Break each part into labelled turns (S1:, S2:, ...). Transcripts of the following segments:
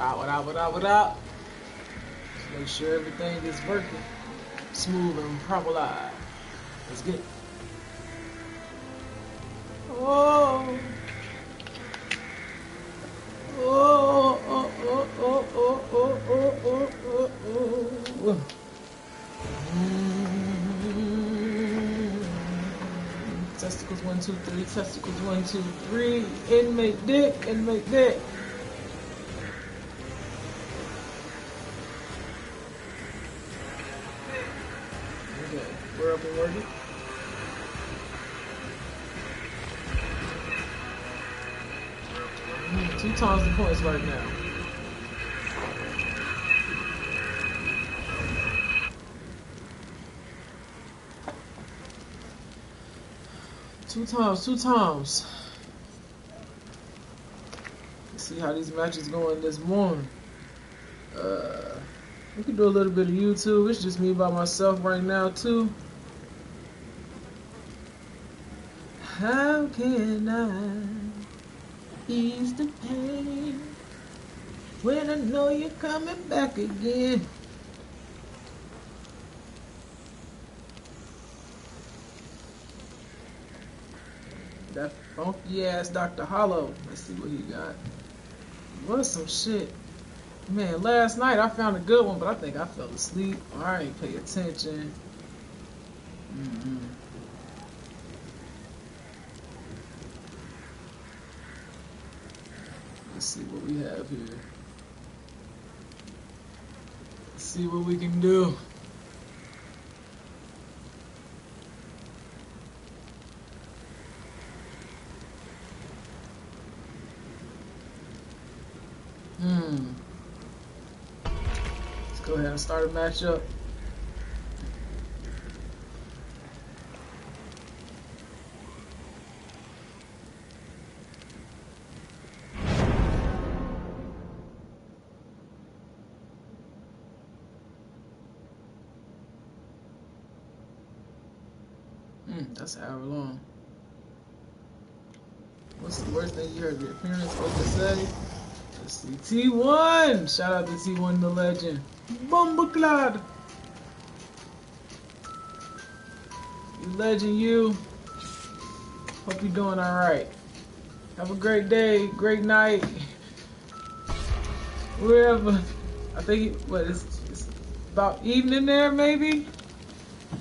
S1: What up? Just make sure everything is working smooth and proper live. Let's get it. Oh. Testicles 1, 2, 3. Testicles 1, 2, 3. Inmate dick. Inmate dick. Okay, we're up and working. Two times the points right now. Two times. Let's see how these matches going this morning. We can do a little bit of YouTube. It's just me by myself right now too. How can I ease the pain when I know you're coming back again? That funky ass Dr. Hollow. Let's see what he got. What some shit. Man, last night I found a good one, but I think I fell asleep. I ain't pay attention. Let's see what we have here. Let's see what we can do. Let's go ahead and start a matchup. That's an hour long. What's the worst thing you heard your parents supposed to say? Let's see. T1! Shout out to T1 the legend. Bumbleclad! You legend, you. Hope you're doing alright. Have a great day, great night. Wherever. I think, it's about evening there, maybe?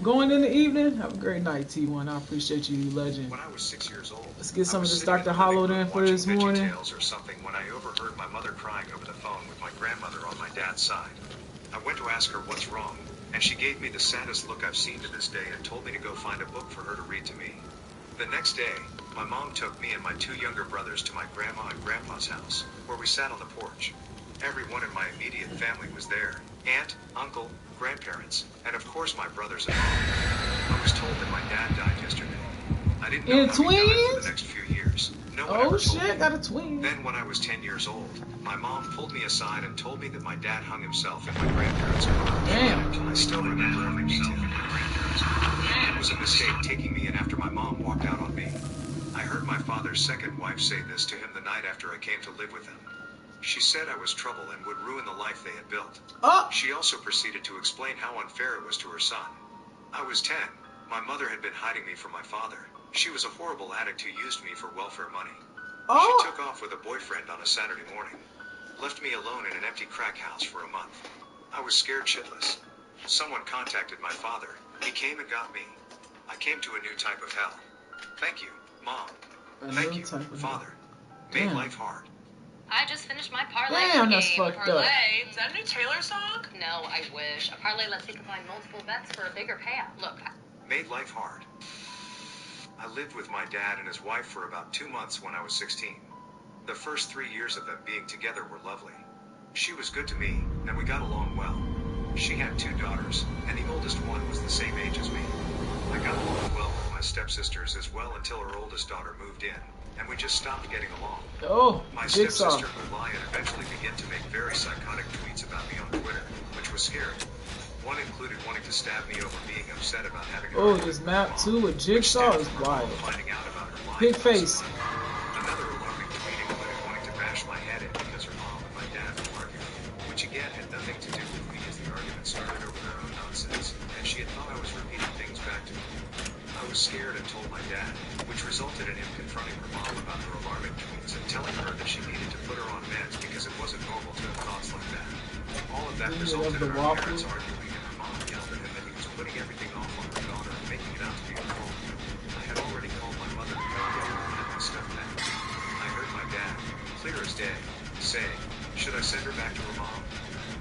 S1: Going in the evening? Have a great night, T1. I appreciate you, you legend.
S2: When I was 6 years old,
S1: let's get some of this Dr. Hollow in for this morning.
S2: Or something when I overheard my mother crying over the phone with my grandmother on my dad's side. I went to ask her what's wrong, and she gave me the saddest look I've seen to this day and told me to go find a book for her to read to me. The next day, my mom took me and my two younger brothers to my grandma and grandpa's house, where we sat on the porch. Everyone in my immediate family was there. Aunt, uncle, grandparents, and of course my brothers and mom. I was told that my dad died yesterday. I didn't know how he died for the next few years. No one ever told me.
S1: Got a twin.
S2: Then when I was 10 years old, my mom pulled me aside and told me that my dad hung himself in my grandparents' garage.
S1: Damn.
S2: I still remember every detail of my grandparents' garage. It was a mistake taking me in after my mom walked out on me. I heard my father's second wife say this to him the night after I came to live with them. She said I was trouble and would ruin the life they had built. She also proceeded to explain how unfair it was to her son. I was 10. My mother had been hiding me from my father. She was a horrible addict who used me for welfare money. She took off with a boyfriend on a Saturday morning. Left me alone in an empty crack house for a month. I was scared shitless. Someone contacted my father. He came and got me. I came to a new type of hell. Thank you, Mom. Thank you, Father. Made life hard.
S3: I just finished my parlay
S1: Damn, that's
S3: game.
S1: fucked up.
S4: Is that a new Taylor song?
S3: No, I wish. A parlay lets me combine multiple bets for a bigger payout. Look.
S2: Made life hard. I lived with my dad and his wife for about 2 months when I was 16. The first 3 years of them being together were lovely. She was good to me, and we got along well. She had 2 daughters, and the oldest one was the same age as me. I got along well with my stepsisters as well until her oldest daughter moved in, and we just stopped getting along. My stepsister would lie and eventually begin to make very psychotic tweets about me on Twitter, which was scary. One included wanting to stab me over being upset about having
S1: this map too with Jigsaw is wild. Big face.
S2: Another alarming tweet included wanting to bash my head in because her mom and my dad were arguing which again had nothing to do with me as the argument started over their own nonsense, and she had thought I was repeating things back to me. I was scared and told my dad, which resulted in him confronting her mom about her alarming tweets and telling her that she needed to put her on meds because it wasn't normal to have thoughts like that. All of that resulted in our parents arguing, and her mom yelled at him that he was putting everything off on her daughter and making it out to be her fault. I had already called my mother to come get her and had my stuff back. I heard my dad, clear as day, say, should I send her back to her mom?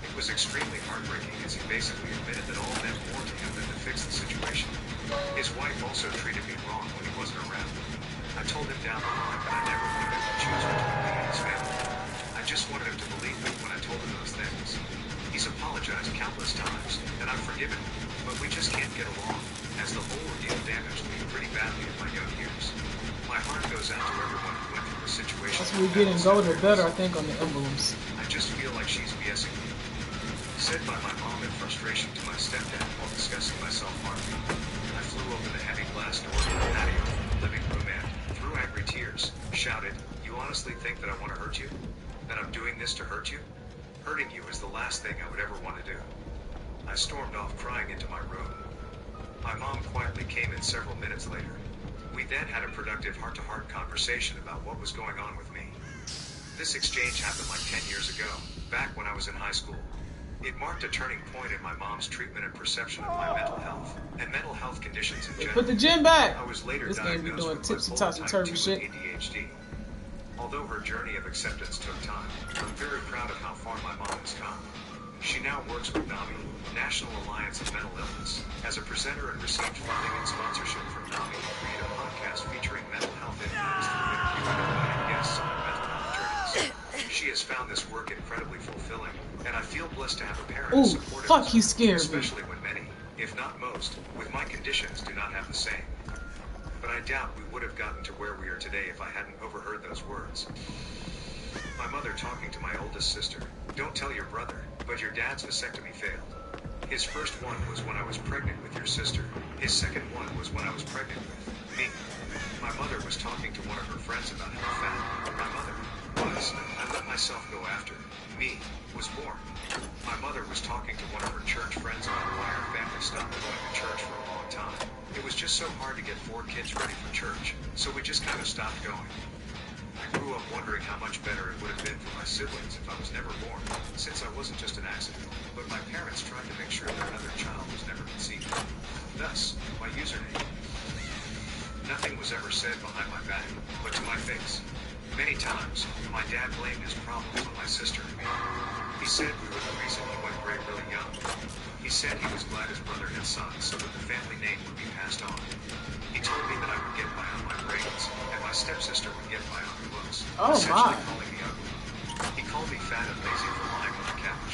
S2: It was extremely heartbreaking as he basically admitted that all meant more to him than to fix the situation. His wife also treated me wrong when he wasn't around. I told him down the line that I never wanted him to choose between me and his family. I just wanted him to believe me when I told him those things. He's apologized countless times, and I've forgiven him, but we just can't get along, as the whole ordeal damaged me pretty badly in my young years. My heart goes out to everyone who went through a situation.
S1: That's what we get in gold or better, I think, on the emblems.
S2: I just feel like she's BSing me. Said by my mom in frustration to my stepdad while discussing my self-harm. I flew open the heavy glass door to the patio, living room, and, through angry tears, shouted, "You honestly think that I want to hurt you? That I'm doing this to hurt you? Hurting you is the last thing I would ever want to do." I stormed off crying into my room. My mom quietly came in several minutes later. We then had a productive heart-to-heart conversation about what was going on with me. This exchange happened like 10 years ago, back when I was in high school. It marked a turning point in my mom's treatment and perception of my mental health and mental health conditions in general.
S1: Put the gym back.
S2: I was later
S1: This game be
S2: diagnosed
S1: doing
S2: with
S1: tipsy
S2: bipolar
S1: topsy
S2: type
S1: turvy
S2: 2
S1: shit.
S2: and ADHD. Although her journey of acceptance took time, I'm very proud of how far my mom has come. She now works with NAMI, National Alliance of Mental Illness, as a presenter and received funding and sponsorship from NAMI to create a podcast featuring mental health influence through interviewing invited guests on their mental health journeys. She has found this work incredibly fulfilling, and I feel blessed to have a parent
S1: Ooh,
S2: as supportive
S1: fuck,
S2: as
S1: you
S2: her,
S1: scared me.
S2: especially when many, if not most, with my conditions do not have the same. But I doubt we would have gotten to where we are today if I hadn't overheard those words. My mother talking to my oldest sister, "Don't tell your brother, but your dad's vasectomy failed. His first one was when I was pregnant with your sister. His second one was when I was pregnant with me." My mother was talking to one of her friends about how fat my mother was. I let myself go after me was born. My mother was talking to one of her church friends about why our family stopped going to church for a long time. It was just so hard to get 4 kids ready for church, so we just kind of stopped going. I grew up wondering how much better it would have been for my siblings if I was never born, since I wasn't just an accident, but my parents tried to make sure that another child was never conceived. Thus, my username. Nothing was ever said behind my back, but to my face. Many times, my dad blamed his problems on my sister and me. He said we were the reason he went gray really young. He said he was glad his brother had sons so that the family name would be passed on. He told me that I would get by on my grades, and my stepsister would get by on her looks,
S1: Oh,
S2: essentially
S1: my.
S2: calling me ugly. He called me fat and lazy for lying on the couch.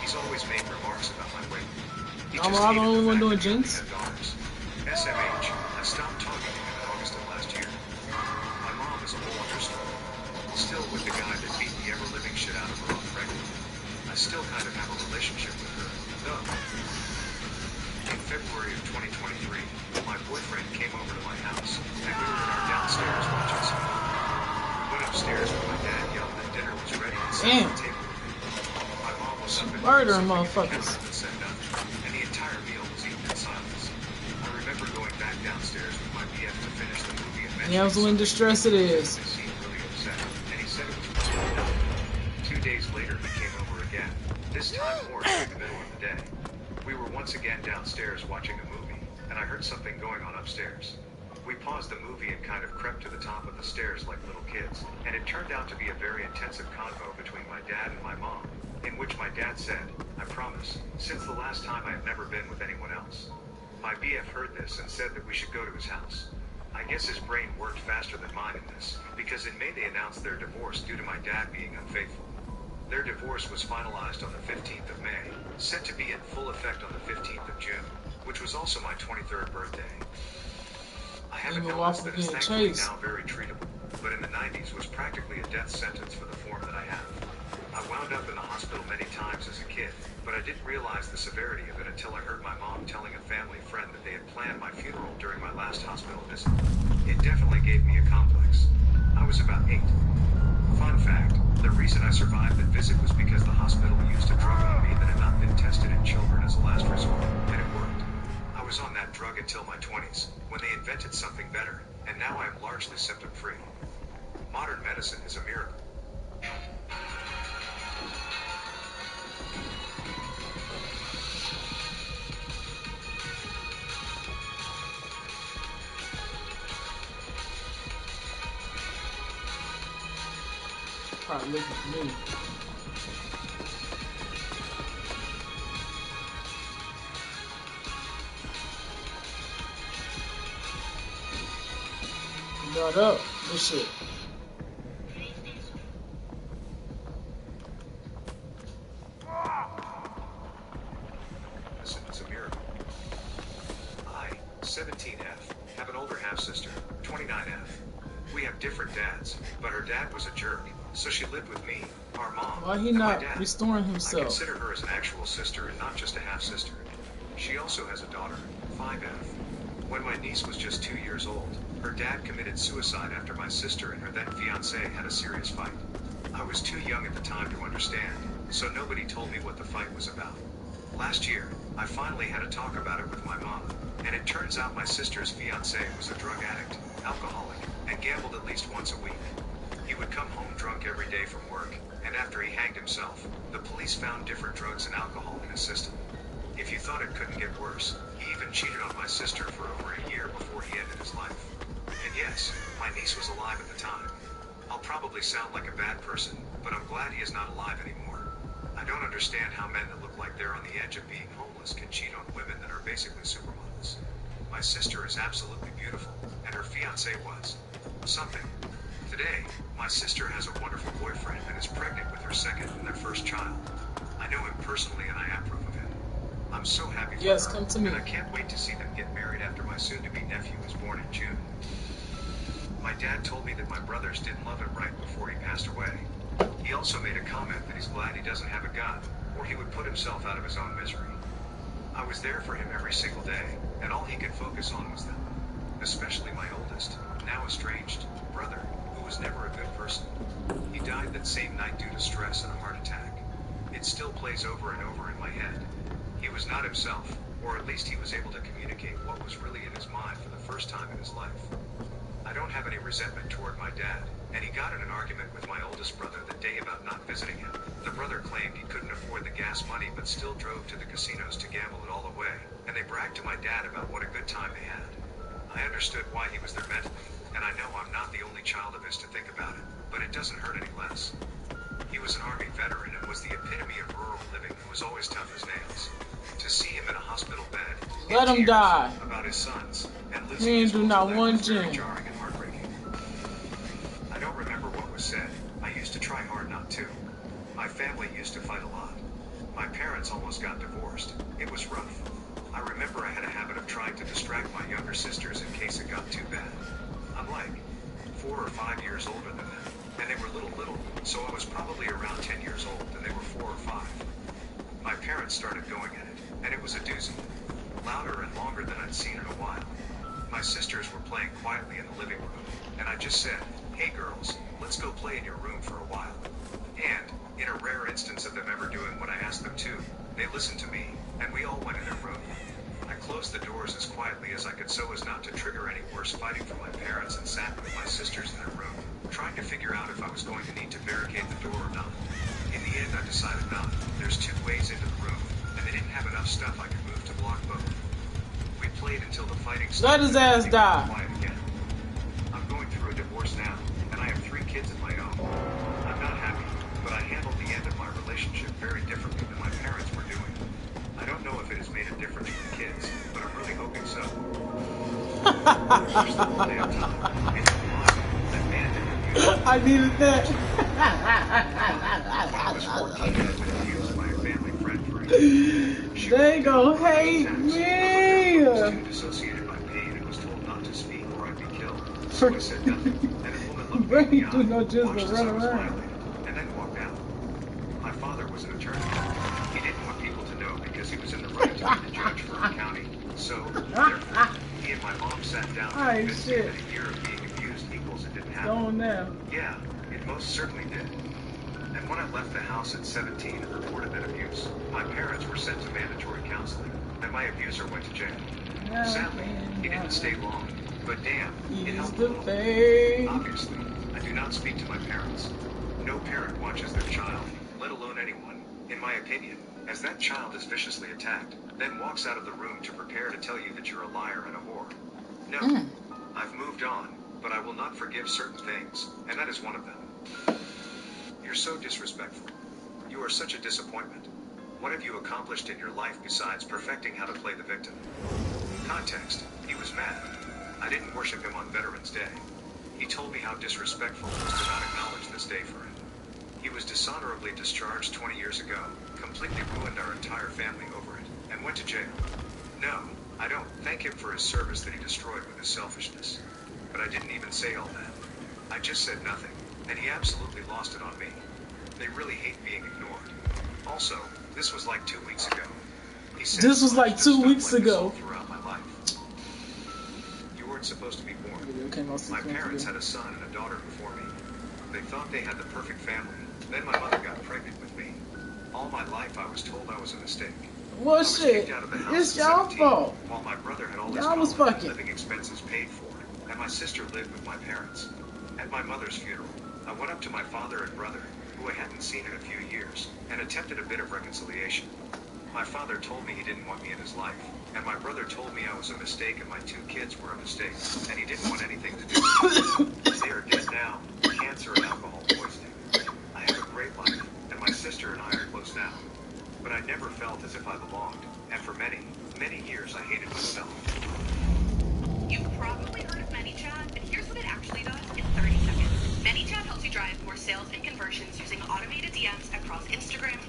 S2: He's always made remarks about my weight. He
S1: I'm
S2: just
S1: the
S2: hated
S1: only
S2: the
S1: one
S2: fact
S1: doing
S2: that he only
S1: jeans.
S2: had daughters. SMH, I stopped talking to him in August of last year. My mom is a whole other story. Still with the guy that beat the ever-living shit out of her while pregnant. I still kind of have a relationship with her, though. In February of 2023, my boyfriend came over to my house, and we were in our downstairs watching some movie. We went upstairs when my dad yelled that dinner was ready and sat at the table with me. My mom was up and
S1: Murdering
S2: something at the
S1: motherfuckers.
S2: counter but said nothing, and the entire meal was eaten in silence. I remember going back downstairs with my BF to finish the movie and mentioning
S1: Damsel in distress it is.
S2: They seemed really upset, and he said it was probably nothing. 2 days later, he came over again, this time more in the middle of the day. We were once again downstairs watching a movie, and I heard something going on upstairs. We paused the movie and kind of crept to the top of the stairs like little kids, and it turned out to be a very intensive convo between my dad and my mom, in which my dad said, "I promise, since the last time I have never been with anyone else." My BF heard this and said that we should go to his house. I guess his brain worked faster than mine in this, because in May they announced their divorce due to my dad being unfaithful. Their divorce was finalized on the 15th of May, set to be in full effect on the 15th of June, which was also my 23rd birthday. I have an
S1: Even
S2: illness
S1: Waffle
S2: that is
S1: getting
S2: thankfully
S1: chased.
S2: now very treatable, but in the 90s was practically a death sentence for the form that I have. I wound up in the hospital many times as a kid, but I didn't realize the severity of it until I heard my mom telling a family friend that they had planned my funeral during my last hospital visit. It definitely gave me a complex. I was about 8. Fun fact, The reason I survived that visit was because the hospital used a drug on me that had not been tested in children as a last resort, and it worked. I was on that drug until my 20s, when they invented something better, and now I am largely symptom-free. Modern medicine is a miracle.
S1: Probably looking for me. Got up. This shit.
S2: It's a miracle. I, 17F, have an older half-sister, 29F. We have different dads, but her dad was a jerk, so she lived with me, our mom,
S1: Why he
S2: and my
S1: not
S2: dad.
S1: restoring
S2: I
S1: himself?
S2: consider her as an actual sister and not just a half-sister. She also has a daughter, 5F. When my niece was just 2 years old, her dad committed suicide after my sister and her then fiancé had a serious fight. I was too young at the time to understand, so nobody told me what the fight was about. Last year, I finally had a talk about it with my mom, and it turns out my sister's fiancé was a drug addict, alcoholic, and gambled at least once a week. He would come home drunk every day from work, and after he hanged himself, the police found different drugs and alcohol in his system. If you thought it couldn't get worse, he even cheated on my sister for over a year before he ended his life. And yes, my niece was alive at the time. I'll probably sound like a bad person, but I'm glad he is not alive anymore. I don't understand how men that look like they're on the edge of being homeless can cheat on women that are basically supermodels. My sister is absolutely beautiful, and her fiancé was something. Today, my sister has a wonderful boyfriend and is pregnant with her second and their first child. I know him personally and I approve of him. I'm so happy for
S1: Yes,
S2: her,
S1: come to me.
S2: and I can't wait to see them get married after my soon-to-be nephew is born in June. My dad told me that my brothers didn't love it right before he passed away. He also made a comment that he's glad he doesn't have a gun, or he would put himself out of his own misery. I was there for him every single day, and all he could focus on was them. Especially my oldest, now estranged, brother, who was never a good person. He died that same night due to stress and a heart attack. It still plays over and over in my head. He was not himself, or at least he was able to communicate what was really in his mind for the first time in his life. I don't have any resentment toward my dad, and he got in an argument with my oldest brother the day about not visiting him. The brother claimed he couldn't afford the gas money but still drove to the casinos to gamble it all away, and they bragged to my dad about what a good time they had. I understood why he was there mentally, and I know I'm not the only child of his to think about it, but it doesn't hurt any less. He was an Army veteran and was the epitome of rural living who was always tough as nails. To see him in a hospital bed,
S1: Let him
S2: tears
S1: die.
S2: about his sons, and
S1: He
S2: losing
S1: ain't
S2: his
S1: do
S2: whole
S1: not
S2: life
S1: one
S2: was very
S1: gem.
S2: jarring and heartbreaking. I don't remember what was said. I used to try hard not to. My family used to fight a lot. My parents almost got divorced. It was rough. I remember I had a habit of trying to distract my younger sisters in case it got too bad. I'm like 4 or 5 years older than them, and they were little, so I was probably around 10 years old and they were 4 or 5. My parents started going at it, and it was a doozy. Louder and longer than I'd seen in a while. My sisters were playing quietly in the living room, and I just said, "Hey girls, let's go play in your room for a while." And, in a rare instance of them ever doing what I asked them to, they listened to me, and we all went in their room. I closed the doors as quietly as I could so as not to trigger any worse fighting from my parents and sat with my sisters in their room, trying to figure out if I was going to need to barricade the door or not. In the end I decided not. There's 2 ways into the room, and they didn't have enough stuff I could move to block both. We played until the fighting stopped.
S1: Let his ass
S2: and
S1: die.
S2: quiet again. I'm going through a divorce now, and I have 3 kids of my own. I'm not happy, but I handled the end of my relationship very differently than my parents were doing. I don't know if it has made a difference for the kids, but I'm really hoping so. First the whole damn time. It's impossible. That man didn't abuse me.
S1: I needed that.
S2: When I was 14, I had been abused by a family friend for a year. She
S1: They
S2: walked
S1: gon'
S2: in with
S1: hate
S2: attacks.
S1: me.
S2: I was too dissociated by pain and was told not to speak or I'd be killed. So I said nothing, and a woman looked me in the
S1: Brain do no
S2: eye,
S1: just
S2: watched
S1: but
S2: as I
S1: run
S2: was
S1: around.
S2: violated, and then walked out. My father was an attorney. He didn't want people to know because he was in the right to be the judge for the county. So, therefore, he and my mom sat down and
S1: Ay,
S2: convinced me
S1: shit.
S2: that a year of being abused equals it didn't happen.
S1: Going now.
S2: Yeah, it most certainly did. And when I left the house at 17 and reported that abuse, my parents were sent to mandatory counseling, and my abuser went to jail. Sadly, he didn't stay long, but damn, it helped a little. Obviously, I do not speak to my parents. No parent watches their child, let alone anyone, in my opinion, as that child is viciously attacked, then walks out of the room to prepare to tell you that you're a liar and a whore. No, I've moved on, but I will not forgive certain things, and that is one of them. You're so disrespectful. You are such a disappointment. What have you accomplished in your life besides perfecting how to play the victim? Context, he was mad. I didn't worship him on Veterans Day. He told me how disrespectful it was to not acknowledge this day for him. He was dishonorably discharged 20 years ago, completely ruined our entire family over it, and went to jail. No, I don't thank him for his service that he destroyed with his selfishness. But I didn't even say all that. I just said nothing, and he absolutely lost it on me. They really hate being ignored. Also, this was like 2 weeks ago. He said
S1: This was like 2 weeks
S2: like
S1: ago.
S2: Throughout my life. You weren't supposed to be born. My parents had a son and a daughter before me. They thought they had the perfect family. Then my mother got pregnant with me. All my life I was told I was a mistake.
S1: Well, shit, it's y'all fault.
S2: While my brother had all his
S1: Y'all was
S2: college and
S1: fucking.
S2: living expenses paid for, and my sister lived with my parents. At my mother's funeral, I went up to my father and brother, who I hadn't seen in a few years, and attempted a bit of reconciliation. My father told me he didn't want me in his life, and my brother told me I was a mistake and my 2 kids were a mistake, and he didn't want anything to do with them. They are dead now, cancer and alcohol poisoning. I have a great life, and my sister and I are close now. But I never felt as if I belonged, and for many, many years I hated myself.
S3: You've probably heard of ManyChat, and here's what it actually does in 30 seconds. ManyChat helps you drive more sales and conversions using automated DMs across Instagram.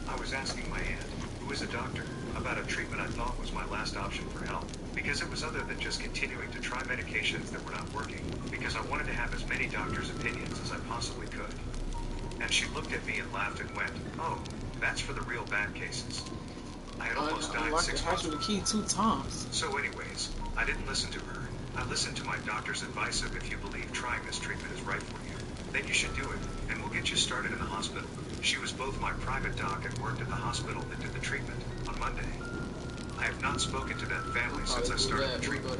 S2: I was asking my aunt, who is a doctor, about a treatment I thought was my last option for help, because it was other than just continuing to try medications that were not working, because I wanted to have as many doctors' opinions as I possibly could. And she looked at me and laughed and went, "Oh, that's for the real bad cases." I had almost died 6 months
S1: the key 2 times.
S2: So anyways, I didn't listen to her. I listened to my doctor's advice of if you believe trying this treatment is right for you, then you should do it, and we'll get you started in the hospital. She was both my private doc and worked at the hospital that did the treatment, on Monday. I have not spoken to that family since I started the treatment.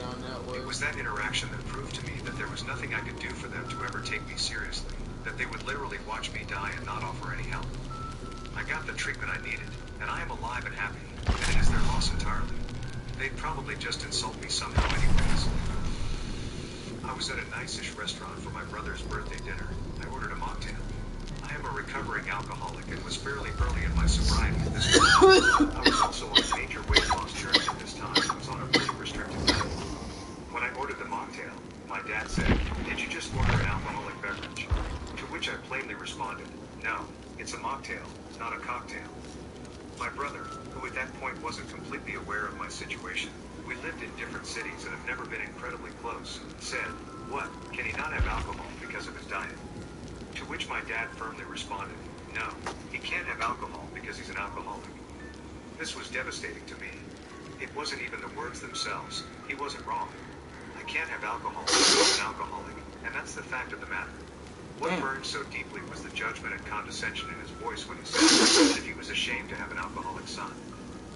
S2: It was that interaction that proved to me that there was nothing I could do for them to ever take me seriously, that they would literally watch me die and not offer any help. I got the treatment I needed, and I am alive and happy, and it is their loss entirely. They'd probably just insult me somehow anyways. I was at a nice-ish restaurant for my brother's birthday dinner. I ordered a mocktail. I am a recovering alcoholic and was fairly early in my sobriety at this point. I was also on a major weight loss journey at this time and was on a pretty restrictive diet. When I ordered the mocktail, my dad said, "Did you just order an alcoholic beverage?" To which I plainly responded, "No, it's a mocktail, not a cocktail." My brother, who at that point wasn't completely aware of my situation, we lived in different cities and have never been incredibly close, said, "What, can he not have alcohol because of his diet?" To which my dad firmly responded, "No, he can't have alcohol because he's an alcoholic." This was devastating to me. It wasn't even the words themselves. He wasn't wrong. I can't have alcohol because I'm an alcoholic, and that's the fact of the matter. What burned so deeply was the judgment and condescension in his voice when he said that if he was ashamed to have an alcoholic son.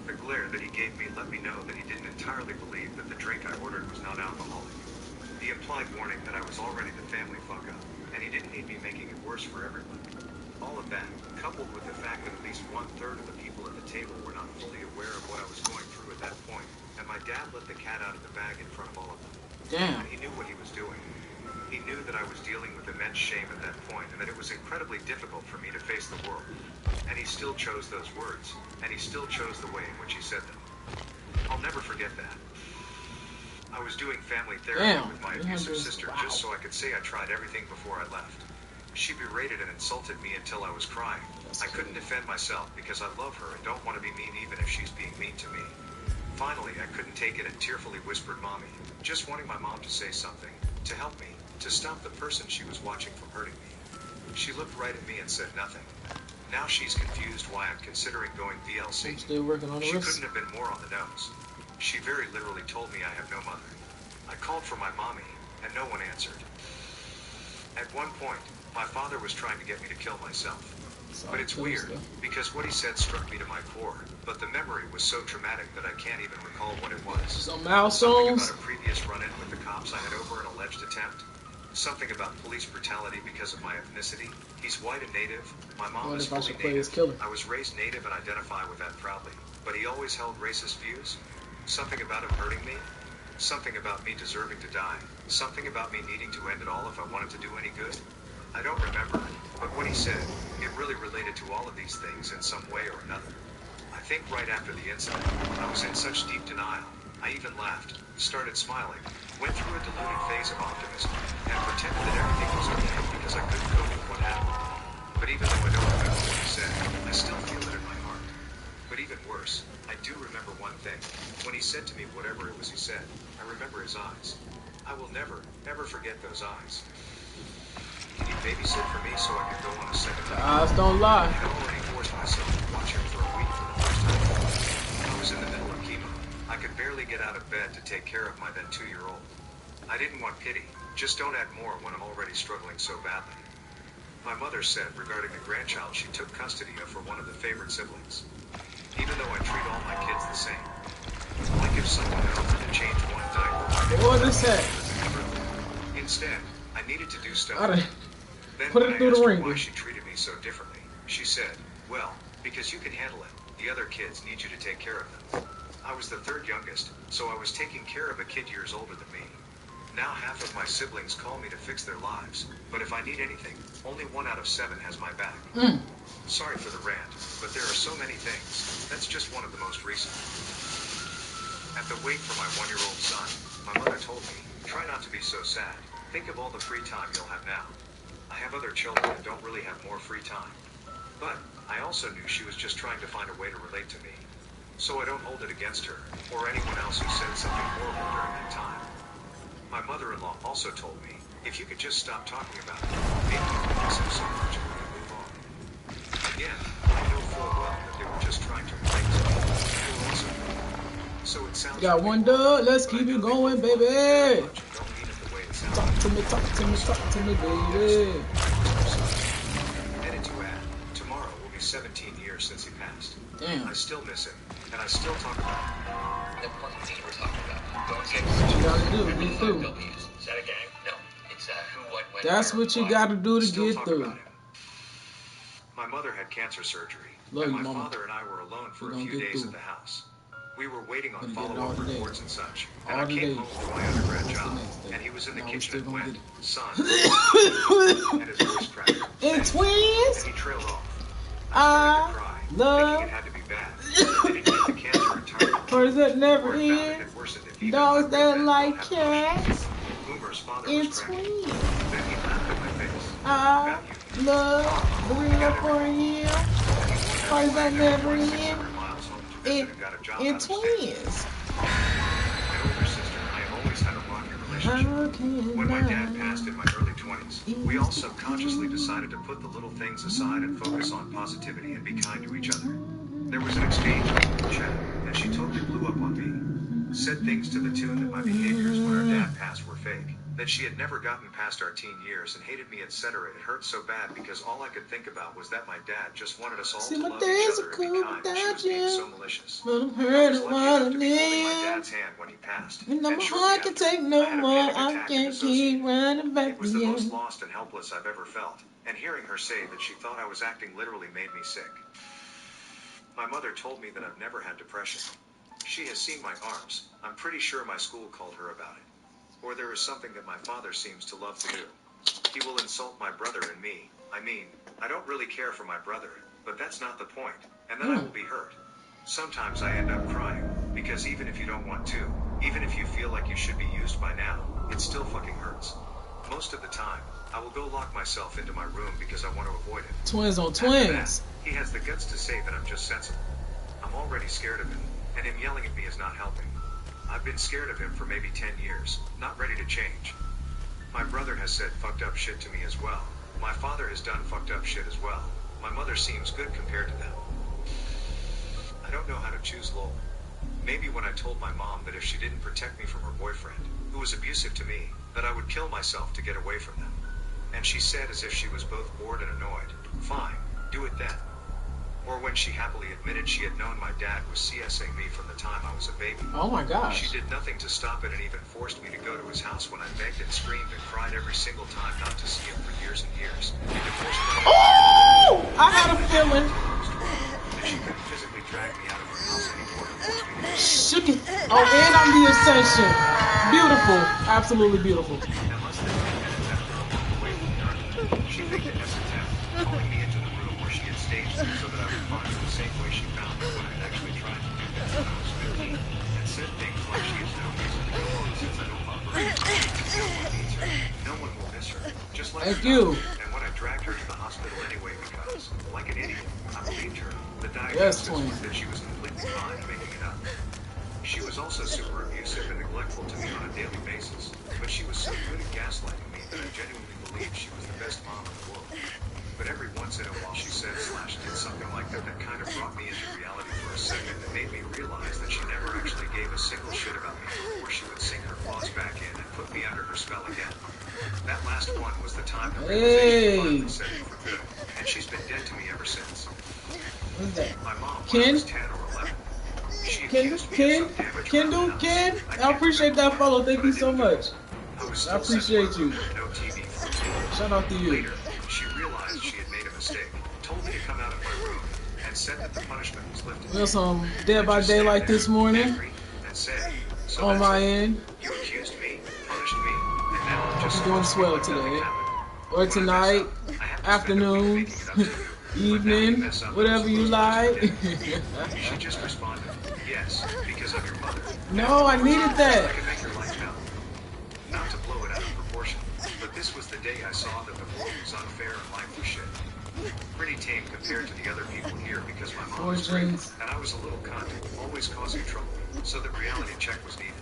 S2: The glare that he gave me let me know that he didn't entirely believe that the drink I ordered was not alcoholic. The implied warning that I was already the family fuck-up, and he didn't need me making it worse for everyone. All of that, coupled with the fact that at least 1/3 of the people at the table were not fully aware of what I was going through at that point, and my dad let the cat out of the bag in front of all of them.
S1: Damn.
S2: And he knew what he was doing. He knew that I was dealing with immense shame at that point, and that it was incredibly difficult for me to face the world. And he still chose those words, and he still chose the way in which he said them. I'll never forget that. I was doing family therapy with my abusive sister just so I could say I tried everything before I left. She berated and insulted me until I was crying. I couldn't defend myself because I love her and don't want to be mean even if she's being mean to me. Finally, I couldn't take it and tearfully whispered "Mommy," just wanting my mom to say something, to help me, to stop the person she was watching from hurting me. She looked right at me and said nothing. Now she's confused why I'm considering going VLC.
S1: Still working on the
S2: She
S1: rest.
S2: couldn't have been more on the nose. She very literally told me I have no mother. I called for my mommy, and no one answered. At one point, My father was trying to get me to kill myself.
S1: So
S2: But it's weird, because what he said struck me to my core, but the memory was so traumatic that I can't even recall what it was.
S1: Some
S2: Something
S1: milestones.
S2: about a previous run-in with the cops I had over an alleged attempt. Something about police brutality because of my ethnicity. He's white and native. My mom is fully native. I was raised native and identify with that proudly. But he always held racist views. Something about him hurting me. Something about me deserving to die. Something about me needing to end it all if I wanted to do any good. I don't remember, but what he said, it really related to all of these things in some way or another. I think right after the incident, I was in such deep denial. I even laughed, started smiling, went through a deluded phase of optimism, and pretended that everything was okay because I couldn't cope with what happened. But even though I don't remember what he said, I still feel it in my heart. But even worse, I do remember one thing. When he said to me whatever it was he said, I remember his eyes. I will never, ever forget those eyes. Can you babysit for me so I can go on a second night?
S1: Eyes don't lie.
S2: I had already forced myself to watch him for a week for the first time. I was in the middle of chemo. I could barely get out of bed to take care of my then 2-year-old. I didn't want pity. Just don't add more when I'm already struggling so badly. My mother said regarding the grandchild she took custody of for one of the favorite siblings. Even though I treat all my kids the same. Like if someone had offered to change one diaper.
S1: What is that?
S2: Instead, I needed to do stuff. Then
S1: Put
S2: when
S1: it
S2: I
S1: through
S2: asked
S1: the
S2: her
S1: ring.
S2: why she treated me so differently, she said, well, because you can handle it. The other kids need you to take care of them. I was the third youngest, so I was taking care of a kid years older than me. Now half of my siblings call me to fix their lives, but if I need anything, only 1 out of 7 has my back. Sorry for the rant, but there are so many things. That's just one of the most recent. At the wake for my 1-year-old son, my mother told me, try not to be so sad. Think of all the free time you'll have now. I have other children that don't really have more free time. But I also knew she was just trying to find a way to relate to me. So I don't hold it against her, or anyone else who said something horrible during that time. My mother-in-law also told me, if you could just stop talking about it, maybe you wouldn't miss him so much and we could move on. Again, I know full well that they were just trying to relate to me. They were also so it sounds
S1: Got
S2: really
S1: one
S2: horrible,
S1: dub. Let's
S2: but I
S1: keep
S2: know
S1: it
S2: they
S1: going,
S2: both love me very
S1: baby.
S2: much and don't mean it the way it sounds.
S1: Talk to me, baby.
S2: Headed to add, tomorrow will be 17 years since he passed.
S1: Damn.
S2: I still miss him, and I still talk about him.
S5: The important thing we're talking about. Don't get
S1: What you gotta do to get through.
S5: Is that a gang? No. It's who, what, when,
S1: That's
S5: where,
S1: what you
S5: why.
S1: gotta do to
S2: Still
S1: get
S2: talk
S1: through.
S2: about him. My mother had cancer surgery,
S1: Love
S2: and
S1: you,
S2: my
S1: mama.
S2: father and I were alone for
S1: We
S2: a
S1: gonna
S2: few
S1: get
S2: days
S1: through.
S2: at the house. We were waiting on
S1: Gonna get it all
S2: follow-up
S1: today.
S2: reports and such, and
S1: All
S2: I came
S1: today.
S2: home from my undergrad
S1: What's the
S2: job,
S1: next day?
S2: and he was in the
S1: No, we
S2: kitchen
S1: still
S2: and
S1: gonna
S2: went,
S1: get it.
S2: son, and his voice cracked.
S1: And
S2: Thanks.
S1: twins.
S2: And he trailed off. I started to cry, thinking
S1: Love.
S2: it had to be bad. They didn't get the cancer entirely.
S1: Or is that never
S2: Word found it
S1: end?
S2: had worsened if even
S1: Dogs
S2: my
S1: that
S2: real dad
S1: like
S2: don't have emotions.
S1: cats
S2: Boomer's father
S1: and
S2: was cracking.
S1: twins.
S2: Then he laughed in my face.
S1: I love real for you. Or is that never end? And twins.
S2: My older sister and I have always had a rocky relationship.
S1: How can
S2: When my dad
S1: I
S2: passed in my early 20s, we all subconsciously decided to put the little things aside and focus on positivity and be kind to each other. There was an exchange on the chat, and she totally blew up on me. Said things to the tune that my behaviors when our dad passed were fake, that she had never gotten past our teen years and hated me, etc. It hurt so bad because all I could think about was that my dad just wanted us all
S1: See,
S2: to
S1: my
S2: love each
S1: days
S2: other
S1: are
S2: and be
S1: cool
S2: kind, and she was
S1: without
S2: being so
S1: you.
S2: malicious.
S1: But I'm
S2: I
S1: hurt
S2: was
S1: it
S2: lucky
S1: while I
S2: enough to be holding my
S1: live.
S2: dad's hand when he passed,
S1: And my
S2: and shortly
S1: heart can
S2: after,
S1: take
S2: I
S1: no
S2: had a
S1: more.
S2: panic
S1: I
S2: attack and
S1: can't keep
S2: dissociated.
S1: running back
S2: It was
S1: to
S2: the most
S1: you.
S2: lost and helpless I've ever felt, and hearing her say that she thought I was acting literally made me sick. My mother told me that I've never had depression. She has seen my arms. I'm pretty sure my school called her about it. Or there is something that my father seems to love to do. He will insult my brother and me. I mean, I don't really care for my brother, but that's not the point, and then I will be hurt. Sometimes I end up crying, because even if you don't want to, even if you feel like you should be used by now, it still fucking hurts. Most of the time, I will go lock myself into my room because I want to avoid it.
S1: Twins on
S2: After
S1: twins.
S2: that, he has the guts to say that I'm just sensible. I'm already scared of him, and him yelling at me is not helping. I've been scared of him for maybe 10 years, not ready to change. My brother has said fucked up shit to me as well. My father has done fucked up shit as well. My mother seems good compared to them. I don't know how to choose lol. Maybe when I told my mom that if she didn't protect me from her boyfriend, who was abusive to me, that I would kill myself to get away from them. And she said as if she was both bored and annoyed, "Fine, do it then." Or when she happily admitted she had known my dad was CSing me from the time I was a baby.
S1: Oh my gosh.
S2: She did nothing to stop it and even forced me to go to his house when I begged and screamed and cried every single time not to see him for years and years.
S1: Oh! I had a feeling.
S2: And she couldn't physically drag me out of her house anymore and force me to
S1: Shook it. Oh, and I'm the ascension. Beautiful. Absolutely beautiful.
S2: And less than 10 minutes after I walked away from the argument, she faked an attempt, calling me into the room where she had staged it so that I would find her the same way she found me when I had actually tried to do that when I was 15, and said things like she has no reason to go on since I don't love her. No one needs her. No one will miss her. Just like
S1: Thank
S2: her
S1: you.
S2: daughter. And when I dragged her to the hospital anyway because, like an idiot, I believed her. The
S1: Yes,
S2: diagnosis was that she was completely fine making it up. She was also super abusive and neglectful to me on a daily basis, but she was so good at gaslighting me that I genuinely believed she was the best mom in the world. But every once in a while she said / did something like that that kind of brought me into reality for a second and made me realize that she never actually gave a single shit about me before she would sink her claws back in and put me under her spell again. That last one was the time the realization finally set me for good, and she's been dead to me ever since.
S1: What's that?
S2: My mom, when I
S1: Ken?
S2: was 10 or 11, she
S1: Kendall?
S2: accused me
S1: Ken?
S2: of some damage
S1: Kendall?
S2: around the
S1: Ken?
S2: house.
S1: I
S2: can't
S1: appreciate
S2: remember
S1: that follow.
S2: what,
S1: Thank
S2: but
S1: you
S2: I
S1: so
S2: didn't do
S1: much.
S2: it. I was
S1: I
S2: still
S1: appreciate
S2: sent to
S1: you.
S2: my room with no TV for a week.
S1: Shout out to you.
S2: Later, she realized she had made a mistake, told me to come out of my room, and said that the punishment was lifted.
S1: Well, some Dead
S2: I
S1: by
S2: just stand
S1: Daylight
S2: there,
S1: this morning
S2: angry, and said, "So
S1: on
S2: that's
S1: my
S2: it.
S1: end.
S2: You accused me, punished me, and now I'm just
S1: You're doing
S2: supposed to
S1: swell
S2: act like nothing
S1: today.
S2: happened.
S1: Or
S2: When I mess
S1: tonight,
S2: up, I have to spend a week
S1: afternoon,
S2: making it up to you. But now you
S1: evening,
S2: mess up, I'm
S1: whatever you
S2: supposed to
S1: like.
S2: just forget it." She just responded, "Yes, because I'm your mother."
S1: No, I needed
S2: I
S1: that.
S2: can make your life hell. Not to blow it out of proportion, but this was the day I saw that the world was unfair and life was shit. Pretty tame compared to the other people here because my mom was great,
S1: Origins.
S2: and I was a little cunt, always causing trouble, so the reality check was needed.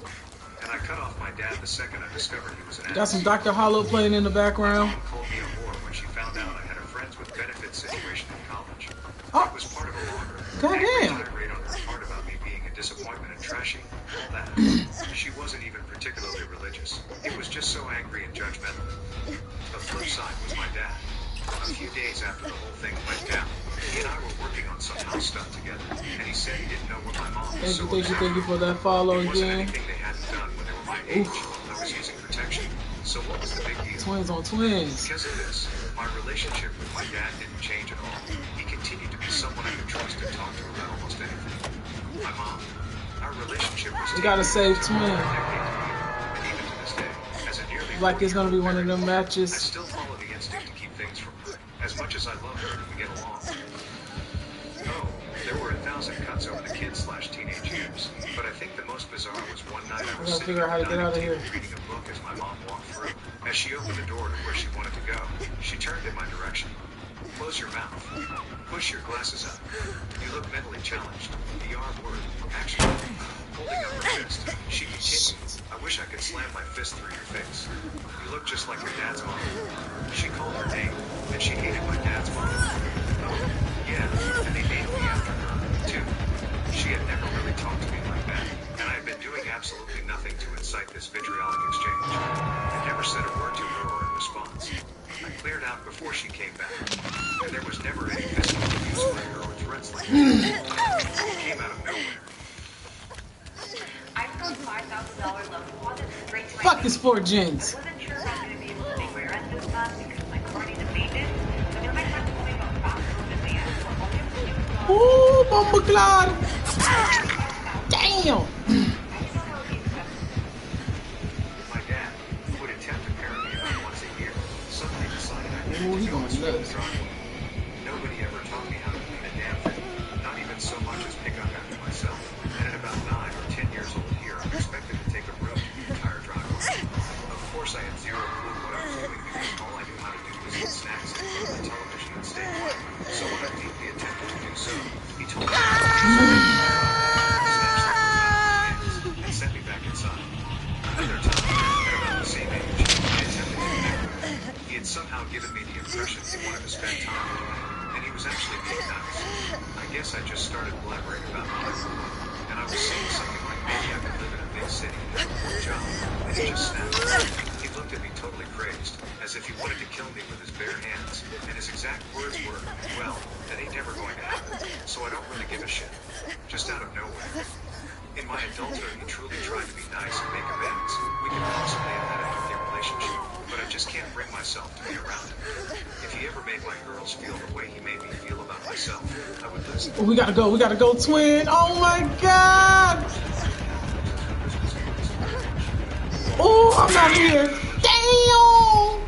S2: And I cut off my dad the second I discovered he was an
S1: Got some
S2: ass.
S1: Dr. Hollow playing in the
S2: My
S1: background.
S2: mom called me a whore when she found out I had a friends with benefits situation in college.
S1: Oh.
S2: It was part of a longer,
S1: Goddamn.
S2: angry tirade on her part about me being a disappointment and trashy, all that. She wasn't even particularly religious. It was just so angry and judgmental. The flip side was my dad. A few days after the whole thing went down, he and I were working on some house stuff together, and he said he didn't know what my mom was so upset
S1: Thank you for that follow
S2: It wasn't
S1: again.
S2: anything they hadn't done when they were my age. I was using protection. So what was the big deal?
S1: Twins on twins.
S2: Because of this, my relationship with my dad didn't change at all. He continued to be someone I could trust and talk to about almost anything. My mom, our relationship was
S1: We gotta save twin.
S2: and even to this day, as a nearly
S1: Like it's gonna be one of them
S2: I
S1: matches.
S2: still follow the instinct to keep things from her. As much as I love her, we get along. Oh, there were 1,000 cuts over the kids / teenage years, but I think the most bizarre was one night I was
S1: gotta
S2: sitting
S1: figure out how
S2: at
S1: to
S2: the
S1: get out of
S2: dining
S1: here.
S2: table reading a book as my mom walked through. As she opened the door to where she wanted to go, she turned in my direction. Close your mouth. Push your glasses up. You look mentally challenged. The R word. Actually, holding up her fist, she continued. I wish I could slam my fist through your face. You look just like your dad's mom. She called her name, and she hated my dad's mom. Oh, yeah, and they named me after her, too. She had never really talked to me like that, and I had been doing absolutely nothing to incite this vitriolic exchange. I never said a word to her or in response. I cleared out before she came back, and there was never any physical abuse by her or threats like that. It came out of nowhere.
S3: I found $5,000 loan deposit straight to my
S1: Fuck
S3: bank.
S1: is 4 gens.
S3: I wasn't sure if I was going to be able to make my rent this month because my car needed maintenance, but then my friend told me about fast loan advance, so all you have to do is go
S1: Ooh, bomba claro. Damn.
S2: My dad, who would attempt to parent me about once a year, suddenly decided I needed
S1: Ooh,
S2: to
S1: he
S2: go
S1: going
S2: and swim the
S1: nuts.
S2: driveway. Nobody ever taught me how to clean a damn thing, not even so much as pick up after myself. And at about 9 or 10 years old here, I'm expected to take a broom to the entire driveway. Of course, I had zero clue what I was doing because all I knew how to do was eat snacks and flip the television and stay quiet. So when I feebly attempted to do so, he told me to and sent me back inside. Another time, at about the same age, I attempted to connect with him. He had somehow given me the impression he wanted to spend time with me, and he was actually being nice. I guess I just started blabbering about my life, and I was saying something like maybe I could live in a big city and have a good job, and he just snapped. He looked at me totally crazed, as if he wanted to kill me with his bare hands, and his exact words were, "Well, that ain't never going to happen, so I don't really give a shit." Just out of nowhere. In my adulthood, he truly tried to be nice and make amends. We could possibly have had a healthy relationship, but I just can't bring myself to be around him. If he ever made my girls feel the way he made me feel about myself, I would lose them.
S1: We gotta go, twin. Oh my god. Oh, I'm not here. Damn.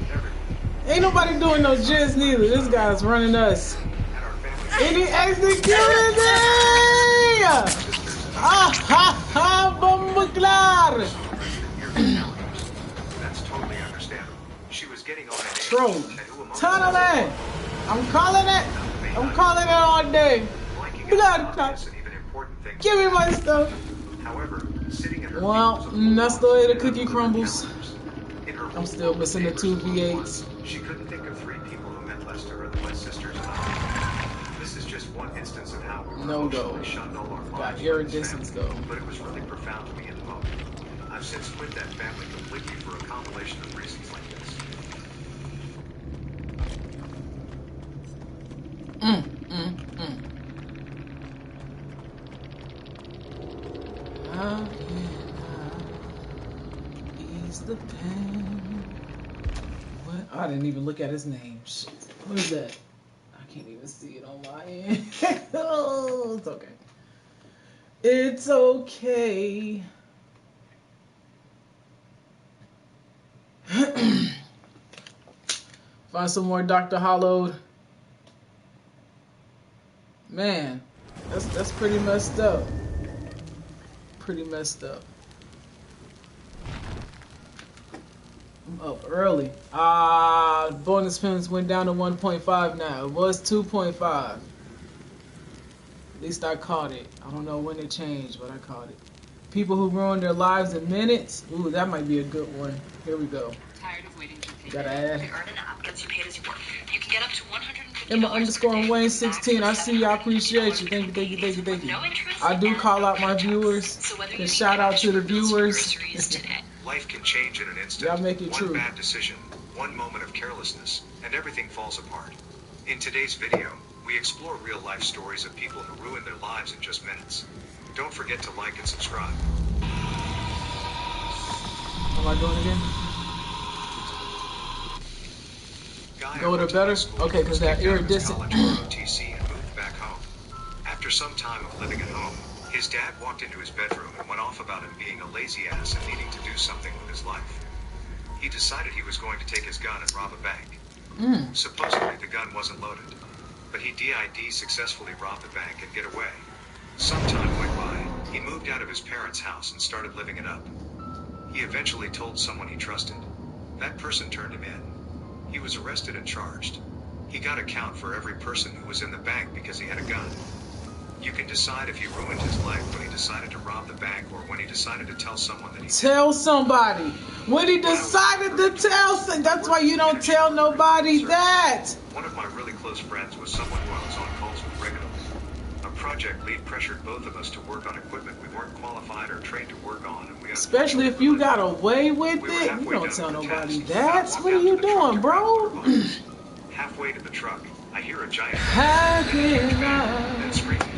S1: Ain't nobody doing no jizz neither. This guy's running us. And he executed it. Ah ha ha, bombaclar.
S2: That's totally understandable. She was getting on an age.
S1: Troll. Tunnel in. I'm calling it all day. Blood clot. Give me my stuff.
S2: However, sitting in her
S1: Well, that's the way the cookie crumbles. I'm still missing the 2 V8s.
S2: She couldn't think of 3 people who meant less to her than my sisters and I. This is just one instance of how we
S1: No go.
S2: emotionally shunned all our
S1: Got
S2: lives
S1: iridescence though.
S2: but it was really profound to me in the moment. I've since split that family completely for a compilation of reasons like this.
S1: How can I ease the pain? What? I didn't even look at his name. Shit. What is that? I can't even see it on my end. Oh, it's okay. It's okay. Find some more Dr. Hollowed. Man, that's pretty messed up. Pretty messed up. I'm up early. Bonus points went down to 1.5 now. It was 2.5. At least I caught it. I don't know when it changed, but I caught it. People who ruin their lives in minutes. Ooh, that might be a good one. Here we go.
S3: Tired of waiting to pay.
S1: Gotta add.
S3: The Earn an app gets you paid as you work. You can get up to $150.
S1: Emma underscore Wayne 16. I see you. I appreciate you. Thank you. I do call out my viewers. And shout out to the viewers.
S2: Life can change in an instant.
S1: Y'all make it
S2: one
S1: true.
S2: Bad decision, one moment of carelessness, and everything falls apart. In today's video, we explore real-life stories of people who ruin their lives in just minutes. Don't forget to like and subscribe.
S1: Am I doing it again? Go to better? Okay, because that iridescent.
S2: OTC and moved back home. After some time of living at home, his dad walked into his bedroom and went off about him being a lazy ass and needing to do something with his life. He decided he was going to take his gun and rob a bank. Supposedly the gun wasn't loaded, but he DID successfully robbed the bank and get away. Some time went by. He moved out of his parents' house and started living it up. He eventually told someone he trusted. That person turned him in. He was arrested and charged. He got a count for every person who was in the bank because he had a gun. You can decide if he ruined his life when he decided to rob the bank or when he decided to tell someone that he
S1: Tell somebody. When he decided to tell somebody. That's why you don't tell nobody that.
S2: One of my really close friends was someone who I was on calls with regularly. A project lead pressured both of us to work on equipment we weren't qualified or trained to work on, and we
S1: especially if you got away with it, you don't tell nobody that. What are you doing, bro?
S2: Halfway to the truck, I hear a giant
S1: How can
S2: and
S1: I
S2: screaming.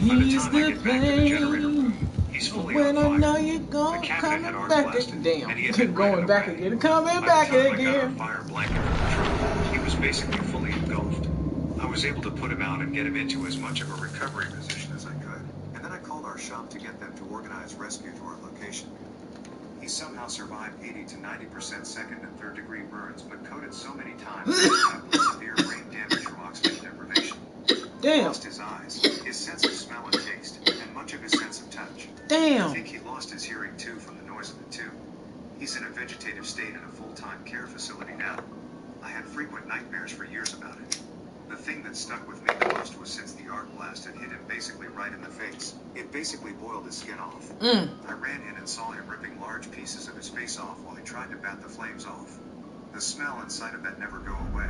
S2: By the
S1: ease
S2: time I
S1: the
S2: get back to the generator
S1: pain?
S2: room, he's fully
S1: When
S2: on
S1: I
S2: fire.
S1: know you're
S2: The
S1: gonna
S2: cabinet had
S1: come
S2: arc
S1: back
S2: blasted,
S1: again.
S2: and he had
S1: Damn,
S2: been
S1: going
S2: right
S1: back
S2: away.
S1: again, coming
S2: By the
S1: back
S2: time I got our
S1: again.
S2: fire blanket from the truck, he was basically fully engulfed. I was able to put him out and get him into as much of a recovery position as I could, and then I called our shop to get them to organize rescue to our location. He somehow survived 80 to 90% second and third degree burns, but coated so many times that he had severe brain damage from oxygen deprivation. He
S1: Damn.
S2: lost his eyes, his sense of smell and taste, and much of his sense of touch. I
S1: Damn.
S2: think he lost his hearing too from the noise of the tube. He's in a vegetative state in a full-time care facility now. I had frequent nightmares for years about it. The thing that stuck with me the most was since the arc blast had hit him basically right in the face. It basically boiled his skin off. I ran in and saw him ripping large pieces of his face off while he tried to bat the flames off. The smell and sight of that never go away.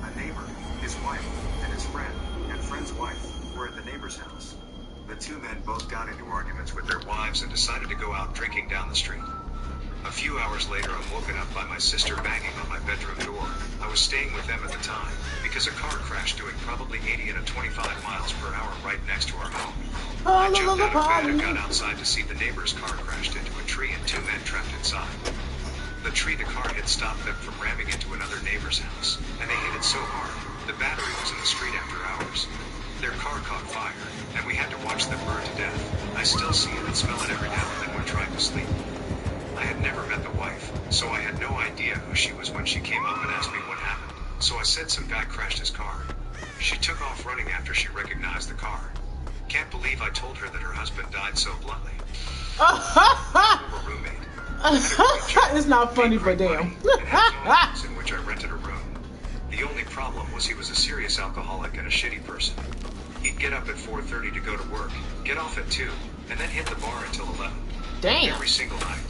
S2: A neighbor, his wife, and his friend, and friend's wife, were at the neighbor's house. The two men both got into arguments with their wives and decided to go out drinking down the street. A few hours later, I'm woken up by my sister banging on my bedroom door. I was staying with them at the time, because a car crashed doing probably 80 at 25 miles per hour right next to our home. I jumped out of bed and got outside to see the neighbor's car crashed into a tree and 2 men trapped inside. The tree the car hit stopped them from ramming into another neighbor's house, and they hit it so hard, the battery was in the street after hours. Their car caught fire, and we had to watch them burn to death. I still see it and smell it every now and then when trying to sleep. I had never met the wife, so I had no idea who she was when she came up and asked me what happened. So I said some guy crashed his car. She took off running after she recognized the car. Can't believe I told her that her husband died so bluntly. Former roommate.
S1: It's not funny, but damn.
S2: In which I rented a room. The only problem was he was a serious alcoholic and a shitty person. He'd get up at 4:30 to go to work, get off at 2, and then hit the bar until 11.
S1: Damn.
S2: Every single night.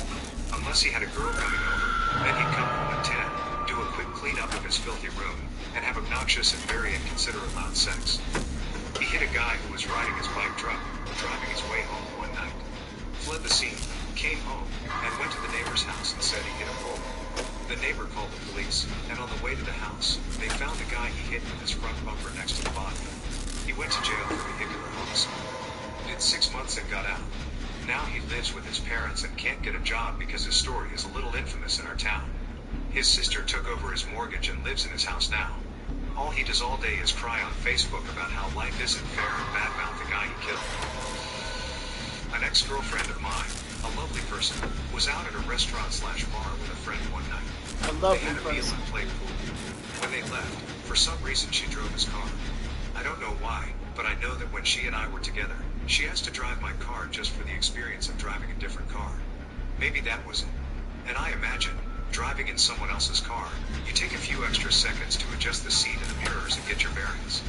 S2: Unless he had a girl coming over, then he'd come home at 10, do a quick cleanup of his filthy room, and have obnoxious and very inconsiderate loud sex. He hit a guy who was riding his bike truck, driving his way home one night. Fled the scene, came home, and went to the neighbor's house and said he hit a pole. The neighbor called the police, and on the way to the house, they found the guy he hit with his front bumper next to the body. He went to jail for vehicular homicide. Did 6 months and got out. Now he lives with his parents and can't get a job because his story is a little infamous in our town. His sister took over his mortgage and lives in his house now. All he does all day is cry on Facebook about how life isn't fair and badmouth the guy he killed. An ex-girlfriend of mine, a lovely person, was out at a restaurant/bar with a friend one night. They had a meal and played pool. When they left, for some reason she drove his car. I don't know why, but I know that when she and I were together, she has to drive my car just for the experience of driving a different car. Maybe that was it. And I imagine, driving in someone else's car, you take a few extra seconds to adjust the seat and the mirrors and get your bearings.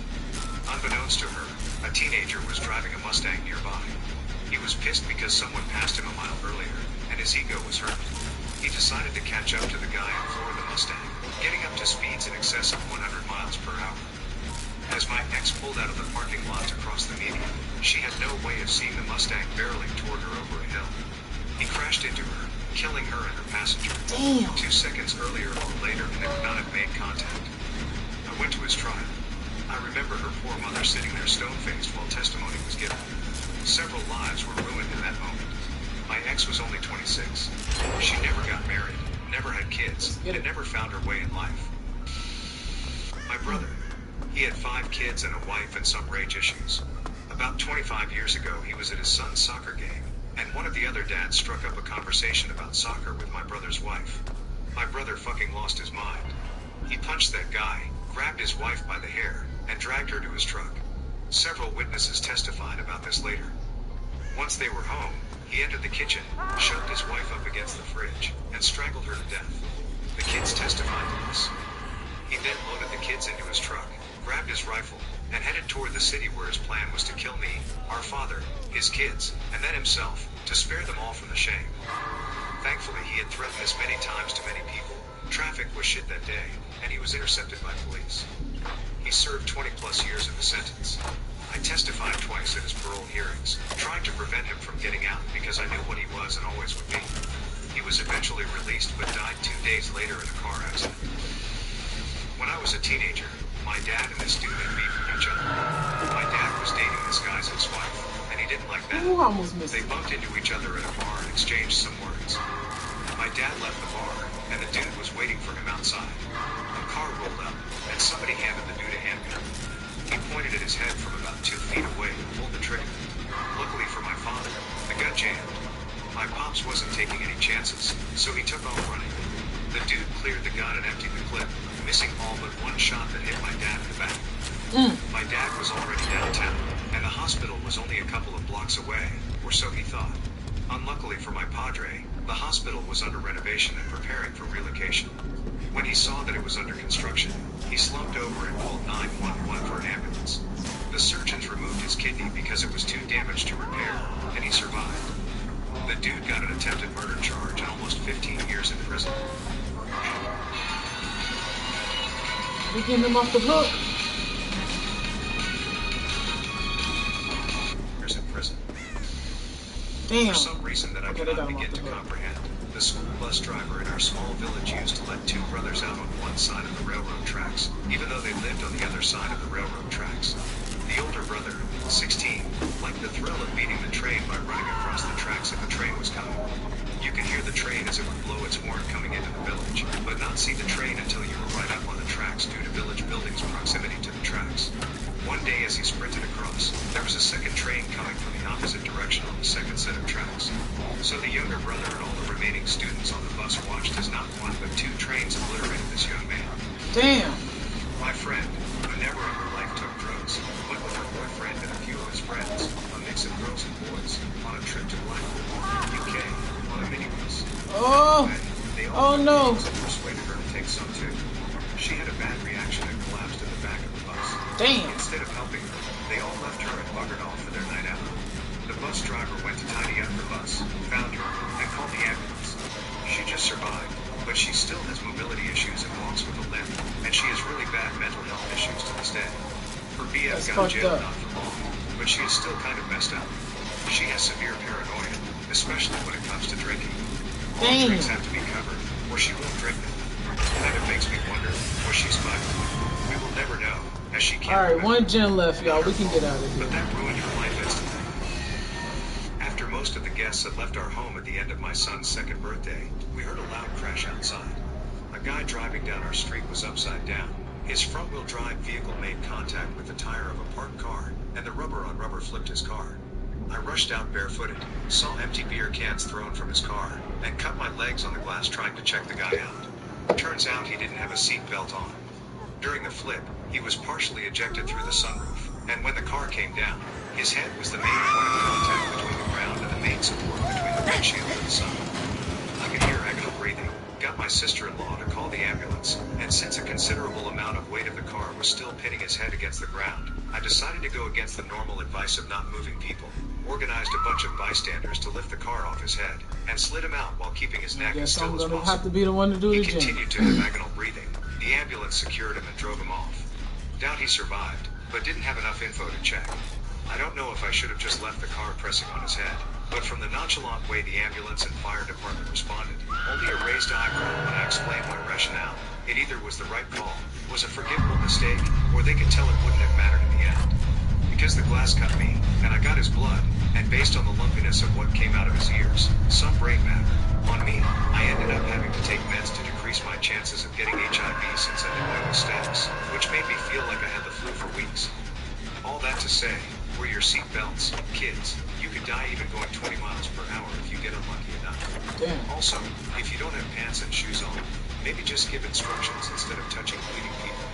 S2: Unbeknownst to her, a teenager was driving a Mustang nearby. He was pissed because someone passed him a mile earlier, and his ego was hurt. He decided to catch up to the guy and floor the Mustang, getting up to speeds in excess of 100 miles per hour. As my ex pulled out of the parking lot to cross the median, she had no way of seeing the Mustang barreling toward her over a hill. He crashed into her, killing her and her passenger.
S1: Damn.
S2: 2 seconds earlier or later, and they would not have made contact. I went to his trial. I remember her poor mother sitting there stone-faced while testimony was given. Several lives were ruined in that moment. My ex was only 26. She never got married, never had kids, and never found her way in life. My brother, he had 5 kids and a wife and some rage issues. About 25 years ago, he was at his son's soccer game, and one of the other dads struck up a conversation about soccer with my brother's wife. My brother fucking lost his mind. He punched that guy, grabbed his wife by the hair, and dragged her to his truck. Several witnesses testified about this later. Once they were home, he entered the kitchen, shoved his wife up against the fridge, and strangled her to death. The kids testified to this. He then loaded the kids into his truck, grabbed his rifle, and headed toward the city where his plan was to kill me, our father, his kids, and then himself, to spare them all from the shame. Thankfully, he had threatened this many times to many people. Traffic was shit that day, and he was intercepted by police. He served 20 plus years of his sentence. I testified twice at his parole hearings, trying to prevent him from getting out because I knew what he was and always would be. He was eventually released but died 2 days later in a car accident. When I was a teenager, my dad and this dude had beef with each other. My dad was dating this guy's ex-wife, and he didn't like that.
S1: Ooh, almost missed
S2: They
S1: it.
S2: bumped into each other at a bar and exchanged some words. My dad left the bar, and the dude was waiting for him outside. A car rolled up, and somebody handed the dude a handgun. He pointed at his head from about 2 feet away and pulled the trigger. Luckily for my father, the gun jammed. My pops wasn't taking any chances, so he took off running. The dude cleared the gun and emptied the clip, missing all but one shot that hit my dad in the back. My dad was already downtown, and the hospital was only a couple of blocks away, or so he thought. Unluckily for my padre, the hospital was under renovation and preparing for relocation. When he saw that it was under construction, he slumped over and called 911 for an ambulance. The surgeons removed his kidney because it was too damaged to repair, and he survived. The dude got an attempted murder charge and almost 15 years in prison.
S1: We getting him off the hook.
S2: Years in prison.
S1: Damn.
S2: For some reason that I
S1: Okay, they
S2: cannot
S1: got him
S2: begin
S1: off
S2: to
S1: the hook.
S2: comprehend, the the school bus driver in our small village used to let two brothers out on one side of the railroad tracks, even though they lived on the other side of the railroad tracks. The older brother, 16, liked the thrill of beating the train by running across the tracks if a train was coming. You could hear the train as it would blow its horn coming into the village, but not see the train until you were right up on the tracks due to village buildings' proximity to the tracks. One day as he sprinted across, there was a second train coming from the opposite direction on the second set of tracks. So the younger brother and all the remaining students on the bus watched as not one but two trains obliterated this young man.
S1: Damn.
S2: My friend, who never in her life took drugs, went with her boyfriend and a few of his friends, a mix of girls and boys, on a trip to Blackpool, UK, on a minibus.
S1: Oh.
S2: They all
S1: Oh no.
S2: persuaded her to take some too. She had a bad reaction and collapsed in the back of the bus.
S1: Damn.
S2: Instead of helping her, they all left her and buggered off for their night out. The bus driver went to tidy up the bus, found her, and called the ambulance. She just survived, but she still has mobility issues and walks with a limp, and she has really bad mental health issues to this day. Her BF
S1: That's
S2: got
S1: fucked
S2: jailed
S1: up.
S2: not for long, but she is still kind of messed up. She has severe paranoia, especially when it comes to drinking. All
S1: Damn.
S2: drinks have to be covered, or she won't drink them. And it makes me wonder, was she smuggling? We will never know, as she can't
S1: Alright,
S2: remember.
S1: one gen left, y'all. We can get out of
S2: But
S1: here.
S2: that ruined her life instantly. After most of the guests had left our home at the end of my son's second birthday, we heard a loud crash outside. A guy driving down our street was upside down. His front-wheel drive vehicle made contact with the tire of a parked car, and the rubber on rubber flipped his car. I rushed out barefooted, saw empty beer cans thrown from his car, and cut my legs on the glass trying to check the guy out. Turns out he didn't have a seat belt on. During the flip, he was partially ejected through the sunroof, and when the car came down, his head was the main point of contact between the ground and the main support between the windshield and the sun. I could hear agonal breathing, got my sister-in-law to call the ambulance, and since a considerable amount of weight of the car was still pinning his head against the ground, I decided to go against the normal advice of not moving people, organized a bunch of bystanders to lift the car off his head, and slid him out while keeping his neck as
S1: Guess
S2: still
S1: I'm
S2: as
S1: gonna
S2: possible.
S1: have to be the one to do
S2: He
S1: the gen.
S2: continued to have agonal breathing. The ambulance secured him and drove him off. Doubt he survived, but didn't have enough info to check. I don't know if I should have just left the car pressing on his head, but from the nonchalant way the ambulance and fire department responded, only a raised eyebrow when I explained my rationale. It either was the right call, was a forgivable mistake, or they could tell it wouldn't have mattered in the end. Because the glass cut me, and I got his blood, and based on the lumpiness of what came out of his ears, some brain matter, on me, I ended up having to take meds to decrease my chances of getting HIV since I didn't know his status, which made me feel like I had the flu for weeks. All that to say, wear your seat belts, kids. You could die even going 20 miles per hour if you get unlucky enough.
S1: Damn.
S2: Also, if you don't have pants and shoes on, maybe just give instructions instead of touching bleeding people.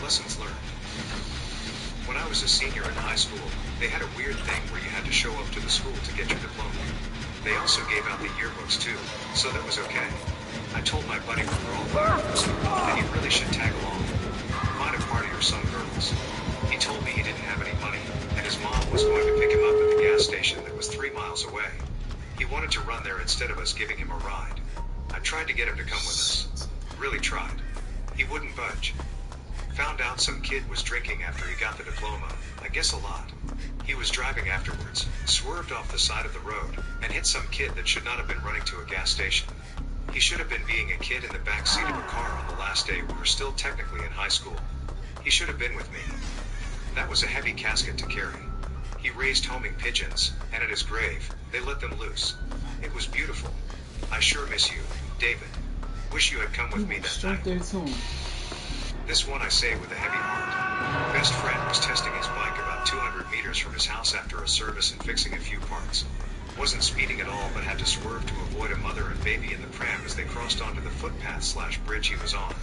S2: Lessons learned. When I was a senior in high school, they had a weird thing where you had to show up to the school to get your diploma. They also gave out the yearbooks too, so that was okay. I told my buddy we were all firefighters, and he really should tag along. Find a party or some girls. He told me he didn't have any money, and his mom was going to pick him up at the gas station that was 3 miles away. He wanted to run there instead of us giving him a ride. I tried to get him to come with us. Really tried. He wouldn't budge. Found out some kid was drinking after he got the diploma, I guess a lot. He was driving afterwards, swerved off the side of the road, and hit some kid that should not have been running to a gas station. He should have been being a kid in the back seat of a car on the last day we were still technically in high school. He should have been with me. That was a heavy casket to carry. He raised homing pigeons, and at his grave, they let them loose. It was beautiful. I sure miss you, David. Wish you had come with me that
S1: Straight
S2: night.
S1: there to him.
S2: This one I say with a heavy heart. Best friend was testing his bike about 200 meters from his house after a service and fixing a few parts. Wasn't speeding at all but had to swerve to avoid a mother and baby in the pram as they crossed onto the footpath/bridge he was on.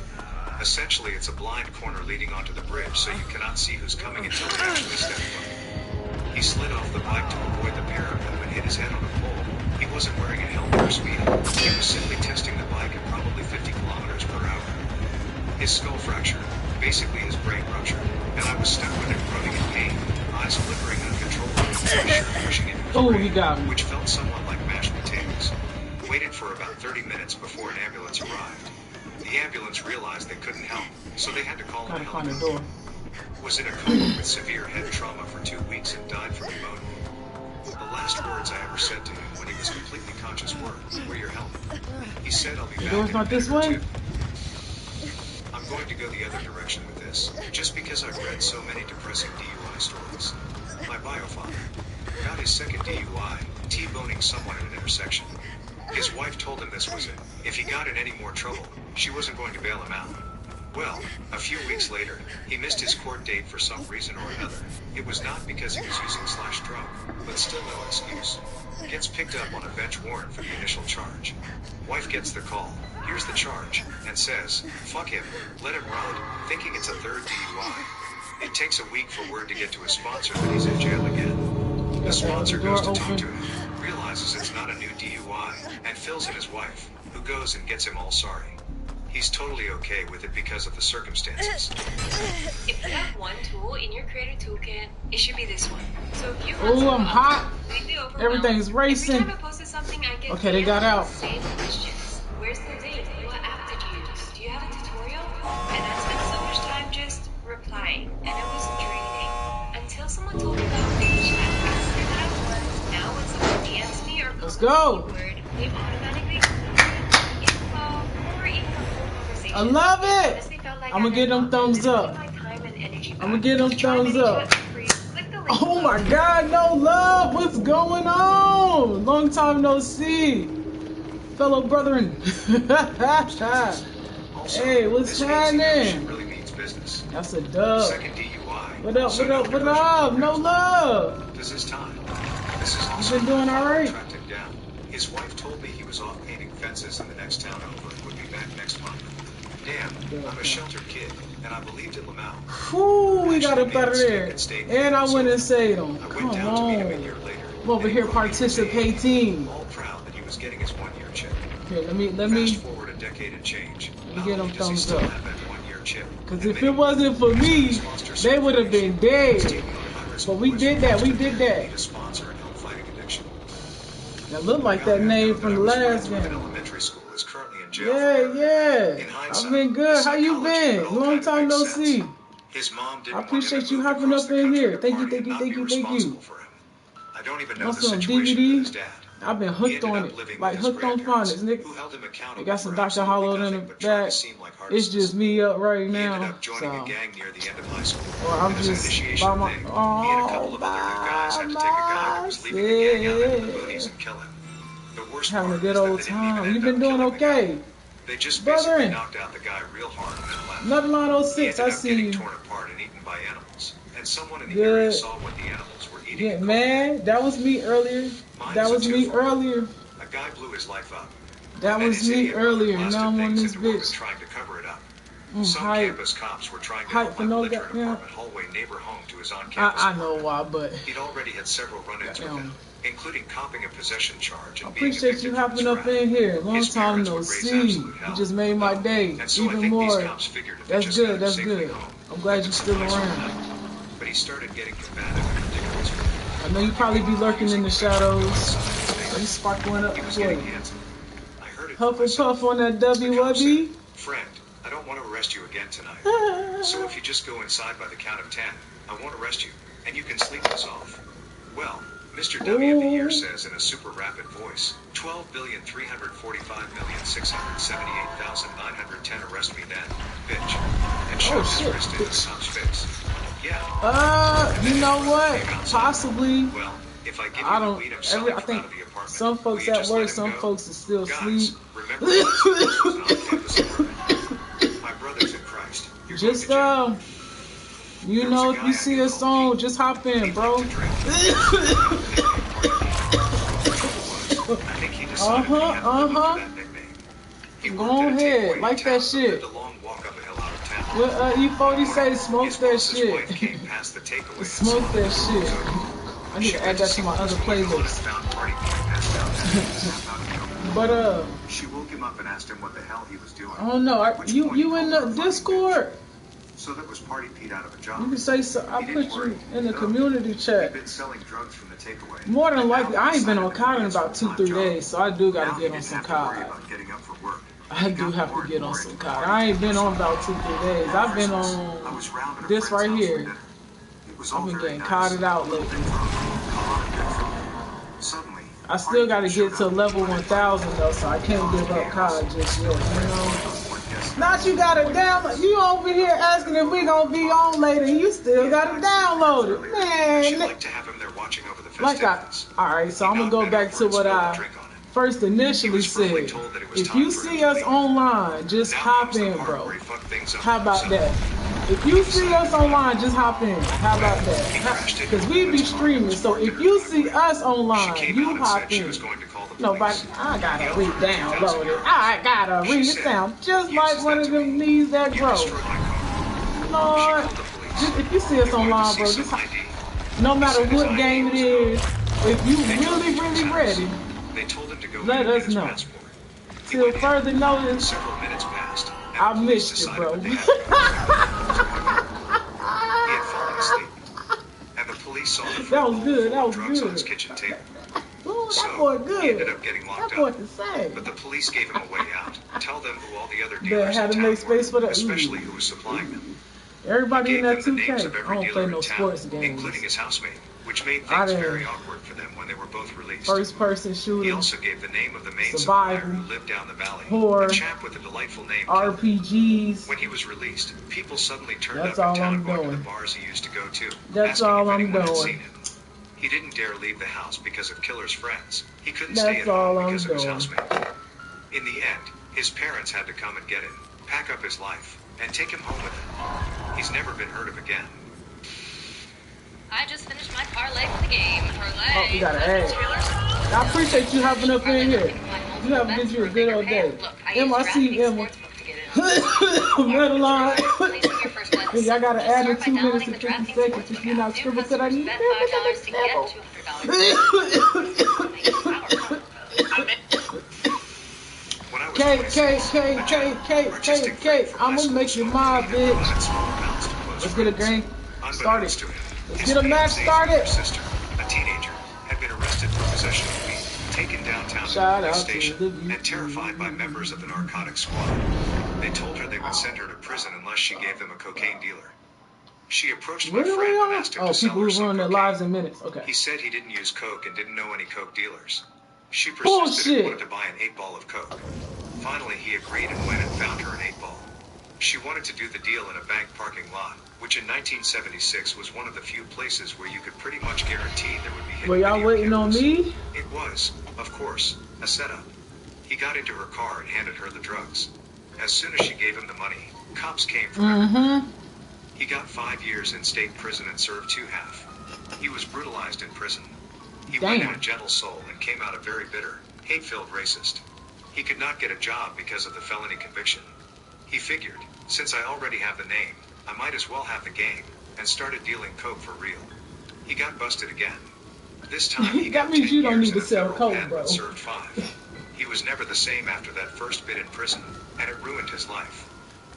S2: Essentially, it's a blind corner leading onto the bridge, so you cannot see who's coming until they actually step foot. He slid off the bike to avoid the pair of them and hit his head on a pole. He wasn't wearing a helmet or speeding. He was simply testing the bike at probably 50 kilometers per hour. His skull fractured, basically his brain ruptured, and I was stuck with him groaning in pain, eyes flickering uncontrollably, pushing into his
S1: Oh,
S2: brain,
S1: he got me.
S2: which felt somewhat like mashed potatoes. Waited for about 30 minutes before an ambulance arrived. The ambulance realized they couldn't help, so they had to call
S1: Gotta
S2: in a
S1: find a
S2: helicopter.
S1: door.
S2: Was in a coma with severe head trauma for 2 weeks and died from pneumonia. The last words I ever said to him when he was completely conscious much as work. Wear your helmet. He said I'll be back
S1: door's
S2: in a
S1: not this
S2: minute or
S1: way?
S2: two. I'm going to go the other direction with this, just because I've read so many depressing DUI stories. My biofather got his second DUI, T-boning someone at an intersection. His wife told him this was it. If he got in any more trouble, she wasn't going to bail him out. Well, a few weeks later, he missed his court date for some reason or another. It was not because he was using /drug, but still no excuse. Gets picked up on a bench warrant for the initial charge. Wife gets the call, here's the charge, and says, fuck him, let him ride, thinking it's a third DUI. It takes a week for word to get to his sponsor that he's in jail again. The sponsor goes to talk to him, realizes it's not a new DUI, and fills in his wife, who goes and gets him all sorry. He's totally okay with it because of the circumstances.
S6: If you have one tool in your creator toolkit, it should be this one. So if you
S1: Oh, I'm hot.
S6: completely overwhelmed,
S1: Everything's racing.
S6: Every time I posted something, I get
S1: Okay, they got out.
S6: same questions. Where's the date? What app did you use? Do you have a tutorial? And I spent so much time just replying, and it was draining. Until someone told me about page chat. I figured that out once. Now when someone DMs me or
S1: Let's
S6: posts
S1: go.
S6: a keyword, they automatically info or even a full conversation.
S1: I love it.
S6: Honestly felt like
S1: I'ma
S6: I
S1: get them
S6: had
S1: thumbs up.
S6: my time and energy back.
S1: I'ma get them
S6: To try
S1: thumbs
S6: ManyChat
S1: up.
S6: for free, click the link
S1: Oh my
S6: below.
S1: God, no love. What's going on? Long time no see. Fellow brethren.
S2: Also,
S1: Hey, what's
S2: this means he knows
S1: happening?
S2: she really means business.
S1: That's a dub.
S2: Second DUI.
S1: What up,
S2: So
S1: what up,
S2: no
S1: what
S2: diversion.
S1: up? No love.
S2: Does his time. This is also
S1: been doing all right?
S2: tracked him down. His wife told me he was off painting fences in the next town over and would be back next month. Damn, I'm a sheltered kid, and I believed in Lamau.
S1: Whew, we got up out of there. And I went and saved him.
S2: I
S1: Come
S2: went down to meet him a
S1: on.
S2: year later.
S1: I'm over here participating.
S2: All proud that he was getting his 1 year chip.
S1: Here, let me,
S2: Fast forward a decade and change.
S1: me
S2: Not
S1: get
S2: only
S1: them
S2: does he
S1: thumbs
S2: still
S1: up.
S2: have that 1 year chip,
S1: Cause
S2: and
S1: if
S2: many
S1: it wasn't for me,
S2: sponsor
S1: they would have been dead. But we did that, we did that.
S2: Need a sponsor and help fighting addiction.
S1: That looked like that name from the last
S2: In
S1: game.
S2: elementary school is currently in jail.
S1: Yeah,
S2: In
S1: yeah.
S2: hindsight,
S1: I've been good. How you
S2: psychology
S1: been?
S2: all
S1: Long
S2: kind of
S1: time
S2: makes
S1: no
S2: sense.
S1: see.
S2: His mom didn't
S1: I
S2: want him to
S1: appreciate you
S2: move
S1: hopping
S2: across
S1: up
S2: the
S1: in
S2: country
S1: here.
S2: to
S1: Thank you,
S2: party
S1: thank
S2: and
S1: you,
S2: not
S1: thank
S2: be
S1: you, thank
S2: responsible
S1: you.
S2: for him. I don't even know
S1: Want
S2: the
S1: some
S2: situation with
S1: DVD?
S2: his dad.
S1: I've been
S2: He
S1: hooked
S2: ended
S1: on
S2: up
S1: it.
S2: living
S1: Like
S2: with his
S1: hooked on
S2: grandparents,
S1: phonics, nigga.
S2: who held him accountable
S1: They got some
S2: for
S1: Dr.
S2: absolutely
S1: Hollow in
S2: nothing
S1: the
S2: but trying
S1: back.
S2: to seem like
S1: It's
S2: artists.
S1: just me up right
S2: He ended
S1: now.
S2: up joining a
S1: So,
S2: gang near the end of high school.
S1: or I'm
S2: And as an
S1: just
S2: initiation
S1: by my
S2: thing, he and a couple of other new guys had to take a guy that was leaving the gang out into the boonies and kill him. The worst
S1: having a
S2: part
S1: good
S2: is that
S1: old
S2: they didn't even
S1: time.
S2: end
S1: You've been
S2: up
S1: doing
S2: killing the guy.
S1: okay.
S2: They just basically
S1: Brethren.
S2: knocked out the guy real hard and then left.
S1: Another line
S2: He
S1: 06,
S2: ended
S1: I
S2: up
S1: see
S2: getting
S1: you.
S2: torn apart and eaten by animals. And someone in the
S1: Good.
S2: area saw what the animals were eating.
S1: Get
S2: and called him.
S1: mad. That was me earlier.
S2: Mine
S1: That
S2: is a
S1: was me
S2: twofold.
S1: earlier.
S2: A guy blew his life up.
S1: That
S2: And
S1: was
S2: his
S1: me
S2: idiot brother
S1: earlier.
S2: blasted
S1: Now I'm on
S2: things
S1: this
S2: into orbit
S1: bitch.
S2: trying to cover it up.
S1: Mm,
S2: Some
S1: hype.
S2: campus cops were trying to
S1: Hype
S2: help
S1: for
S2: my
S1: no
S2: belligerent
S1: goddamn-
S2: apartment hallway neighbor home to his on-campus
S1: I know
S2: apartment.
S1: why, but
S2: He'd already had several run-ins with
S1: Goddamn.
S2: him, including copping a possession charge
S1: I
S2: and being
S1: appreciate
S2: evicted
S1: you
S2: from his
S1: hopping up
S2: frat.
S1: in here. Long
S2: His
S1: time
S2: parents
S1: no
S2: would raise
S1: see.
S2: absolute hell
S1: You just made my
S2: with
S1: day.
S2: him. And so I
S1: Even
S2: think
S1: more.
S2: these cops figured if they
S1: That's
S2: just
S1: good,
S2: got him
S1: that's
S2: safely
S1: good.
S2: home,
S1: I'm glad
S2: they
S1: you're
S2: could
S1: still
S2: suppress him
S1: around.
S2: now. But he started getting combative and ridiculous with me.
S1: I know you probably be lurking in the shadows. You sparkling up
S2: He was
S1: for
S2: getting
S1: you.
S2: handsome. I heard it
S1: Huff
S2: for
S1: and
S2: myself.
S1: puff on that
S2: The cop said,
S1: WWB.
S2: "Friend, I don't want to arrest you again tonight. So if you just go inside by the count of 10, I won't arrest you, and you can sleep this off." Well, Mr. W of the Year
S1: Ooh.
S2: says in a super rapid voice, 12,345,678,910 arrest me then, bitch. And shoved his
S1: shit.
S2: wrist into the cop's face. Yeah.
S1: You know what? Possibly.
S2: Well, if I give you
S1: I
S2: the
S1: don't.
S2: weed I'm selling
S1: I
S2: from
S1: think
S2: out of the apartment,
S1: some folks
S2: will you
S1: at
S2: just let
S1: work,
S2: him
S1: some
S2: go?
S1: folks are still
S2: Guys,
S1: asleep.
S2: remember this was an on-campus apartment. My brothers in Christ, you're
S1: Just
S2: going to jail.
S1: you
S2: There
S1: know,
S2: was a
S1: if
S2: guy
S1: you
S2: I
S1: see
S2: knew
S1: a
S2: called
S1: song,
S2: Pete.
S1: just hop in,
S2: He'd
S1: bro.
S2: like to drink. I think he decided he had to live up to that nickname. He
S1: Go
S2: worked at a
S1: ahead,
S2: takeaway in
S1: like
S2: town,
S1: that
S2: but
S1: shit.
S2: lived a long walk up a hill out of town.
S1: What E40 say? Smoke
S2: His
S1: that
S2: boss's
S1: shit.
S2: wife came past the takeaway and
S1: Smoke
S2: saw
S1: that
S2: him.
S1: shit. I need
S2: She
S1: to
S2: went
S1: add that
S2: see
S1: to my
S2: what
S1: other
S2: was going on and
S1: playlist.
S2: found Party Boy passed out dead in his half out of the open.
S1: But
S2: She woke him up and asked him what the hell he was doing.
S1: I don't know.
S2: At which point he
S1: You in
S2: called her
S1: the
S2: a fucking
S1: Discord?
S2: bitch. So that was Party Pete out of a job.
S1: You can say so. I
S2: He
S1: put
S2: didn't
S1: you
S2: worry.
S1: in the
S2: No.
S1: community
S2: He'd
S1: chat.
S2: been selling drugs from the takeaway.
S1: More than
S2: And
S1: likely,
S2: now
S1: I
S2: he
S1: ain't been on
S2: decided
S1: COD in
S2: that
S1: about
S2: he
S1: 2-3
S2: job.
S1: days, so I do
S2: Now
S1: gotta
S2: he
S1: get on
S2: didn't
S1: some
S2: have to worry
S1: COD.
S2: about getting up for work.
S1: I
S2: He
S1: do
S2: got
S1: have
S2: more
S1: to
S2: and
S1: get on
S2: more
S1: some
S2: into
S1: COD.
S2: party
S1: I ain't been on about
S2: Christmas.
S1: 2-3 days. I've been
S2: I
S1: on
S2: was round at a
S1: this
S2: friend's
S1: right
S2: house
S1: here.
S2: for dinner. It was
S1: I've
S2: all
S1: been
S2: very
S1: getting
S2: nice.
S1: COD'd out
S2: A little
S1: lately.
S2: bit drunk, a lot of good food. Suddenly,
S1: I still got to get to level 1,000 though, so I can't give up COD just yet, you know. Not you got to download. You over here asking if we gonna be on later. You still got to download it, man.
S2: Like to have him there watching over the
S1: all right, so I'm gonna go back to what I first initially said. If you see us online, just hop in, bro. How about that? If you see us online, just hop in. How about that? Because we be streaming, so if you see us online, you hop in. Nobody, I gotta re-download it. I gotta read it. Sound just like one of them knees that grow. Lord, if you see us online, bro, just no matter what game it is, if you really ready, let us know. Till further notice, I missed you, bro.
S2: He had fallen asleep, and the police saw the
S1: that was good. That was
S2: drugs
S1: good.
S2: on his kitchen table.
S1: Ooh, that boy good.
S2: He ended up getting locked
S1: that boy
S2: up,
S1: can sing.
S2: but the police gave him a way out. Tell them who all the other
S1: They
S2: dealers
S1: had to
S2: in
S1: make
S2: town
S1: space
S2: were,
S1: for the
S2: especially who was supplying them.
S1: Everybody in that
S2: He gave them
S1: 2K.
S2: the names of
S1: I
S2: every
S1: don't
S2: dealer
S1: play
S2: in
S1: no
S2: town,
S1: sports games.
S2: including his housemate, which made things very awkward for them when they were both released.
S1: First person
S2: He
S1: shooter,
S2: also gave the name of the main
S1: survival,
S2: supplier who lived down the valley,
S1: horror,
S2: a chap with a delightful name.
S1: RPGs.
S2: When he was released, people suddenly turned
S1: That's
S2: up
S1: all
S2: in town
S1: I'm
S2: going to
S1: doing.
S2: the bars he used to go to.
S1: That's
S2: asking
S1: all
S2: if
S1: I'm
S2: anyone had
S1: doing.
S2: seen him. He didn't dare leave the house because of Killer's friends. He couldn't
S1: That's
S2: stay at
S1: all
S2: home
S1: I'm
S2: because of his
S1: doing.
S2: housemate. In the end, his parents had to come and get him, pack up his life, and take him home with them. He's never been heard of again.
S7: I just finished my parlay for the game. Parlay.
S1: Oh, you got an ad. I appreciate you hopping up in here. You have to get you a good old day. Emma, I see you, Emma. Madeline. Hey, I got to add in 2 minutes and 50 seconds if you're not scribbling that I need K, I'm gonna make you my bitch. Let's get a game started. Let's get a match started.
S2: A teenager had been arrested for possession of weed, taken downtown to the police station, and terrified by members of the narcotics squad. They told her they would send her to prison unless she gave them a cocaine dealer. She approached my friend and asked him to sell her some
S1: ruin their
S2: cocaine.
S1: lives in minutes. Okay.
S2: He said he didn't use coke and didn't know any coke dealers. She persisted and wanted to buy an 8-ball of coke. Finally, he agreed and went and found her an 8-ball. She wanted to do the deal in a bank parking lot, which in 1976 was one of the few places where you could pretty much guarantee there would be hidden
S1: Were y'all
S2: video
S1: waiting
S2: cameras.
S1: on me?
S2: It was, of course, a setup. He got into her car and handed her the drugs. As soon as she gave him the money, cops came for him. He got 5 years in state prison and served 2.5. He was brutalized in prison. He went in a gentle soul and came out a very bitter, hate-filled racist. He could not get a job because of the felony conviction. He figured, since I already have the name, I might as well have the game, and started dealing coke for real. He got busted again. This time he got 10
S1: means you don't
S2: years
S1: need to
S2: in a
S1: sell
S2: federal
S1: coke,
S2: pen,
S1: bro.
S2: but served 5. He was never the same after that first bit in prison, and it ruined his life.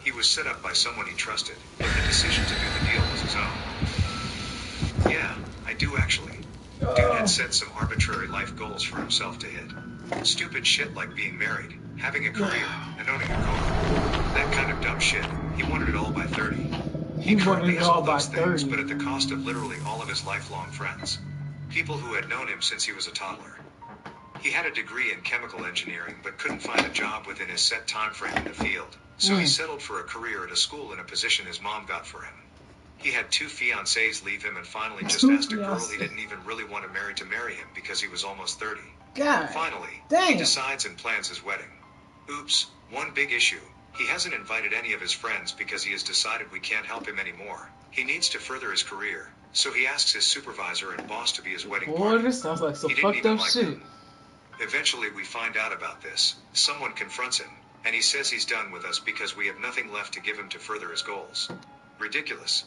S2: He was set up by someone he trusted, but the decision to do the deal was his own. Yeah, I do actually. Dude had set some arbitrary life goals for himself to hit. Stupid shit like being married, having a career, and owning a car. That kind of dumb shit. He wanted it all by 30. He currently has all those things, but at the cost of literally all of his lifelong friends. People who had known him since he was a toddler. He had a degree in chemical engineering, but couldn't find a job within his set time frame in the field, so he settled for a career at a school in a position his mom got for him. He had 2 fiancées leave him and finally just asked a girl he didn't even really want to marry him because he was almost 30.
S1: God.
S2: Finally,
S1: Damn.
S2: he decides and plans his wedding. Oops, one big issue. He hasn't invited any of his friends because he has decided we can't help him anymore. He needs to further his career, so he asks his supervisor and boss to be his wedding partner.
S1: Boy, this sounds like some
S2: He didn't
S1: fucked
S2: even
S1: up
S2: like
S1: shit.
S2: them. Eventually, we find out about this. Someone confronts him, and he says he's done with us because we have nothing left to give him to further his goals. Ridiculous.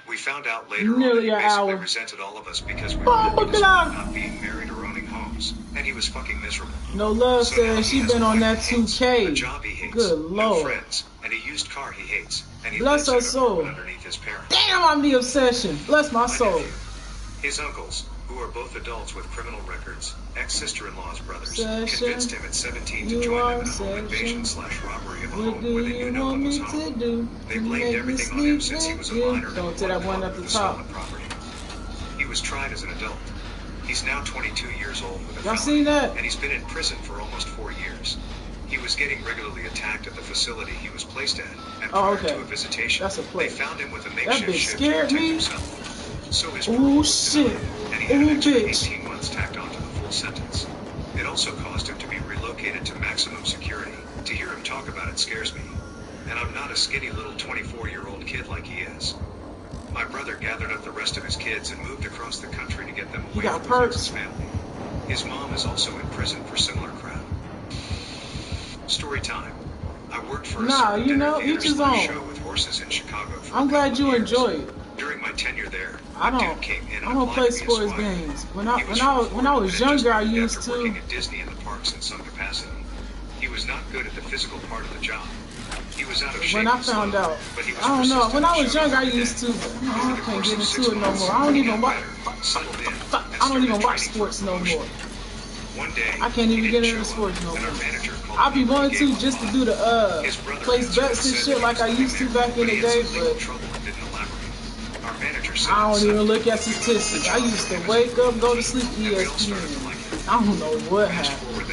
S2: We found out later on that
S1: Nearly
S2: he
S1: an
S2: basically
S1: hour.
S2: resented all of us because we
S1: Oh,
S2: were
S1: look it up.
S2: not being married or owning homes, and he was fucking miserable.
S1: No Love
S2: So now
S1: says
S2: he
S1: she
S2: has
S1: been
S2: a
S1: on
S2: wife
S1: that
S2: he hates,
S1: 2K.
S2: a job he hates,
S1: Good
S2: no
S1: Lord.
S2: friends, and a used car he hates, and he
S1: Bless
S2: lives
S1: her
S2: in an
S1: soul.
S2: apartment underneath his parents.
S1: Damn, I'm the obsession. Bless my
S2: My
S1: soul.
S2: nephew, his uncles, who are both adults with criminal records, ex-sister-in-law's brothers,
S1: Obsession.
S2: convinced him at 17 to
S1: You
S2: join
S1: are
S2: them in a home
S1: obsession.
S2: invasion/robbery of a
S1: What
S2: home
S1: do
S2: where they knew
S1: you
S2: no
S1: want
S2: one was
S1: me to
S2: home.
S1: do?
S2: They
S1: to
S2: blamed
S1: make me
S2: everything on him
S1: sleep
S2: since he was a
S1: with you?
S2: minor.
S1: Don't say that one at the
S2: with
S1: top.
S2: stolen property. He was tried as an adult. He's now 22 years old with a
S1: Y'all
S2: felony,
S1: seen that?
S2: and he's been in prison for almost 4 years. He was getting regularly attacked at the facility he was placed at, and prior to a visitation,
S1: That's a play.
S2: they found him with a
S1: That
S2: makeshift
S1: bitch
S2: ship to
S1: scared
S2: protect
S1: me.
S2: himself. So his
S1: Ooh,
S2: parole was
S1: shit.
S2: denied, and he had an
S1: Ooh,
S2: extra
S1: bitch.
S2: 18 months tacked onto the full sentence. It also caused him to be relocated to maximum security. To hear him talk about it scares me. And I'm not a skinny little 24-year-old kid like he is. My brother gathered up the rest of his kids and moved across the country to get them away from his family. His mom is also in prison for similar crime. Story time. I worked for a
S1: you know, each his own.
S2: show with horses in Chicago for
S1: I'm glad you
S2: years.
S1: enjoy it.
S2: During my tenure there,
S1: I don't play sports games. When I was younger, I used to.
S2: Working at Disney in the parks in some capacity. He was not good at the physical part of the job. He was out of shape.
S1: When I found out,
S2: but he was
S1: I don't know. When I was
S2: persistent
S1: younger, I used to. I can't get into it no more. I don't even watch. I don't even watch sports no more.
S2: One day,
S1: I can't even get into sports no more. I'll be wanting to just to do the place bets and shit like I used to back in the day, but I don't even look at statistics. I used to wake up, go to sleep, ESPN. I don't know what happened.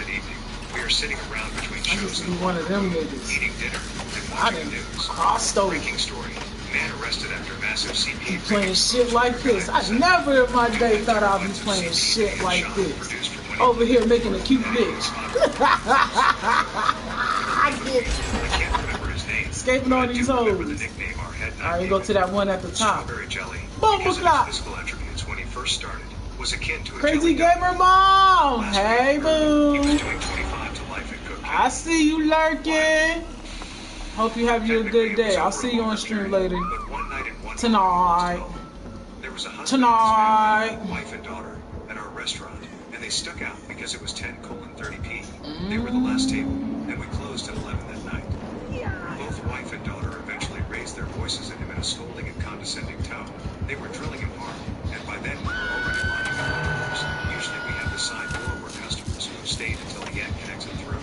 S2: We are sitting around between
S1: I used
S2: shows
S1: to be one of them niggas.
S2: eating dinner and
S1: I
S2: watching
S1: done
S2: the news.
S1: crossed over.
S2: Breaking story. Man arrested after massive CP
S1: Playing shit like this. I never in my day thought I'd be playing shit like this. Over here making a cute bitch. I get it.
S2: I can't remember his name.
S1: Escaping
S2: but
S1: on
S2: I do
S1: these
S2: remember
S1: hoes.
S2: the nickname our head
S1: Alright, we go to that one at the top.
S2: Strawberry Jelly.
S1: Bumble
S2: Because of
S1: clock.
S2: his physical attributes when he first started was akin to a
S1: Crazy
S2: jelly
S1: Gamer Mom!
S2: Last
S1: Hey,
S2: week, he was
S1: boo!
S2: doing 25 to life in Cook
S1: I see you lurking. Hope you have you a good day. I'll see you on stream later.
S2: But one night in one
S1: Tonight.
S2: there was a husband
S1: Tonight.
S2: and his wife and daughter at our restaurant, and they stuck out because it was 10:30 p.m. They were the last table, and we closed at 11 that night. Both wife and daughter eventually raised their voices at him in a scolding and condescending tone. They were drilling him hard, and by then we were already locking up the doors. Usually we had the side door where customers who stayed until the end can exit through.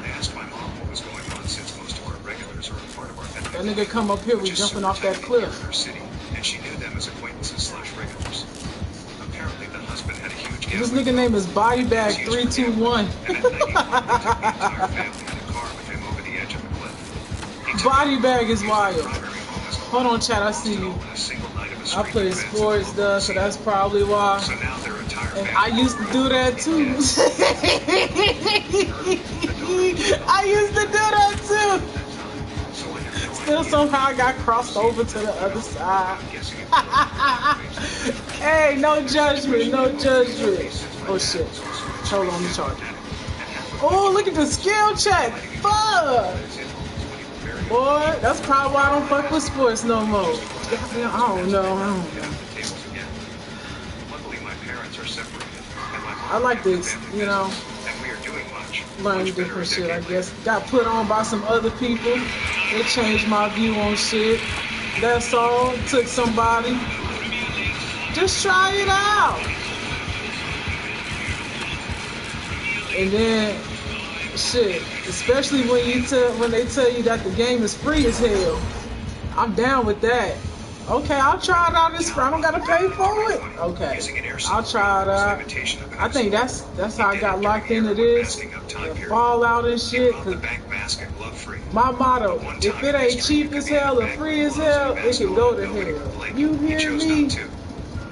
S2: I asked my mom what was going on since most of our regulars are a part of our
S1: That
S2: family.
S1: nigga come up here, we jumping off that cliff.
S2: City, and she knew them as acquaintances / regulars. Apparently, the husband had a huge
S1: This
S2: gambling
S1: nigga name is
S2: problem.
S1: Bodybag321.
S2: And at night, he took the entire family in a car with him over the edge of the cliff. He took
S1: Bodybag is
S2: the
S1: wild.
S2: primary home as a
S1: Hold on, chat, I see you.
S2: in a single night of a
S1: I
S2: street
S1: play
S2: event
S1: sports,
S2: in
S1: so that's probably why.
S2: So now their entire
S1: And
S2: family
S1: I used to do that too. I used to do that too.
S2: So I have no
S1: Still
S2: idea.
S1: somehow I got crossed over to the other side.
S2: I'm guessing it's
S1: Hey, no judgment, no judgment. Oh shit. Hold on the charger. Oh, look at the skill check. Fuck. Boy, that's probably why I don't fuck with sports no more. I don't know.
S2: Luckily, my parents are separated, and my mom
S1: I like this,
S2: family
S1: you know,
S2: business, and we are doing
S1: learn
S2: much better
S1: different
S2: a
S1: shit, I
S2: decade
S1: guess. Got put on by some other people. It changed my view on shit. That's all. Took somebody. Just try it out. And then, shit, especially when they tell you that the game is free as hell. I'm down with that. Okay, I'll try it out this free. I don't gotta pay for it. Okay, I'll try it out. I think that's how I got locked into this. The Fallout and shit. Cause my motto, if it ain't cheap as hell or free as hell, it can go to hell. You hear me?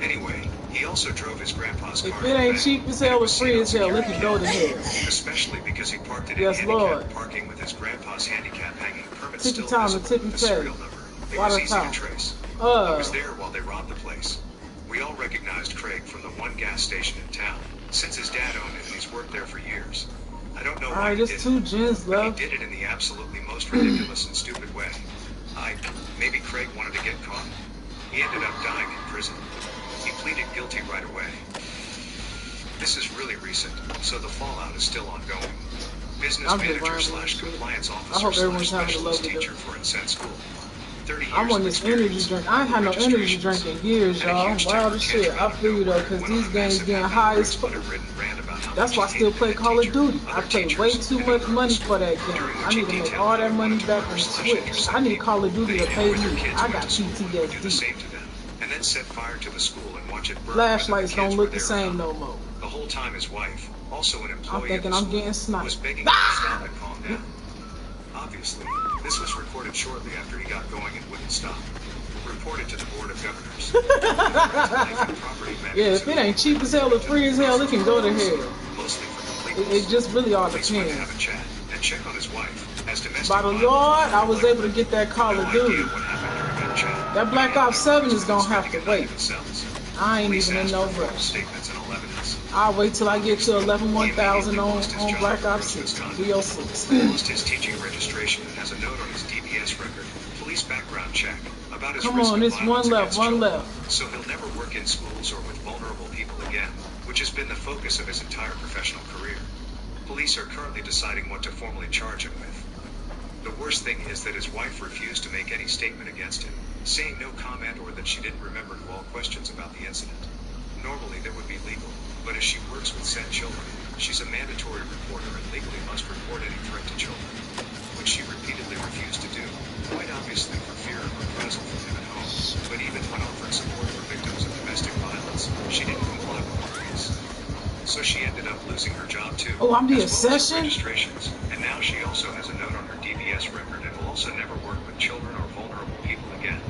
S2: Anyway, he also drove his grandpa's car.
S1: If it ain't cheap as hell or free as hell, it can go to hell.
S2: Especially because he parked it
S1: Yes,
S2: in
S1: Lord.
S2: handicap parking with his grandpa's handicap hanging permit
S1: Tippy
S2: still
S1: time and
S2: visible
S1: tippy
S2: with the serial
S1: face.
S2: number. It
S1: Water
S2: was easy
S1: top.
S2: to trace. I was there while they robbed the place. We all recognized Craig from the one gas station in town, since his dad owned it and he's worked there for years. I don't know why
S1: Alright,
S2: he
S1: there's
S2: did
S1: 2
S2: it,
S1: gens
S2: but he
S1: left.
S2: did it in the absolutely most ridiculous and stupid way. Maybe Craig wanted to get caught. He ended up dying in prison. He pleaded guilty right away. This is really recent, so the fallout is still ongoing. Business
S1: I'm just
S2: manager
S1: rambling
S2: /
S1: shit.
S2: compliance
S1: I
S2: officer
S1: hope
S2: /
S1: everyone's having a
S2: specialist
S1: lovely day.
S2: teacher for Incent School. 30 years
S1: I'm on
S2: of
S1: this energy
S2: experience,
S1: drink. I ain't had no energy
S2: registrations,
S1: drink in years,
S2: and a
S1: y'all. I'm
S2: huge
S1: wild as shit.
S2: temper
S1: I feel you though, cause
S2: went
S1: these
S2: on a
S1: games
S2: massive
S1: getting
S2: Happy
S1: high
S2: Bird
S1: as fuck.
S2: splitter-ridden rant about how
S1: That's
S2: much
S1: why I
S2: he
S1: still
S2: hated
S1: play
S2: the
S1: Call of
S2: teacher,
S1: Duty. I
S2: other
S1: pay
S2: teachers,
S1: way too
S2: and
S1: much
S2: other
S1: money
S2: girls,
S1: for that game.
S2: during
S1: I
S2: which
S1: need
S2: he
S1: to make
S2: detailed
S1: all
S2: how
S1: that
S2: he
S1: money
S2: wanted to
S1: back
S2: murder
S1: and
S2: /
S1: switch.
S2: intercept
S1: I need
S2: people
S1: Call of Duty
S2: that
S1: to
S2: he
S1: pay
S2: knew where their
S1: me.
S2: kids
S1: I
S2: went
S1: got
S2: to school and would do the
S1: PTSD.
S2: same to them, and then set fire to the school and watch watch it burn.
S1: Flashlights don't look the same no more.
S2: The whole time his wife, also an employee
S1: I'm thinking
S2: of the
S1: I'm
S2: school,
S1: getting sniped.
S2: was begging him to stop and calm down. Obviously, this was recorded shortly after he got going and wouldn't stop. Reported to the Board of Governors.
S1: Yeah, if it ain't cheap as hell or free as hell, it can go to hell.
S2: Mostly for completeness.
S1: It just really all
S2: Police went to
S1: depends.
S2: have a chat and check on his wife. As domestic
S1: By the
S2: violence
S1: Lord, I was
S2: like
S1: able to get that Call
S2: no
S1: of
S2: idea
S1: Duty.
S2: what happened during that chat.
S1: That Black Ops 7 is gonna have to wait. I ain't
S2: Police
S1: even in
S2: asked
S1: no
S2: for
S1: rush.
S2: statements and all evidence.
S1: I'll wait till I get to 11-1000 on Black Ops 6,
S2: He lost
S1: BO6.
S2: his teaching registration and has a note on his DPS record, police background check, about his
S1: Come
S2: risk
S1: on,
S2: of
S1: it's
S2: violence
S1: one left,
S2: against
S1: one
S2: children.
S1: left.
S2: So he'll never work in schools or with vulnerable people again, which has been the focus of his entire professional career. Police are currently deciding what to formally charge him with. The worst thing is that his wife refused to make any statement against him, saying no comment or that she didn't remember to all questions about the incident. Normally there would be legal, but as she works with said children, she's a mandatory reporter and legally must report any threat to children, which she repeatedly refused to do, quite obviously for fear of reprisal from him at home. But even when offered support for victims of domestic violence, she didn't comply with the request. So she ended up losing her job too.
S1: Oh, I'm the
S2: as well as her
S1: accession?
S2: registrations, and now she also has a note on her DBS record and will also never work with children or vulnerable people again.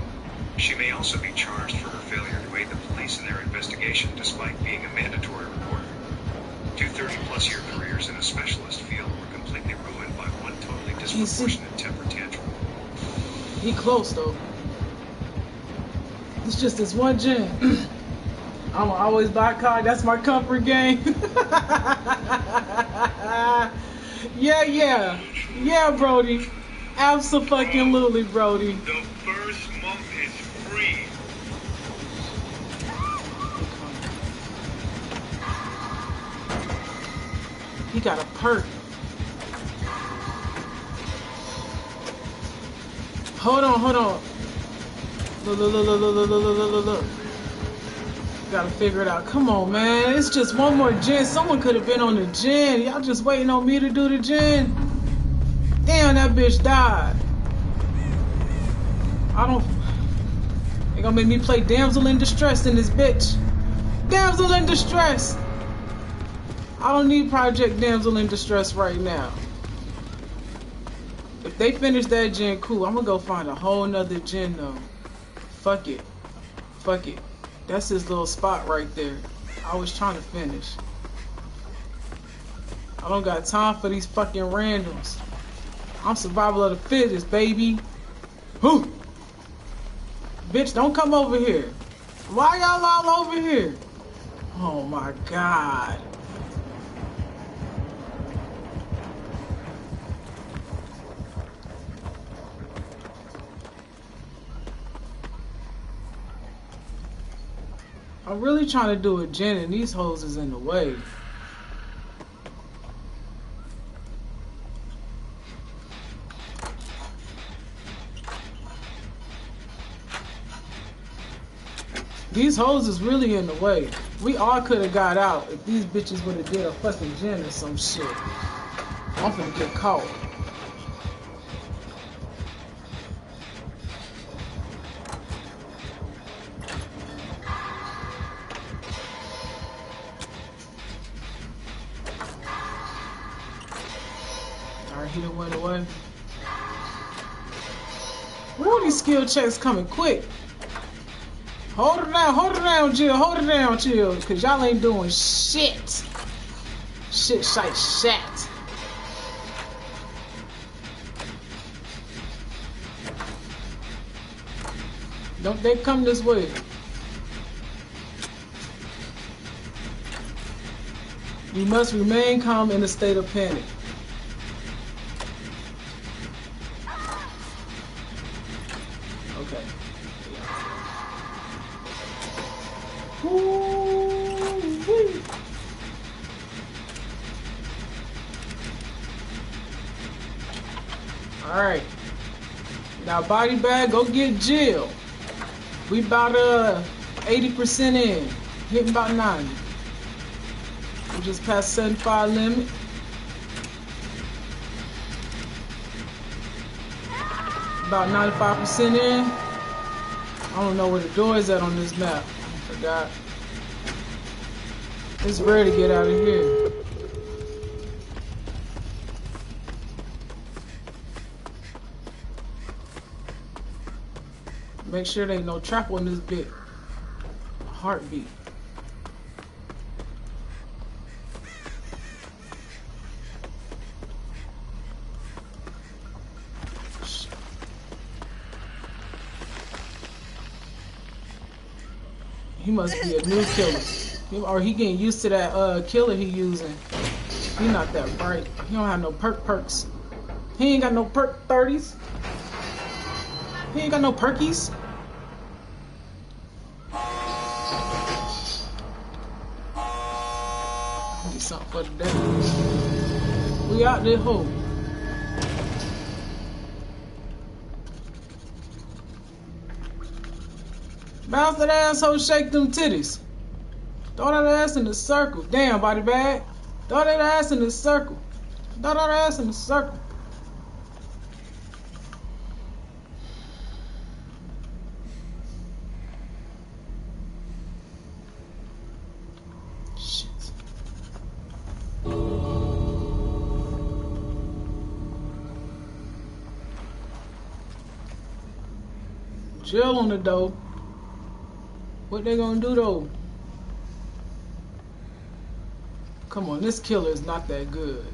S2: She may also be charged for her failure to aid the police in their investigation despite being a mandatory reporter. 2 30-plus year careers in a specialist field were completely ruined by one totally disproportionate temper tantrum.
S1: He close though. It's just this one gen. I'm always buy card. That's my comfort game. Yeah, Brody. Absolutely, Brody.
S8: The first month is free.
S1: He got a perk. Hold on. Look. Gotta figure it out. Come on, man. It's just one more gen. Someone could have been on the gen. Y'all just waiting on me to do the gen. Damn, that bitch died. They gonna make me play damsel in distress in this bitch. Damsel in distress. I don't need Project Damsel in Distress right now. If they finish that gen, cool. I'm gonna go find a whole nother gen though. Fuck it. That's his little spot right there. I was trying to finish. I don't got time for these fucking randoms. I'm survival of the fittest, baby. Whoo! Bitch, don't come over here. Why y'all all over here? Oh my God. I'm really trying to do a gen and these hoes is in the way. These hoes is really in the way. We all could have got out if these bitches would have did a fucking gen or some shit. I'm finna get caught. Alright, he done went away. Ooh, these skill checks coming quick. Hold it down, Jill. Hold it down, Jill. Cause y'all ain't doing shit. Shat. Don't they come this way. You must remain calm in a state of panic. Okay. Woo-wee. Alright. Now body bag, go get Jill. We about 80% in. Hitting about 90. We just passed 75 limit. About 95% in. I don't know where the door is at on this map. I forgot. It's ready to get out of here. Make sure there ain't no trap on this bit. Heartbeat. He must be a new killer. Or he getting used to that killer he using. He not that bright. He don't have no perks. He ain't got no perk 30s. He ain't got no perkies. Need something for the day. We out this hole. Bounce that asshole, shake them titties. Throw that ass in the circle. Damn, body bag. Throw that ass in the circle. Throw that ass in the circle. Shit. Jill on the door. What they gonna do though? Come on, this killer is not that good.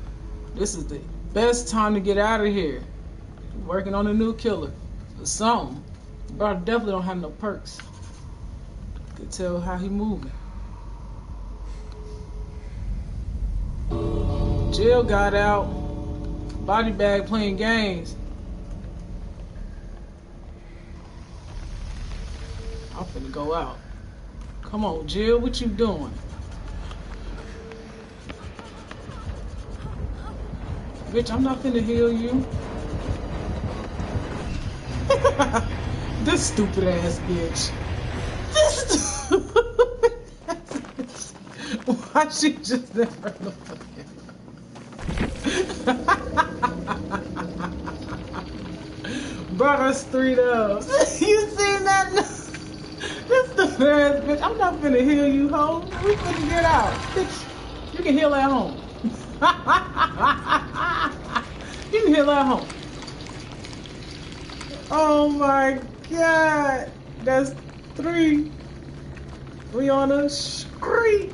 S1: This is the best time to get out of here. Working on a new killer or something. Bro, definitely don't have no perks. Could tell how he moving. Jill got out. Body bag playing games. I'm finna go out. Come on, Jill, what you doing? Bitch, I'm not finna heal you. This stupid ass bitch. This stupid ass bitch. Why she just never Bro, that's 3 dubs. You seen that? This stupid ass bitch. I'm not finna heal you, hoe. We finna get out. Bitch, you can heal at home. You can heal at home. Oh my god. That's 3. We on a street.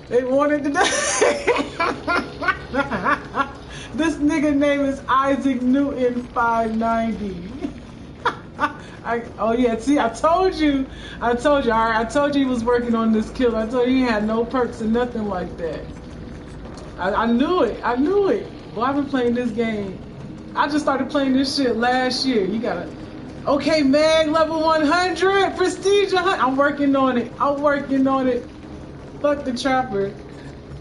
S1: They wanted to die. This nigga name is Isaac Newton 590. Oh yeah, see, I told you, alright, I told you he was working on this killer. I told you he had no perks or nothing like that. I knew it. Boy, I've been playing this game. I just started playing this shit last year. You gotta, okay, Mag, level 100, prestige 100. I'm working on it. Fuck the trapper.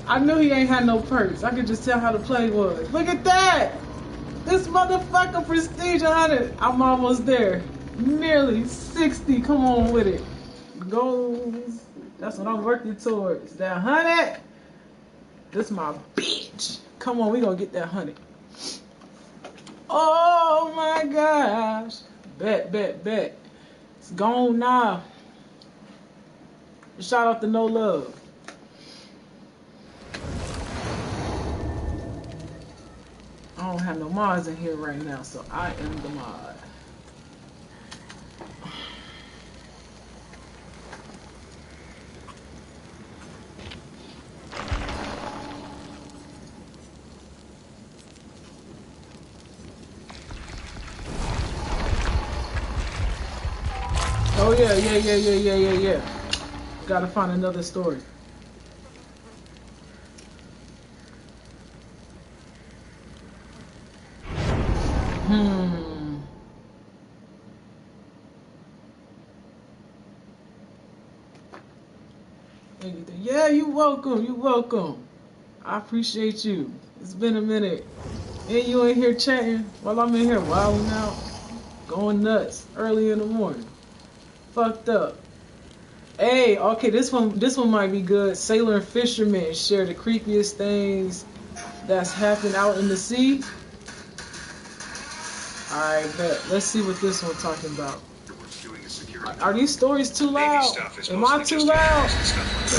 S1: I knew he ain't had no perks. I could just tell how the play was. Look at that. This motherfucker prestige 100. I'm almost there. Nearly 60. Come on with it. Goals. That's what I'm working towards. That 100. This my bitch. Come on, we gonna get that 100. Oh my gosh. Bet. It's gone now. Shout out to No Love. I don't have no mods in here right now, so I am the mod. Oh yeah. Gotta find another story. Yeah, you welcome. I appreciate you. It's been a minute. And you in here chatting while I'm in here wilding out, going nuts early in the morning. Fucked up. Hey, okay, this one might be good. Sailor and fisherman share the creepiest things that's happened out in the sea. Alright, bet. Let's see what this one's talking about.
S2: What's doing a security
S1: Are these stories too
S2: Baby
S1: loud?
S2: stuff is
S1: Am I
S2: mostly
S1: too
S2: just
S1: loud?
S2: animals and stuff like that.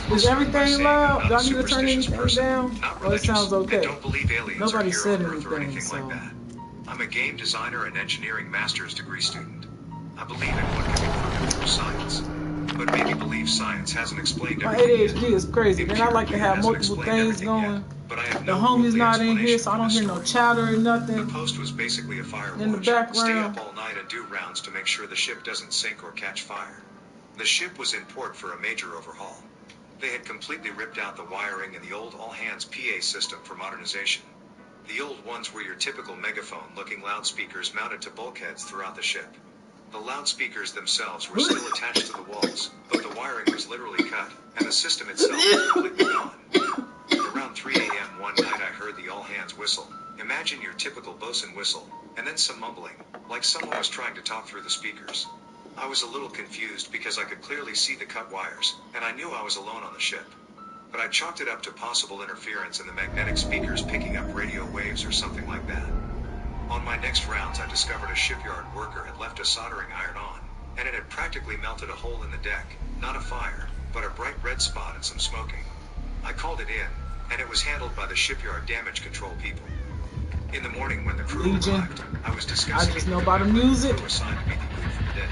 S1: Is
S2: I'll start by
S1: everything
S2: saying
S1: loud?
S2: I'm
S1: Do
S2: not
S1: I
S2: a
S1: need to turn
S2: superstitious
S1: anything
S2: person,
S1: down?
S2: not
S1: Or it sounds
S2: religious, and
S1: okay?
S2: don't believe aliens
S1: Nobody
S2: are here
S1: said
S2: on Earth or
S1: anything,
S2: anything
S1: so.
S2: like that. I'm a game designer and engineering master's degree student. I believe in what can be proven through science. But maybe believe science hasn't explained
S1: My
S2: everything
S1: ADHD
S2: yet.
S1: is crazy. Then I like to have
S2: Hasn't
S1: multiple
S2: explained
S1: things
S2: everything
S1: going.
S2: yet, but I have
S1: The
S2: no
S1: homie's
S2: worldly
S1: not in here,
S2: explanation
S1: so I
S2: for
S1: don't
S2: this
S1: hear no
S2: story.
S1: chatter or
S2: The
S1: nothing.
S2: post was basically a fire
S1: In the
S2: watch. Stay
S1: background.
S2: up all night and do rounds to make sure the ship doesn't sink or catch fire. The ship was in port for a major overhaul. They had completely ripped out the wiring and the old all-hands PA system for modernization. The old ones were your typical megaphone-looking loudspeakers mounted to bulkheads throughout the ship. The loudspeakers themselves were still attached to the walls, but the wiring was literally cut, and the system itself was completely gone. Around 3 a.m. one night I heard the all-hands whistle. Imagine your typical bosun whistle, and then some mumbling, like someone was trying to talk through the speakers. I was a little confused because I could clearly see the cut wires, and I knew I was alone on the ship. But I chalked it up to possible interference in the magnetic speakers picking up radio waves or something like that. On my next rounds I discovered a shipyard worker had left a soldering iron on, and it had practically melted a hole in the deck, not a fire, but a bright red spot and some smoking. I called it in, and it was handled by the shipyard damage control people. In the morning when the crew
S1: Legion.
S2: arrived, I was discussing
S1: I just
S2: it
S1: know
S2: with
S1: about
S2: the
S1: the
S2: member
S1: music.
S2: who was assigned to be debriefed for the day.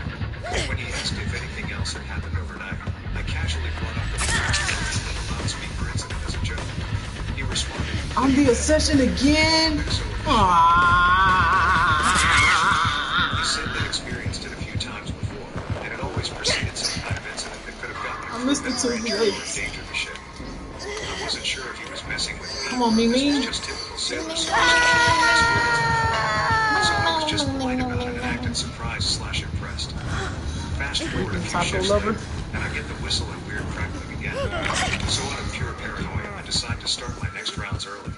S2: When he asked if anything else had happened overnight, I casually brought up the loudspeaker incident as a joke. He responded,
S1: I'm the Obsession again. Aww.
S2: He said they'd experienced it a few times before, and it always preceded some kind of incident that could have gotten
S1: I missed the two V8s.
S2: endangered the ship. I wasn't sure if he was messing with me.
S1: Come on, Mimi.
S2: This was just typical sailor superstition. So I was just polite about it and acted surprised/impressed. Fast forward a few
S1: Taco
S2: shifts
S1: lover.
S2: later, and I get the whistle and weird crackling again. So out of pure paranoia, I decide to start my next rounds early.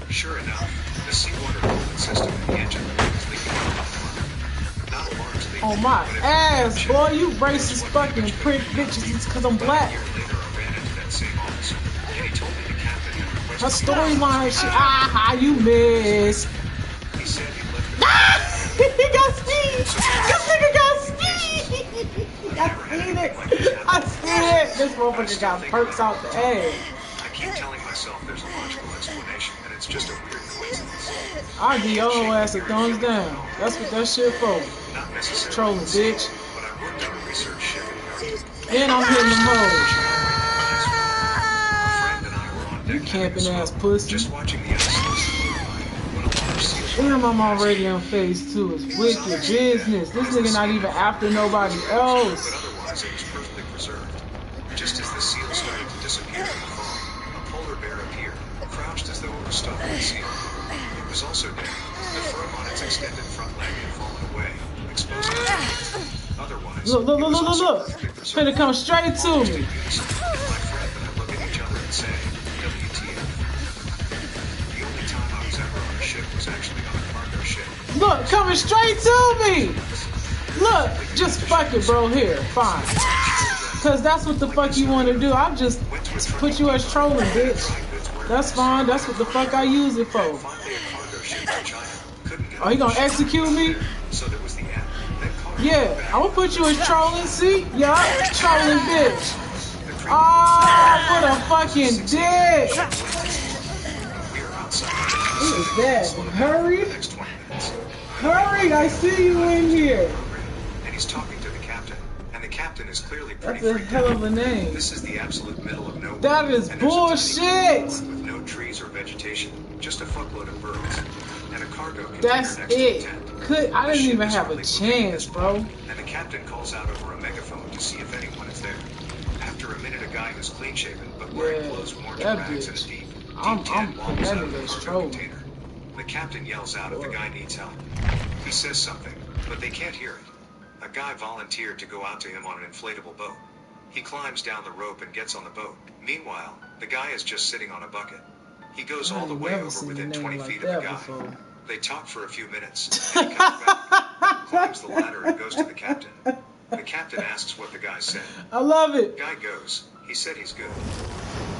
S2: Sure enough, the seawater coolant system in the engine was leaking out of the water. Not a large leak,
S1: Oh my
S2: but it
S1: ass,
S2: was
S1: boy, you racist fucking prick bitches. It's cause I'm black.
S2: a year later, I ran into that same officer, and he told me the captain had requested.
S1: Her storyline, how you miss.
S2: He said he left the
S1: He got speed. This nigga got speed. I seen it. I seen it. This motherfucker got perks out the egg.
S2: I keep telling myself there's a logical explanation, and it's just a weird coincidence.
S1: I'll give your whole ass a thumbs down. That's what that shit for.
S2: Not necessarily,
S1: Trolling, bitch.
S2: but I worked on a research ship in the Arctic.
S1: And I'm hitting them hoes.
S2: A friend and I were on deck
S1: You camping
S2: having a
S1: ass
S2: smoke,
S1: pussy.
S2: just watching the ice when a large seal
S1: Damn, I'm already on phase 2. It's wicked business. This nigga not even after nobody
S2: but
S1: else.
S2: otherwise it was perfectly preserved. Just as the seal started to disappear in the fog, a polar bear appeared, crouched as though it was stalking the seal. It was also dead. The fur on its extended front leg had fallen away, exposing it. Otherwise,
S1: Look, look,
S2: it
S1: look,
S2: was
S1: look,
S2: also
S1: look, look.
S2: perfectly preserved.
S1: Finna come straight to
S2: Almost
S1: me.
S2: in unison, my friend and I look at each other and say, WTF. The only time I was ever on a ship was actually on a cargo ship.
S1: Look, coming straight to me. Look, just fuck it, bro. Here, fine. Cause that's what the fuck you want to do. I'll just put you as trolling, bitch. That's fine. That's what the fuck I use it for.
S2: Finally, a cargo ship from China couldn't get
S1: Oh, he gonna
S2: off the ship.
S1: execute me?
S2: So that was the end. Then cargo
S1: Yeah,
S2: back.
S1: I'm gonna put you as trolling. See? Yeah, trolling, bitch. Oh, what a fucking dick.
S2: We are outside.
S1: Who is that? Hurry,
S2: The next 20 minutes.
S1: hurry! I see you in here.
S2: And he's talking to the captain. And the captain is clearly pretty
S1: That's a
S2: freaked
S1: hell
S2: out.
S1: of a name.
S2: This is the absolute middle of nowhere.
S1: That is
S2: And there's a tiny
S1: bullshit.
S2: with no trees or vegetation, just a fuckload of birds. And a cargo container
S1: That's
S2: next to the
S1: it.
S2: tent.
S1: I
S2: The
S1: didn't
S2: ship
S1: even
S2: is
S1: have a
S2: hardly moving at
S1: chance,
S2: this
S1: bro.
S2: point, and the captain calls out over a megaphone to see if anyone is there. After a minute, a guy who's clean shaven but wearing
S1: Yeah,
S2: clothes worn to
S1: that
S2: rags and a
S1: bitch.
S2: deep
S1: I'm
S2: tan
S1: putting
S2: wobbles
S1: that
S2: out of the
S1: nigga as
S2: cargo
S1: trolling.
S2: container. The captain yells out if the guy needs help. He says something, but they can't hear it. A guy volunteered to go out to him on an inflatable boat. He climbs down the rope and gets on the boat. Meanwhile, the guy is just sitting on a bucket. He goes all the way
S1: never
S2: over
S1: seen a
S2: within
S1: name
S2: 20
S1: like
S2: feet
S1: that
S2: of the guy.
S1: before.
S2: They talk for a few minutes, and he comes back, climbs the ladder, and goes to the captain. The captain asks what the guy said.
S1: I love it.
S2: Guy goes, he said he's good.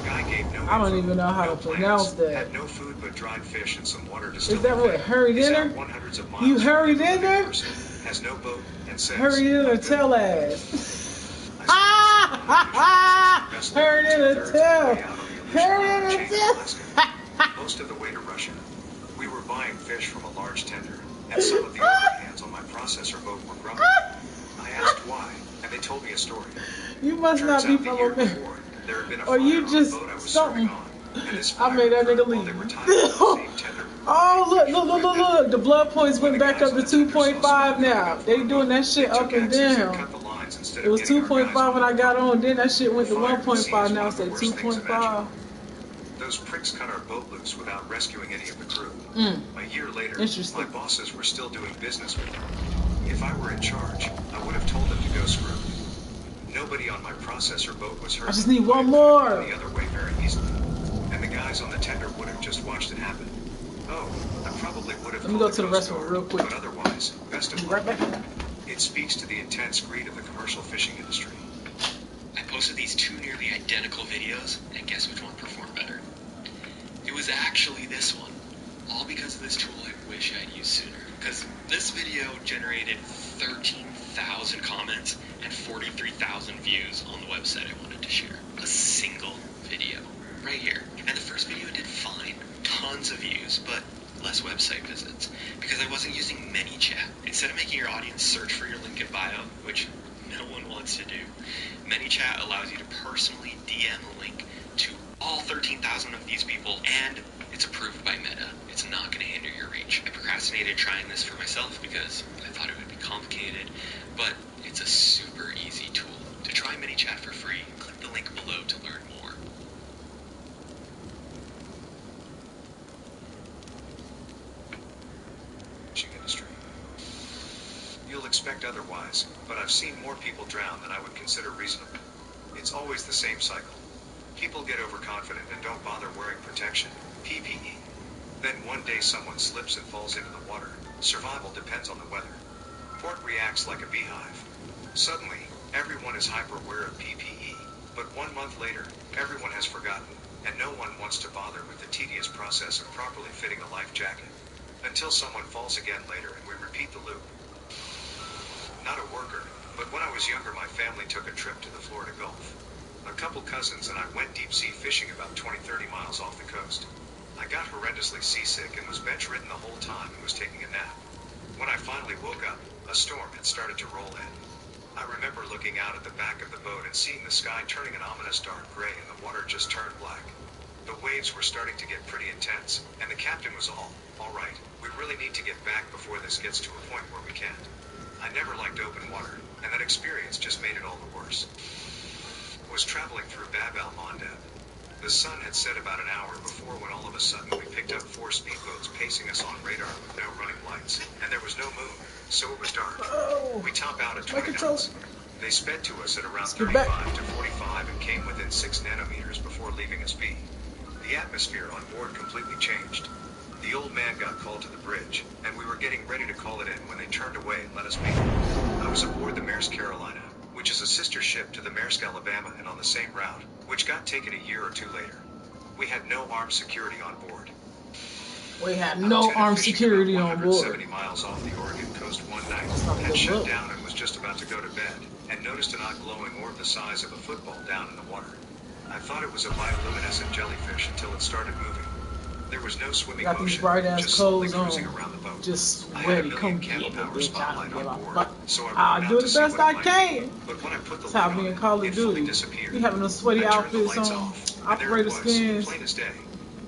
S2: Guy gave no
S1: I don't
S2: info,
S1: even know how
S2: no
S1: to
S2: plans,
S1: pronounce that.
S2: Had no food but dried fish and some water to
S1: Is that what, hurried
S2: He's
S1: in
S2: out
S1: her?
S2: 100s of miles
S1: You
S2: from
S1: hurried
S2: another
S1: in there?
S2: person, has no boat, and says,
S1: Hurry in or tell ass. Hurry in or tell. Hurry in or tell.
S2: Most of the way to Russia. We were buying fish from a large tender, and some of the older hands on my processor boat were grumbling. I asked why, and they told me a story.
S1: You must not be from America.
S2: There had been a
S1: Or you
S2: fire on the
S1: just
S2: boat I was
S1: something.
S2: serving on, and this
S1: I
S2: fire
S1: made that
S2: occurred
S1: nigga
S2: while they
S1: leave.
S2: were tied to the same tender.
S1: Oh, look. The blood points went back up to 2.5 now. They doing that shit up and down. It was 2.5 when I got on, then that shit went to 1.5, now it's at 2.5.
S2: Those pricks cut our boat loose without rescuing any of the crew. A year later, my bosses were still doing business with them. If I were in charge, I would have told them to go screw. Nobody on my processor boat was hurt.
S1: I just need one more.
S2: The other way very easily. And the guys on the tender would have just watched it happen. Oh, I probably would have.
S1: Let me go to the restaurant real quick.
S2: But otherwise, best of luck.
S1: Right back.
S2: It speaks to the intense greed of the commercial fishing industry.
S5: I posted these two nearly identical videos, and guess which one performed better? It was actually this one. All because of this tool I wish I'd used sooner. Because this video generated 13,000 comments and 43,000 views on the website I wanted to share. A single video. Right here. And the first video did fine. Tons of views, but less website visits. Because I wasn't using ManyChat. Instead of making your audience search for your link in bio, which no one wants to do, ManyChat allows you to personally DM a link to all 13,000 of these people, and it's approved by Meta. It's not going to hinder your reach. I procrastinated trying this for myself because I thought it would be complicated, but it's a super easy tool. To try ManyChat for free, click the link below to learn more.
S2: Industry. You'll expect otherwise, but I've seen more people drown than I would consider reasonable. It's always the same cycle. People get overconfident and don't bother wearing protection, PPE. Then one day someone slips and falls into the water. Survival depends on the weather. Port reacts like a beehive. Suddenly, everyone is hyper-aware of PPE, but 1 month later, everyone has forgotten, and no one wants to bother with the tedious process of properly fitting a life jacket. Until someone falls again later and we repeat the loop. Not a worker, but when I was younger my family took a trip to the Florida Gulf. A couple cousins and I went deep sea fishing about 20-30 miles off the coast. I got horrendously seasick and was bedridden the whole time and was taking a nap. When I finally woke up, a storm had started to roll in. I remember looking out at the back of the boat and seeing the sky turning an ominous dark gray and the water just turned black. The waves were starting to get pretty intense, and the captain was all right, we really need to get back before this gets to a point where we can't. I never liked open water, and that experience just made it all the worse. I was traveling through Bab el-Mandeb. The sun had set about an hour before when all of a sudden we picked up 4 speedboats pacing us on radar with no running lights, and there was no moon, so it was dark. We top out at 20 knots. They sped to us at around 35 to 45 and came within 6 nanometers before leaving us be. The atmosphere on board completely changed. The old man got called to the bridge, and we were getting ready to call it in when they turned away and let us be. I was aboard the Maersk Carolina, which is a sister ship to the Maersk Alabama and on the same route, which got taken a year or two later. We had no armed security on board.
S1: We had no armed security on board.
S2: 70 miles off the Oregon coast one night, had shut down and was just about to go to bed, and noticed an odd glowing orb the size of a football down in the water. I thought it was a bioluminescent jellyfish until it started moving. There was no swimming motion,
S1: these bright ass
S2: just slowly
S1: clothes
S2: cruising
S1: on.
S2: around the boat.
S1: Just
S2: I
S1: ready,
S2: had a
S1: come
S2: million
S1: get me,
S2: candle power
S1: bitch.
S2: spotlight on board, so I
S1: I'll
S2: ran
S1: do
S2: out
S1: the
S2: to see
S1: best
S2: what
S1: I
S2: it might
S1: can.
S2: be. But when I put the
S1: That's how
S2: lid
S1: me
S2: on,
S1: and Call of
S2: it fully
S1: Duty.
S2: disappeared.
S1: We having those sweaty
S2: I turned the
S1: outfits
S2: lights
S1: on.
S2: off, and there
S1: Operator
S2: it was,
S1: skins.
S2: plain as day.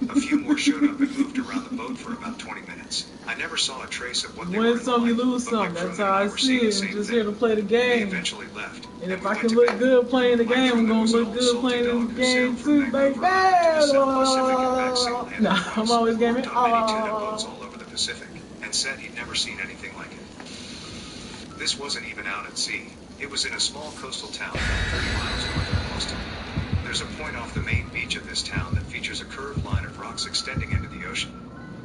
S2: A few more showed up and moved around the boat for about 20 minutes. I never saw a trace of what they were
S1: Win
S2: in
S1: some,
S2: the
S1: you
S2: light,
S1: lose
S2: but my
S1: some. That's
S2: crewmen
S1: how
S2: and
S1: I
S2: were
S1: see
S2: seeing
S1: it.
S2: the same
S1: I'm just
S2: thing.
S1: here to play the
S2: They
S1: game.
S2: eventually left,
S1: And if
S2: we
S1: I
S2: went
S1: can
S2: to
S1: look
S2: bed.
S1: good playing the
S2: My
S1: game, I'm
S2: crewman
S1: gonna
S2: was an
S1: look
S2: old
S1: good
S2: salty
S1: playing
S2: dog
S1: the
S2: who
S1: game
S2: sailed from
S1: too, baby.
S2: Vancouver Island to the South Pacific and back single-handed
S1: Nah,
S2: twice,
S1: I'm always gaming.
S2: worked on many tuna boats all over the Pacific, and said he'd never seen anything like it. This wasn't even out at sea. It was in a small coastal town about 30 miles north of Boston. There's a point off the main beach of this town that features a curved line of rocks extending into the ocean.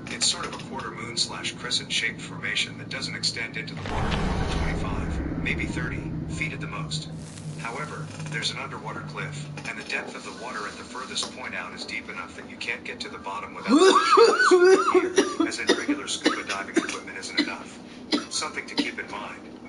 S2: It's sort of a quarter moon / crescent shaped formation that doesn't extend into the water more than 25, maybe 30 feet at the most. However, there's an underwater cliff, and the depth of the water at the furthest point out is deep enough that you can't get to the bottom without gear, as in regular scuba diving equipment isn't enough. Something to keep in mind,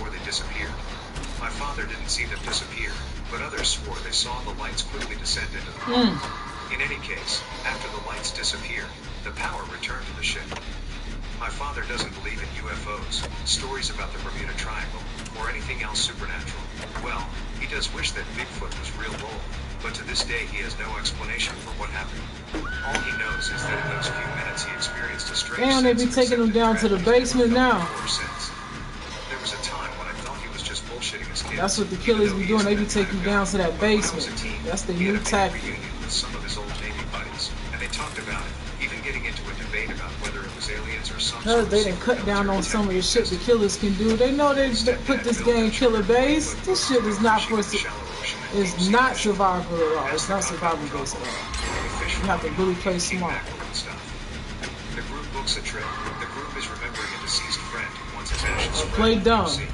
S2: before they disappeared. My father didn't see them disappear, but others swore they saw the lights quickly descend into the hall. In any case, after the lights disappeared, the power returned to the ship. My father doesn't believe in UFOs, stories about the Bermuda Triangle, or anything else supernatural. Well, he does wish that Bigfoot was real lol, but to this day he has no explanation for what happened. All he knows is that in those few minutes he experienced a strange
S1: Damn, they
S2: sense
S1: be
S2: of
S1: taking him
S2: accepted
S1: down to
S2: dread
S1: the
S2: he's never
S1: basement
S2: felt
S1: now.
S2: before or since. There was a time when I thought he was just bullshitting his kids.
S1: That's what the
S2: even
S1: killers
S2: though
S1: be
S2: he
S1: doing. They
S2: isn't
S1: be
S2: that kind
S1: taking
S2: of
S1: you down
S2: guy.
S1: to that
S2: But when I was
S1: basement.
S2: a teen,
S1: That's their
S2: he
S1: new
S2: had a big
S1: tactic.
S2: reunion with some of his old Navy buddies, and they talked about it, even getting into a debate about whether it was aliens or some
S1: Cause
S2: sort of
S1: they done cut down on some of the shit the
S2: technique.
S1: killers can do. They know they put this game killer base. This shit is not for it's not survival at all. It's not survival based at all. You have to really play smart.
S2: The group books a trip. The group is remembering a deceased friend who wants his ashes
S1: Or
S2: spread
S1: play
S2: in the
S1: dumb.
S2: sea.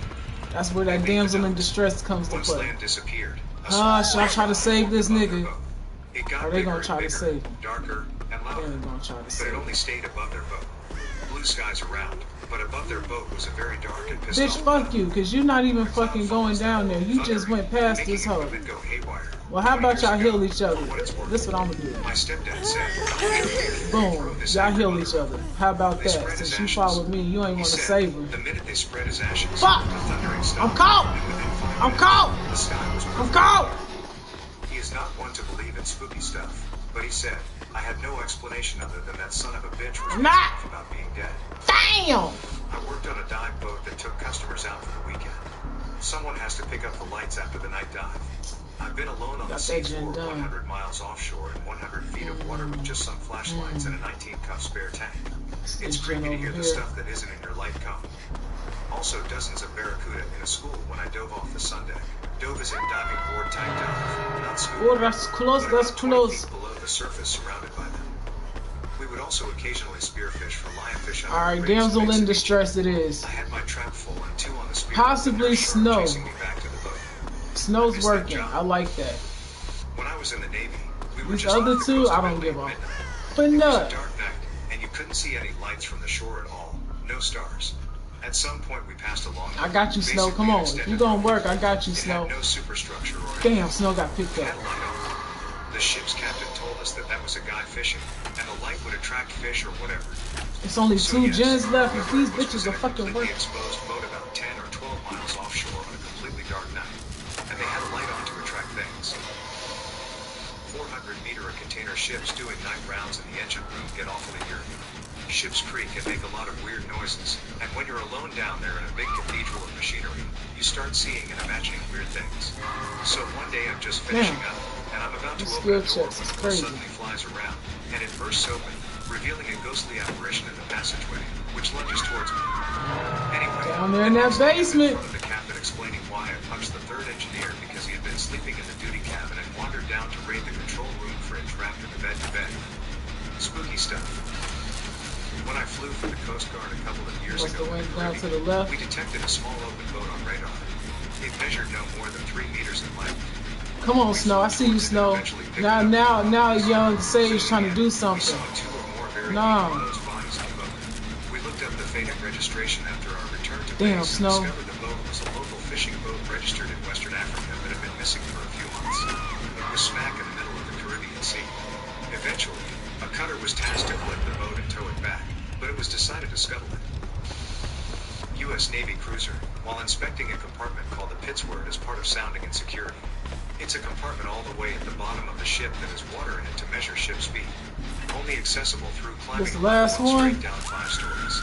S1: That's where that damsel in distress comes to
S2: Once
S1: play.
S2: land disappeared, a
S1: Huh?
S2: small
S1: Should I try to save this
S2: above their
S1: nigga?
S2: boat. It got
S1: Or they
S2: bigger
S1: gonna
S2: and
S1: try to
S2: bigger,
S1: save him?
S2: darker and
S1: They
S2: louder.
S1: ain't gonna try to
S2: But
S1: save
S2: it
S1: him.
S2: only stayed above their boat. Blue skies around, but above their boat was a very dark and pissed
S1: Bitch,
S2: off
S1: fuck you, cause you're not even fucking going down there. You just went past this hoe.
S2: equipment go haywire.
S1: Well, how about y'all
S2: 20
S1: heal
S2: years
S1: each
S2: ago,
S1: other?
S2: for what it's worth,
S1: This is what I'm gonna do.
S2: my stepdad said,
S1: Boom. Y'all heal each other. How about
S2: They
S1: that?
S2: spread his
S1: Since you
S2: ashes.
S1: followed me, you ain't
S2: He
S1: wanna
S2: said,
S1: save her.
S2: the minute they spread his ashes,
S1: Fuck!
S2: the thundering stopped,
S1: I'm caught!
S2: and within 5
S1: I'm
S2: minutes,
S1: caught!
S2: the sky was
S1: I'm
S2: perfect.
S1: caught!
S2: He is not one to believe in spooky stuff, but he said, I had no explanation other than that son of a bitch was
S1: I'm
S2: pissed
S1: not.
S2: off about being dead.
S1: Damn!
S2: I worked on a dive boat that took customers out for the weekend. Someone has to pick up the lights after the night dive. I've been alone on the
S1: Got
S2: sea
S1: that
S2: for
S1: gen done.
S2: 100 miles offshore and 100 feet of water with just some flashlights and a 19-cup spare tank. It's
S1: This gen
S2: creepy to
S1: over
S2: hear the
S1: here.
S2: stuff that isn't in your light cone. Also, dozens of barracuda in a school when I dove off the sun deck. Dove is in diving board type dive, not scuba.
S1: Oh, that's close,
S2: but
S1: that's
S2: about 20
S1: close.
S2: feet below the surface, surrounded by them. We would also occasionally spearfish for lionfish. under
S1: Alright,
S2: the raised
S1: damsel
S2: banks
S1: in
S2: of
S1: distress it is.
S2: I had my trap full and 2 on the spear.
S1: Possibly
S2: with a shark
S1: snow.
S2: chasing me back to the boat.
S1: Snow's
S2: I missed that
S1: working.
S2: job.
S1: I like that.
S2: When I was in the Navy, we were
S1: These
S2: just
S1: other
S2: off the
S1: two,
S2: coast
S1: I
S2: of
S1: don't
S2: Italy
S1: give
S2: at
S1: a
S2: midnight.
S1: but
S2: It was
S1: no.
S2: a dark night, and you couldn't see any lights from the shore at all. No stars. At some point, we passed along.
S1: I got you, Snow. Come on. If you gonna work, I got you,
S2: It
S1: Snow.
S2: had no superstructure or
S1: Damn, Snow got picked
S2: It
S1: up.
S2: had light on. The ship's captain told us that was a guy fishing, and the light would attract fish or whatever.
S1: It's only
S2: So
S1: 2
S2: yes,
S1: gens left. If
S2: whoever
S1: these
S2: it was
S1: bitches
S2: in
S1: are
S2: a
S1: fucking
S2: completely
S1: working.
S2: exposed boat about 10 or 12 miles offshore on a completely dark night, and they had a light on to attract things. 400-meter or container ships doing night rounds in the engine room get awfully eerie. Ships creak and make a lot of weird noises, and when you're alone down there in a big cathedral of machinery, you start seeing and imagining weird things. So one day I'm just finishing up, and I'm about to
S1: These
S2: open a
S1: skill
S2: door
S1: checks
S2: when
S1: is
S2: the
S1: crazy.
S2: suddenly flies around, and it bursts open, revealing a ghostly apparition in the passageway, which lunges towards me. Anyway,
S1: Down there in that
S2: next thing I'm
S1: basement.
S2: in front of the captain explaining why I punched the third engineer because he had been sleeping in the duty cabin and wandered down to raid the control room fridge wrapped in the bed to bed. Spooky stuff. When I flew for the Coast Guard a couple of years
S1: Must
S2: ago,
S1: have
S2: in the
S1: went down to the
S2: Caribbean,
S1: left.
S2: we detected a small open boat on radar. It measured no more than 3 meters in length.
S1: Come on, Snow. I see you, Snow. Now, young Sage trying to do
S2: We
S1: something.
S2: saw 2 or more very
S1: No.
S2: decomposed bodies on the boat. We looked up the faded registration after our return to
S1: Damn,
S2: base
S1: Snow.
S2: and discovered the boat was a local fishing boat registered in Western Africa that had been missing for a few months. It was smack in the middle of the Caribbean Sea. Eventually, a cutter was tasked to collect the boat and tow it back, but it was decided to scuttle it. U.S. Navy cruiser, while inspecting a compartment called the Pittsword as part of sounding and security. It's a compartment all the way at the bottom of the ship that has water in it to measure ship speed. Only accessible through climbing
S1: This
S2: a
S1: last
S2: ladder
S1: one?
S2: straight down 5 stories.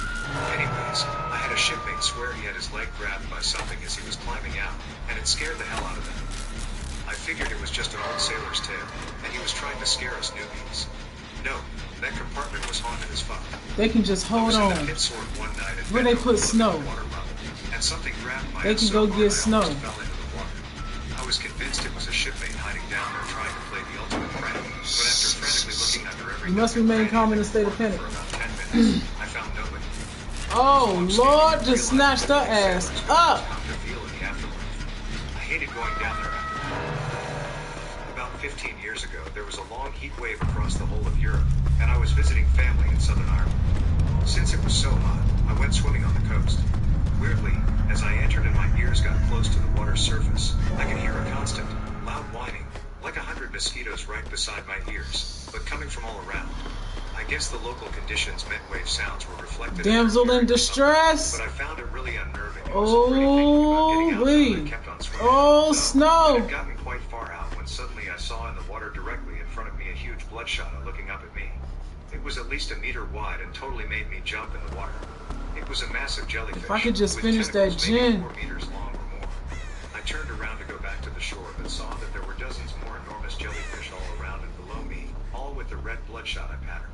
S2: Anyways, I had a shipmate swear he had his leg grabbed by something as he was climbing out, and it scared the hell out of him. I figured it was just an old sailor's tale, and he was trying to scare us newbies. No, that compartment was haunted as fuck.
S1: They can just
S2: I
S1: hold
S2: was in
S1: on.
S2: the Pittsword one night and
S1: Where
S2: bent
S1: they put
S2: over looking
S1: Snow?
S2: at the water level, and something grabbed my
S1: They
S2: ass
S1: can
S2: so
S1: go
S2: hard
S1: get
S2: I
S1: Snow.
S2: almost fell into the water. I was convinced it was a shipmate hiding down there trying to play the ultimate prank, but after frantically looking under every
S1: You must
S2: nook and
S1: remain
S2: cranny
S1: calm in
S2: in
S1: a state of
S2: the
S1: panic.
S2: for about 10 minutes, I found nobody.
S1: Oh,
S2: I'm standing
S1: Lord,
S2: there
S1: just
S2: realizing
S1: snatched her
S2: that these
S1: ass
S2: sailors
S1: up.
S2: knew how to feel in the afterlife. I hated going down there after that. About 15 years ago, there was a long heat wave across the whole of Europe, and I was visiting family in Southern Ireland. Since it was so hot, I went swimming on the coast. Weirdly, as I entered and my ears got close to the water's surface, I could hear a constant, loud whining, like 100 mosquitoes right beside my ears, but coming from all around. I guess the local conditions meant wave sounds were reflected.
S1: Damsel in distress.
S2: But I found it really unnerving.
S1: Oh, wee. Oh, Snow.
S2: I had gotten quite far out when suddenly I saw in the water directly in front of me a huge bloodshot looking up at me. It was at least a meter wide and totally made me jump in the water. It was a massive jellyfish.
S1: If I could just
S2: with
S1: finish that
S2: tentacles maybe
S1: gin.
S2: 4 meters long or more. I turned around to go back to the shore, but saw that there were dozens more enormous jellyfish all around and below me, all with the red bloodshot pattern.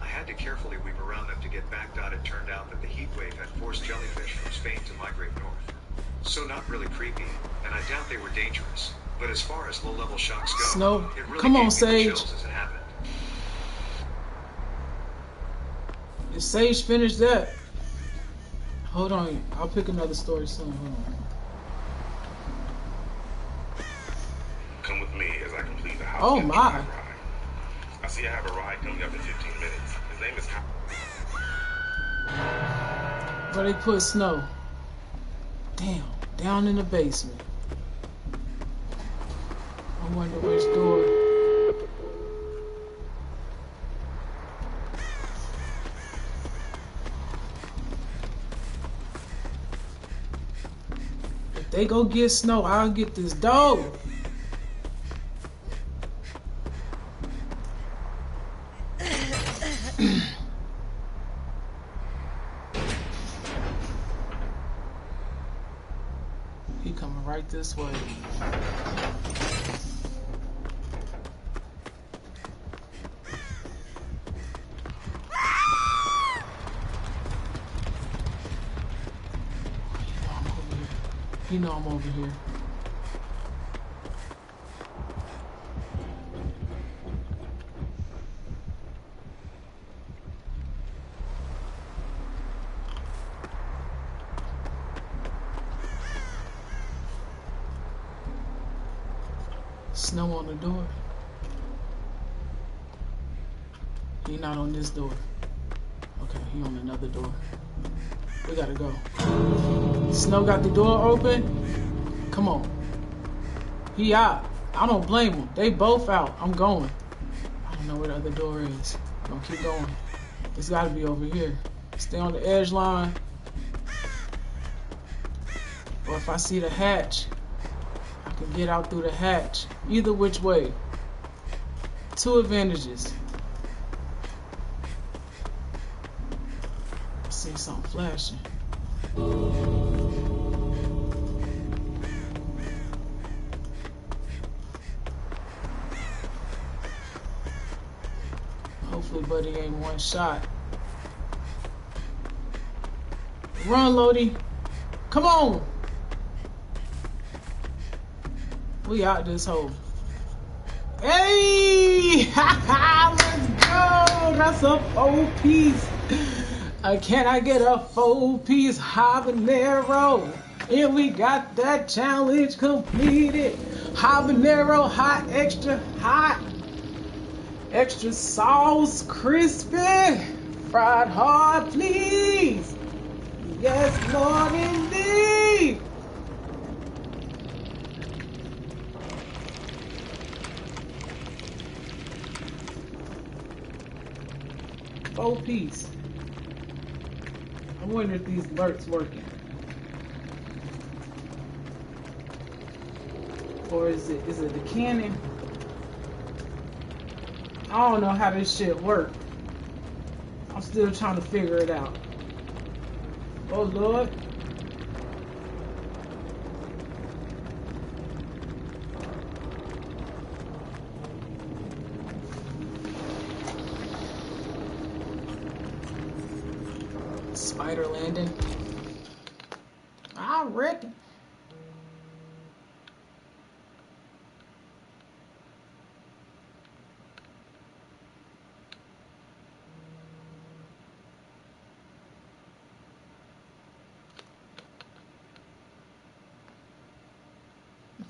S2: I had to carefully weave around them to get back. It turned out that the heat wave had forced jellyfish from Spain to migrate north. So not really creepy, and I doubt they were dangerous. But as far as low-level shocks go,
S1: Snow,
S2: it really
S1: come
S2: gave
S1: on,
S2: me the
S1: Sage.
S2: chills as it happened.
S1: If Sage finished that, hold on, I'll pick another story soon. Hold on.
S9: Come with me as I complete the house.
S1: Oh my!
S9: Ride. I see I have a ride coming up in 15 minutes. His name is.
S1: Where they put Snow? Damn, down in the basement. I wonder which door. If they go get Snow, I'll get this dog. He coming right this way. You know I'm over here. Snow on the door. He not on this door. Okay, he on another door. We gotta go. Snow got the door open. Come on. He out. I don't blame him. They both out. I'm going. I don't know where the other door is. I'm gonna keep going. It's gotta be over here. Stay on the edge line. Or if I see the hatch, I can get out through the hatch. Either which way. Two advantages. I see something flashing. Hopefully Buddy ain't one shot. Run, Lodi. Come on. We out this hole. Hey! Let's go! That's a 4-piece. Can I get a 4-piece habanero? And we got that challenge completed. Habanero, hot, extra sauce, crispy, fried hard, please. Yes, Lord, indeed. Four-piece. I wonder if these alerts working. Or is it the cannon? I don't know how this shit work. I'm still trying to figure it out. Oh Lord. Spider landing. I reckon.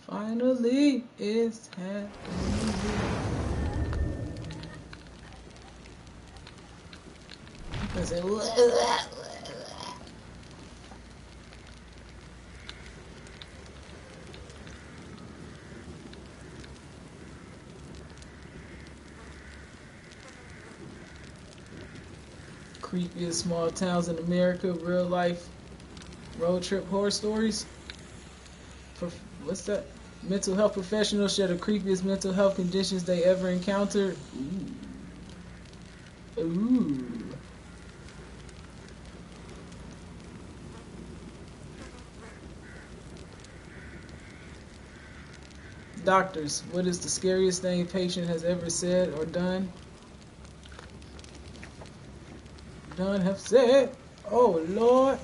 S1: Finally, it's happening. Because it creepiest small towns in America, real life road trip horror stories. What's that? Mental health professionals share the creepiest mental health conditions they ever encountered. Ooh. Ooh. Doctors, what is the scariest thing a patient has ever said or done? Have said. Oh, Lord.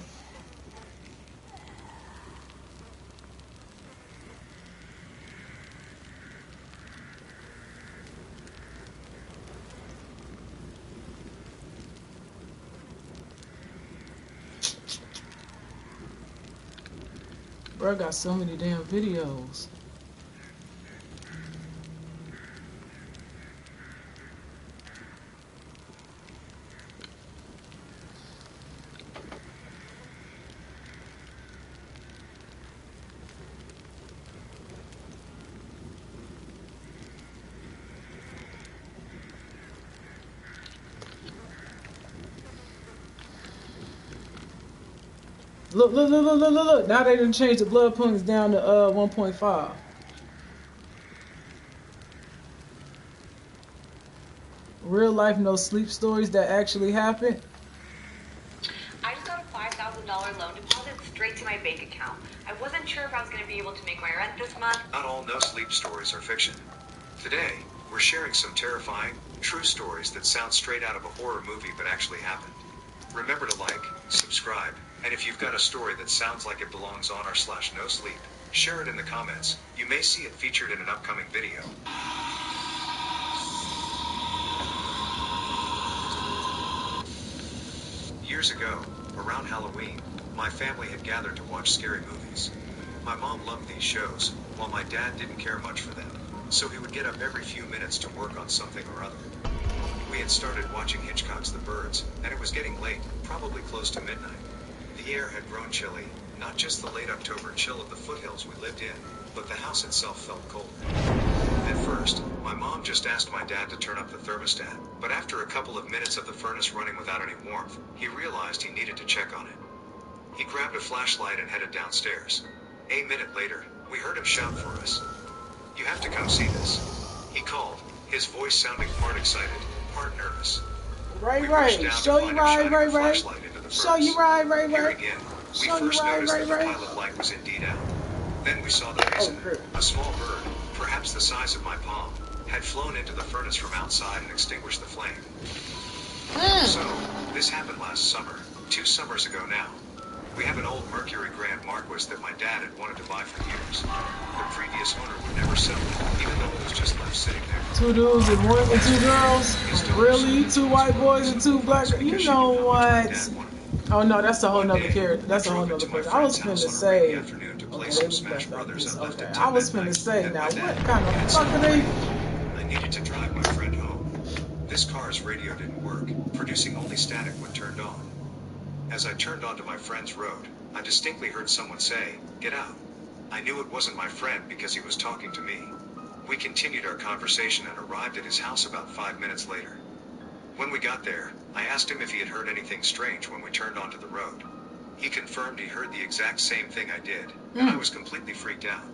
S1: Bro, I got so many damn videos. Look. Now they done changed the blood points down to 1.5. Real life no sleep stories that actually happened.
S3: I just got a $5,000 loan deposit straight to my bank account. I wasn't sure if I was going to be able to make my rent this month.
S2: Not all no sleep stories are fiction. Today, we're sharing some terrifying, true stories that sound straight out of a horror movie but actually happened. Remember to like, subscribe, and if you've got a story that sounds like it belongs on r/no sleep, share it in the comments. You may see it featured in an upcoming video. Years ago, around Halloween, my family had gathered to watch scary movies. My mom loved these shows, while my dad didn't care much for them, so he would get up every few minutes to work on something or other. We had started watching Hitchcock's The Birds, and it was getting late, probably close to midnight. The air had grown chilly, not just the late October chill of the foothills we lived in, but the house itself felt cold. At first, my mom just asked my dad to turn up the thermostat, but after a couple of minutes of the furnace running without any warmth, he realized he needed to check on it. He grabbed a flashlight and headed downstairs. A minute later, we heard him shout for us. "You have to come see this," he called, his voice sounding part excited, part nervous.
S1: Right.
S2: Show you right.
S1: Show you right.
S2: Here again, we first noticed that the pilot light was indeed out. Then we saw the reason. A small bird, perhaps the size of my palm, had flown into the furnace from outside and extinguished the flame. So, this happened last summer, 2 summers ago now. We have an old Mercury Grand Marquis that my dad had wanted to buy for years. The previous owner would never sell it, even though it was just left sitting there.
S1: 2 dudes and 2 girls? Really? 2 white boys and 2 black girls? You know what? Oh no, that's a whole nother character. That's a whole nother person. I was finna say. Okay, I was finna say. Now, what kind of fuck are they?
S2: I needed to drive my friend home. This car's radio didn't work, producing only static when turned on. As I turned onto my friend's road, I distinctly heard someone say, "Get out." I knew it wasn't my friend because he was talking to me. We continued our conversation and arrived at his house about 5 minutes later. When we got there, I asked him if he had heard anything strange when we turned onto the road. He confirmed he heard the exact same thing I did, and I was completely freaked out.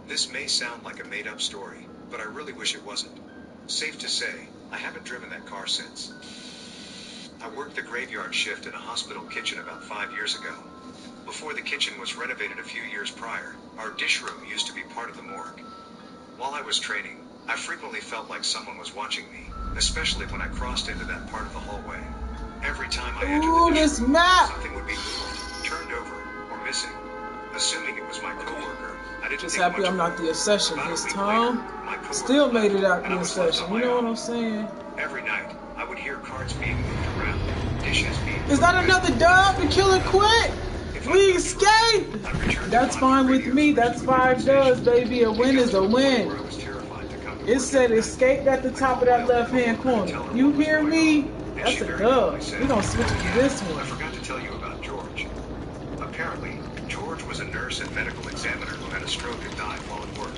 S2: This may sound like a made-up story, but I really wish it wasn't. Safe to say, I haven't driven that car since. I worked the graveyard shift in a hospital kitchen about 5 years ago. Before the kitchen was renovated a few years prior, our dish room used to be part of the morgue. While I was training, I frequently felt like someone was watching me, especially when I crossed into that part of the hallway. Every time I entered the dish room, something would be moved, turned over, or missing. Assuming it was my coworker, I didn't
S1: Just
S2: think
S1: happy
S2: much
S1: I'm
S2: of
S1: not
S2: it.
S1: the obsession
S2: About a
S1: this
S2: week
S1: time.
S2: later, my coworker
S1: Still made it out
S2: left, and
S1: the
S2: I was left
S1: obsession.
S2: on
S1: You
S2: my
S1: know what
S2: own.
S1: I'm saying?
S2: Every night, I would hear cards being moved around, dishes being
S1: Is that
S2: put
S1: another
S2: back.
S1: dub? The killer quit?
S2: If I
S1: We
S2: could
S1: escaped!
S2: I'd return to
S1: That's
S2: find
S1: fine with
S2: radios
S1: me.
S2: which
S1: That's
S2: would
S1: 5
S2: be
S1: dubs,
S2: sensational.
S1: baby. A win
S2: It
S1: is
S2: got
S1: a
S2: to the point
S1: win.
S2: where I was terrified to come to
S1: It
S2: work
S1: said
S2: every night.
S1: escaped at the
S2: I
S1: top of
S2: called my
S1: that
S2: old
S1: left-hand
S2: coworker to tell
S1: corner.
S2: her
S1: You
S2: what was
S1: hear
S2: going
S1: me?
S2: on, and
S1: That's
S2: she
S1: a
S2: very
S1: dub.
S2: calmly said,
S1: We're gonna switch
S2: "Oh,
S1: to
S2: yeah,
S1: this
S2: I
S1: one.
S2: forgot to tell you about George." Apparently, George was a nurse and medical examiner who had a stroke and died while at work.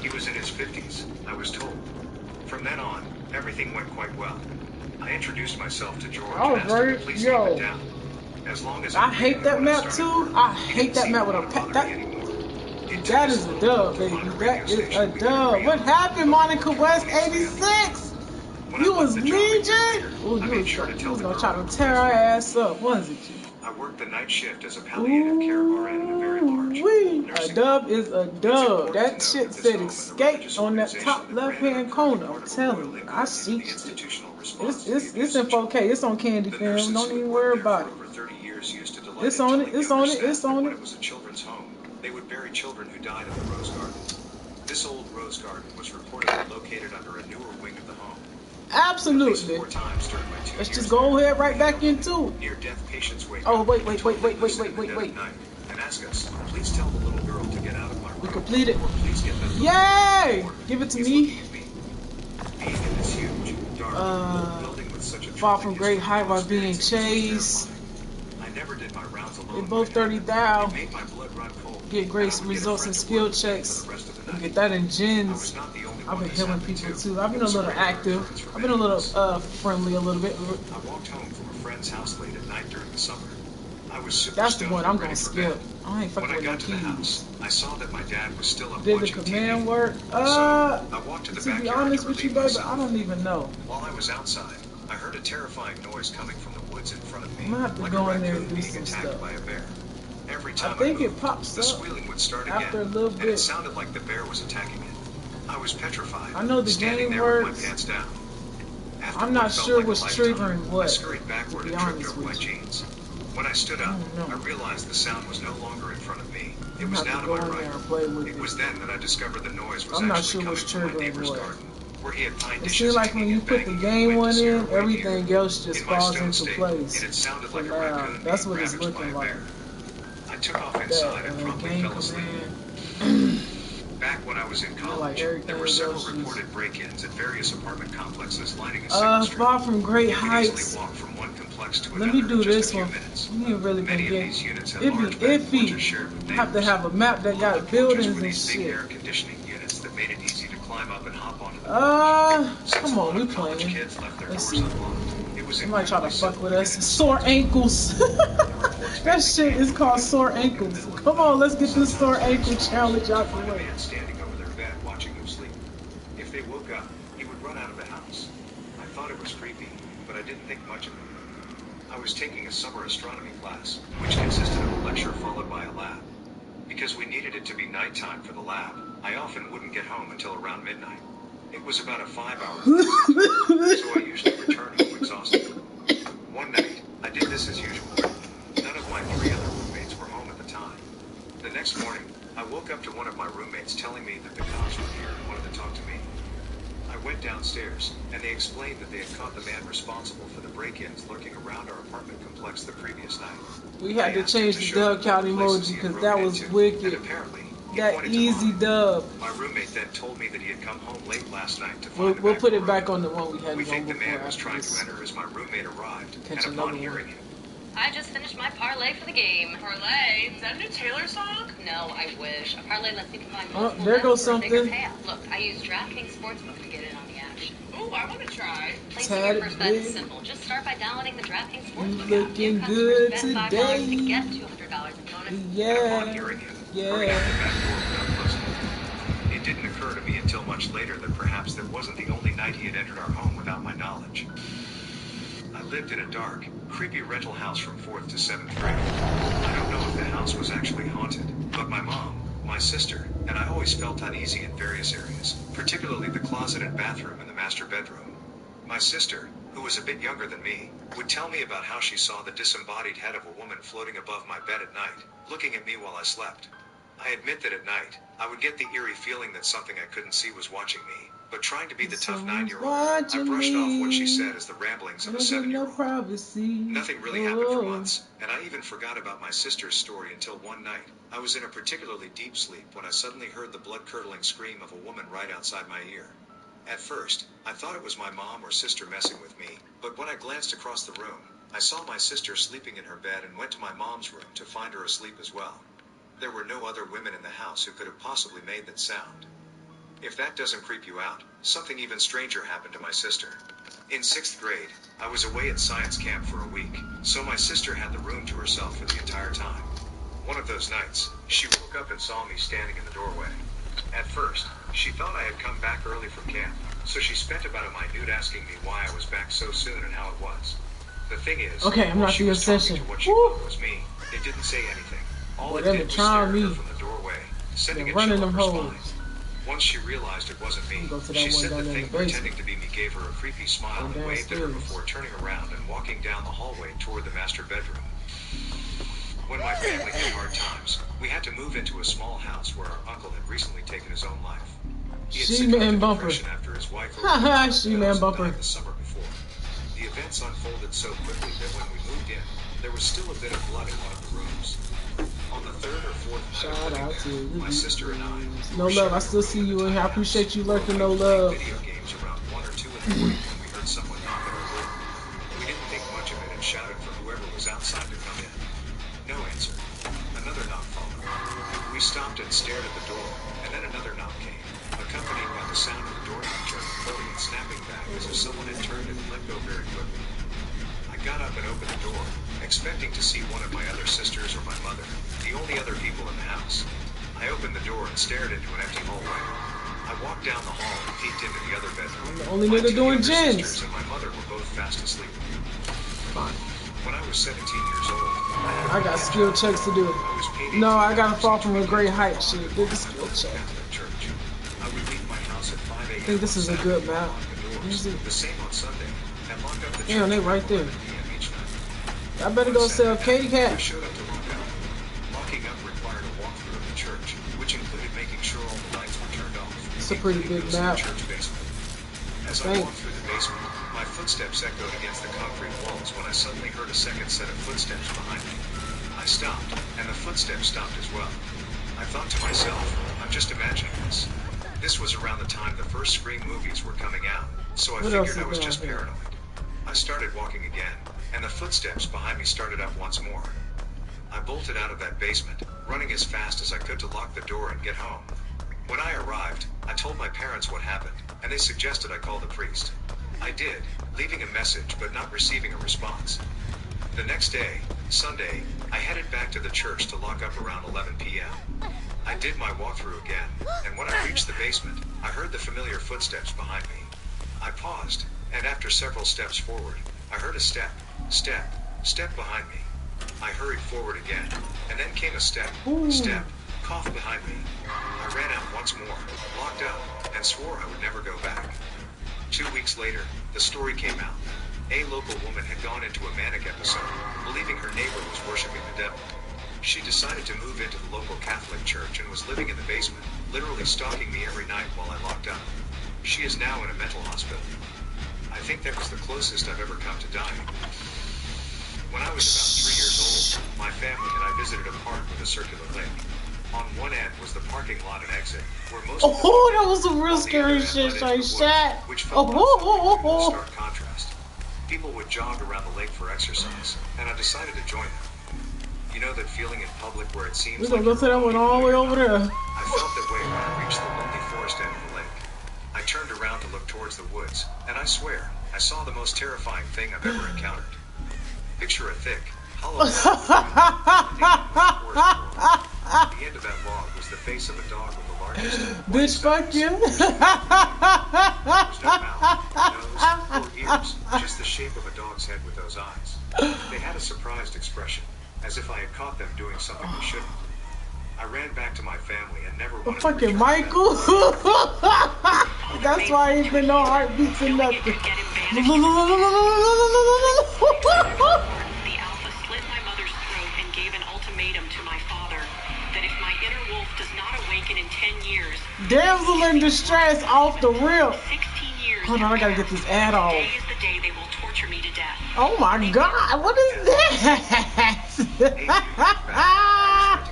S2: He was in his 50s, I was told. From then on, everything went quite well. I introduced myself to George
S1: Oh,
S2: and asked him
S1: very,
S2: to please keep it
S1: yo.
S2: down. As long as
S1: I
S2: it
S1: hate
S2: rained
S1: that
S2: when I
S1: map
S2: started
S1: too.
S2: work,
S1: I
S2: he
S1: hate
S2: didn't
S1: that
S2: seem
S1: map
S2: to
S1: with a
S2: want to
S1: pet.
S2: bother me anymore. It took
S1: That
S2: us
S1: is
S2: a
S1: a
S2: little
S1: dub,
S2: while to
S1: baby.
S2: find a
S1: That
S2: radio
S1: is a
S2: station we could
S1: dub.
S2: agree
S1: What
S2: on
S1: happened,
S2: before
S1: Monica
S2: working
S1: West
S2: harmoniously on it.
S1: 86?
S2: When I
S1: You
S2: left
S1: was
S2: the job a year
S1: Legion?
S2: later,
S1: Oh,
S2: I
S1: you
S2: made
S1: was
S2: sure to
S1: gonna, you
S2: tell
S1: was
S2: the
S1: gonna
S2: girl
S1: try
S2: who
S1: to tear
S2: replaced
S1: our
S2: me.
S1: ass up, wasn't you?
S2: I worked the night shift as a palliative care RN in a very large
S1: Ooh-wee. A
S2: nursing
S1: dub
S2: home.
S1: is a
S2: It's
S1: dub.
S2: important
S1: That
S2: to note
S1: shit
S2: that this
S1: said
S2: home and the
S1: escape
S2: religious
S1: on that
S2: organization
S1: top
S2: that
S1: left
S2: ran it are
S1: hand
S2: currently
S1: corner. I'm
S2: part of a
S1: telling
S2: royal
S1: you, I
S2: income into
S1: see
S2: the
S1: shit.
S2: institutional response to the
S1: It's
S2: abuse
S1: in
S2: of children.
S1: 4K. It's on Candy
S2: The
S1: Film.
S2: nurses
S1: Don't
S2: who had
S1: even
S2: worked
S1: worry
S2: there for
S1: about it.
S2: over 30 years used to delight
S1: It's
S2: in
S1: on it.
S2: telling
S1: It's
S2: younger
S1: on it.
S2: staff
S1: It's
S2: that
S1: on
S2: when
S1: it.
S2: it was a children's home, they would bury children who died in the rose garden. This old rose garden was reportedly located under a newer wing of the home. At least
S1: Absolutely.
S2: 4 times during my 2
S1: Let's
S2: years
S1: just go
S2: there,
S1: ahead right
S2: the
S1: back into
S2: elderly,
S1: it.
S2: near-death patients wake
S1: Oh,
S2: up
S1: wait.
S2: and totally listen in the dead of night and ask us, please tell the little girl to get out of my
S1: We
S2: room,
S1: completed.
S2: or please get that little
S1: Yay!
S2: girl
S1: Give it to
S2: he's
S1: me.
S2: looking at me. Being in this huge, dark, old building with such a
S1: Far
S2: troubling
S1: from great
S2: history
S1: height
S2: while
S1: while being
S2: experiencing this
S1: chased.
S2: was terrifying. I never did my rounds alone.
S1: They both 30 down.
S2: It made my blood run cold.
S1: Get great results in skill checks. Get that in gens. I've been healing people too. I've been a little active. I've been a little friendly a little bit.
S2: I walked home from a friend's house late at night during the summer. I was super
S1: That's the
S2: stoned
S1: one
S2: and
S1: I'm
S2: ready
S1: gonna
S2: for
S1: skip.
S2: bed.
S1: I ain't
S2: When
S1: fucking
S2: I
S1: with no
S2: got to the house,
S1: keys.
S2: I saw that my dad was still up
S1: Did the
S2: watching
S1: command
S2: TV.
S1: work?
S2: So I walked to the
S1: To be
S2: backyard
S1: honest
S2: to
S1: with you,
S2: relieve
S1: baby,
S2: myself.
S1: I don't even know.
S2: While I was outside, I heard a terrifying noise coming from the woods in front of me,
S1: I'm gonna have to
S2: like
S1: go
S2: a
S1: in there
S2: raccoon
S1: and do
S2: being
S1: some
S2: attacked
S1: stuff.
S2: by a bear. Every
S1: I
S2: time
S1: think
S2: moved,
S1: it pops
S2: the
S1: up
S2: squealing would start
S1: after
S2: again,
S1: a little
S2: and it
S1: bit.
S2: sounded like the bear was attacking it. I was petrified,
S1: I know the
S2: standing
S1: game
S2: there with my
S1: works.
S2: pants down. After
S1: I'm
S2: what
S1: not
S2: felt
S1: sure
S2: like a
S1: what's
S2: lifetime,
S1: triggering
S2: I
S1: what,
S2: scurried backward
S1: to be
S2: and tripped
S1: honest
S2: over my
S1: with you.
S2: jeans. When I stood up,
S1: I don't know.
S2: I realized the sound was no longer in front of me. It
S1: I'm
S2: was
S1: gonna
S2: now
S1: have
S2: to
S1: to
S2: my
S1: go in
S2: right.
S1: there and play with
S2: It
S1: it.
S2: was then that I discovered the noise was
S1: I'm not
S2: actually
S1: sure
S2: coming
S1: what's
S2: from my
S1: triggering
S2: neighbor's
S1: what.
S2: garden, where he had pine
S1: It
S2: dishes
S1: seems like
S2: hanging
S1: when you
S2: and
S1: put the
S2: banging in
S1: game
S2: wind
S1: one
S2: to zero
S1: in,
S2: right
S1: everything
S2: here.
S1: else just
S2: In my
S1: falls
S2: stone
S1: into
S2: state,
S1: place.
S2: it had sounded
S1: For
S2: like a
S1: now,
S2: raccoon
S1: that's
S2: being
S1: what it's
S2: ravaged by
S1: looking
S2: a
S1: like.
S2: bear. I took off
S1: That
S2: inside and
S1: and then
S2: promptly
S1: game
S2: fell asleep.
S1: command.
S2: Back when I was in
S1: I like
S2: college, there
S1: everything
S2: were several
S1: else just
S2: reported break-ins at various apartment complexes lining a single street.
S1: far from great
S2: You could
S1: heights.
S2: easily walk from one complex to
S1: Let me
S2: another
S1: do
S2: in just a
S1: this
S2: few
S1: one.
S2: minutes.
S1: You ain't really been
S2: Many of
S1: getting.
S2: these units had
S1: It
S2: large
S1: be
S2: back porches
S1: iffy.
S2: shared with
S1: I have to
S2: neighbors.
S1: have a map that
S2: All
S1: got
S2: the porches
S1: buildings
S2: were
S1: and
S2: these big
S1: shit.
S2: air conditioning units that made it easy to climb up and hop onto the porch. Since
S1: Come
S2: a
S1: on,
S2: lot
S1: we
S2: of college
S1: playing.
S2: kids left their
S1: Let's
S2: doors
S1: see.
S2: unlocked, it was
S1: Somebody try to
S2: incredibly
S1: fuck
S2: simple
S1: with
S2: to
S1: us.
S2: get
S1: Sore
S2: into.
S1: ankles.
S2: The reports
S1: That
S2: mainly
S1: shit
S2: came
S1: is
S2: from
S1: called
S2: women
S1: sore
S2: who woke in the
S1: ankles.
S2: middle of the
S1: Come on,
S2: night.
S1: let's get this sore
S2: Sometimes
S1: ankle
S2: parents
S1: challenge
S2: would
S1: out the
S2: find a
S1: way.
S2: man standing over their bed watching them sleep. If they woke up, he would run out of the house. I thought it was creepy, but I didn't think much of it. I was taking a summer astronomy class, which consisted of a lecture followed by a lab. Because we needed it to be nighttime for the lab, I often wouldn't get home until around midnight. It was about a 5-hour class, so I usually returned home exhausted. One night, I did this as usual. None of my 3 other roommates were home at the time. The next morning, I woke up to one of my roommates telling me that the cops were here and wanted to talk to me. I went downstairs, and they explained that they had caught the man responsible for the break-ins lurking around our apartment complex the previous night.
S1: We had
S2: They
S1: to
S2: asked him
S1: change
S2: to
S1: the
S2: show
S1: dub
S2: them
S1: count
S2: all the places
S1: emoji
S2: he had
S1: because that
S2: broken
S1: was
S2: into,
S1: wicked.
S2: and apparently, he
S1: That
S2: pointed to
S1: easy
S2: mine.
S1: dub.
S2: My roommate then told me that he had come home late last night to find
S1: We'll
S2: the
S1: put
S2: back
S1: it
S2: door
S1: back
S2: open.
S1: on the one we had
S2: We
S1: it on
S2: think the
S1: before
S2: man was
S1: after
S2: trying to
S1: this.
S2: enter as my roommate arrived,
S1: Catch
S2: and
S1: another
S2: upon
S1: one.
S2: hearing him,
S7: I just finished my parlay for the game.
S4: Parlay? Is that a new Taylor song?
S7: No, I wish. A parlay lets me combine
S1: Oh,
S7: multiple
S1: there goes
S7: bets for a bigger
S1: something.
S7: payout. Look, I used DraftKings Sportsbook to get in on the action.
S4: Ooh, I want to try.
S7: Placing
S1: Tad
S7: your first bet is
S1: big.
S7: simple. Just start by downloading the DraftKings
S1: You
S7: Sportsbook app.
S1: looking
S7: New
S1: good
S7: customers bet $5 to
S1: today.
S7: get $200 in bonus.
S2: and upon
S1: Yeah.
S2: hearing him, hurried out the
S1: Yeah.
S2: back door without closing it. It didn't occur to me until much later that perhaps that wasn't the only night he had entered our home without my knowledge. I lived in a dark, creepy rental house from 4th to 7th grade. I don't know if the house was actually haunted, but my mom, my sister, and I always felt uneasy in various areas, particularly the closet and bathroom and the master bedroom. My sister, who was a bit younger than me, would tell me about how she saw the disembodied head of a woman floating above my bed at night, looking at me while I slept. I admit that at night, I would get the eerie feeling that something I couldn't see was watching me, but trying to be the tough
S1: Someone's
S2: 9-year-old, I
S1: watching
S2: brushed off what she
S1: me.
S2: said as the ramblings
S1: I
S2: of a
S1: don't get no
S2: 7-year-old.
S1: privacy.
S2: Nothing really happened for
S1: Oh.
S2: months, and I even forgot about my sister's story until one night, I was in a particularly deep sleep when I suddenly heard the blood-curdling scream of a woman right outside my ear. At first, I thought it was my mom or sister messing with me, but when I glanced across the room, I saw my sister sleeping in her bed and went to my mom's room to find her asleep as well. There were no other women in the house who could have possibly made that sound. If that doesn't creep you out, something even stranger happened to my sister. In 6th grade, I was away at science camp for a week, so my sister had the room to herself for the entire time. One of those nights, she woke up and saw me standing in the doorway. At first, she thought I had come back early from camp, so she spent about a minute asking me why I was back so soon and how it was. The thing is,
S1: okay, I'm not
S2: she
S1: the
S2: was talking
S1: obsession.
S2: to what she thought was me. It didn't say anything. All it did was stare at her from the doorway, sending a chill up her spine. Once she realized it wasn't me, she said the thing pretending to be me gave her a creepy smile and waved at her before turning around and walking down the hallway toward the master bedroom. When my family hit hard times, we had to move into a small house where our uncle had recently taken his own life. He had succumbed to depression after his wife died the summer before. The events unfolded so quickly that when we moved in, there was still a bit of blood in one of the rooms. On the 3rd or 4th night of living there, my sister and I...
S1: No love, I still see you in here. I appreciate you lurking, no love.
S2: Video games around 1 or 2 in the morning when we heard someone knock on our door. We didn't think much of it and shouted for whoever was outside to come in. No answer. Another knock followed. We stopped and stared at the door, and then another knock came, accompanied by the sound of the doorknob turning, pulling and snapping back as if someone had turned it and let go very quickly. I got up and opened the door, expecting to see one of my other sisters or my mother, the only other people in the house. I opened the door and stared into an empty hallway. I walked down the hall and peeked into the other bedroom.
S1: I'm the only nigga doing gens.
S2: And my mother were both fast asleep.
S1: Fine.
S2: When I was 17 years old,
S1: I got skill checks to do. No, I gotta fall from a great height. Shit, did the skill check.
S2: I would leave my house at 5 a.m.
S1: I think this is a good map.
S2: The same on Sunday, and lock up the
S1: Damn, they right there.
S2: each night.
S1: I better go sell Katy
S2: I
S1: Cat.
S2: showed up to lock out. Locking up required a walkthrough of the church, which included making sure all the lights were turned off.
S1: It's a pretty big map.
S2: Church basement. As I walked through the basement, my footsteps echoed against the concrete walls when I suddenly heard a second set of footsteps behind me. I stopped, and the footsteps stopped as well. I thought to myself, I'm just imagining this. This was around the time the first Scream movies were coming out, so I figured I was just paranoid. I started walking again, and the footsteps behind me started up once more. I bolted out of that basement, running as fast as I could to lock the door and get home. When I arrived, I told my parents what happened, and they suggested I call the priest. I did, leaving a message but not receiving a response. The next day, Sunday, I headed back to the church to lock up around 11 p.m. I did my walkthrough again, and when I reached the basement, I heard the familiar footsteps behind me. I paused, and after several steps forward, I heard a step behind me. I hurried forward again, and then came a step, cough behind me. I ran out once more, locked up, and swore I would never go back. 2 weeks later, the story came out. A local woman had gone into a manic episode, believing her neighbor was worshiping the devil. She decided to move into the local Catholic church and was living in the basement, literally stalking me every night while I locked up. She is now in a mental hospital. I think that was the closest I've ever come to dying. When I was about 3 years old, my family and I visited a park with a circular lake. On one end was the parking lot and exit, where most of the
S1: that was some real scary shit I shot.
S2: Which felt in stark contrast. People would jog around the lake for exercise, and I decided to join them. You know that feeling in public where it seems like
S1: go to that one all the way over there.
S2: I felt that way when I reached the lonely forest end of the lake. I turned around to look towards the woods, and I swear, I saw the most terrifying thing I've ever encountered. Picture a thick, hollow At the end of that log was the face of a dog with the largest...
S1: Bitch, fuck you.
S2: There was no mouth, nose, or ears, just the shape of a dog's head with those eyes. They had a surprised expression, as if I had caught them doing something they shouldn't. I ran back to my family and never wanted to
S1: fucking Michael. That's why ain't been no heartbeats and nothing.
S3: The alpha slit my mother's throat and gave an ultimatum to my father that if my inner wolf does not awaken in 10 years...
S1: Damsel in distress off the rip.
S3: 16 years...
S1: Hold on, I gotta get this ad off.
S3: Today is the day they will torture me to death.
S1: Oh my god, what is that?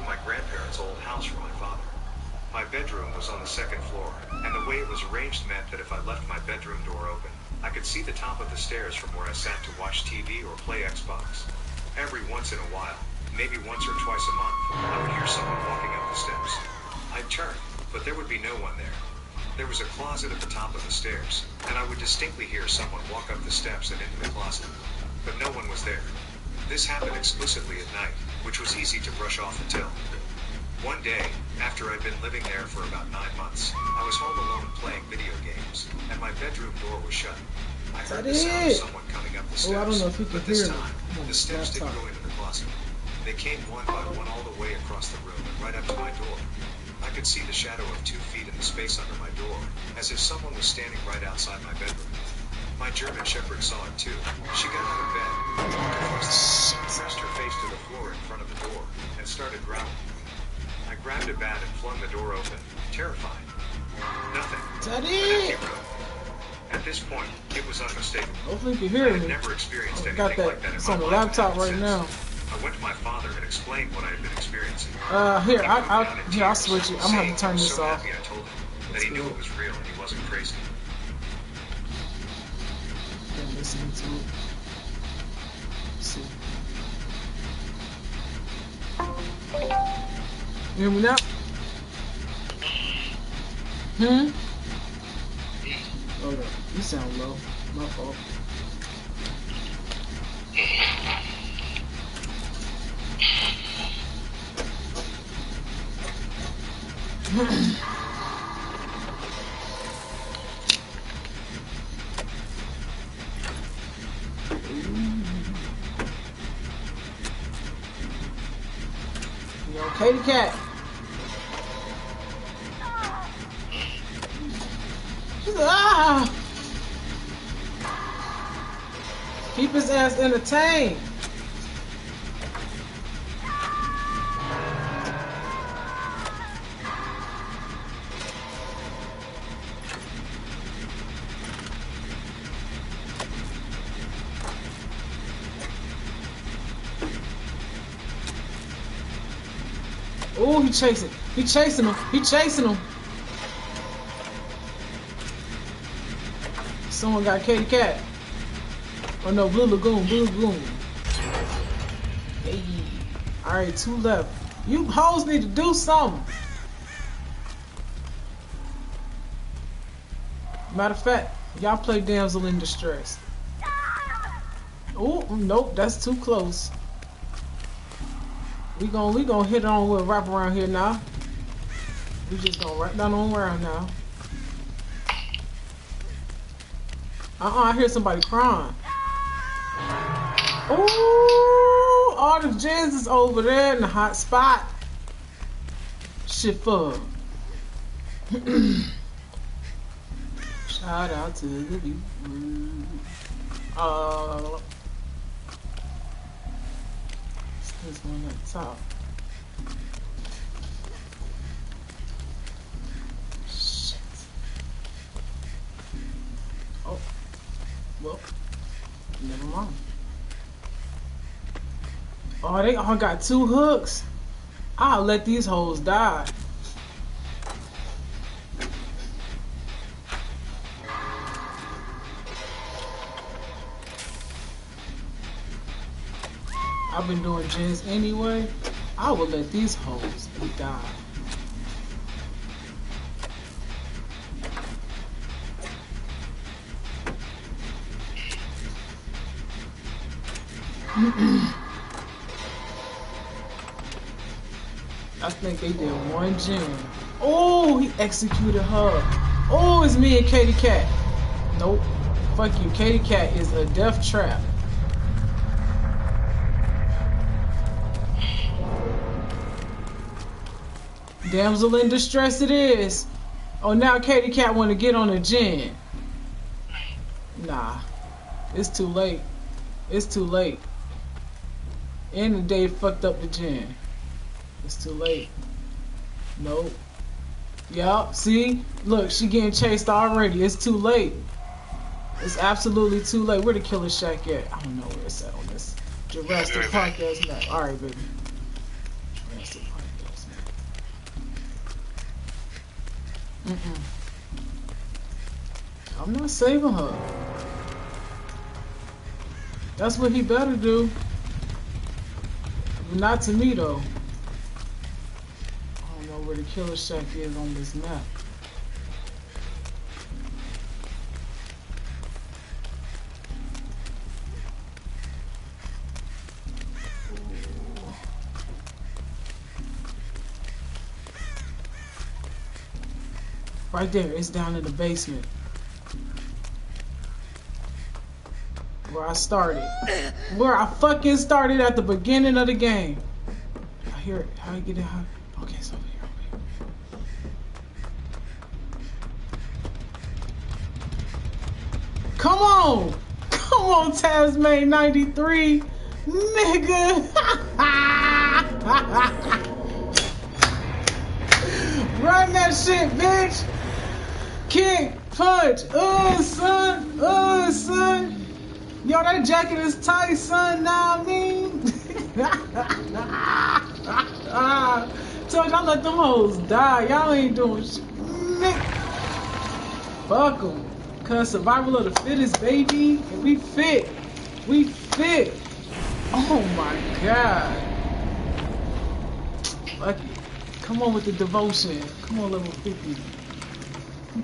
S2: My grandparents' old house for my father. My bedroom was on the second floor, and the way it was arranged meant that if I left my bedroom door open, I could see the top of the stairs from where I sat to watch TV or play Xbox. Every once in a while, maybe once or twice a month, I would hear someone walking up the steps. I'd turn, but there would be no one there. There was a closet at the top of the stairs, and I would distinctly hear someone walk up the steps and into the closet. But no one was there. This happened exclusively at night, which was easy to brush off until one day, after I'd been living there for about 9 months, I was home alone playing video games, and my bedroom door was shut. I heard the sound of someone coming up the steps,
S1: I don't know if you can
S2: but this
S1: hear
S2: time,
S1: me.
S2: the steps didn't go into the closet. They came one by one all the way across the room and right up to my door. I could see the shadow of 2 feet in the space under my door, as if someone was standing right outside my bedroom. My German Shepherd saw it too. She got out of bed, walked across the room, pressed her face to the floor in front of the door, and started growling. I grabbed a bat and flung the door open, terrified. Nothing. An empty room. At this point, it was unmistakable.
S1: Hopefully you can hear
S2: I had
S1: me.
S2: never experienced anything
S1: Got that.
S2: like that in
S1: It's
S2: my
S1: on the
S2: life
S1: laptop right
S2: since.
S1: now.
S2: I went to my father and explained what I had been experiencing.
S1: Here, I'll switch it. I'm gonna have to turn this
S2: so
S1: off.
S2: happy I told him that he knew it was real and he wasn't crazy.
S1: Been listening to it. Let's see. You hear me now? Hold up. You sound low. My fault. Yo, Katy Cat. She's like, ah! Keep his ass entertained. Oh, he chasing. He chasing him. He chasing him. Someone got Katy Cat. Oh no, Blue Lagoon. Blue Lagoon. Hey. Alright, 2 left. You hoes need to do something. Matter of fact, y'all play Damsel in Distress. Oh, nope, that's too close. We gonna hit on with wrap around here now. We just gonna wrap down on around now. I hear somebody crying. Ooh, all the gens is over there in the hot spot. Shit full. Shout out to the viewers. This one at the top. Shit. Oh. Well, never mind. Oh, they all got 2 hooks. I'll let these hoes die. I've been doing gens anyway. I will let these hoes die. I think they did 1 gen. Oh, he executed her. Oh, it's me and Katy Cat. Nope. Fuck you. Katy Cat is a death trap. Damsel in distress it is. Oh, now Katy Cat want to get on a gen. Nah. It's too late. It's too late. And the day fucked up the gen. It's too late. Nope. Yup. See? Look, she getting chased already. It's too late. It's absolutely too late. Where the Killer Shack at? I don't know where it's at on this Jurassic Podcast map. Alright, baby. Jurassic Podcast map. I'm not saving her. That's what he better do. Not to me though. I don't know where the Killer Shack is on this map. Right there. It's down in the basement. Where I started. Where I fucking started at the beginning of the game. I hear it. How you get it? Okay, it's over here. Come on! Come on, TAZMANE93! Nigga! Run that shit, bitch! Kick, punch, son! Son! Yo, that jacket is tight, son, nah, I mean? So y'all let them hoes die. Y'all ain't doing shit. Fuck them. Cause survival of the fittest, baby. And we fit. We fit. Oh my god. Fuck it. Come on with the devotion. Come on, level 50.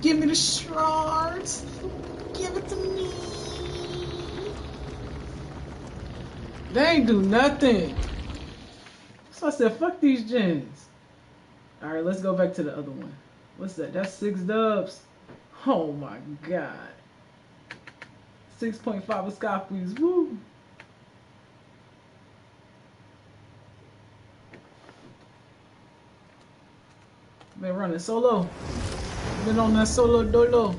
S1: Give me the shards. Give it to me. They ain't do nothing. So I said, fuck these gens. Alright, let's go back to the other one. What's that? That's 6 dubs. Oh my god. 6.5 of Scoffy's. Woo. Been running solo. Been on that solo dolo.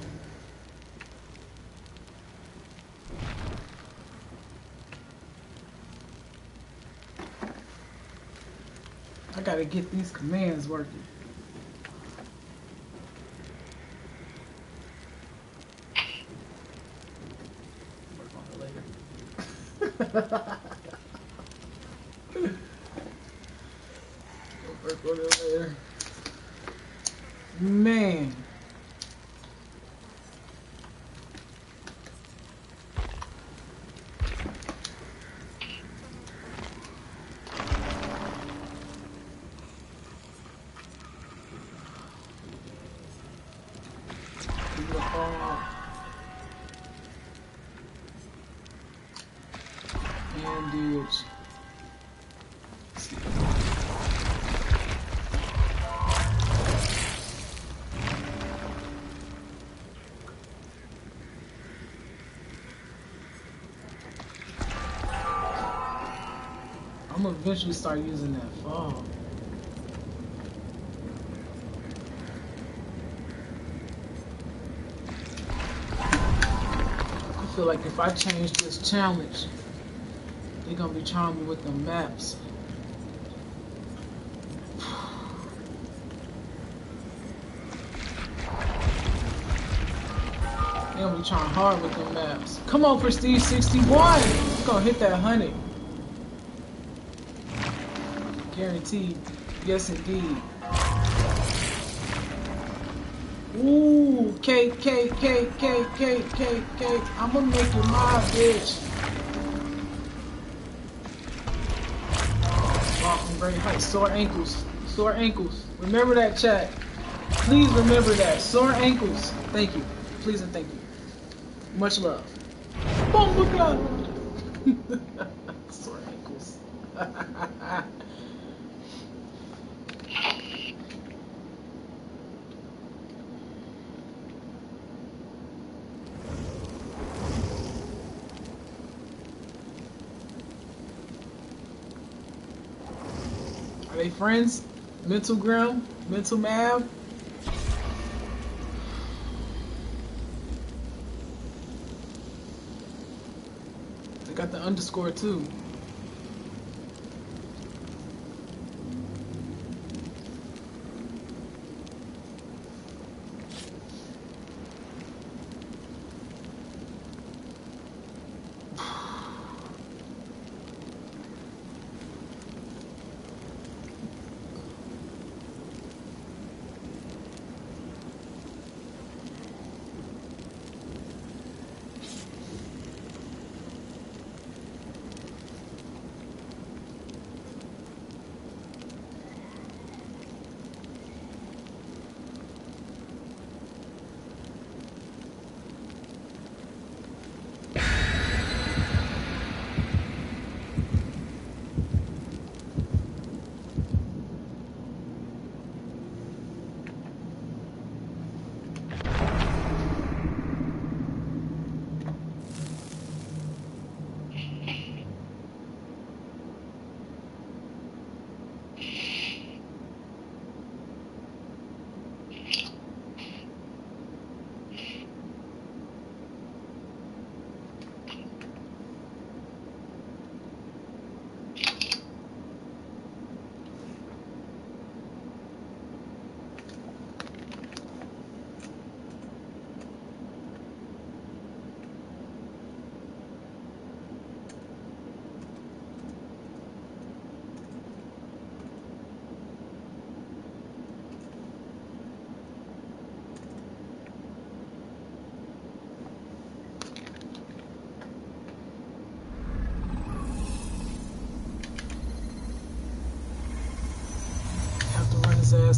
S1: I gotta get these commands working. Work on it later. Work on it later. Man. Bandage. I'm gonna eventually start using that phone. I feel like if I change this challenge, they're gonna be trying me with the maps. They're gonna be trying hard with the maps. Come on, Prestige 61! We're gonna hit that 100. Guaranteed. Yes, indeed. Ooh, K. I'ma make you my bitch. Wow, from great heights. Sore ankles. Sore ankles. Remember that, chat. Please remember that. Sore ankles. Thank you. Please and thank you. Much love. Oh my god. Sore ankles. Are they friends? Mental Grim? Mental Mav? They got the underscore too.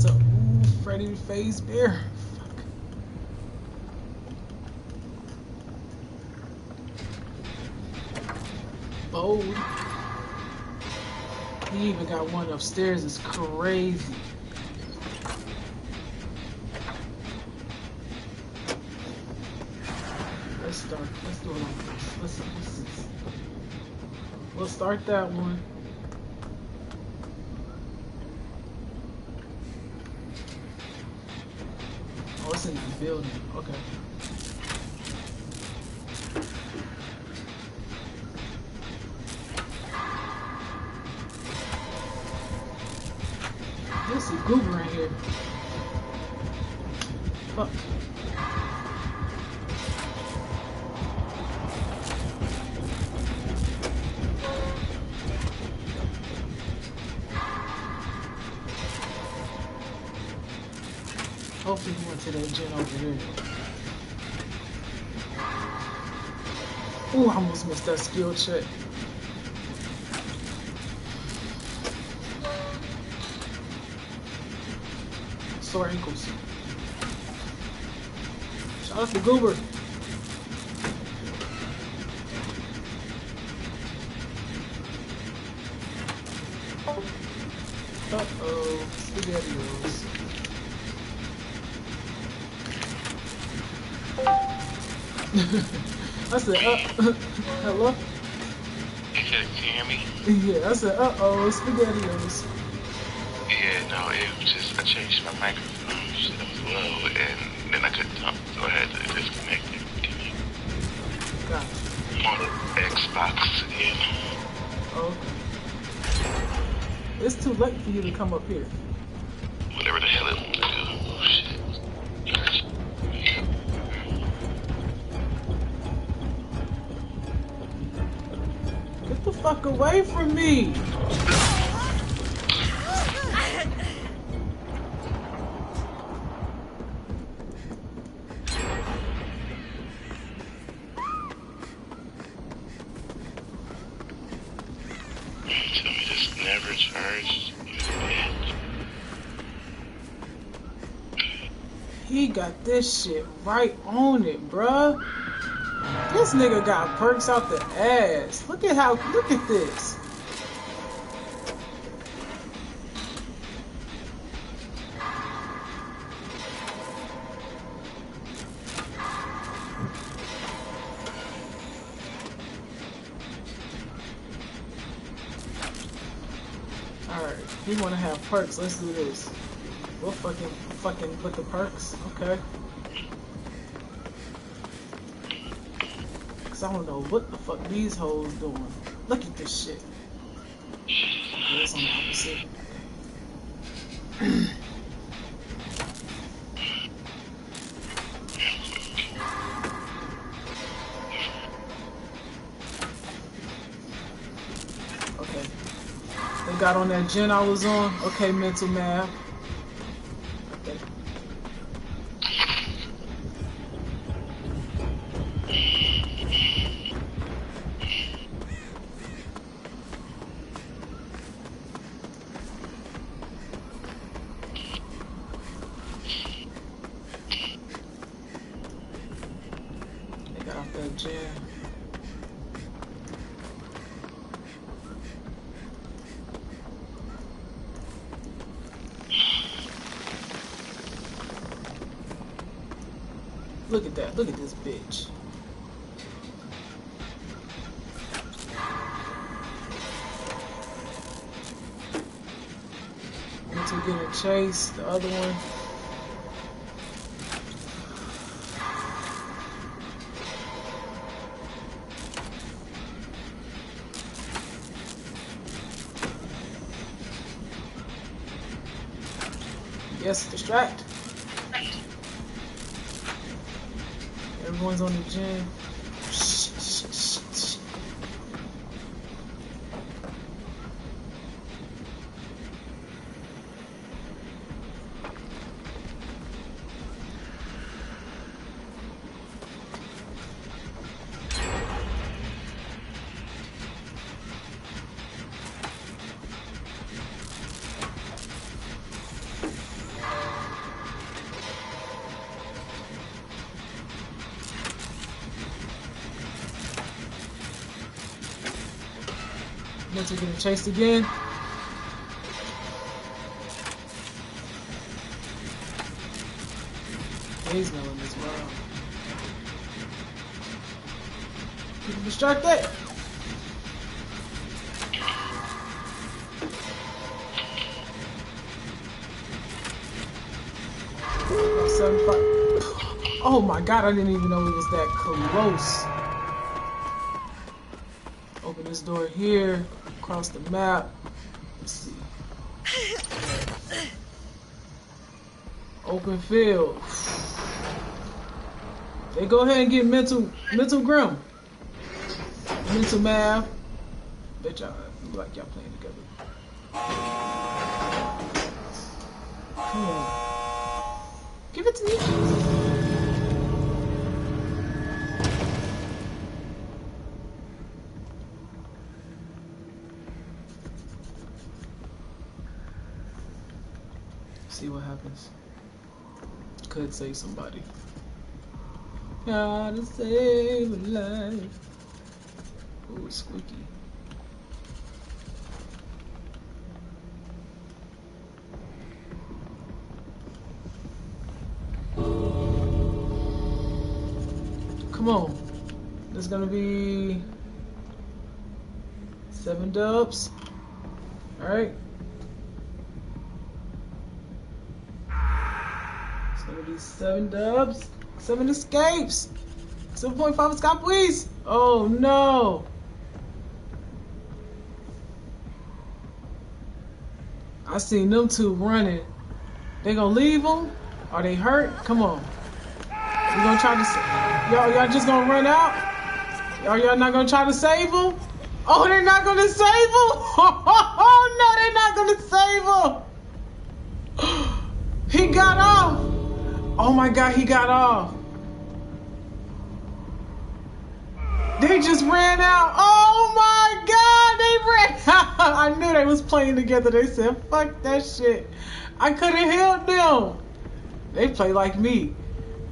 S1: That's a Freddy Phase Bear. Fuck. Bold. He even got one upstairs. It's crazy. Let's start. Let's do it like this. Listen. We'll start that one. Oh, it's in that building. Okay. There's a goober in here. Fuck. Hopefully he went to that gen over here. Ooh, I almost missed that skill check. Sore ankles. Shout out to Goober. Uh-oh, SpaghettiOs. I said, hello?
S9: You can hear me?
S1: Yeah, I said, uh-oh, SpaghettiOs.
S9: Yeah, no, it was just, I changed my microphone shit as well, and then I couldn't talk, so I had to disconnect it.
S1: Gotcha.
S9: I'm on the Xbox again.
S1: Okay. It's too late for you to come up here.
S9: Whatever the hell it wants to do. Oh, shit.
S1: Get the fuck away from me!
S9: Tell me this never charged.
S1: He got this shit right on it, bruh. This nigga got perks out the ass. Look at this. Alright, we wanna have perks, let's do this. We'll fucking look at perks, okay. Cause I don't know what the fuck these hoes doing. Look at this shit. Okay, it's on the opposite. Okay. They got on that gen I was on. Okay, mental math. Okay. They got off that gen. Look at that. Look at this bitch. Mental getting chased. The other one. Yes, distract. Everyone's on the gen. Mental getting chased again. He's knowing as well. Keep him distracted. Oh my god, I didn't even know it was that close. Open this door here, across the map. Let's see. Open field. They go ahead and get mental grim. Mental math. Bet y'all look like y'all playing together. Come on. Give it to me. See what happens. Could save somebody. Gotta save a life. Ooh, it's squeaky. Come on. There's gonna be 7 dubs. Alright. It's gonna be 7 dubs. 7 escapes. 7.5 escape, please. Oh no. I seen them two running. They gonna leave them? Are they hurt? Come on. You gonna try to y'all just gonna run out? Y'all not gonna try to save them? Oh, they're not gonna save them? Oh no, they're not gonna save them. He got off. Oh my god, he got off. They just ran out. Oh my god, they ran out. I knew they was playing together. They said, fuck that shit. I could have healed them. They play like me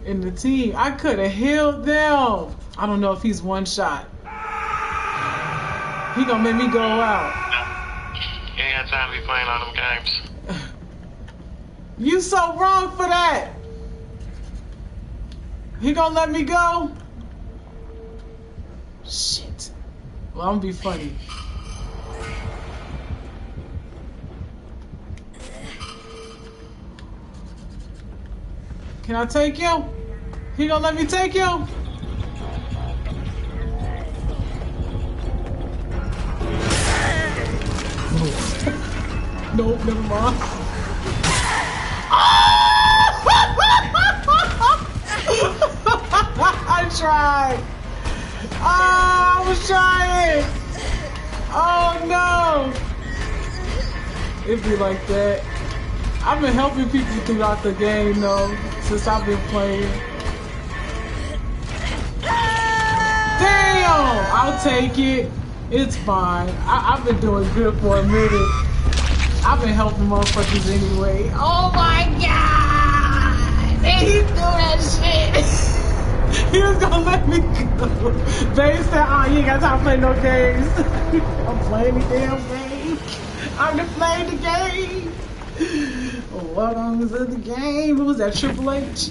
S1: in the team. I could have healed them. I don't know if he's one shot. He gonna make me go out.
S9: You ain't got time to be playing all them games.
S1: You so wrong for that. He gonna let me go? Shit. Well, I'm gonna be funny. Can I take you? He gonna let me take you? Nope, never mind. I tried. Oh, I was trying. Oh no. It'd be like that. I've been helping people throughout the game though, since I've been playing. Damn! I'll take it. It's fine. I've been doing good for a minute. I've been helping motherfuckers anyway. Oh my god! And he threw that shit. He was gonna let me go. Babe said, oh, you ain't got time to play no games. I'm playing the damn game. I'm just playing the game. Welcome to the game. Who was that, Triple H?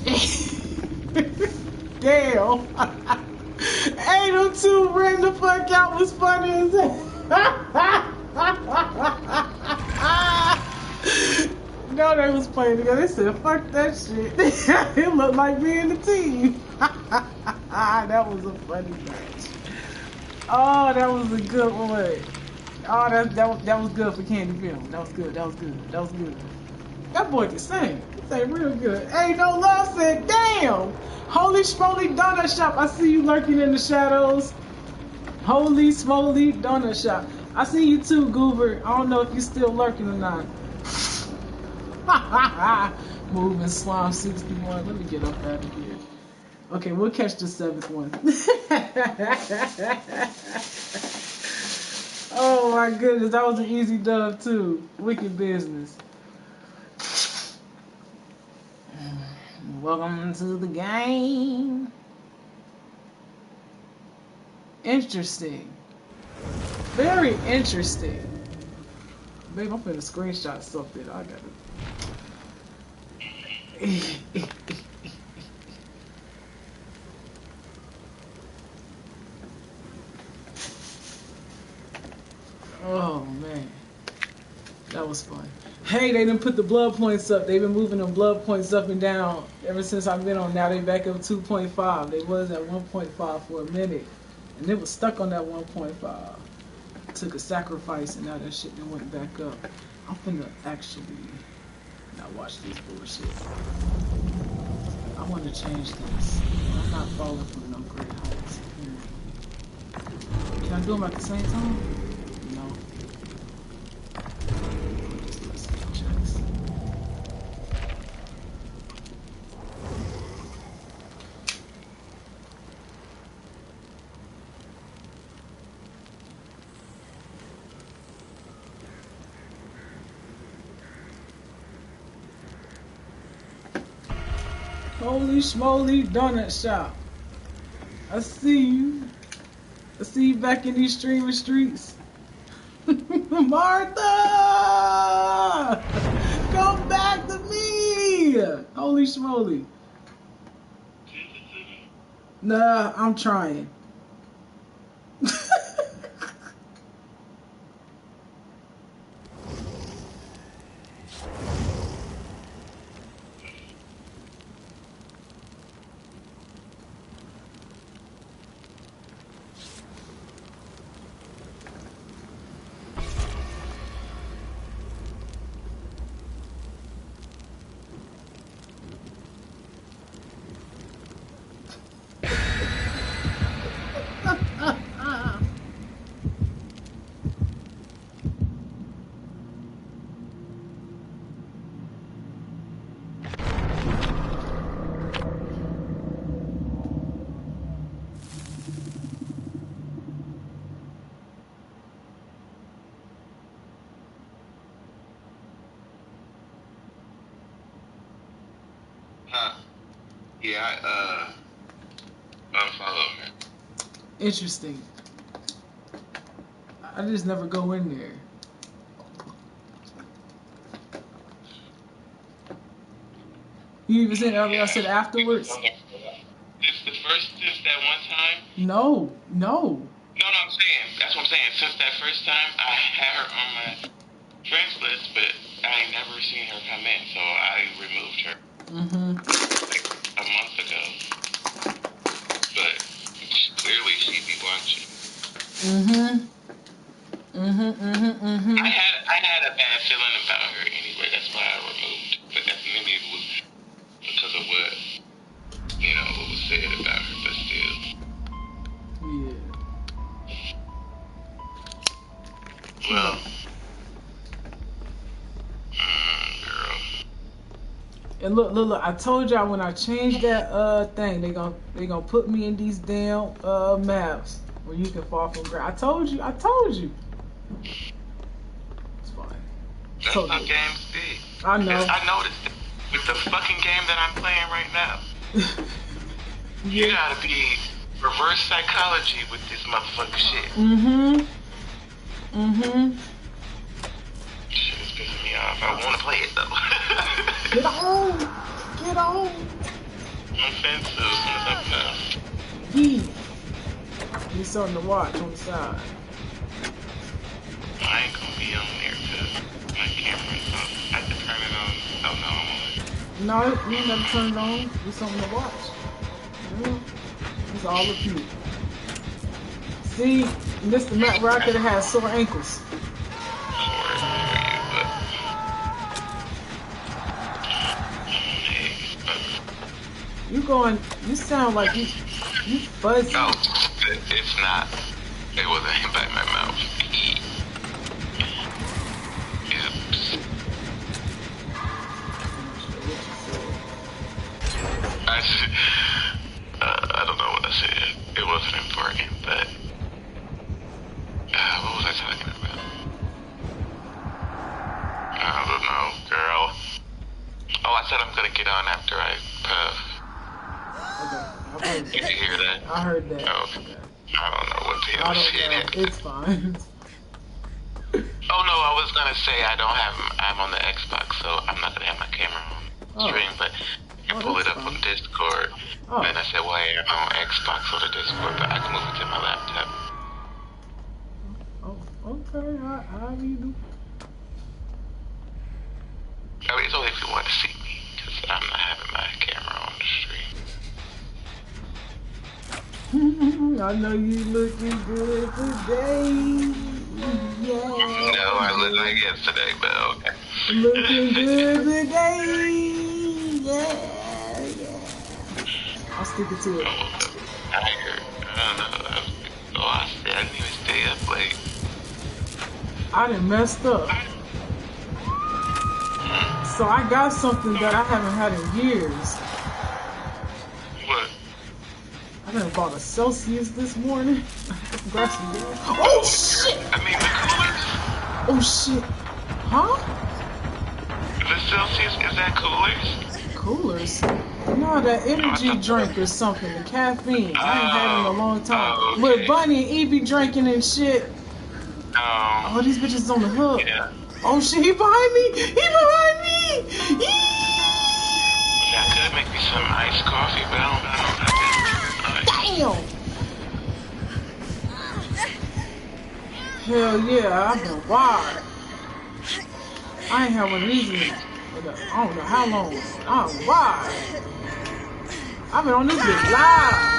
S1: Damn. Hey, them two ran the fuck out was funny as hell. No, they was playing together. They said, fuck that shit. It looked like me and the team. That was a funny match. Oh, that was a good one. Oh, that was good for Candy Film. That was good. That was good. That was good. That boy can sing. He sang real good. Hey, no love said, damn. Holy Smoly Donut Shop. I see you lurking in the shadows. Holy Smoly Donut Shop. I see you too, Goober. I don't know if you're still lurking or not. Moving Slime 61. Let me get up out of here. Okay, we'll catch the 7th one. Oh my goodness, that was an easy dub too. Wicked business. Welcome to the game. Interesting. Very interesting. Babe, I'm finna screenshot something. I got it. Oh man, that was fun. Hey, they didn't put the blood points up. They've been moving them blood points up and down ever since I've been on. Now they back up 2.5. They was at 1.5 for a minute, and it was stuck on that 1.5. Took a sacrifice, and now that shit then went back up. I'm finna actually not watch this bullshit. I want to change this. I'm not falling from no great heights. Can I do them at the same time? No. Just listen to checks. Holy schmoly donut shop. I see you. I see you back in these streaming streets. Martha! Come back to me! Holy schmoly. Nah, I'm trying.
S9: Yeah, unfollow her.
S1: Interesting. I just never go in there. You even said earlier, I said afterwards?
S9: Since that one time?
S1: No.
S9: No, I'm saying, that's what I'm saying. Since that first time, I had her on my friends list, but I ain't never seen her come in, so I removed her. Like a month ago. But clearly she'd be watching. I had a bad feeling about her anyway, that's why I removed. But that's maybe it was because of what, what was said about her, but still.
S1: Yeah.
S9: Well, girl.
S1: And look, I told y'all when I changed that thing, they gonna put me in these damn maps where you can fall from ground. I told you. It's fine.
S9: That's how games be.
S1: I know.
S9: I noticed it. With the fucking game that I'm playing right now. You gotta be reverse psychology with this motherfucking shit. Shit is pissing me off. I wanna play it though.
S1: Get on.
S9: I'm offensive. Something else.
S1: Need something to watch on the side.
S9: I ain't gonna be on there because my camera's off. I have to turn it on. Oh no, I'm on it.
S1: No, you ain't never turn it on. Need something to watch. It's all of you. See, this the map where I could have had sore ankles. You sound like you fuzzy.
S9: No, it's not. It wasn't hit by my mouth. Oops. I don't know what I said. It wasn't important, but what was I talking about? I don't know, girl. Oh, I said I'm gonna get on after I puff.
S1: Okay,
S9: Did you hear that?
S1: I heard that.
S9: Oh, I don't know what the hell I said.
S1: It's fine.
S9: Oh no, I was gonna say I'm on the Xbox, so I'm not gonna have my camera on stream, but you pull it up on Discord. And I said, well, I'm on Xbox or the Discord, but I can move it to my laptop.
S1: Oh, okay. How you do?
S9: I mean, it's only if you want to see me, because I'm not having my camera on the stream.
S1: I know you looking good today. Yeah.
S9: No, I look like yesterday, but okay.
S1: Looking good today. Yeah. I'll stick it to it.
S9: Tired. I don't know. I didn't even stay up late.
S1: I done messed up. So I got something that I haven't had in years.
S9: What?
S1: I done bought a Celsius this morning. Oh shit!
S9: I mean, the coolers?
S1: Oh shit! Huh?
S9: The Celsius, is that coolers?
S1: Coolers? No, that energy drink or something. The caffeine. I ain't had it in a long time.
S9: Okay.
S1: With Bunny and E be drinking and shit. Oh, these bitches on the hook.
S9: Yeah.
S1: Oh shit, he behind me! He behind me!
S9: Yeah, I could make me some iced coffee, but I don't know.
S1: Damn! Hell yeah, I've been wired. I ain't had one of these in, I don't know how long. I'm wired. I've been on this bitch live.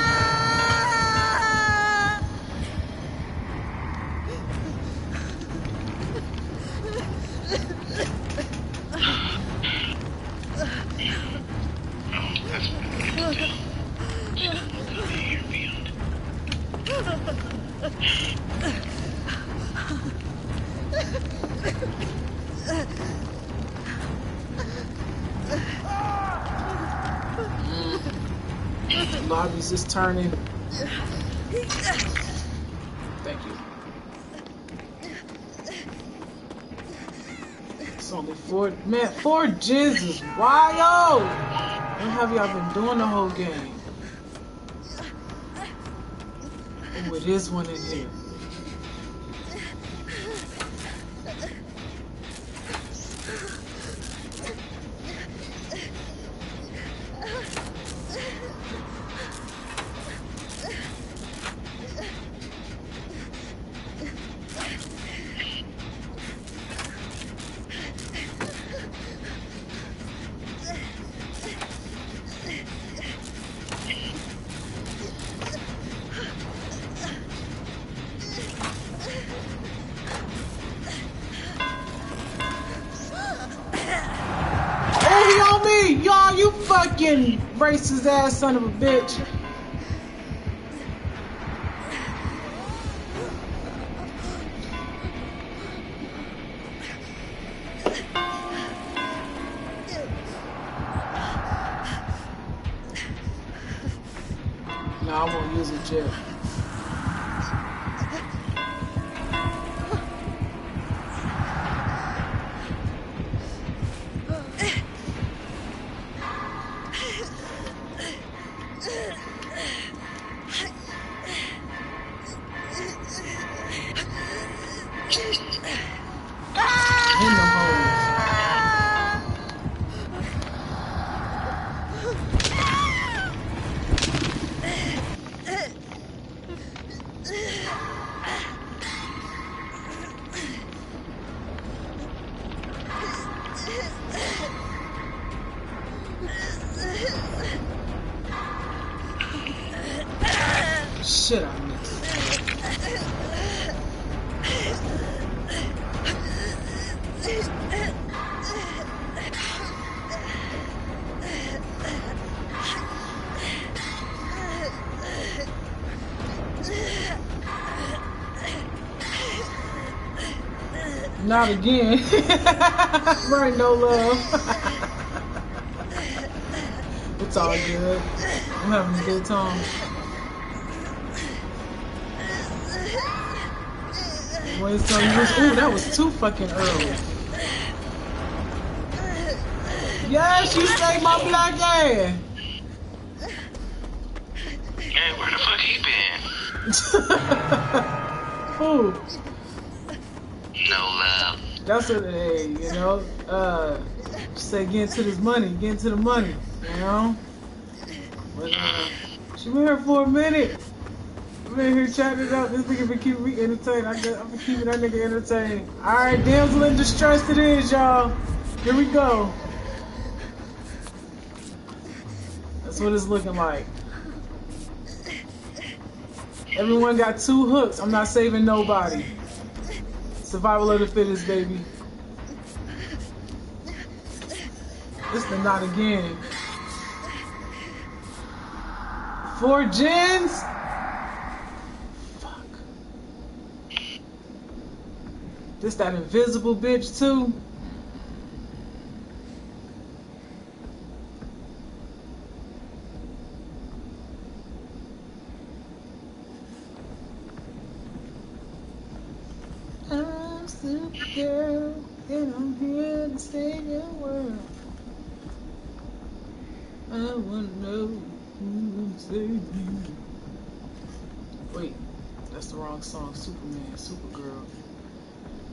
S1: Lobby's just turning. Thank you. It's only 4 gens is wild. What have y'all been doing the whole game? Oh, it is one in here. Y'all, you fucking racist ass son of a bitch. No, I won't use it yet. Shit, I missed. Not again. Right, no love. It's all good. I'm having a good time. Wait, so you was, ooh, that was too fucking early. Yes, you saved my black ass.
S9: Man, where the fuck he been?
S1: Who?
S9: No love.
S1: That's what they, you know. Say get into this money, get into the money, you know. But she been here for a minute. I've been here chatting it up. This nigga been keeping me entertained. I've been keeping that nigga entertained. All right, damsel in distress it is, y'all. Here we go. That's what it's looking like. Everyone got 2 hooks. I'm not saving nobody. Survival of the fittest, baby. This the not again. 4 gens? Fuck. This that invisible bitch too? I'm Supergirl, and I'm here to save your world. I wanna know who will save you. Wait, that's the wrong song. Superman, Supergirl.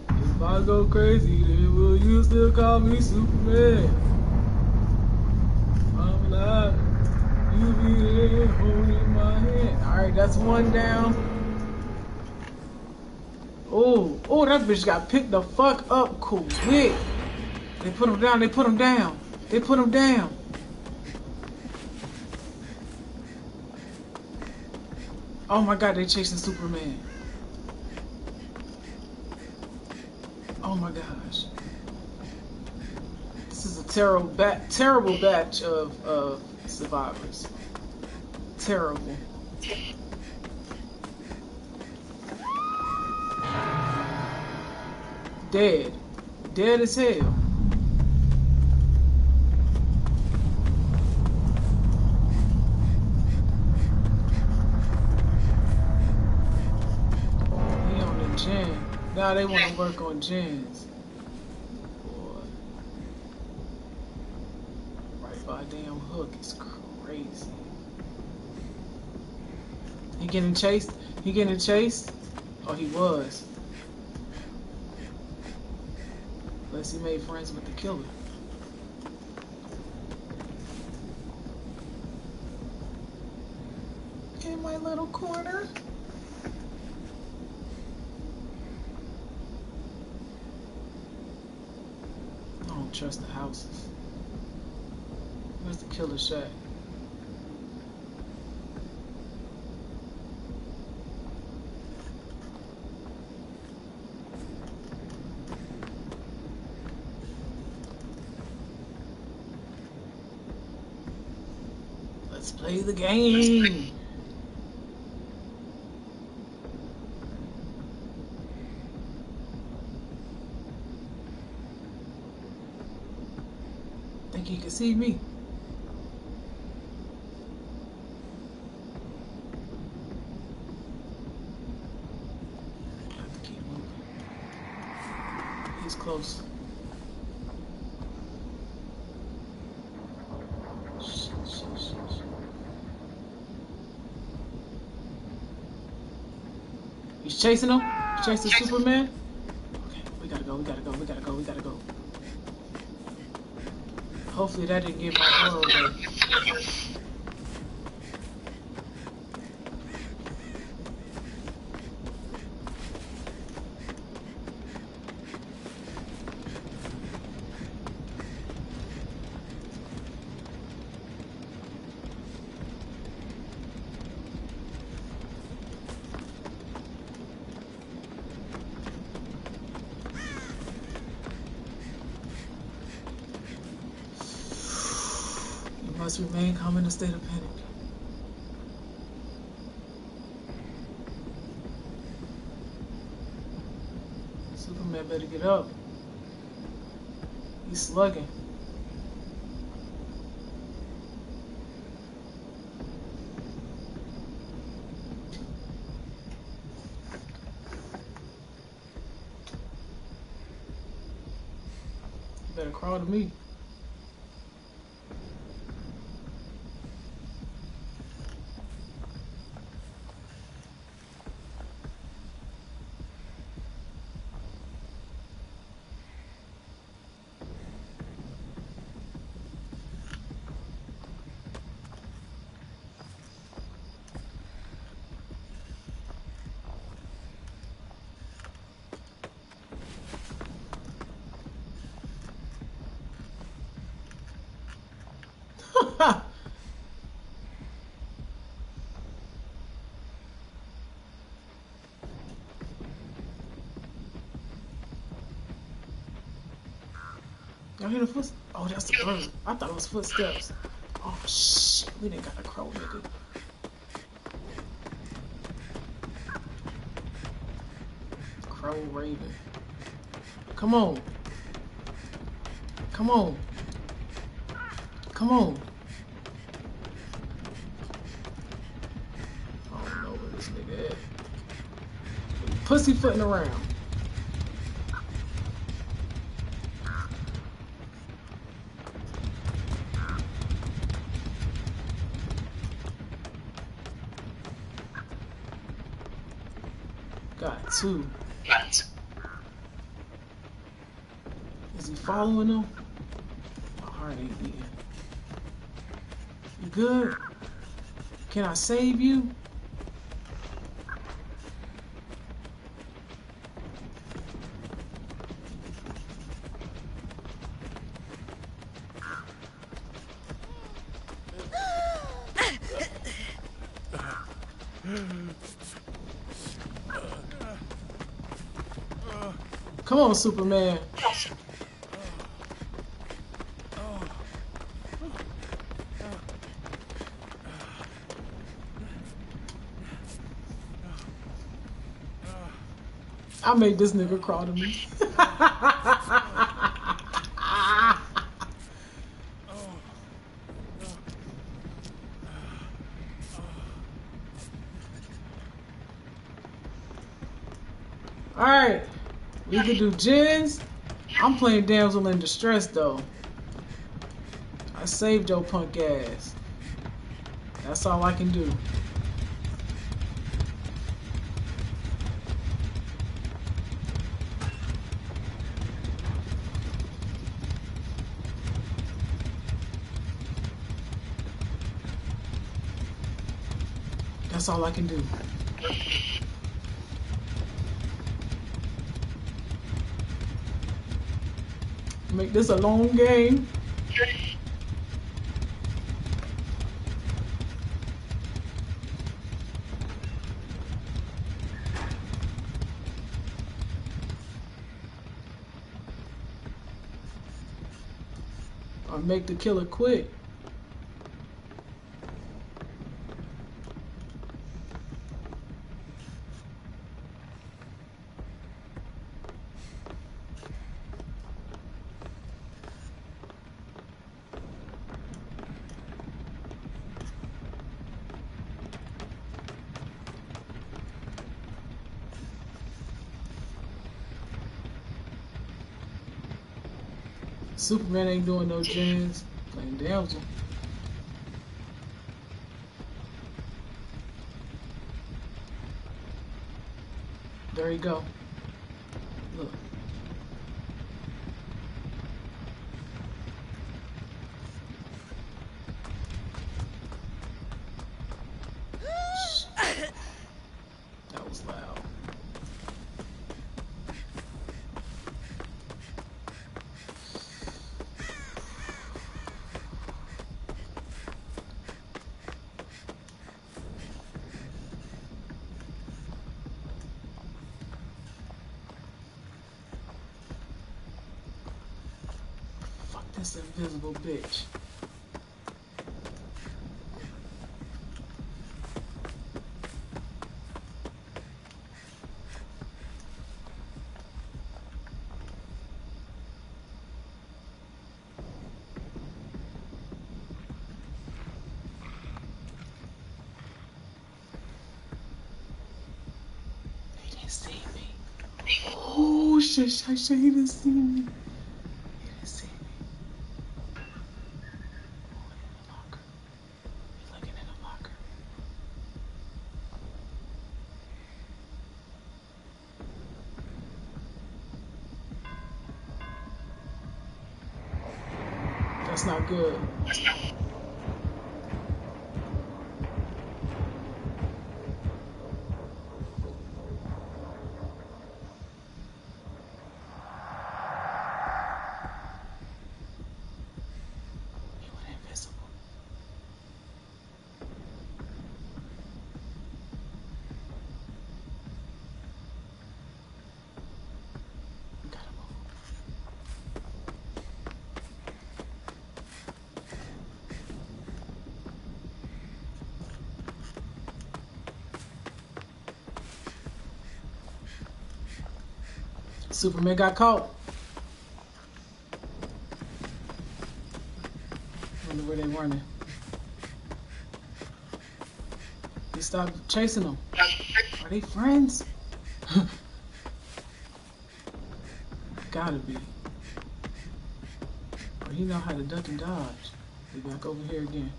S1: If I go crazy, then will you still call me Superman? I'm alive. You be there holding my hand. Alright, that's 1 down. Oh, that bitch got picked the fuck up quick. They put him down, they put him down. They put him down. Oh my god, they chasing Superman. Oh my gosh. This is a terrible batch of survivors. Terrible. Dead. Dead as hell. He on the gen. Now they want to work on gens. Boy. Right by a damn hook. It's crazy. He getting chased? He getting chased? Oh, he was. Unless he made friends with the killer. In my little corner. I don't trust the houses. Where's the killer shack? Let's play the game. Think he can see me? I have to keep moving. He's close. He's chasing him. He's chasing Superman. Okay, we gotta go. We gotta go. We gotta go. We gotta go. Hopefully that didn't get my arrow away. Must remain calm in a state of panic. Superman better get up. He's slugging. You better crawl to me. Y'all hear the footsteps? Oh, that's the bird. I thought it was footsteps. Oh, shit. We didn't got a crow, nigga. Crow Raven. Come on. Come on. Come on. I don't know where this nigga at. Pussyfooting around. Got two. Is he following them? My heart ain't beating. You good? Can I save you? Come on, Superman. I made this nigga crawl to me. Alright. We can do gens. I'm playing damsel in distress though. I saved your punk ass. That's all I can do. That's all I can do. Make this a long game. Or make the killer quit. Superman ain't doing no gens. Playing damsel. There you go. Look. That was loud. This invisible bitch. He didn't see me. Oh shit, he didn't see me. That's not good. He went invisible. We gotta move. Superman got caught. Wonder where they running. He stopped chasing them. Are they friends? Gotta be. Or he know how to duck and dodge. They back over here again.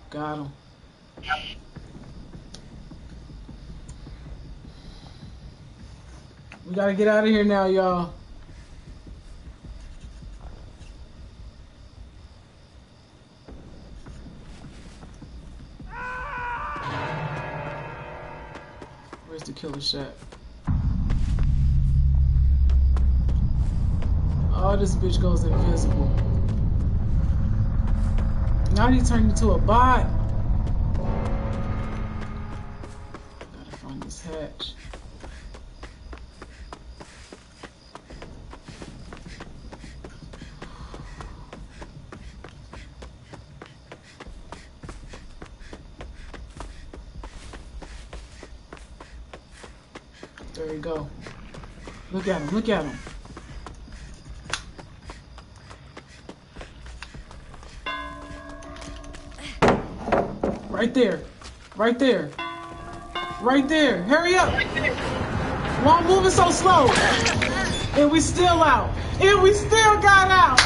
S1: Got him. We gotta get out of here now, y'all. Where's the killer shack? Oh, this bitch goes invisible. Now he turned into a bot. Gotta find this hatch. There you go. Look at him, look at him. Right there. Right there. Right there. Hurry up. Why I'm moving so slow? And we still out. And we still got out.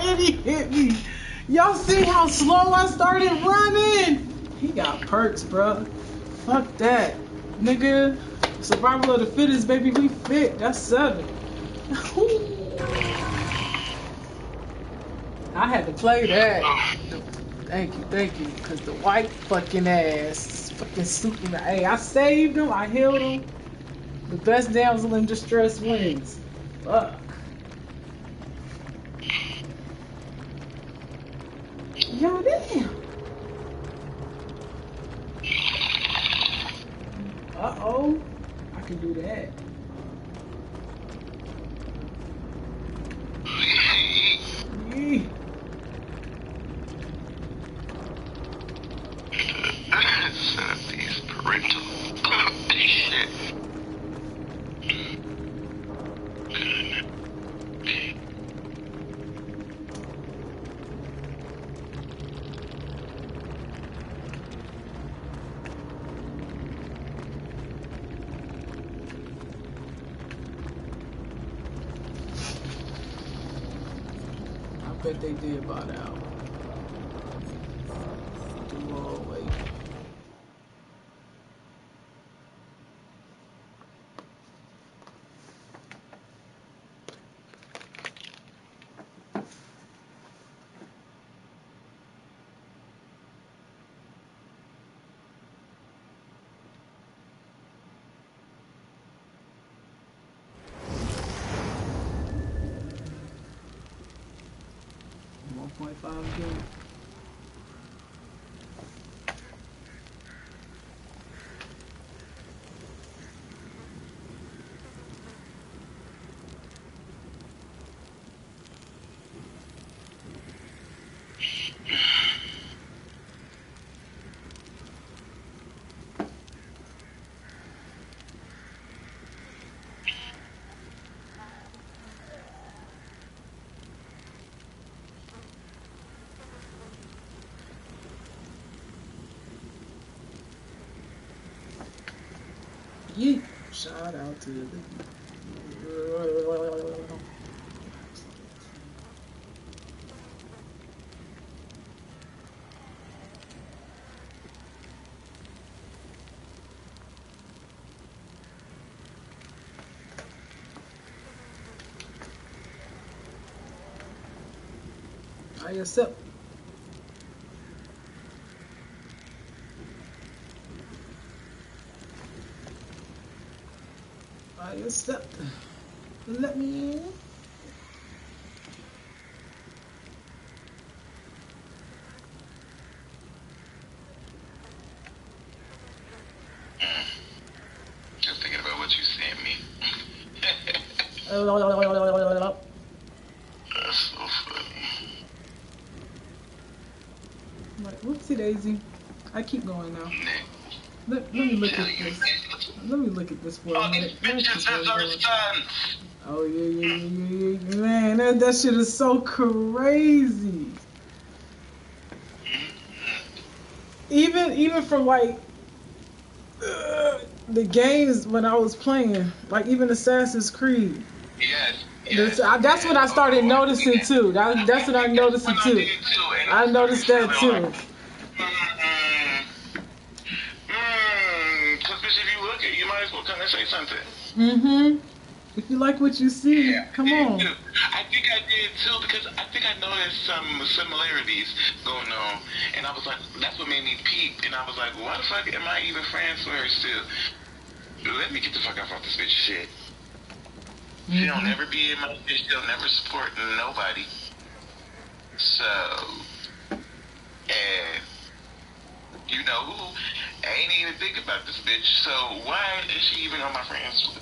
S1: And he hit me. Y'all see how slow I started running? He got perks, bruh. Fuck that. Nigga. Survival of the fittest, baby. We fit. That's 7. I had to play that. Thank you. Because the white fucking ass, fucking Superman. Hey, I saved him. I healed him. The best damsel in distress wins. Fuck. Yo, damn. Uh-oh. I can do that. Yee.
S9: Set up these parental shit.
S1: I bet they did by now. Do all wait. Again. Yeet. Shout out to the I accept. I accept. Let me in.
S9: Just thinking about what you sent me. That's so funny.
S1: I'm like, whoopsie daisy. I keep going now.
S9: Nick,
S1: Let me look at this. Let me look at this for a minute. Oh yeah. Man, that shit is so crazy. Even from like the games when I was playing, like even Assassin's Creed.
S9: Yes.
S1: That's what I started noticing too. That's what I noticed too. I noticed that too.
S9: Because if you look at it, you might as well come and say something.
S1: If you like what you see, come on.
S9: I think I did too, because I think I noticed some similarities going on, and I was like, that's what made me peep, and I was like, why the fuck am I even friends with her still? Let me get the fuck off this bitch shit. She don't never be in my shit, she'll never support nobody. So, and you know who? I ain't even think about this bitch, so why is she even on my friends list?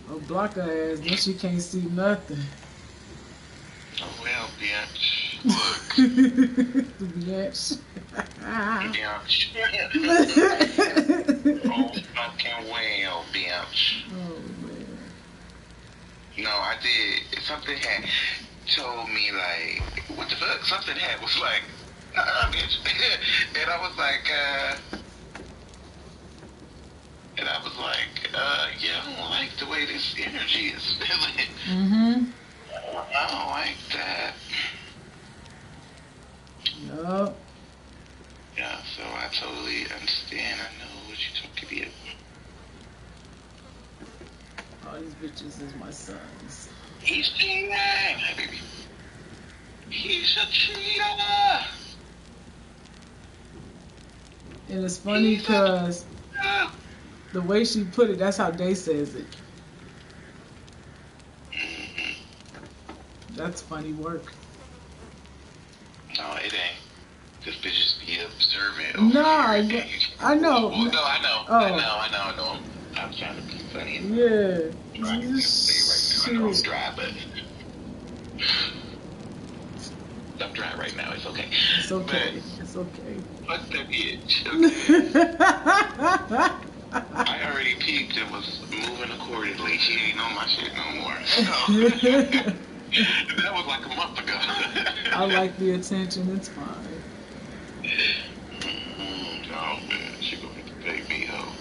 S1: Oh, block her ass, then she can't see nothing.
S9: Oh, well, bitch. Look.
S1: Bitch.
S9: Bitch. Oh, fucking well, bitch.
S1: Oh, man.
S9: No, I did. Something had told me, like, what the fuck? Something had was like, bitch. And I was like, yeah, I don't like the way this energy is feeling. I don't like that.
S1: Yup.
S9: Yeah, so I totally understand. I know what you're talking about.
S1: All these bitches is my sons.
S9: He's cheating. Hey, baby. He's a cheater.
S1: And it's funny because the way she put it, that's how Day says it. That's funny work.
S9: No, it ain't. This bitch just be observant.
S1: No, I know.
S9: Well, no, I know.
S1: Oh.
S9: I know. I'm trying to be funny.
S1: Yeah.
S9: I'm trying to say right now. I know I'm dry, but I'm dry right now. It's okay.
S1: It's okay.
S9: But
S1: it's okay.
S9: Fuck that bitch. Okay. I already peeped and was moving accordingly. She ain't on my shit no more. So. That was like a month ago.
S1: I like the attention. It's fine.
S9: Oh man, she gonna have to pay me, ho.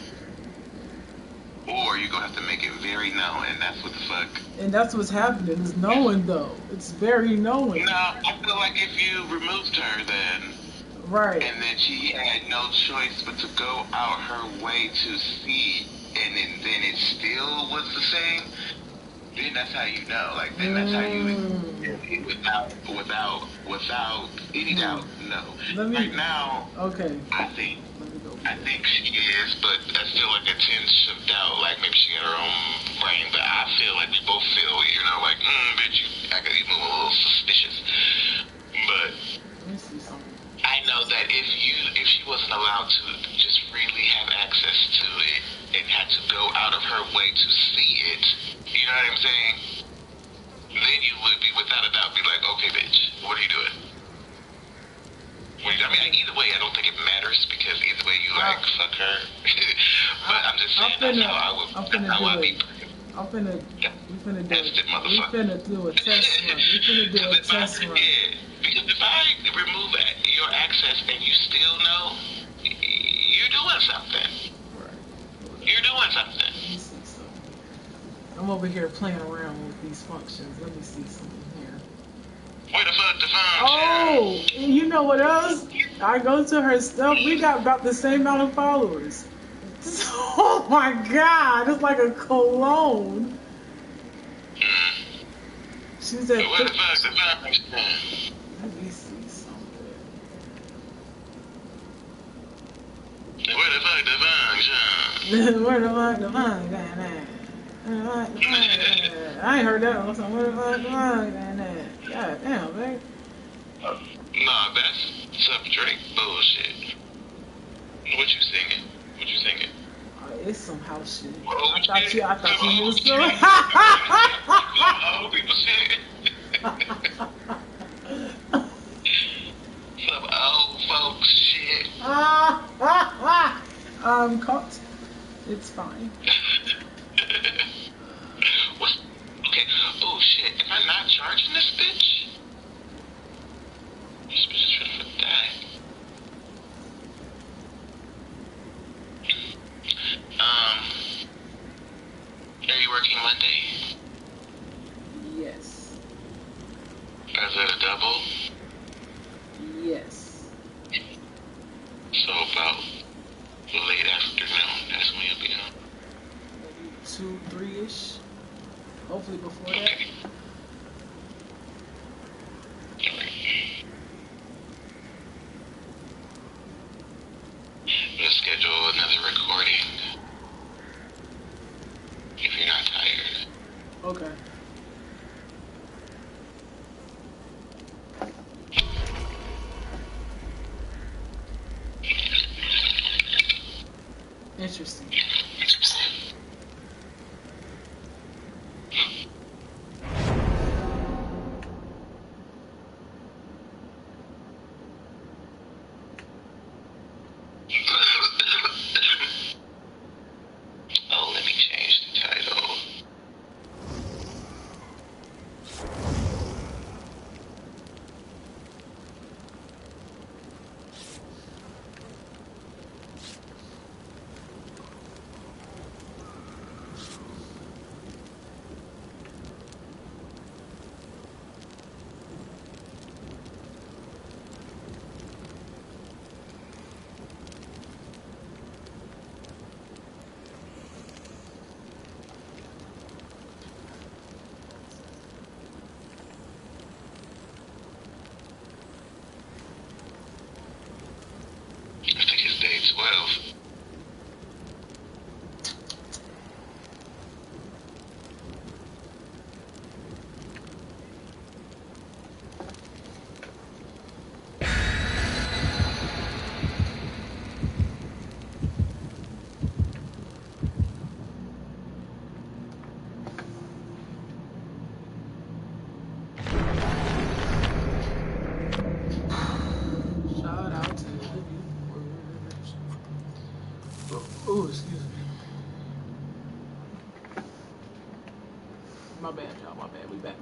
S9: Or you gonna have to make it very known, and that's what the fuck.
S1: And that's what's happening. It's knowing though. It's very knowing.
S9: No, I feel like if you removed her, then.
S1: Right.
S9: And then she had no choice but to go out her way to see, and then it still was the same. Then that's how you know. Like then that's how you without any doubt know. Right now,
S1: okay.
S9: I think she is, but I feel like a tinge of doubt. Like maybe she got her own brain, but I feel like we both feel, you know, like bitch, you move a little suspicious. But I know that if she wasn't allowed to just freely have access to it and had to go out of her way to see it, you know what I'm saying? Then you would be, without a doubt, be like, okay, bitch, what are you doing? I mean, either way, I don't think it matters because either way, you like fuck her. But I'm just saying that's how I would. That's how I'd be.
S1: We finna do a test run. We finna do a test run.
S9: Yeah, because if I remove your access and you still know, you're doing something.
S1: Right.
S9: You're doing something.
S1: Let me see something. I'm over here playing around with these functions. Let me see something here.
S9: Where the fuck the function?
S1: Oh, and you know what else? I go to her stuff. We got about the same amount of followers. Oh my God, it's like a cologne. She said,
S9: where the fuck the function?
S1: Let me see something.
S9: Where the fuck the function?
S1: Where the fuck the function? I ain't heard that one. Where the fuck the function? God damn, man.
S9: Nah, that's some Drake bullshit. What you singing?
S1: It's some house shit.
S9: I
S1: thought you knew some.
S9: Old people shit. Some old folks shit.
S1: fine.
S9: What's okay? Oh shit! Am I not charging this bitch? This bitch is trying to die. Are you working Monday?
S1: Yes.
S9: Is that a double?
S1: Yes.
S9: So about late afternoon, that's when you'll be on.
S1: Maybe 2, 3-ish. Hopefully before that.
S9: Okay. Let's schedule another recording. If you're not tired.
S1: Okay. Interesting.
S9: Oh, let me change the title. I think it's day 12.
S1: Shout out to the viewers. Oh, excuse me. My bad, y'all. My bad. We back.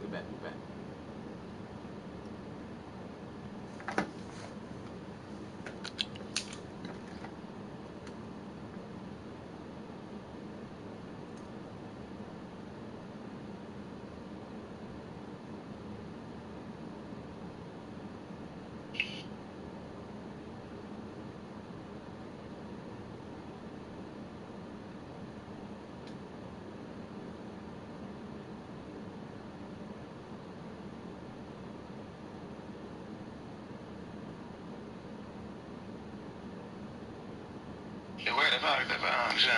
S9: Where the fuck the function?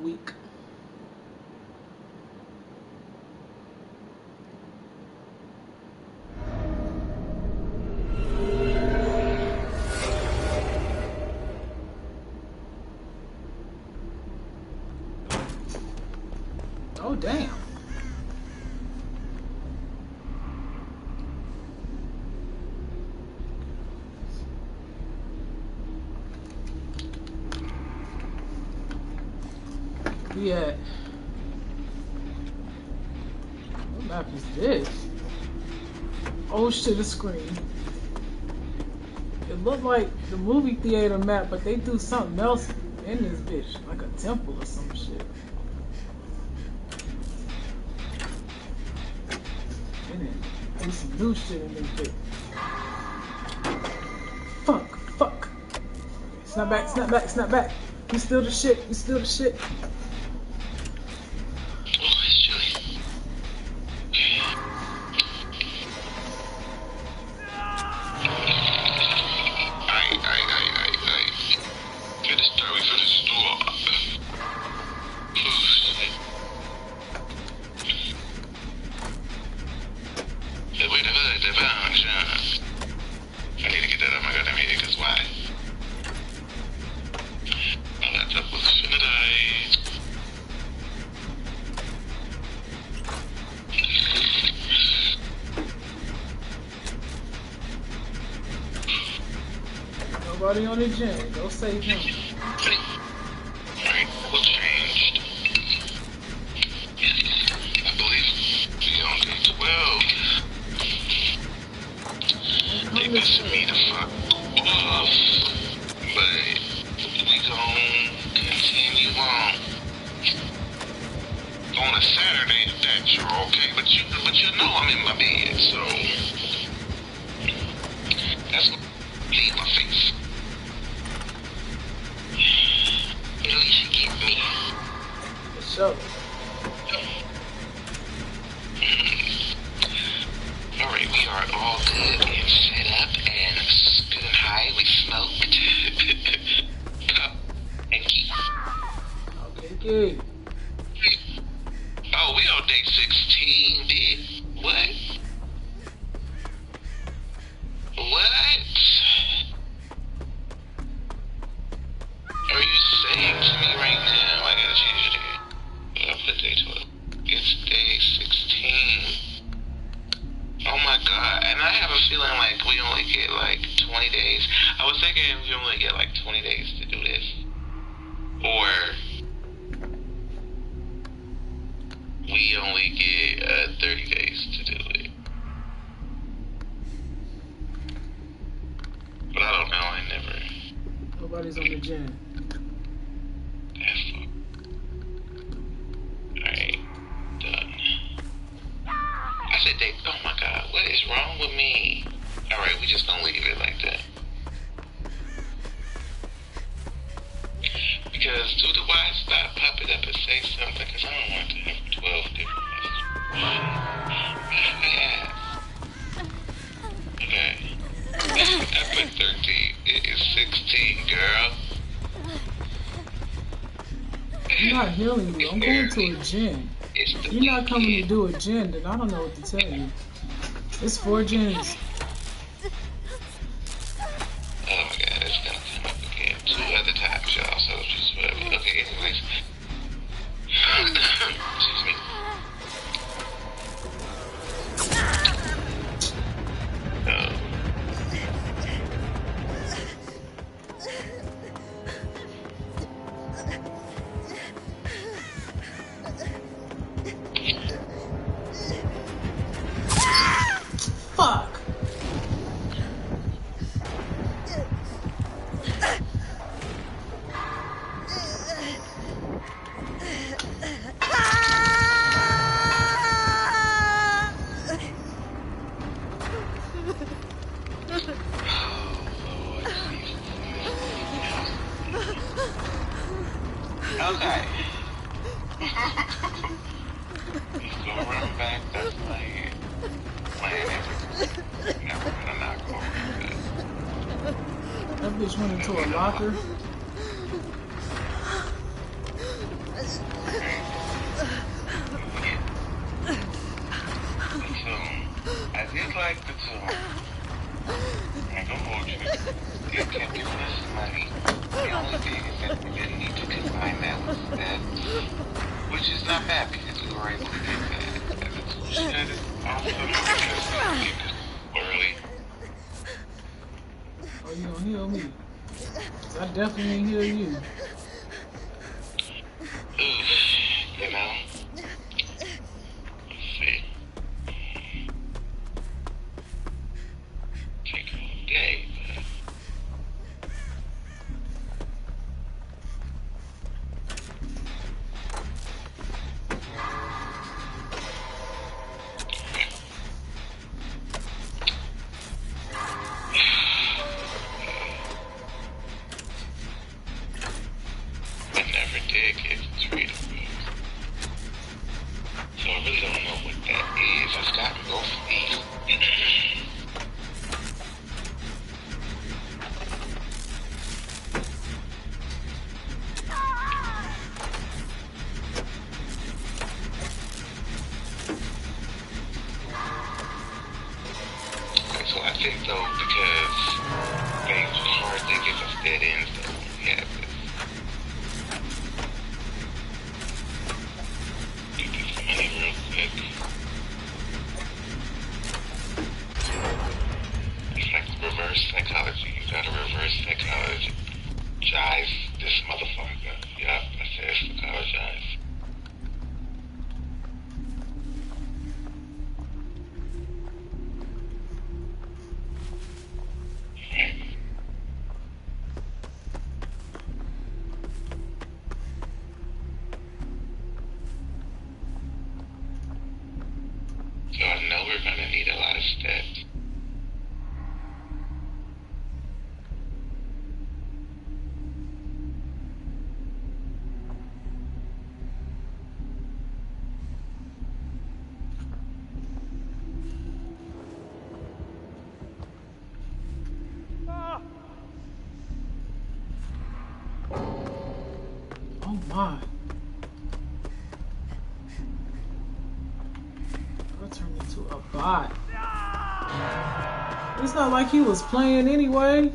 S1: Weak. Oh, damn. Yeah. What map is this? Oh shit, a screen. It looked like the movie theater map, but they do something else in this bitch, like a temple or some shit. And then there's some new shit in this bitch. Fuck. Snap back. You still the shit.
S9: Oh, it's chilly. Aye. Get this story for the store. Oh, shit. Wait, the function. I need to get that out of my goddamn head, because why? My laptop was finna die.
S1: Nobody on the gym. Go save him.
S9: Alright, what's pissing me the fuck off. But we gon' continue on. On a Saturday, that's okay. But you know I'm in my bed, so that's what leave my face. At least you get me.
S1: For sure.
S9: Alright, we are all good and set up and good and high. We smoked. And keep.
S1: Okay.
S9: Oh, we on day 16, dude. What? What? Are you saying to me right now? I gotta change it again. I'll put day 12. It's day 16. Oh my god. And I have a feeling like we only get like 20 days. I was thinking we only get like 20 days to do this. Or we only get 30 days to do it. But I don't know, I never.
S1: Nobody's on the gym.
S9: That's fuck. Alright, done. I said they, oh my god, what is wrong with me? Alright, we just gonna leave it like that. Because do the wise stop, pop it up and say something, because I don't want to have 12 different messages. Okay. I put 13. It is 16, girl.
S1: I'm not healing you. I'm going to a gym. You're not coming to do a gym, then I don't know what to tell you. It's 4 gyms.
S9: Oh my god, it's gonna come up again 2 other times, y'all, so it's just whatever. Okay, anyways. Excuse me.
S1: Fuck.
S9: Okay. He's gonna run back, that's my plan. Never gonna knock over that.
S1: That bitch went into a locker.
S9: I did like the tune. I ain't gonna hold you. It kept giving us money. The only thing is that we didn't need to combine that with that, which is not bad because we were able to get that. And it's awesome because we did it early.
S1: Oh, you gonna heal me? 'Cause I definitely ain't heal you.
S9: Oof, you know? Let's see. Take all day, but... I never did get the freedom boost. So I really don't know what that is. I've gotten both of these. So I think though, because things are hard, they give us dead ends though. Yeah, but get this money real quick. It's like reverse psychology. You gotta reverse psychology. Jive this motherfucker. Yup, I said psychologize. a lot of steps.
S1: Oh my. I turned into a bot. It's not like he was playing anyway.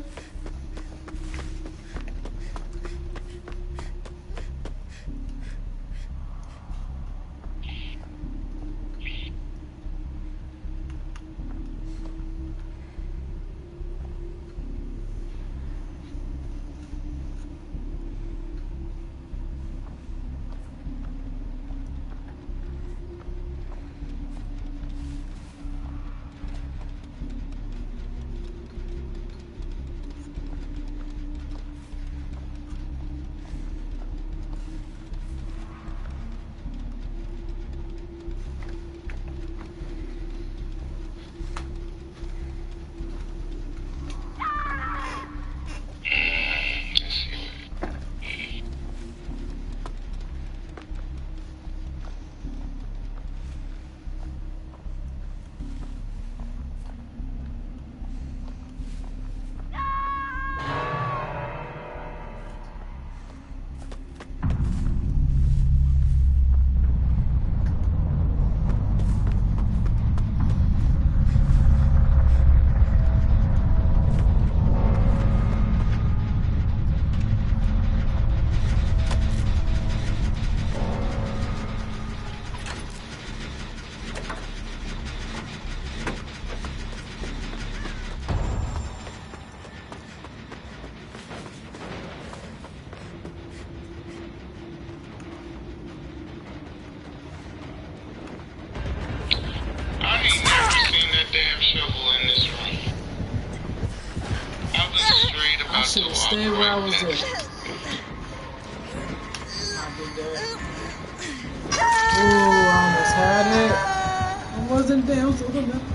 S9: I ain't never seen that damn shovel in this room. I was straight
S1: I
S9: about
S1: should
S9: to
S1: have
S9: walk
S1: stayed where I
S9: right
S1: was
S9: back.
S1: at. I did that. Ooh, I almost had it. I wasn't down to the left.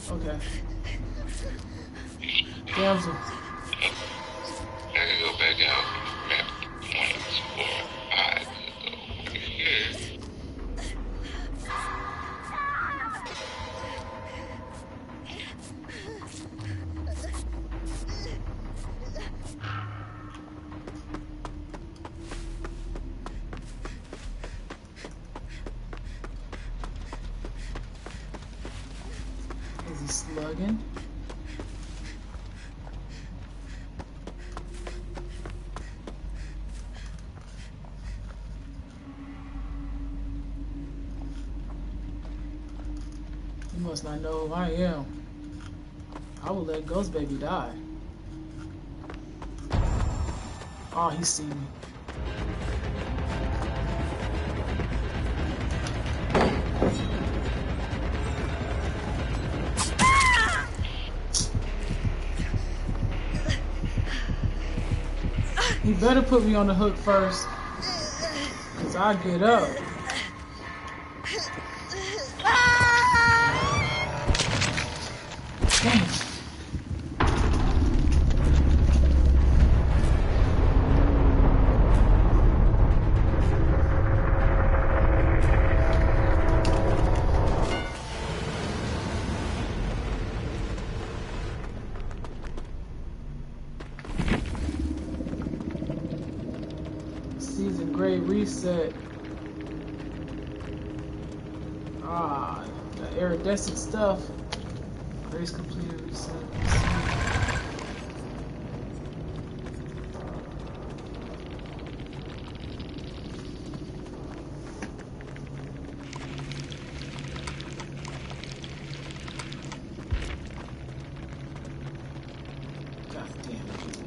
S1: Okay. Damsel.
S9: I can go back out. Map 1, 4, 5. Go over here.
S1: Is he slugging? He must not know who I am. I will let Ghost Baby die. Oh, he see me. He better put me on the hook first, cause I get up. Damn it. Season grade reset. Ah, the iridescent stuff. Grace completed reset. God damn it.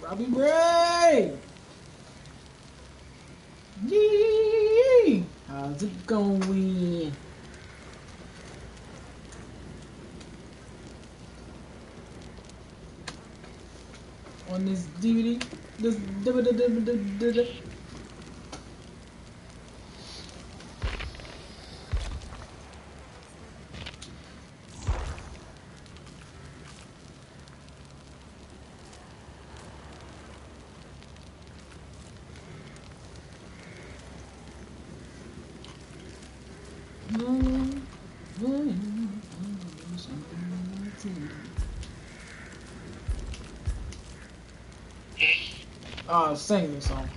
S1: Robbie Ray! Yee! How's it going? On this DVD, this sing this song.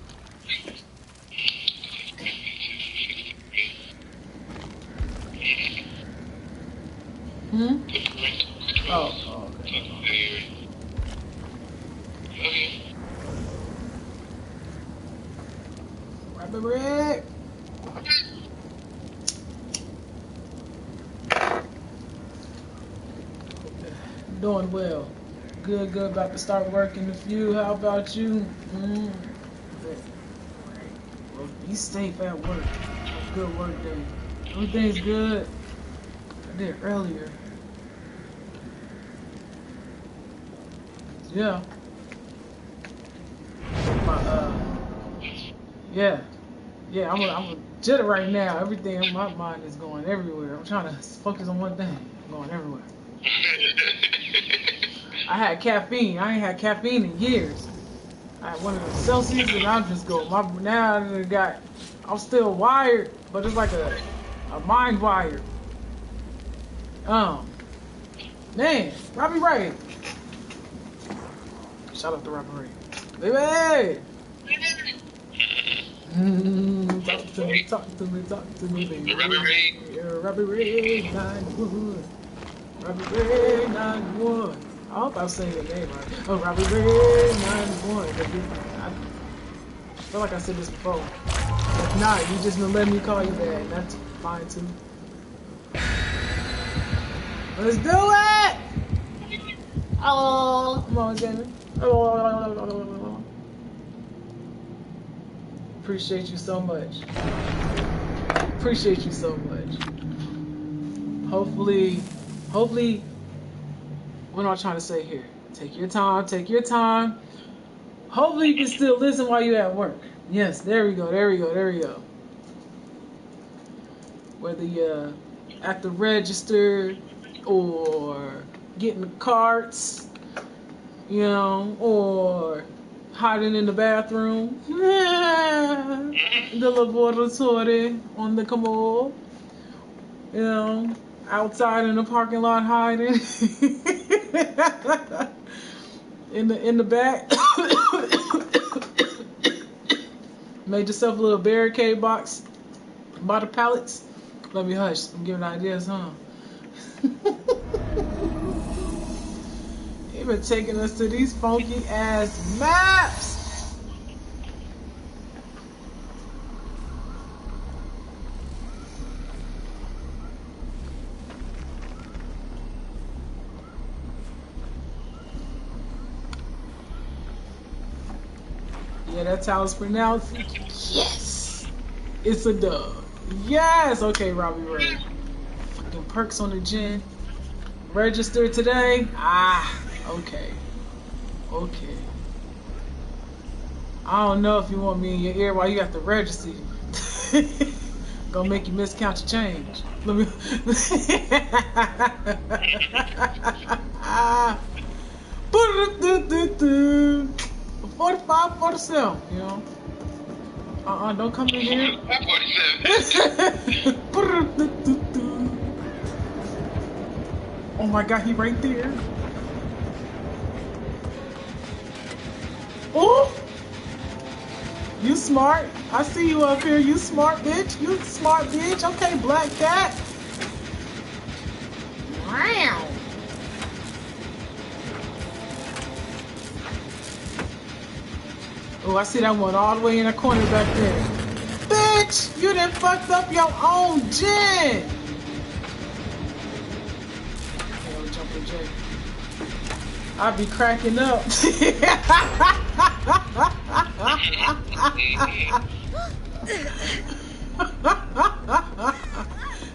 S1: Oh, okay. Rabbit Rick! Doing well. Good, about to start work in a few. How about you? Well, be safe at work. Have a good work day. Everything's good. I did earlier. Yeah. Yeah, I'm a jitter right now. Everything in my mind is going everywhere. I'm trying to focus on one thing. I'm going everywhere. I had caffeine. I ain't had caffeine in years. I had one of the Celsius and I'm just going. I'm still wired, but it's like a mind wired. Man, Robbie Ray. Shout out to Robbie Ray. Baby! Talk to me, baby.
S9: Robbie Ray.
S1: Yeah, Robbie Ray 91. Robbie Ray 91. I hope I'm saying your name right. Oh, Robbie Ray 91. I feel like I said this before. If not, you just gonna let me call you that, and that's fine too. Let's do it! Oh, come on, Jamie. Oh. Appreciate you so much. Appreciate you so much. Hopefully, what am I trying to say here? Take your time. Hopefully you can still listen while you're at work. Yes, there we go. Whether you're at the register or getting the carts, you know, or hiding in the bathroom, the laboratory on the commode, you know, outside in the parking lot hiding, in the back. Made yourself a little barricade box by the pallets. Let me hush. I'm giving ideas, huh? You've been taking us to these funky ass maps. Yeah, that's how it's pronounced. Yes, it's a dub. Yes, okay, Robbie Ray. Fucking perks on the gin. Register today. Okay. I don't know if you want me in your ear while you got to register. Gonna make you miscount your change. Let me. 45, 47, you know. Don't come in here. 47. Oh my God, he right there. Oh, you smart. I see you up here. You smart bitch. You smart bitch. Okay, black cat. Wow. Oh, I see that one all the way in the corner back there. Bitch, you done fucked up your own gin. I'll be cracking up.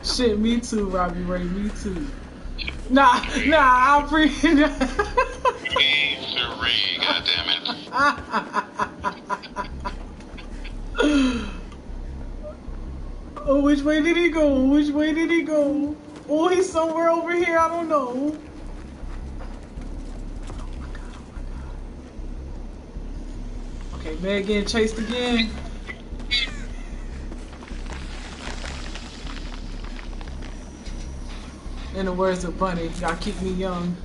S1: Shit, me too, Robbie Ray, me too. Nah, I appreciate it.
S9: Goddammit.
S1: Oh, which way did he go? Which way did he go? Oh, he's somewhere over here, I don't know. Okay, Meg getting chased again. In the words of Bunny, y'all keep me young.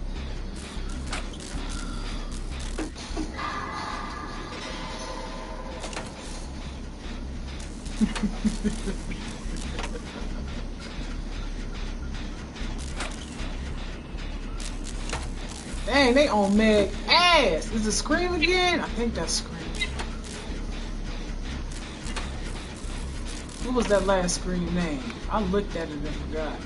S1: Dang, they on Meg ass. Is it Scream again? I think that's Scream. What was that last Scream name? I looked at it and forgot.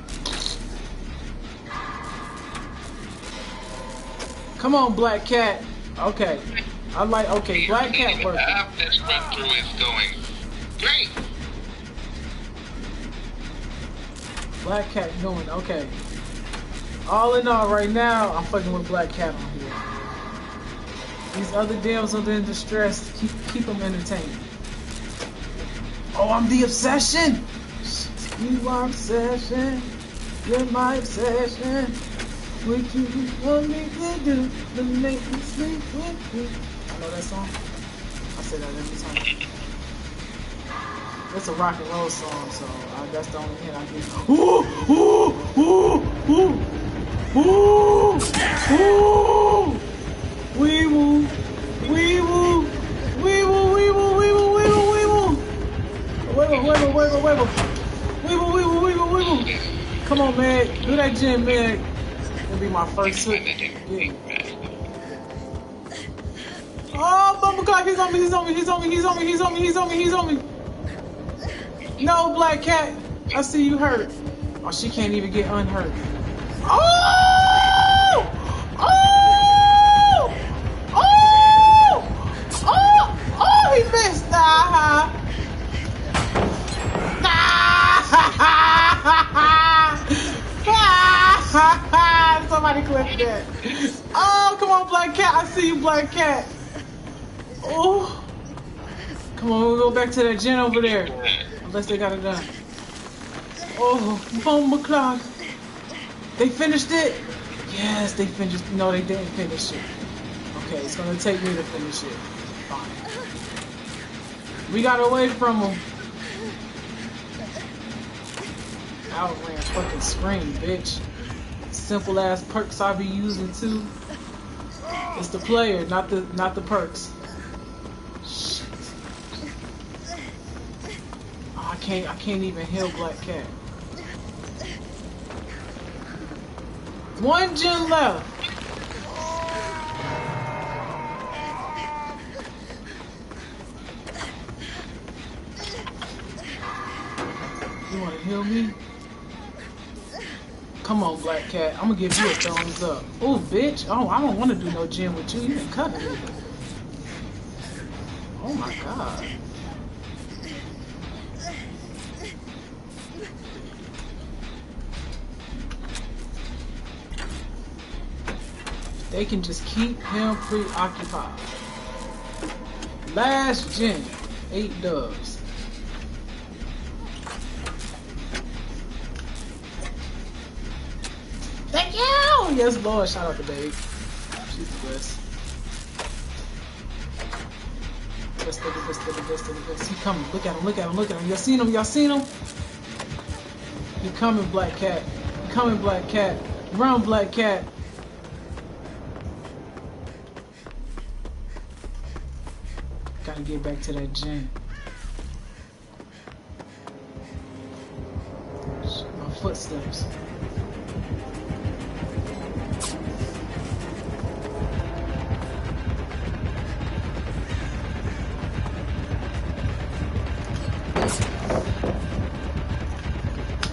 S1: Come on, Black Cat. Okay. Okay, Black Cat working.
S9: The app this run through is going great.
S1: Black Cat going, okay. All in all, right now, I'm fucking with Black Cat on here. These other damsels in distress, keep them entertained. Oh, I'm the obsession! You are obsession. You're my obsession. What you want me to do to make me sleep with you? I know that song. I say that every time. It's a rock and roll song, so that's the only hint I give. Ooh, ooh, ooh, ooh, ooh, ooh. Wee woo, wee woo, wee woo, wee woo, wee woo, wee woo, wee woo. Wiggle, wiggle, wiggle, wiggle. Wiggle, wiggle, wiggle, wiggle. Come on, Meg. Do that gym, Meg. It'll be my first hit. Yeah. Oh, bumper clock, he's on me, he's on me, he's on me, he's on me, he's on me, he's on me, he's on me. No, Black Cat, I see you hurt. Oh, she can't even get unhurt. Oh! Oh! Oh! Oh! Oh, he missed. Somebody clipped that. Oh, come on, Black Cat. I see you, Black Cat. Oh. Come on, we'll go back to that gen over there. Unless they got it done. Oh, bomba clock. They finished it? Yes, they finished. No, they didn't finish it. Okay, it's gonna take me to finish it. Fine. We got away from them. Outran fucking Scream, bitch. Simple ass perks I be using too. It's the player, not the perks. Shit. Oh, I can't even heal Black Cat. One gen left. You wanna heal me? Come on, Black Cat. I'm gonna give you a thumbs up. Oh, bitch. Oh, I don't want to do no gym with you. You didn't cut it. Oh my god. They can just keep him preoccupied. Last gen. 8 dubs. Thank you! Yes, Lord. Shout out to Babe. She's the best. Best. He coming. Look at him. Y'all seen him? He coming, Black Cat. Run, Black Cat. Gotta get back to that gen. My footsteps.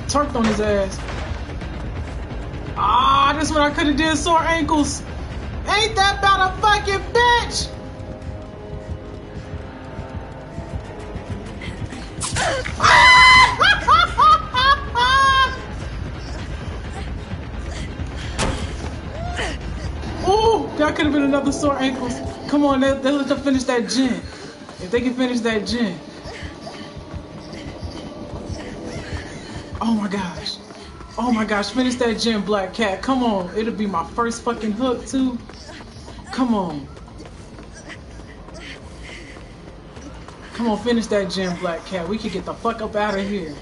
S1: Turked on his ass. Ah, this one I could have did sore ankles. Ain't that about a fucking bitch? get another sore ankles. Come on, let them finish that gen. If they can finish that gen. Oh my gosh. Oh my gosh, finish that gen, Black Cat. Come on. It'll be my first fucking hook too. Come on. Come on, finish that gen, Black Cat. We can get the fuck up out of here.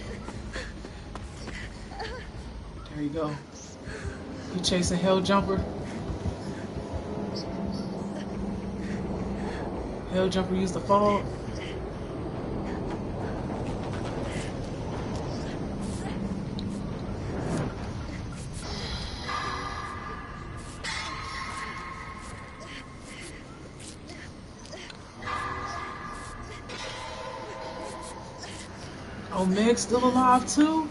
S1: There you go. You chasing Hell Jumper. Hell Jumper used the fog. Oh, Meg's still alive too?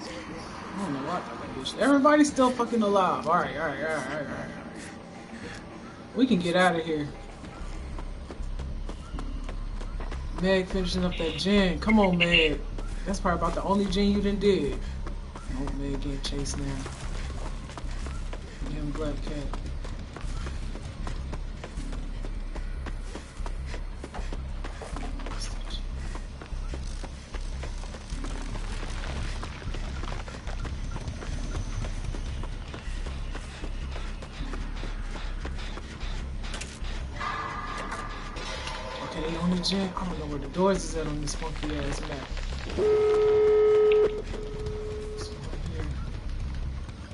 S1: I don't know what that bitch. Everybody's still fucking alive. Alright. We can get out of here. Meg finishing up that gen. Come on, Meg. That's probably about the only gen you done did. Oh, Meg getting chased now. Damn Black Cat. Okay, on the gen. I don't know where the doors is at on this funky ass map.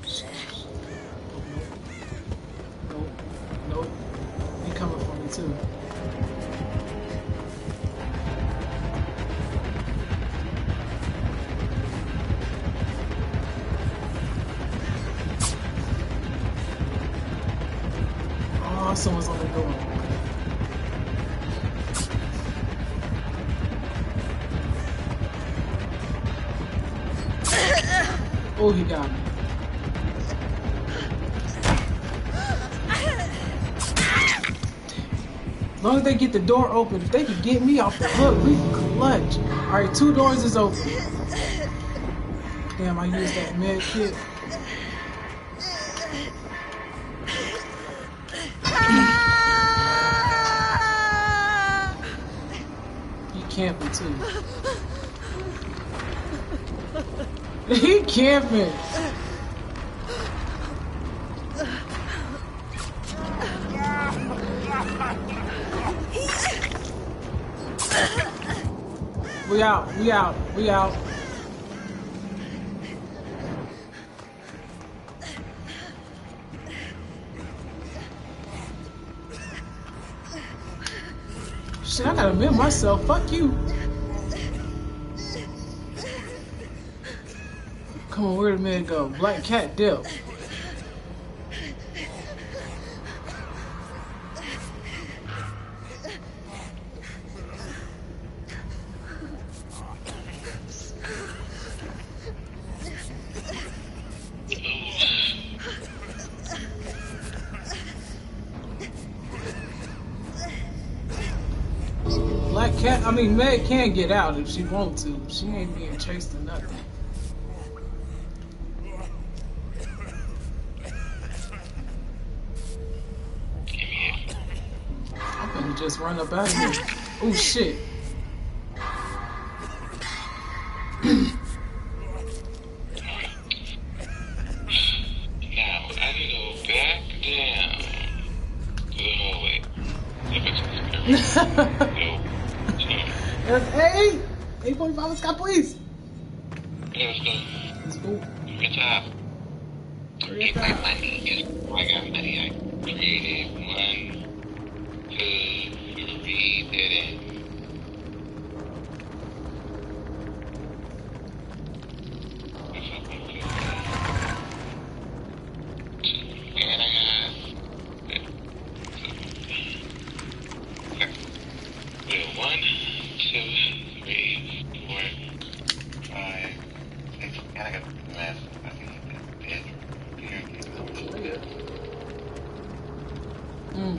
S1: It's right here. Nope. He coming for me too. Oh, someone's on the door. Oh, he got me. As long as they get the door open, if they can get me off the hook, we can clutch. Alright, 2 doors is open. Damn, I used that med kit. He camping too. He camping. We out. Shit, I gotta admit myself. Fuck you. Come on, where'd the man go? Black Cat dip. Black Cat, I mean, Meg can get out if she wants to. She ain't being chased or nothing. I'm gonna just run up out of here. Oh shit.
S9: Now, I can go back down to the hallway.
S1: That's A! 8.5 Scott, please!
S9: Yeah, let's go. Good job. Get my money. I got money. I created 1, 2, 3 dead ends. And I got 1, 2, 3, 4, 5, 6, and I got the mess. I think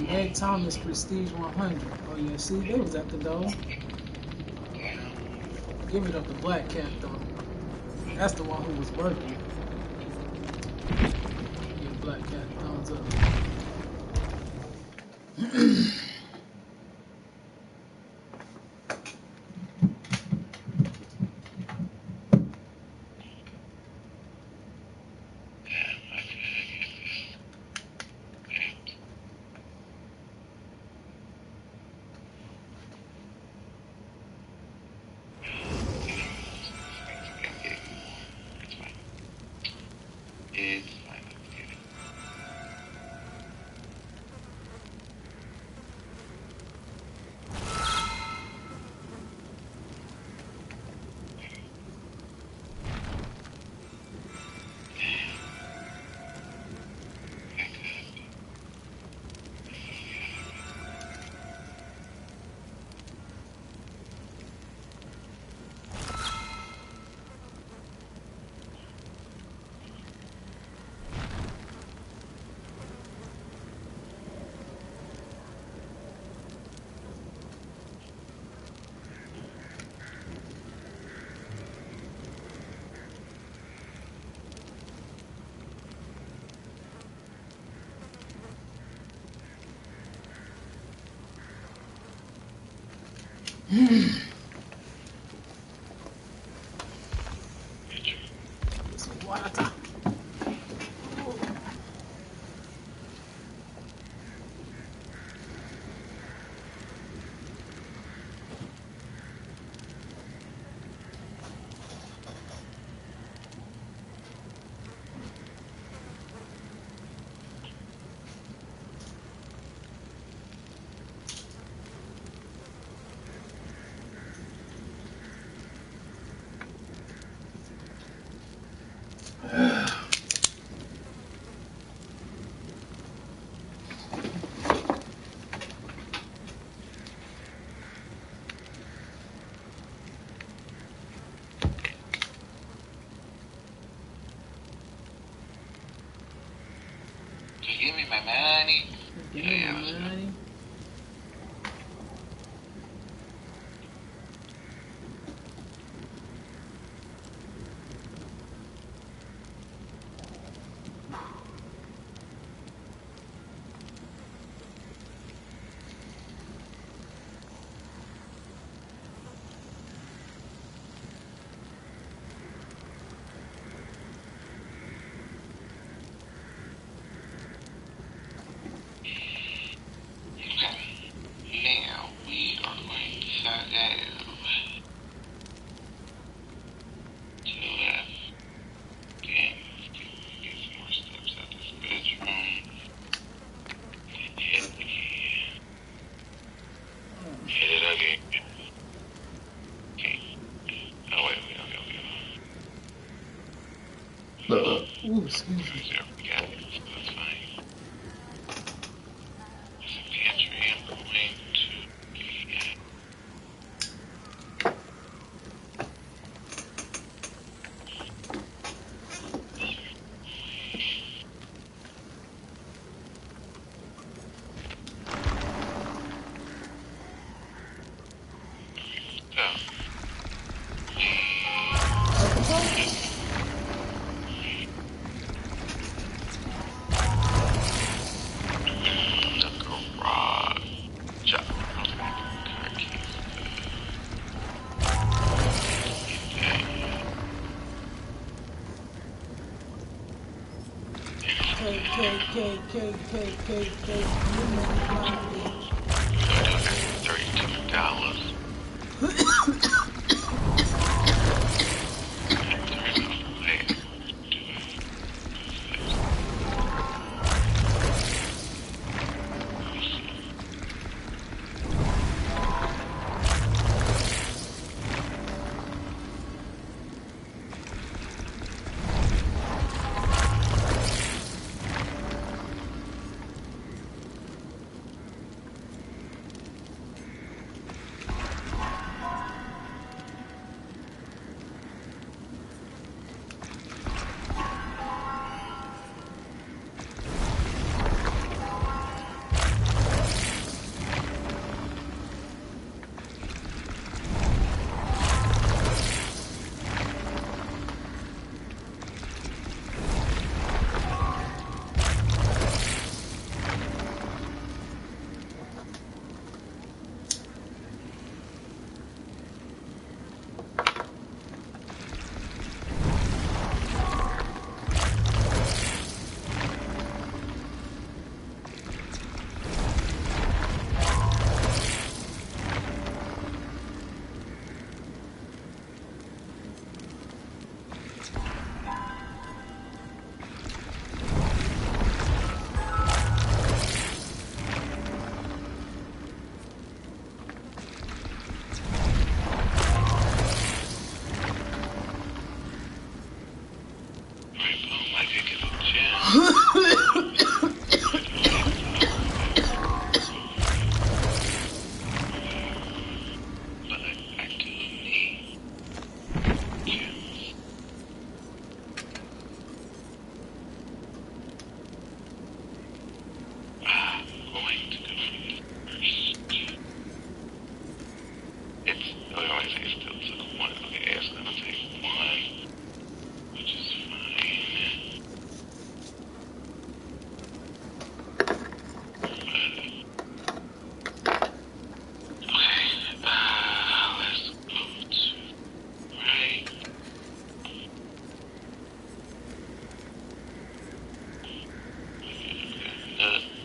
S1: Ed Thomas Prestige 100. Oh yeah, see, they was at the door. Give it up to Black Cat though. That's the one who was working. Give Black Cat thumbs up.
S9: It's fine.
S1: Some water.
S9: Just give me my money.
S1: Give me my money.
S9: Now we are going to go to the left. Again, get some more steps out this bedroom. Hit it again. Hit it again. Okay. Oh wait.
S1: Ooh, excuse me.
S9: There we go. So that's fine. There's a pantry. I'm going to still took one. Okay, Ash gonna take one, which is fine. Okay, let's go to right.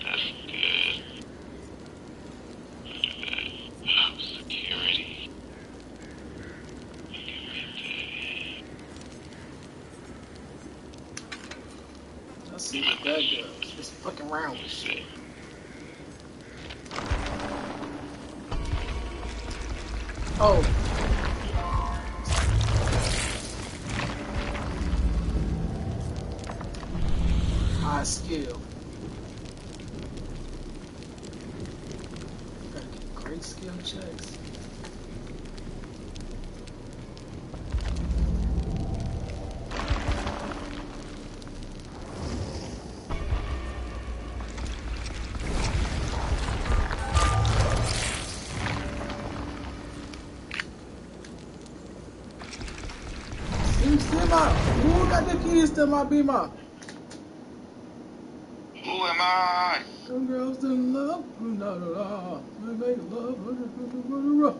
S9: That's good. Security.
S1: Let's see what that does. Just fucking around with shit. Oh. High skill. Gotta get great skill checks. Who got the keys to my beamer?
S9: Who am I?
S1: Some girls in love, la la la. They make love, where's the keys to my beamer?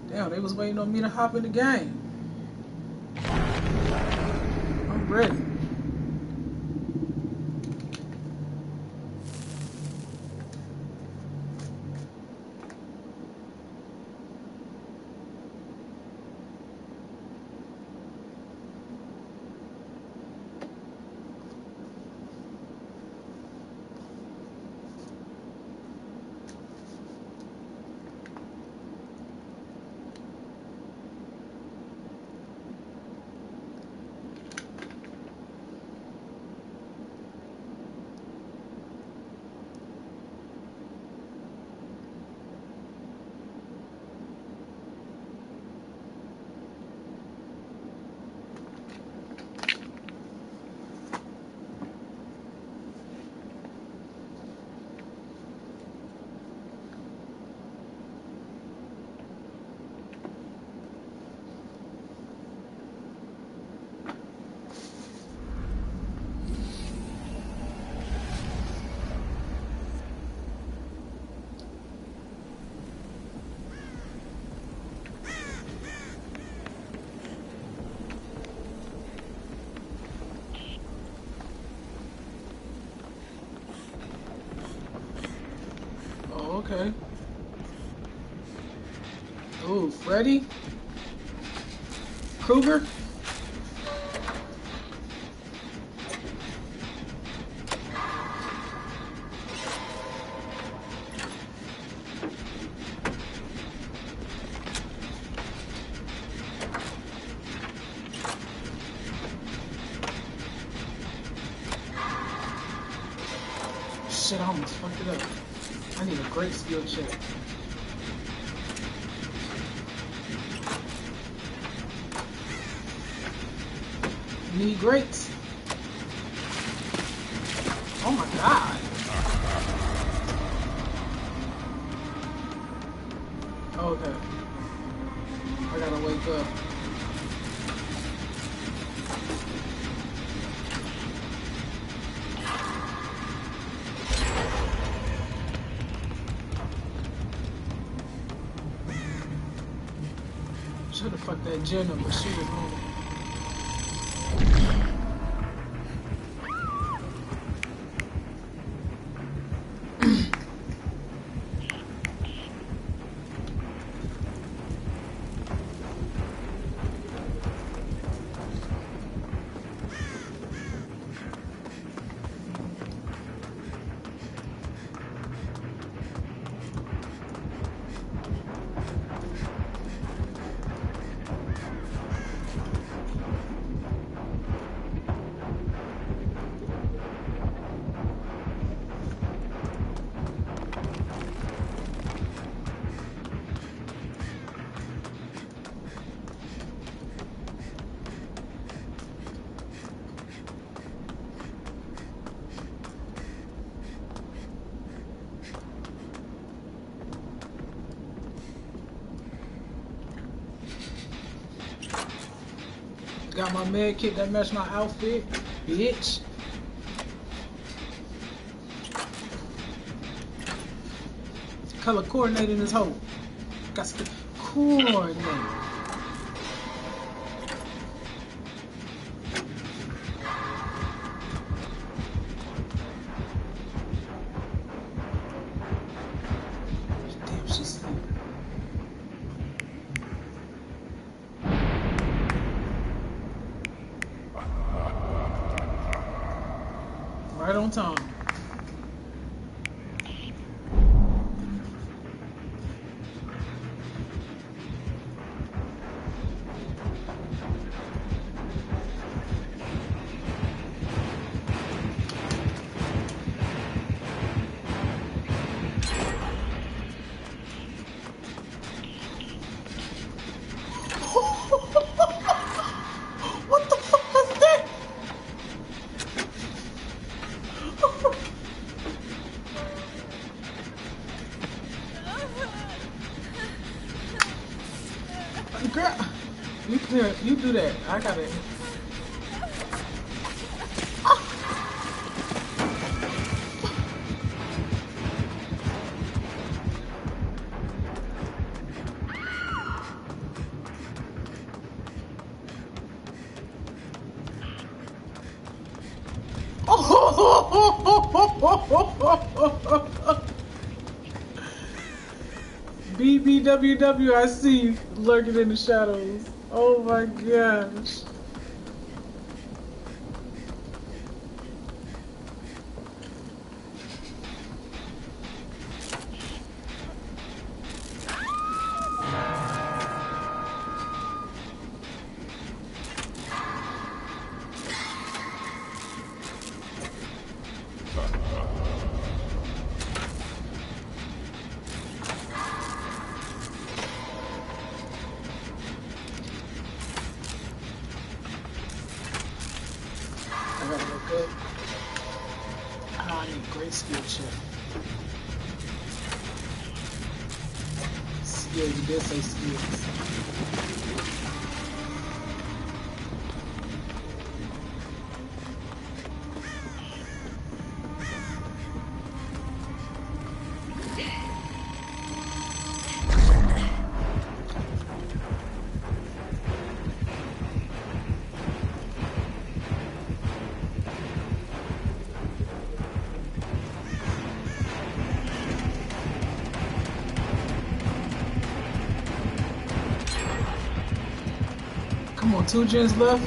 S1: Damn, they was waiting on me to hop in the game. I'm ready. Okay. Ooh, Freddy? Krueger? Shit, I almost fucked it up. I need a great skill check. Need greats. Oh my god. Okay. I gotta wake up. Should've fucked that Jenna, but she was home. Got my med kit that matched my outfit, bitch. Color coordinating this hoe. Got to coordinate. Damn, she's asleep. Right on time. What the fuck was that? Girl, you clear. You do that. I got it. BBWW, I see you lurking in the shadows. Oh my gosh. I gotta look good. Oh, I need great skill check. Yeah, you did say skills. Come on, 2 gens left.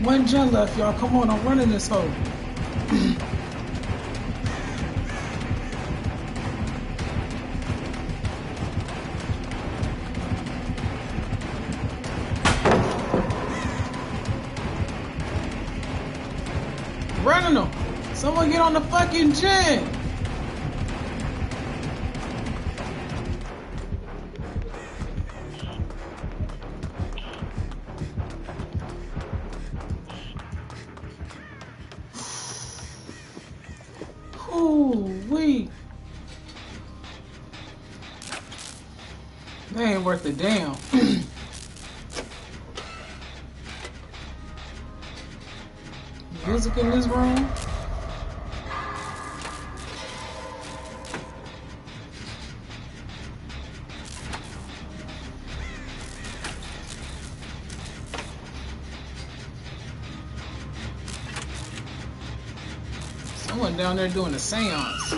S1: One gen left, y'all. Come on, I'm running this hole. Running them. Someone get on the fucking gen. Ooh-wee. They ain't worth a damn. Music in this room. Someone down there doing a seance.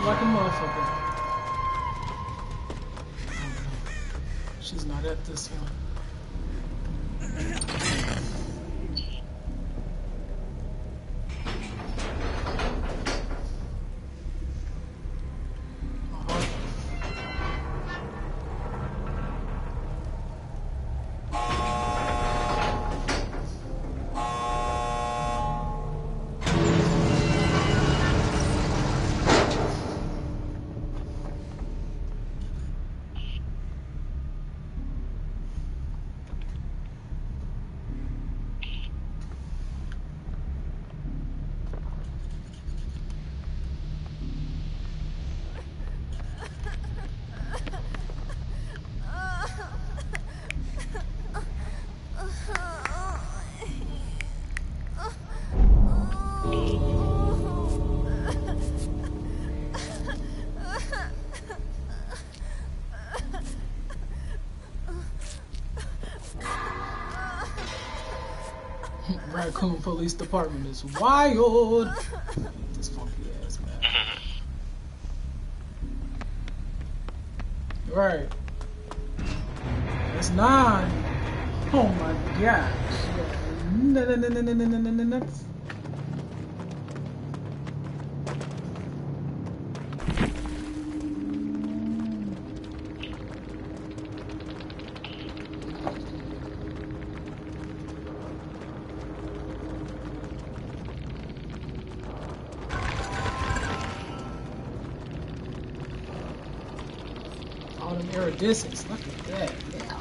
S1: like a motherfucker. She's not at this one. Raccoon Police Department is wild. This funky ass man. Right. That's 9. Oh my gosh. No. All them iridescents, look at that. Yeah.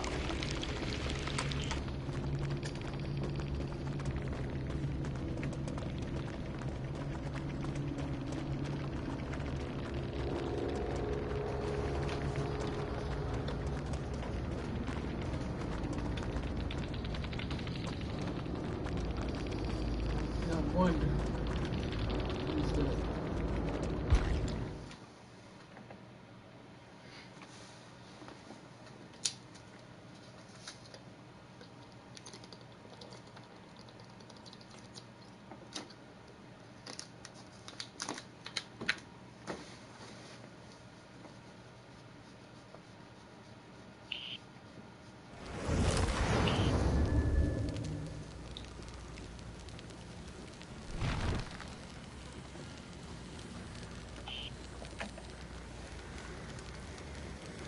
S1: I wonder. Who's that?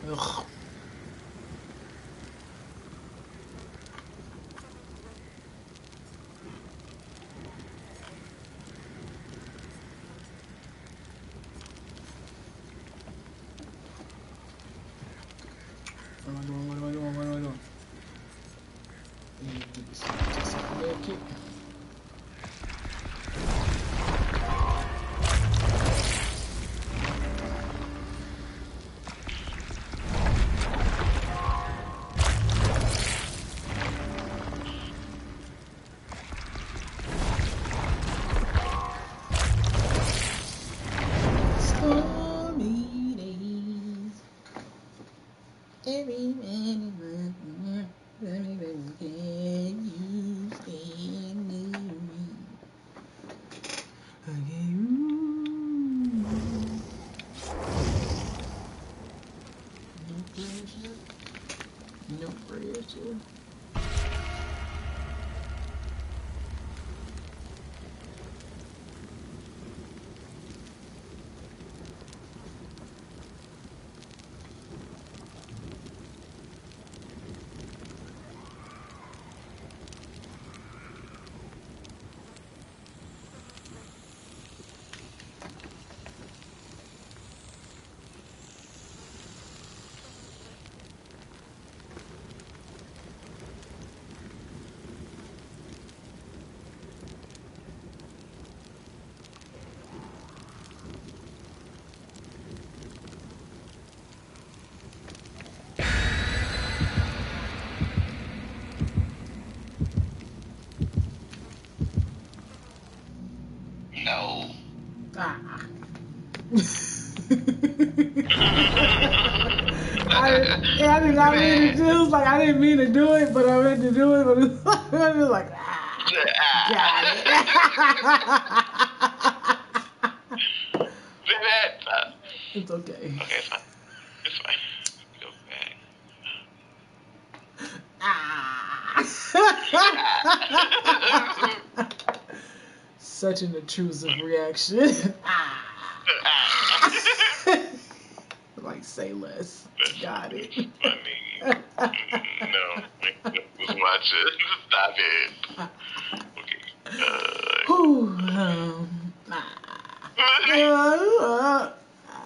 S1: Ugh. What am I doing? I need to do this. Just a leg kick. No pressure.
S9: No.
S1: Ah. I did not mean to do it. Like I didn't mean to do it, but I meant to do it. But it was like, got it. It's okay.
S9: Okay, it's fine. It's fine. Go back.
S1: Such an intrusive reaction. Like, say less. Got it.
S9: Funny. No, let's watch it. Stop it. Okay.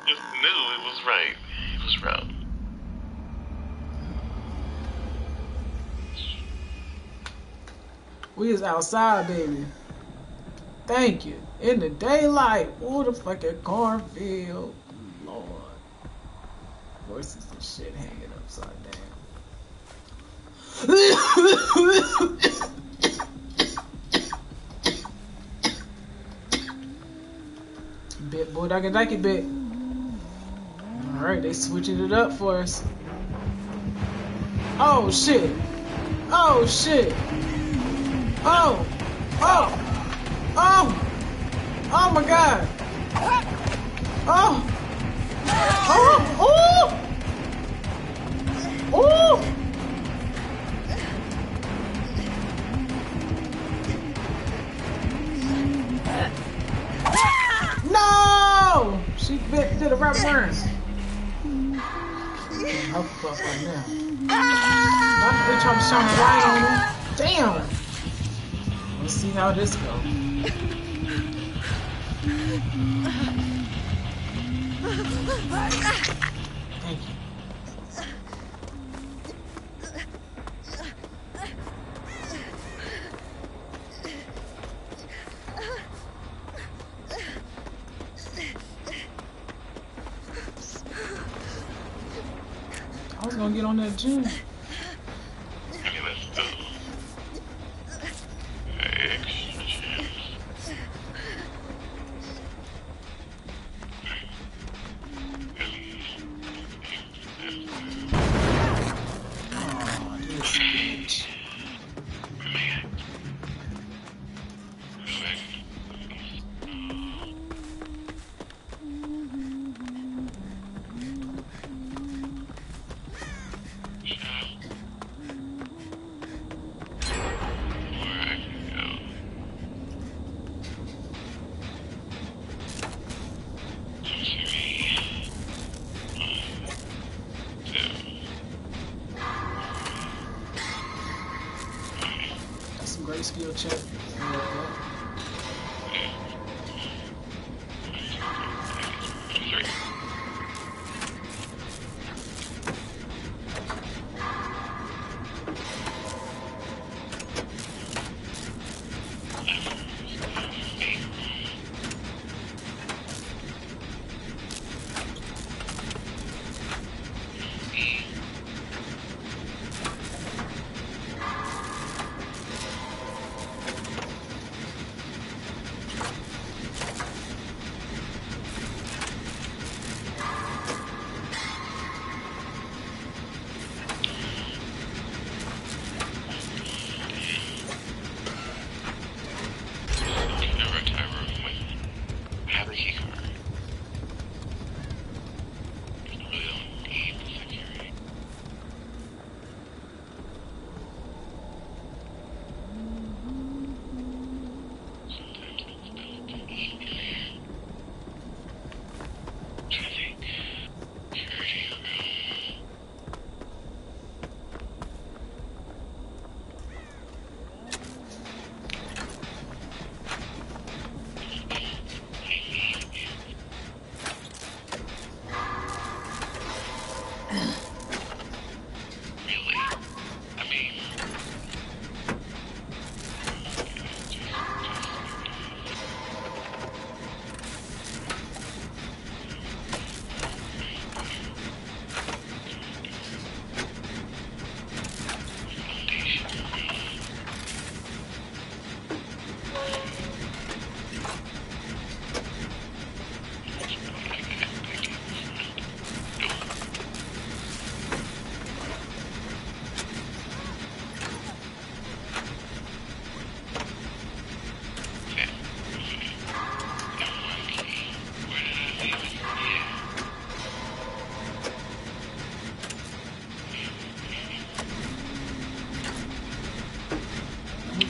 S9: Just knew it was right. It was wrong.
S1: We is outside, baby. Thank you. In the daylight. Oh, the fucking cornfield. Lord. Voices and shit hanging upside down. Bit boy, dike bit. Alright, they switching it up for us. Oh shit. Oh shit. Oh. Oh. Oh. Oh my god. Oh. Oh. Oh. Oh. No. She did a rap burn. I'll fuck right now. My bitch, I'm showing right on him. Damn. Let's see how this goes. Thank you. I was gonna get on that gym.
S9: Okay, let's go. Extra chance.
S1: Oh, this bitch.
S9: Man.
S1: That's some great skill check.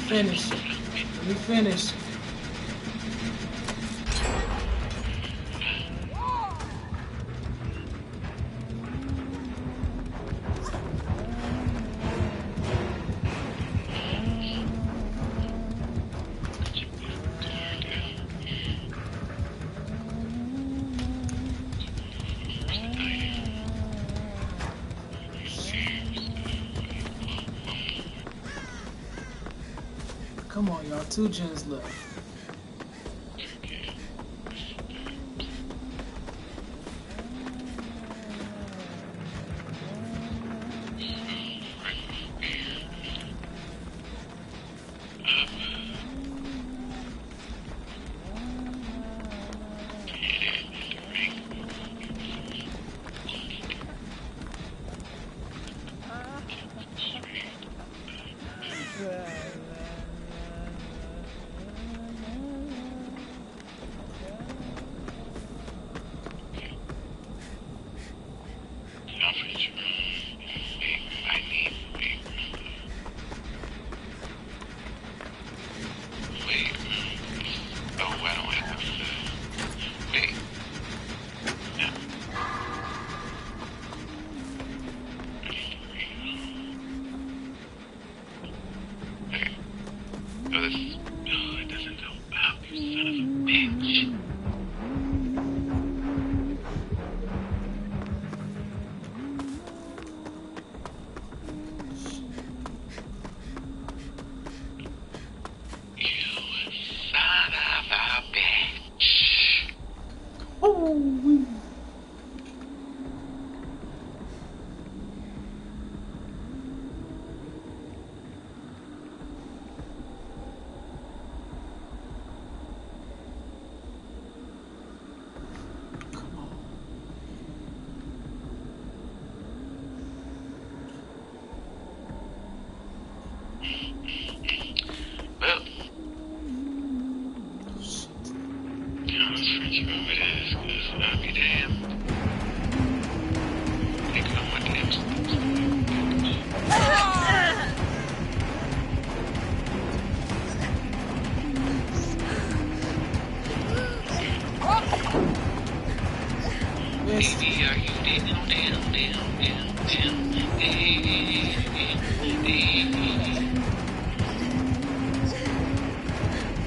S1: finish it. Let me finish. Come on, y'all. 2 gens left.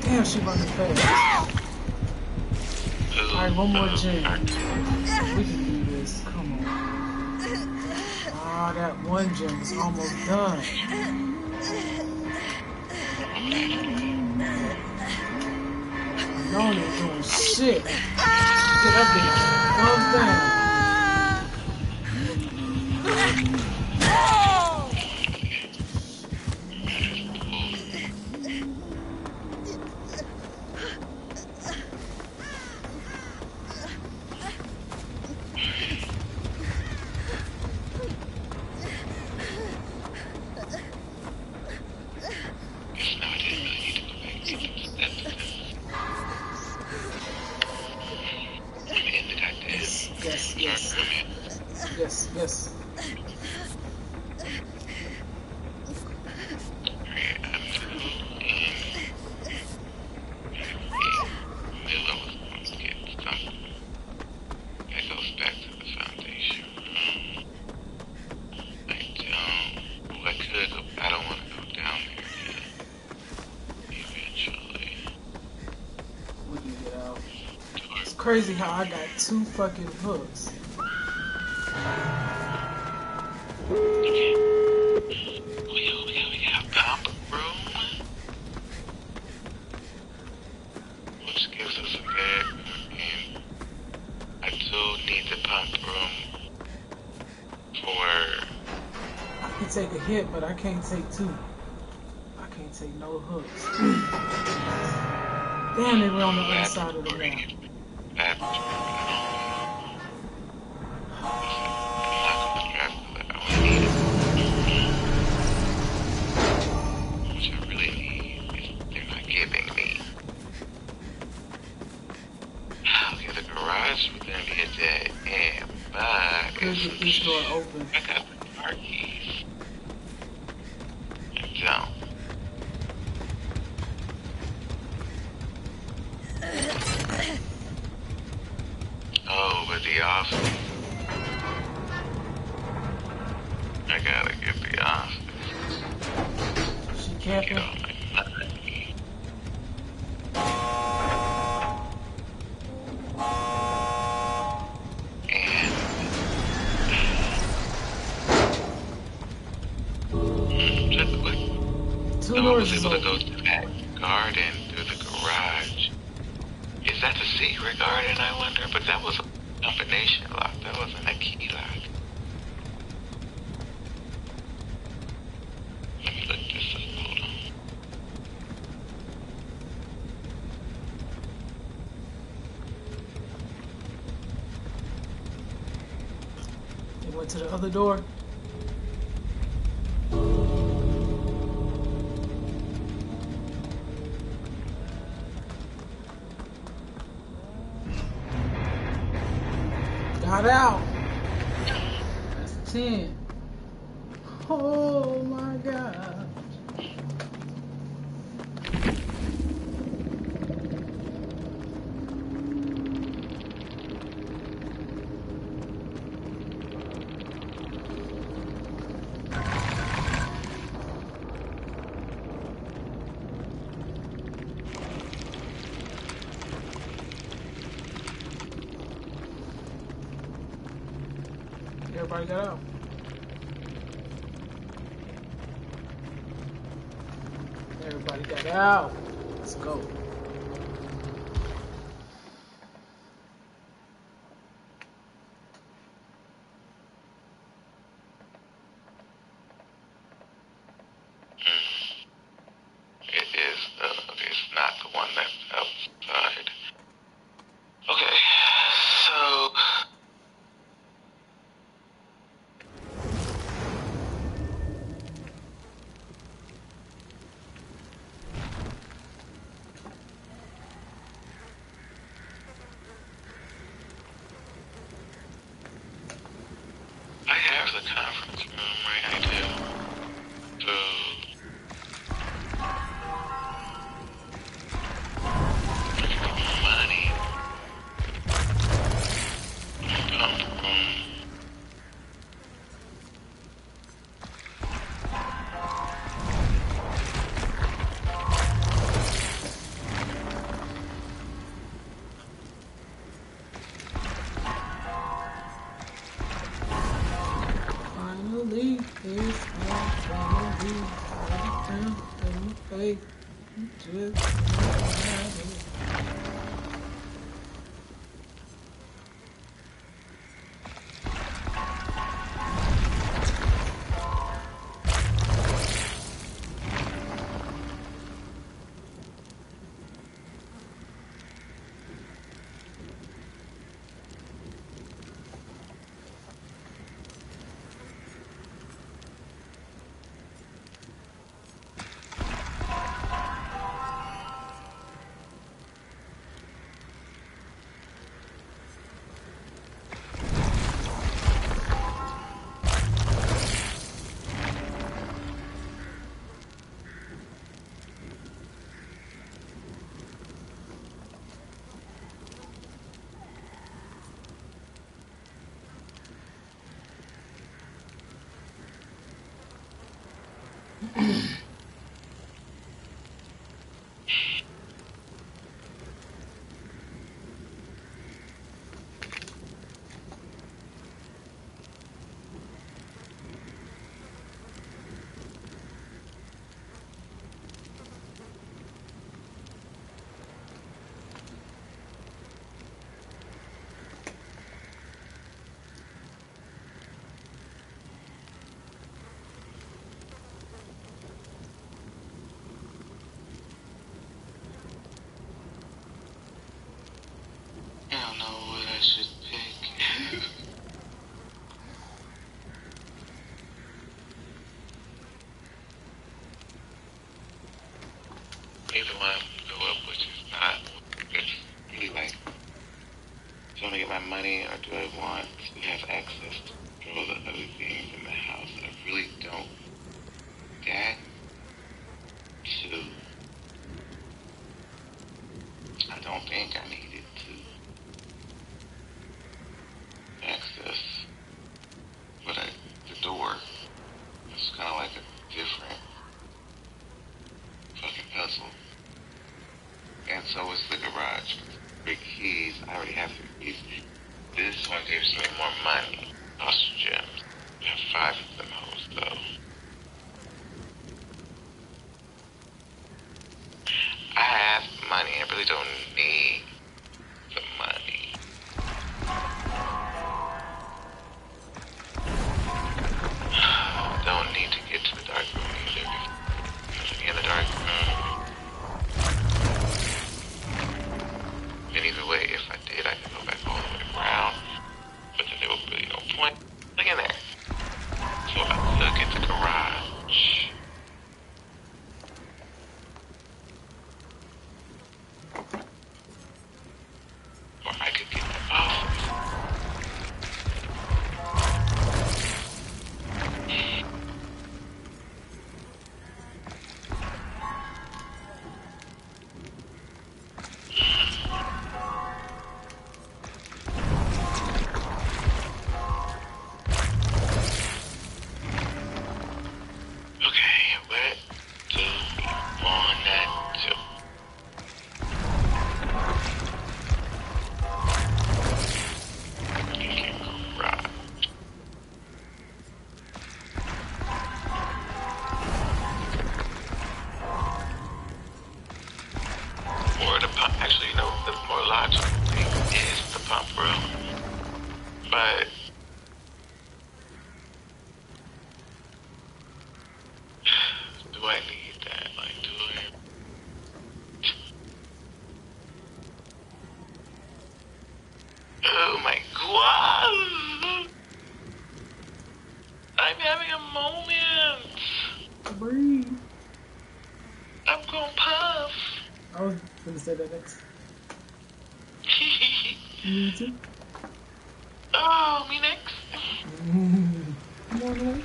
S1: Damn, she running fast. Alright, one more gen. We can do this. Come on. Ah, that one gen is almost done. No one ain't doing shit. Get up there. Thumbs down. Yes. Crazy how I got 2 fucking hooks.
S9: We got pump room, which gives us a bed, and I do need the pump room for.
S1: I can take a hit, but I can't take 2. I can't take no hooks. Damn, they were on the other side of the map. Get this door open.
S9: I got the car keys. And down. the office. I gotta get the office.
S1: She camping.
S9: Get on my nut.
S1: Two
S9: No one
S1: doors
S9: was
S1: is
S9: able to
S1: open.
S9: go to that garden through the garage. Is that the secret garden, I wonder? But that was a combination lock. That wasn't a key lock. Let me look this up. Hold on.
S1: They went to the other door. Got out. That's 10. Oh my God. Everybody got out. Everybody got out. Let's go.
S9: It's not the one that's outside. Okay, so I have the conference room right here. So money.
S1: Finally, it's all finally down in my face. Just have it.
S9: the garage. Or I could get the but do I need that? Like, do I? Oh my god! I'm having a moment.
S1: Breathe.
S9: I'm gonna puff.
S1: I was gonna say that next. Me too.
S9: Oh, me next.
S1: Come on, away.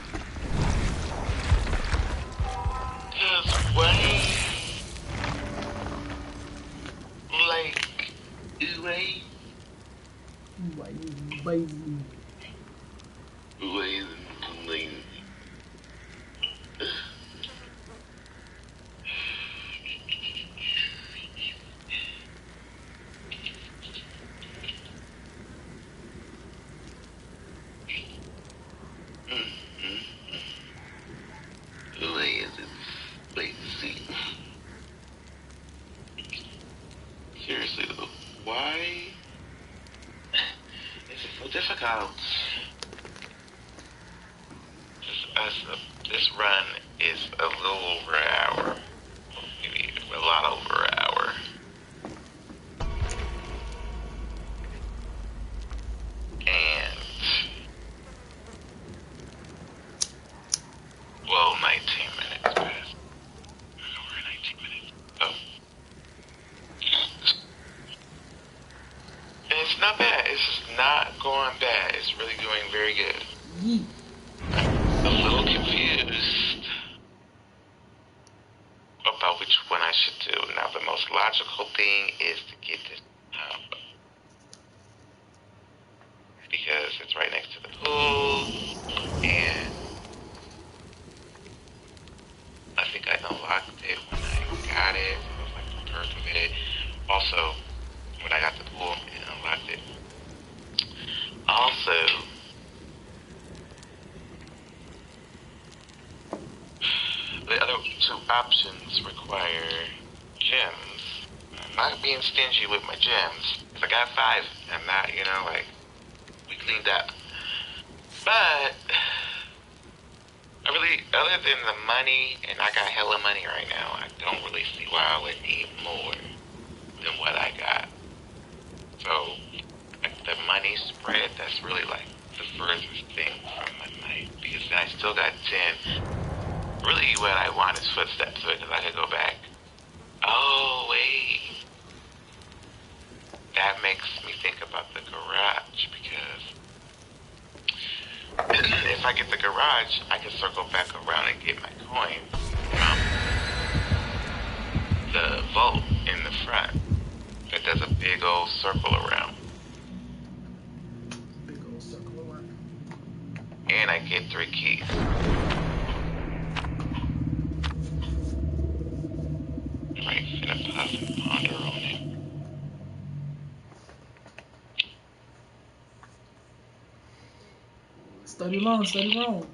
S9: Cause wait, like, wait,
S1: Baby.
S9: wait. Seriously though, why is it so difficult? This run is a little over an hour, maybe a lot over an hour. And, well, 19 minutes past. Over 19 minutes. Oh. And it's not bad. It's just not going bad. It's really going very good. I'm a little confused about which one I should do. Now, the most logical thing is to get this pump. Because it's right next to the pool. And I think I unlocked it when I got it. So it was like the perk of it. Also, when I got the pool, it unlocked it. Also, the other two options require gems. I'm not being stingy with my gems. If I got 5, I'm not, like, we cleaned up. But, I really, other than the money, and I got hella money right now, I don't really see why I would need more than what I got. So, like, the money spread, that's really, like, the furthest thing from my mind. Because then I still got 10. Really, what I want is footsteps, so because I could go back. Oh, wait. That makes me think about the garage, because if I get the garage, I can circle back around and get my coins from the vault in the front that does a big old circle around.
S1: Big old circle around.
S9: And I get 3 keys. Right, finna puff and ponder on it.
S1: Study long, study wrong.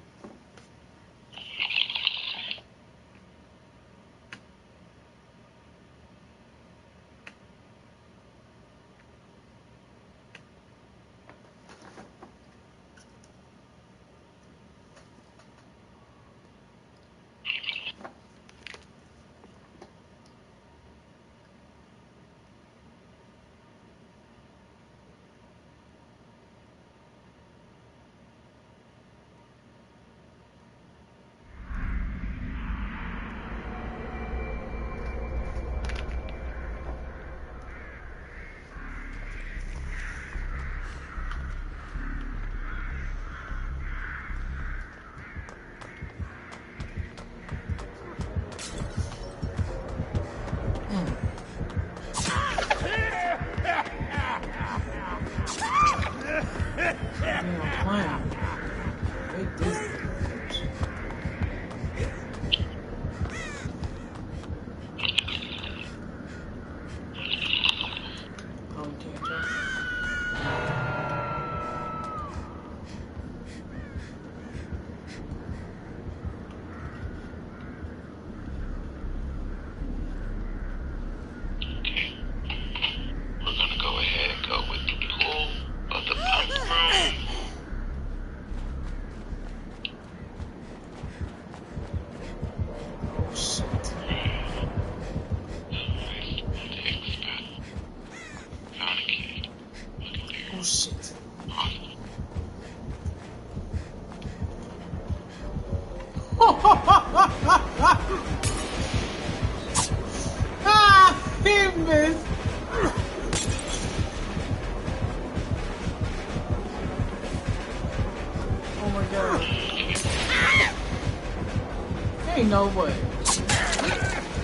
S1: Ain't no way.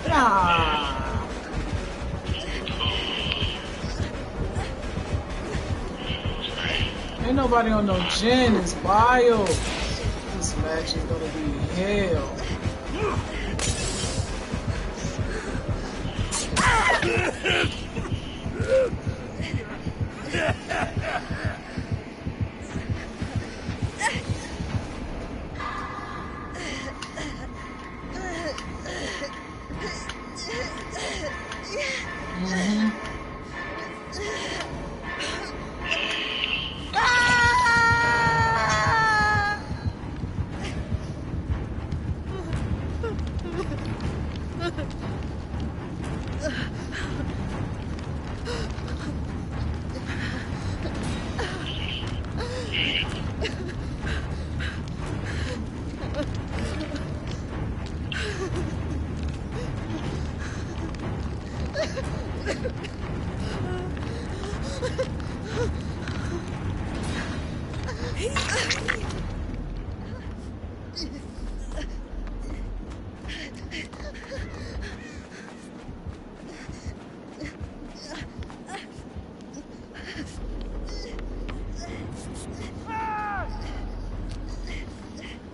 S1: Nah. Ain't nobody on no gin. It's wild. This match is gonna be hell.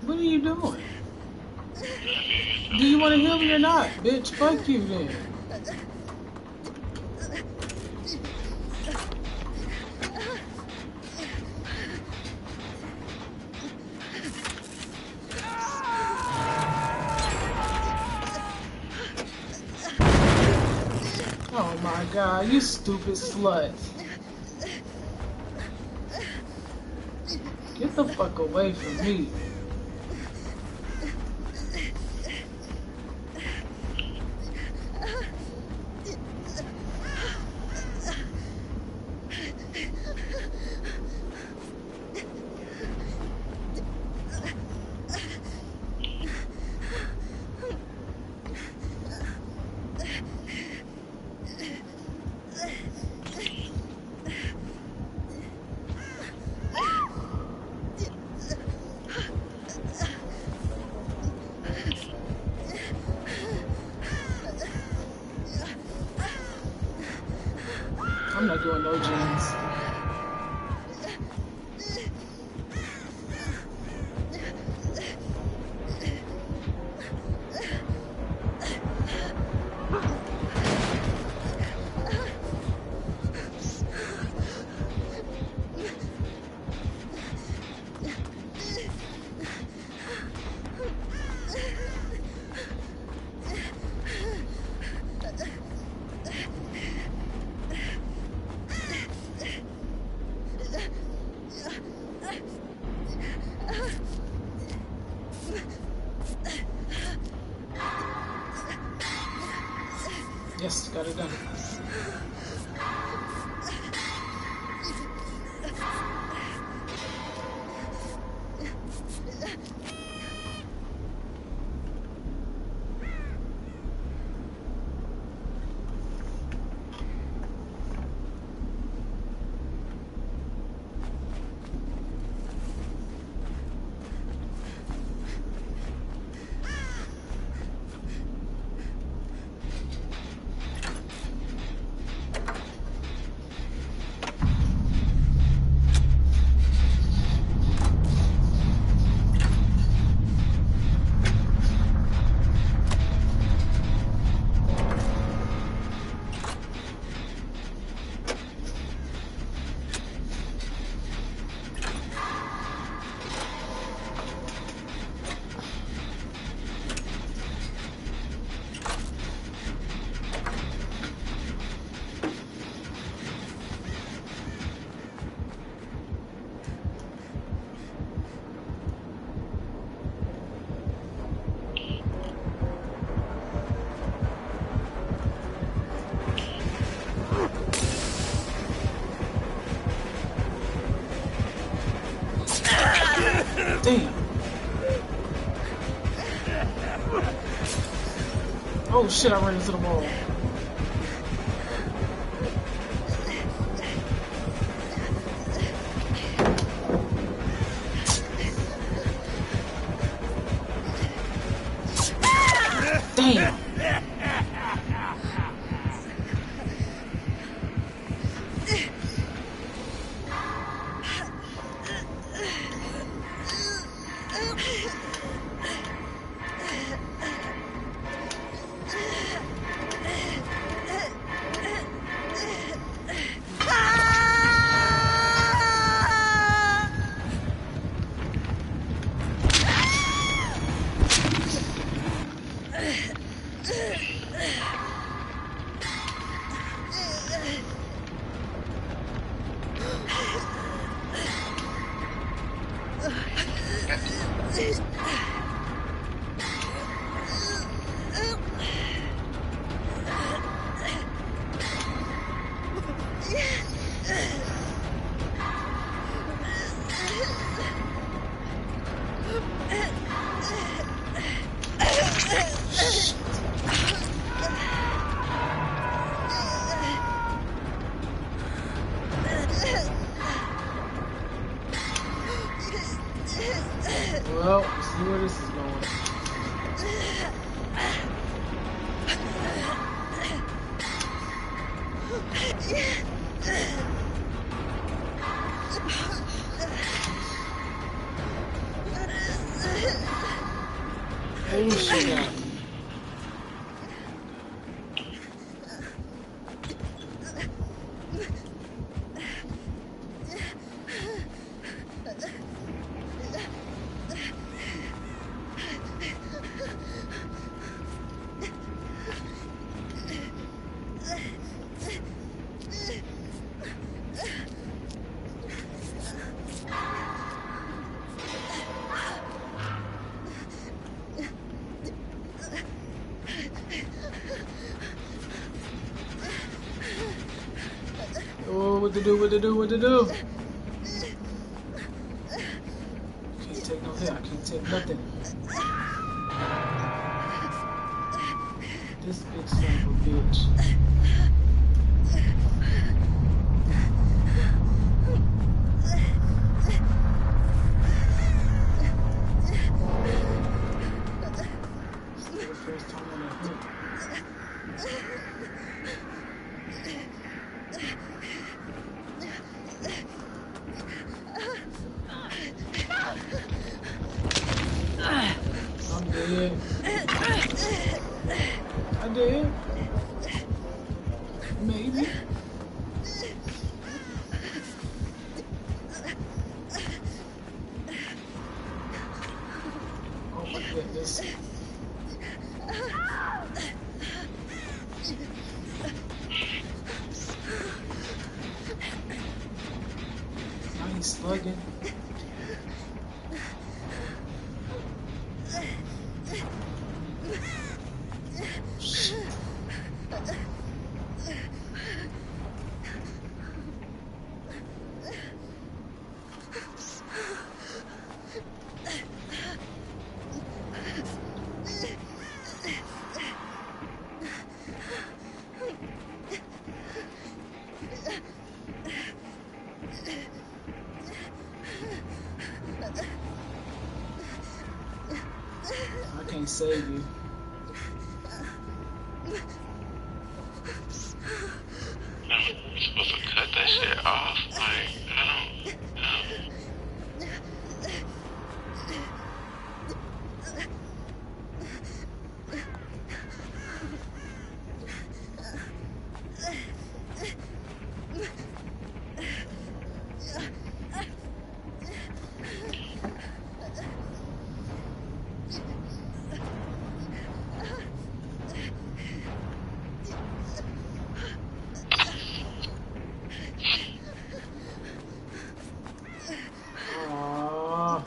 S1: What are you doing? Do you want to heal me or not? Bitch, fuck you then. Oh my god, you stupid slut. Get the fuck away from me. I'm not doing no gens. Yes, got it done. Damn. Oh shit, I ran into the wall. Damn. Well, let's see where this is going. Oh shit. Oh, what to do, what to do, what to do? Can't take no hit, I can't take nothing. This big son of a bitch. This is the first time on that hook. I'm dead. I did. Maybe. Oh my goodness. Now he's slugging. Shit. I can't save you.
S9: I'm supposed to cut that shit off. Like, I don't know.
S1: Aww.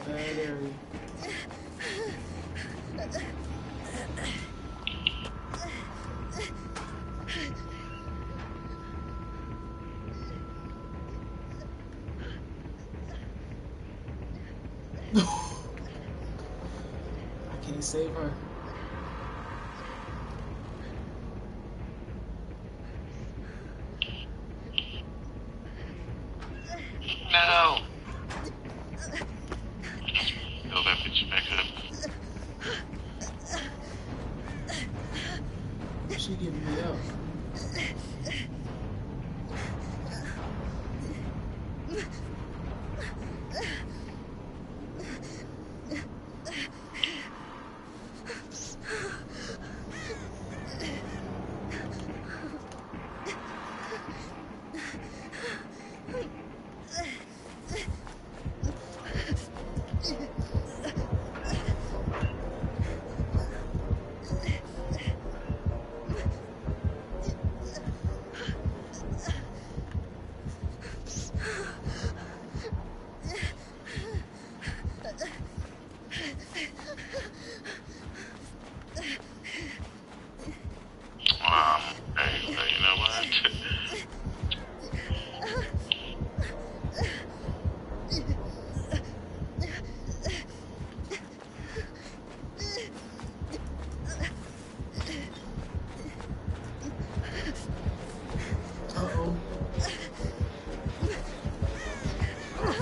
S1: Bad area. I can't save her. She getting me up.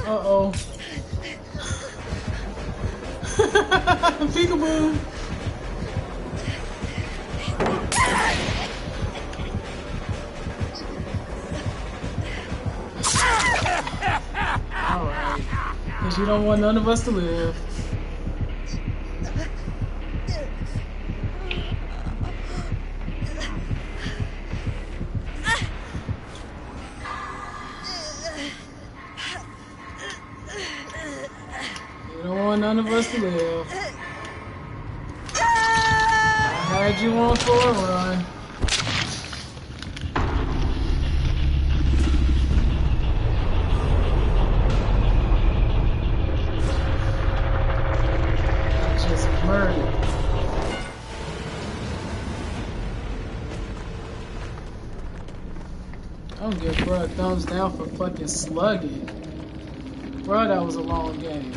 S1: Uh-oh. Peekaboo. Alright. Because you don't want none of us to live. You don't want none of us to live. I had you on for a run. Murder. I don't give bruh a thumbs down for fucking slugging. Bruh, that was a long game.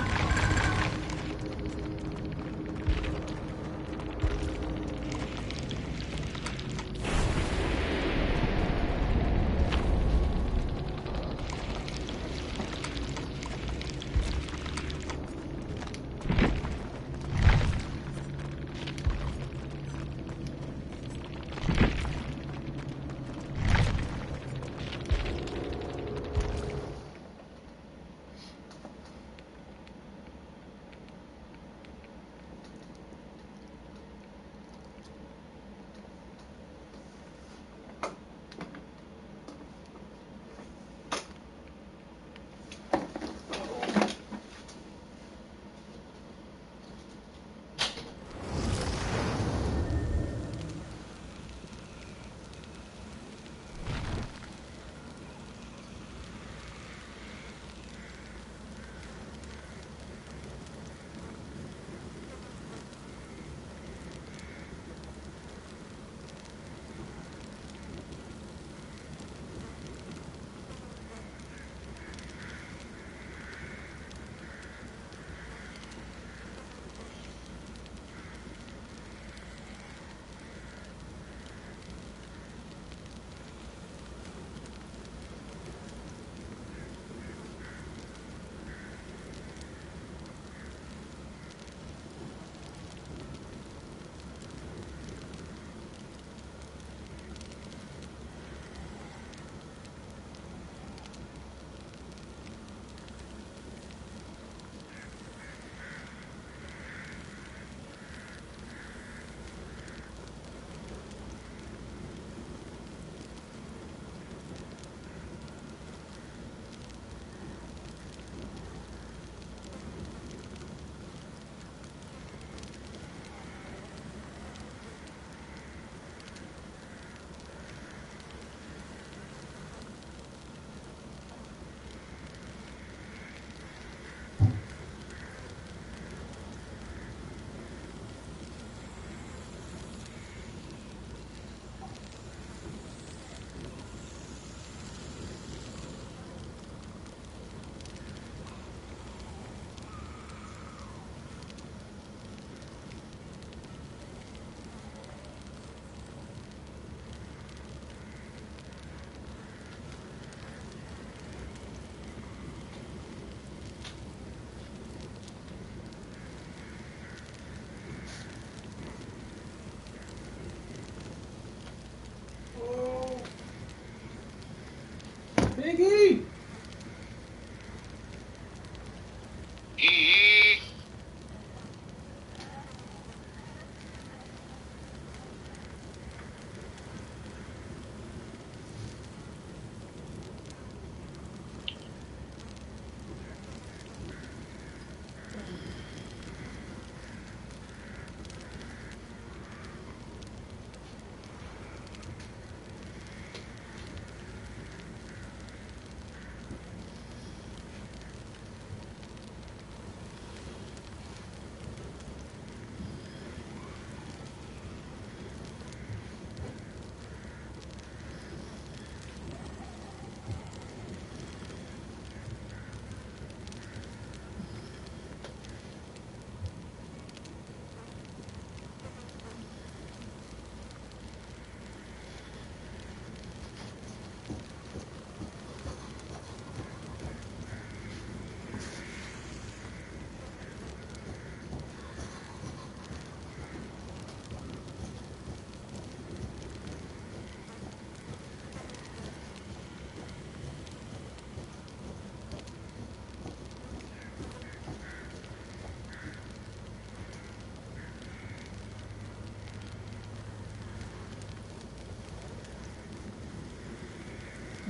S1: Biggie!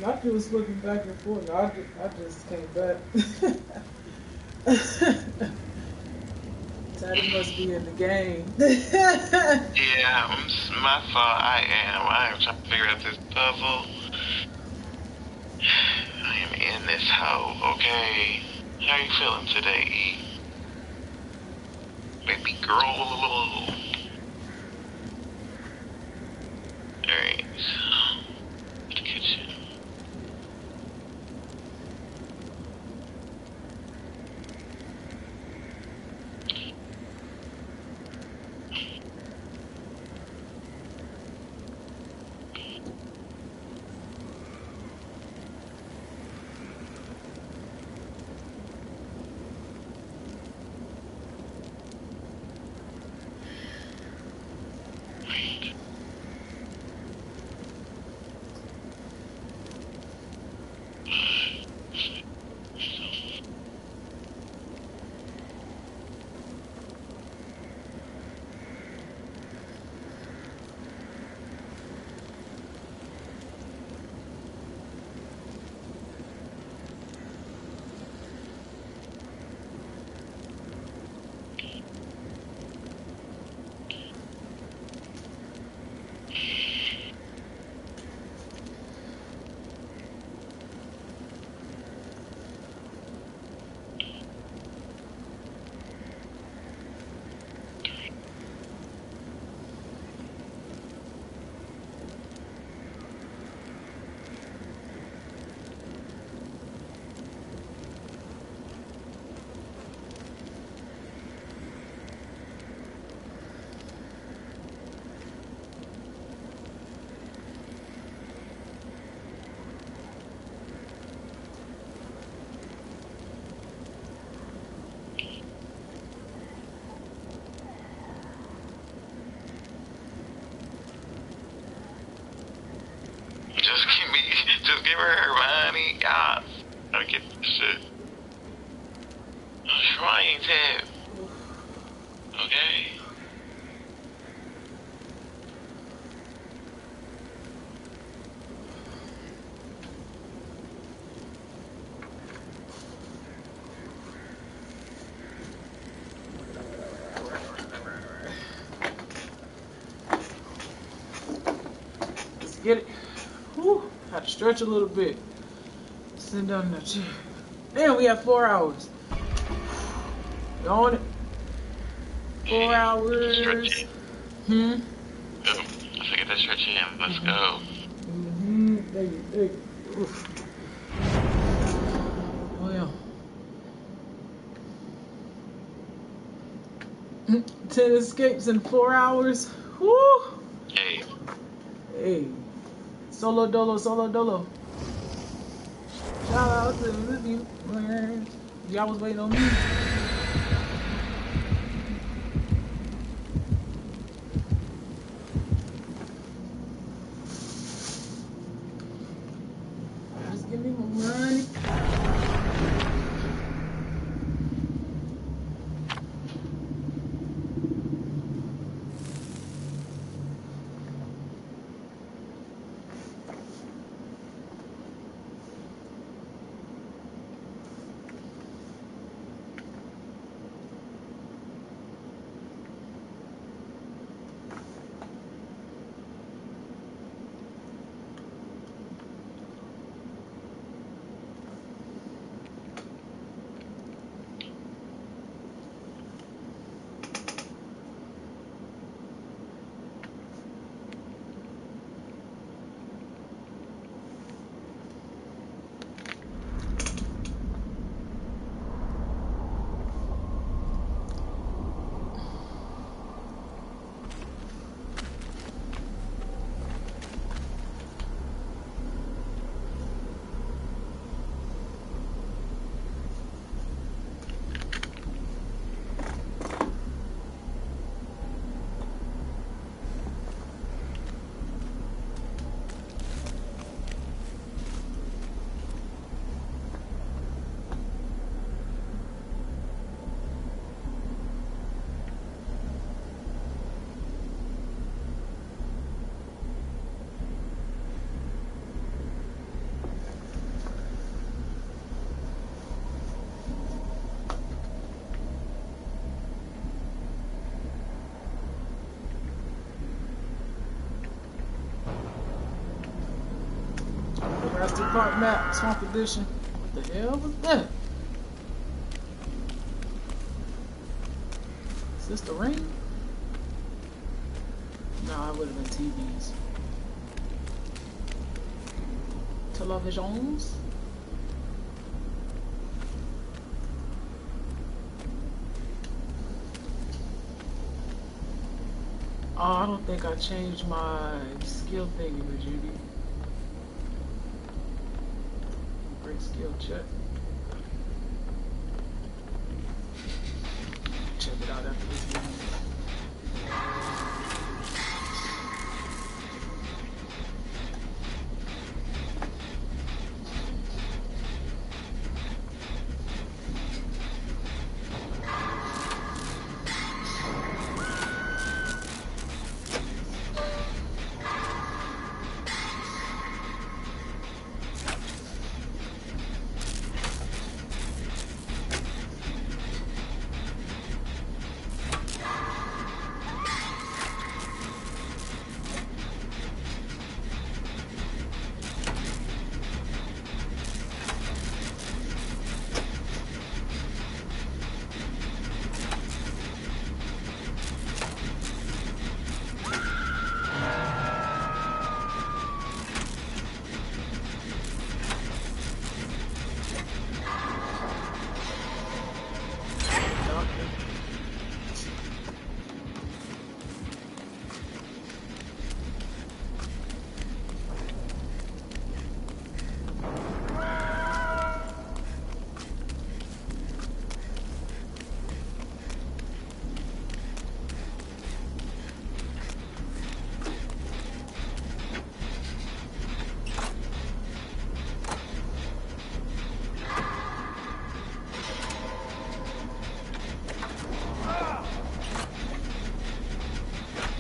S1: I was flipping back and forth. I just came back. Teddy must be in the game.
S9: Yeah, my fault. I am trying to figure out this puzzle. I am in this hole, okay? How you feeling today, E? Baby girl. Alright. The kitchen. Just give her money, guys. Gotta get this shit. I'm trying to. Okay.
S1: Let's get it. Whew. Had to stretch a little bit. Sit down in that chair. Damn, we have 4 hours. You on it? 4 hours.
S9: Stretch it.
S1: Hmm?
S9: Let's get that stretch in. Let's go.
S1: There you. Oof. Oh, yeah. 10 escapes in 4 hours. Woo!
S9: Hey.
S1: Hey. Solo dolo, solo dolo. Shout out to the viewers. Y'all was waiting on me. Just give me one Park map, Swamp Edition. What the hell was that? Is this the ring? No, it would have been TVs. Televisions. Oh, I don't think I changed my skill thingy with Judy. Break skill check. Check it out after this video.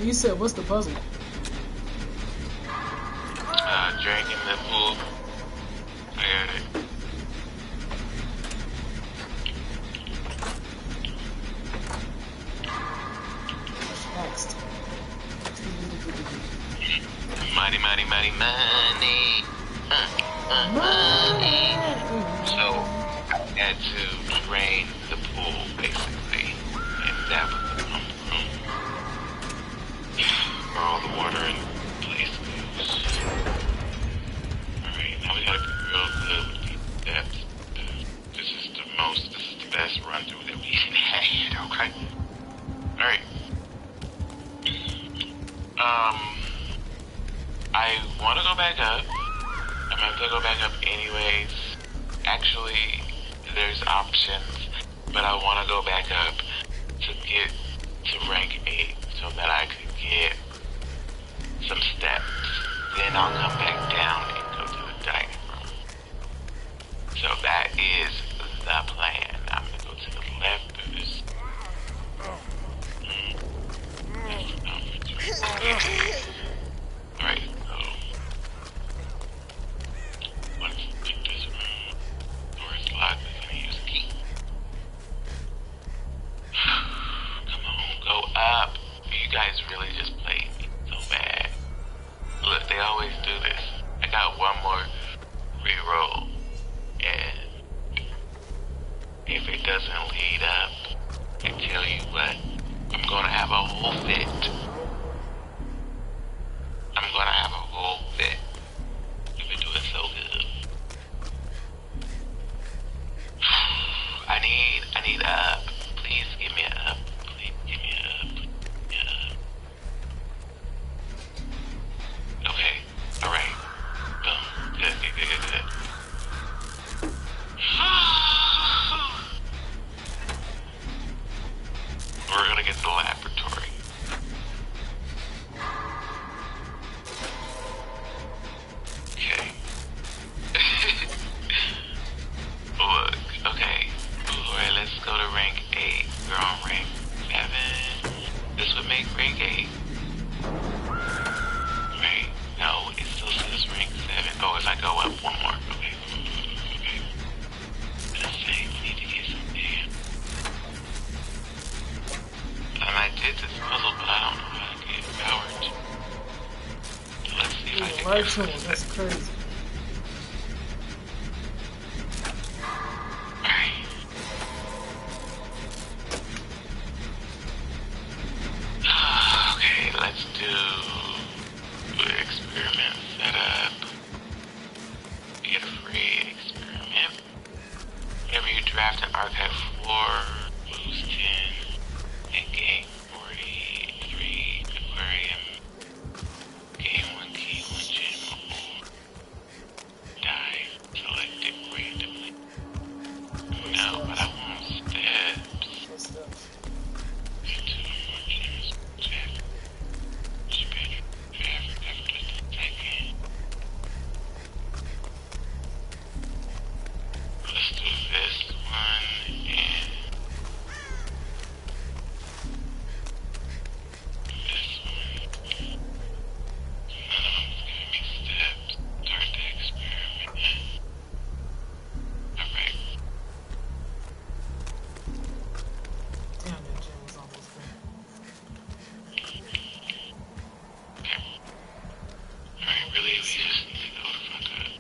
S1: You said, what's the puzzle?
S9: Dragging the pool. I got it.
S1: Next.
S9: Money. Money. So, I had to drain the pool, basically. And that was the pump room. Where all the water in place goes. Alright, now we gotta be real good with these steps. This is the best run through that we had, okay? Alright. I wanna go back up. I'm going to go back up anyways. Actually, there's options, but I want to go back up to get to rank 8 so that I could get some steps. Then I'll come back down and go to the dining room. So that is the plan. I'm going to go to the left of this. Alright, so let's take this room. Door is locked. I'm going to use a key. Come on, go up. You guys really just played me so bad. Look, they always do this. I got one more reroll. And if it doesn't lead up, I tell you what, I'm going to have a whole fit. I'm going to have a whole fit. You've been doing so good. I need up. Please give me a up. Please give me a up. Yeah. Okay. Alright. Boom. Good. We're gonna get to the laboratory. Okay. Look, okay. Alright, let's go to rank 8. We're on rank 7. This would make rank 8. Right. No, it still says rank 7. Oh, if I go up one more. Okay. Let's say we need to get some damn. And I did this puzzle, but I don't know how to get powered. So let's see if I can
S1: right
S9: get
S1: to him. That's crazy.
S9: lose 10, and gain 43 aquarium. Gain 1 key, 1 gem, or more. Die. Selected randomly. No, but I want steps. 2 more gems. Check. After the second. Let's do this one and this one. None of them is giving me steps. Start the experiment. Alright.
S1: Damn, that gym was almost there.
S9: Alright, really, we just need to go the fuck up.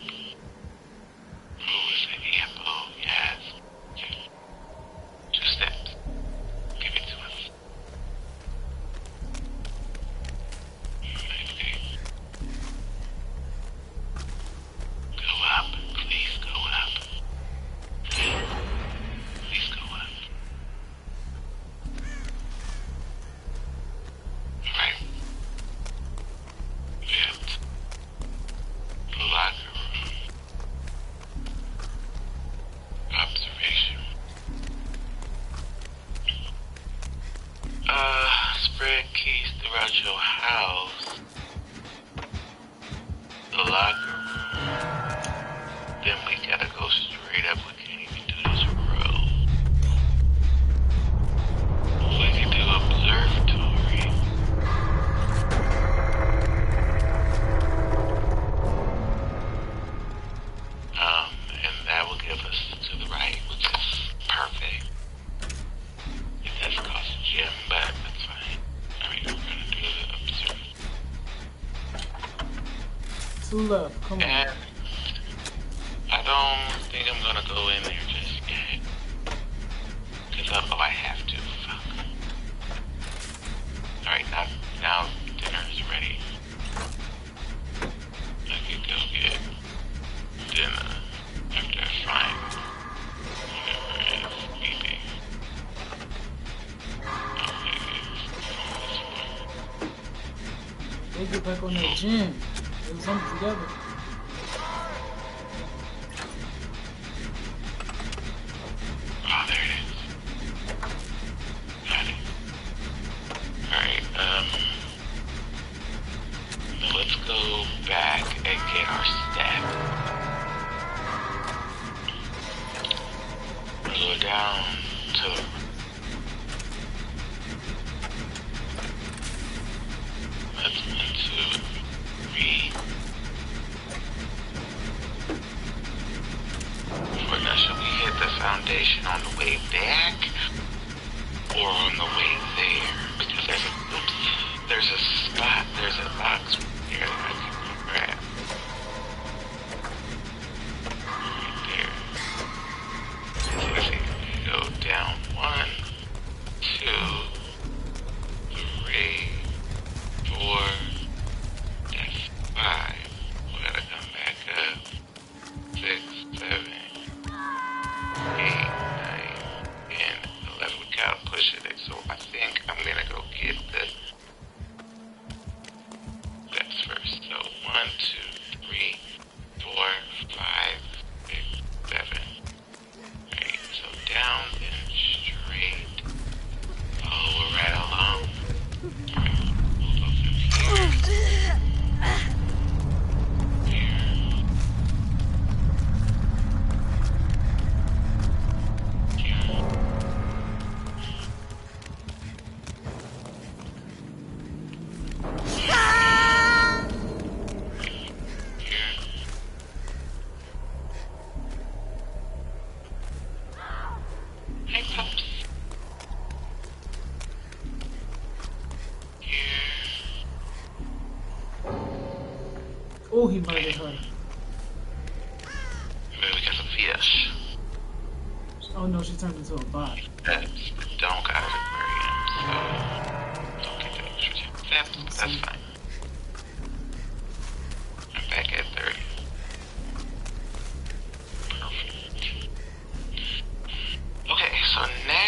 S9: Oh, it's an apple. Yes. Yes. 2 steps. Give it to us. Okay. Go up. Please go up. Please go up. Alright. Yep. Locker room. Observation. Spread keys throughout your house. The locker room. Then we gotta go straight up. We can't even do this row. We can do observatory. And that will give us to the right, which is perfect. It does cost a gem, but that's fine. Alright, we're gonna do the observe.
S1: 2 left. Come on.
S9: And I don't think I'm gonna go in there just yet. Cause I have to. Fuck. Alright, now dinner is ready. I can go get dinner after I find whatever is eating.
S1: They get back on that gym. They was something together.
S9: Oh, there it is. Got it. Alright, now let's go back and get our step. Go down to that's 1, 2, 3. Now, should we hit the foundation on the way back or on the way there? Because there's a spot, there's a box here that I can grab. Right there. Let's see, go down 1, 2, 3, 4, that's 5. We gotta come back up. 6, 7, 8, 9, 10, 11. We gotta push it. So I think I'm gonna go get the steps first. So 1, 2, 3, 4, 5, 6, 7. Right. So down and straight. Follow right along. Alright. We'll go from here. Hey, pups.
S1: Oh, he murdered her.
S9: Maybe we got some fish.
S1: Oh no, she turned into a bot.
S9: That's the donk out of the aquarium, so don't get the extra steps. That's fine. I'm back at 30. Perfect. Okay, so now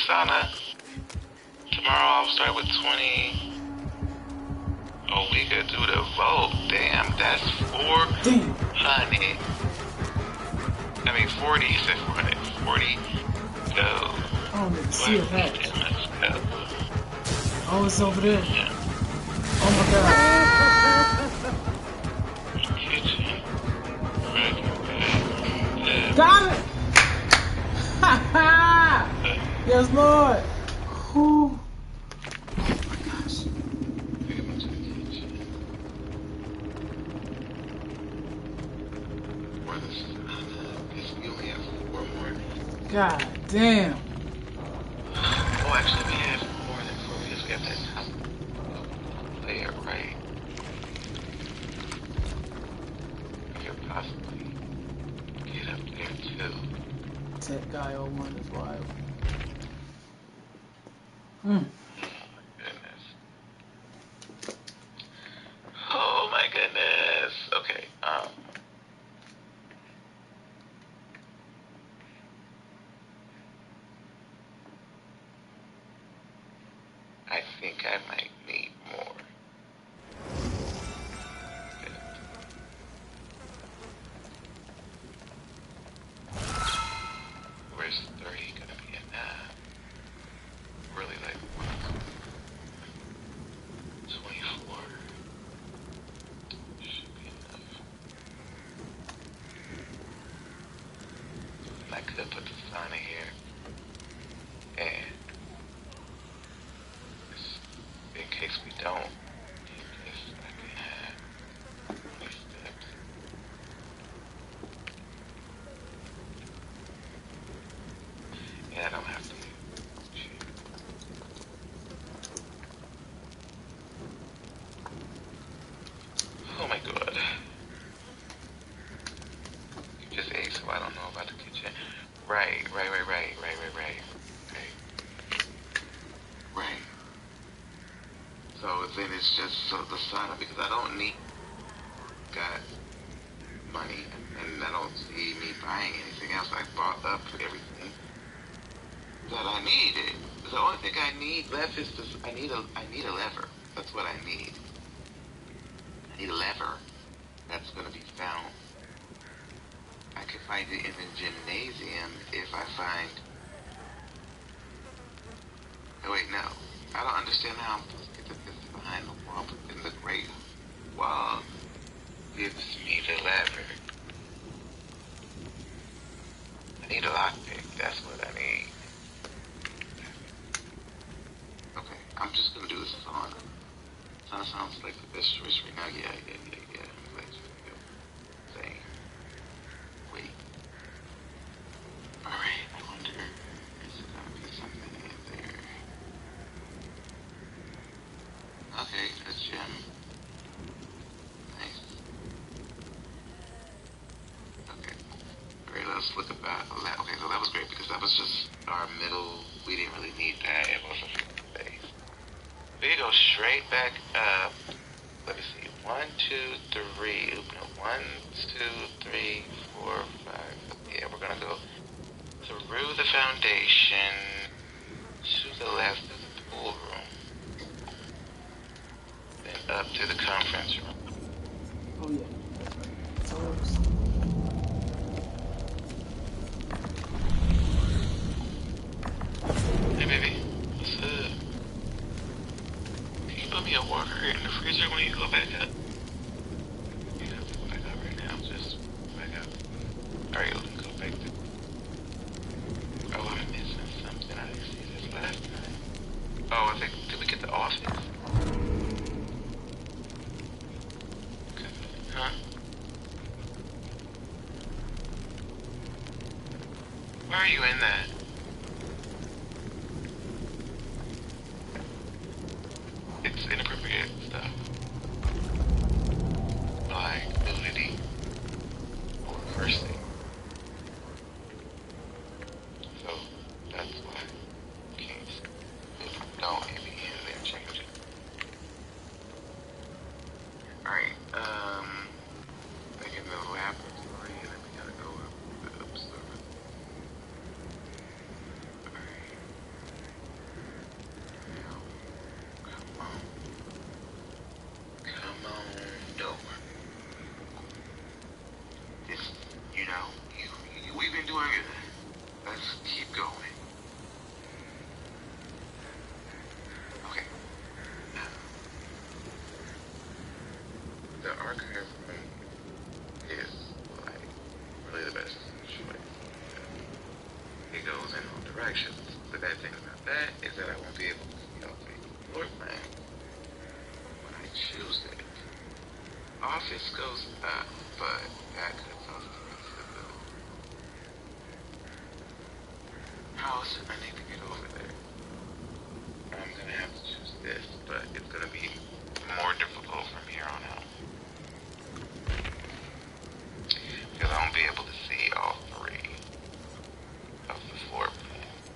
S9: sauna. Tomorrow I'll start with 20. Oh, we could do the vote. Damn, that's 400. I mean, 40. You said 400. 40. Go.
S1: I don't even see a hatch.
S9: Let's go.
S1: Oh, it's over there.
S9: Yeah.
S1: Oh my god.
S9: Kitchen. Right.
S1: Got it! Ha ha! Yes, Lord. Whew. God damn.
S9: Oh, actually, we have more than 4 because we have that top layer, right? We could possibly get up there, too.
S1: Tech guy 01 is wild.
S9: Oh my goodness. Okay, I think I might need more. Where's 30 gonna be enough? Really, like 24 should be enough. I could put the sauna here, and in case we don't need this, I can have 20 steps. Yeah, I don't have to use shit. Oh my god. You just ate, so I don't know about the kitchen. Right. So then it's just the sauna because I don't need got money and I don't see me buying anything else. I bought up everything that I needed. The only thing I need left is this. I need a lever. That's what I need. I need a lever that's gonna be found. I could find it in the gymnasium if I find. Oh wait, no. I don't understand how I'm supposed to get the pistol behind the wall, but then the great wall gives me the lever. I need a lockpick. That's what I need. Okay, I'm just gonna do this sauna. Sauna sounds like the best choice right now. Yeah. I'm glad you feel the same. Wait. Alright, I wonder, is there gonna be something in there? Okay, a gym. Nice. Okay. Alright, let's look about that. Okay, so that was great because that was just our middle. We didn't really need that. It was a space. We can go straight back up. Let me see. 1, 2, 3. No, 1, 2, 3, 4, 5. Yeah, we're gonna go through the foundation to the left of the pool room. Then up to the conference room.
S1: Oh yeah.
S9: Hey baby, what's up? Can you put me a water in the freezer when you go back up? You don't have to go back up right now, just back up. Alright, we can go back to. Oh, I'm missing something. I didn't see this last time. Oh, I think, did we get the office? Okay. Huh? Why are you in that? It's inappropriate stuff. Like nudity or cursing. So that's why can't don't be in there change it. Alright, back in the laboratory and then we gotta go up to the observatory. we're good. Let's keep going. Okay. Now, the archive room is like really the best choice. It goes in all directions. The bad thing about that is that I won't be able to see all three floor plans when I choose it. Office goes up, but that cuts off the rest of the house. I need to get over there. I'm gonna have to choose this, but it's gonna be more difficult from here on out. Because I won't be able to see all three of the floor plans.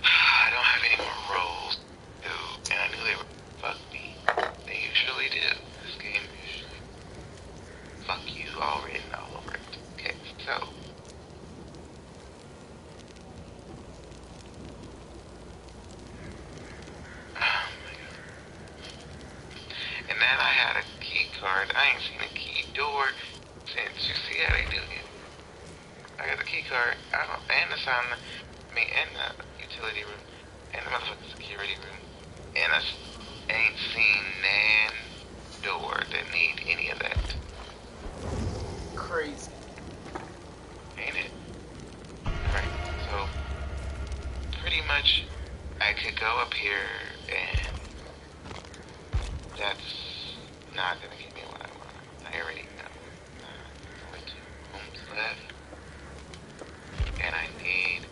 S9: I don't have any more rolls, dude, and I knew they would fuck me. They usually do. This game usually fuck you all written all over it. Okay, so. Oh my god. And then I had a key card. I ain't seen a key door since. You see how they do it? I got the key card. And the sound. And the utility room. And the motherfucking security room. And I ain't seen nan door that need any of that.
S1: Crazy.
S9: Ain't it? Right. So, pretty much, I could go up here and that's not gonna give me what I want. I already know. Only 2 rooms left. And I need...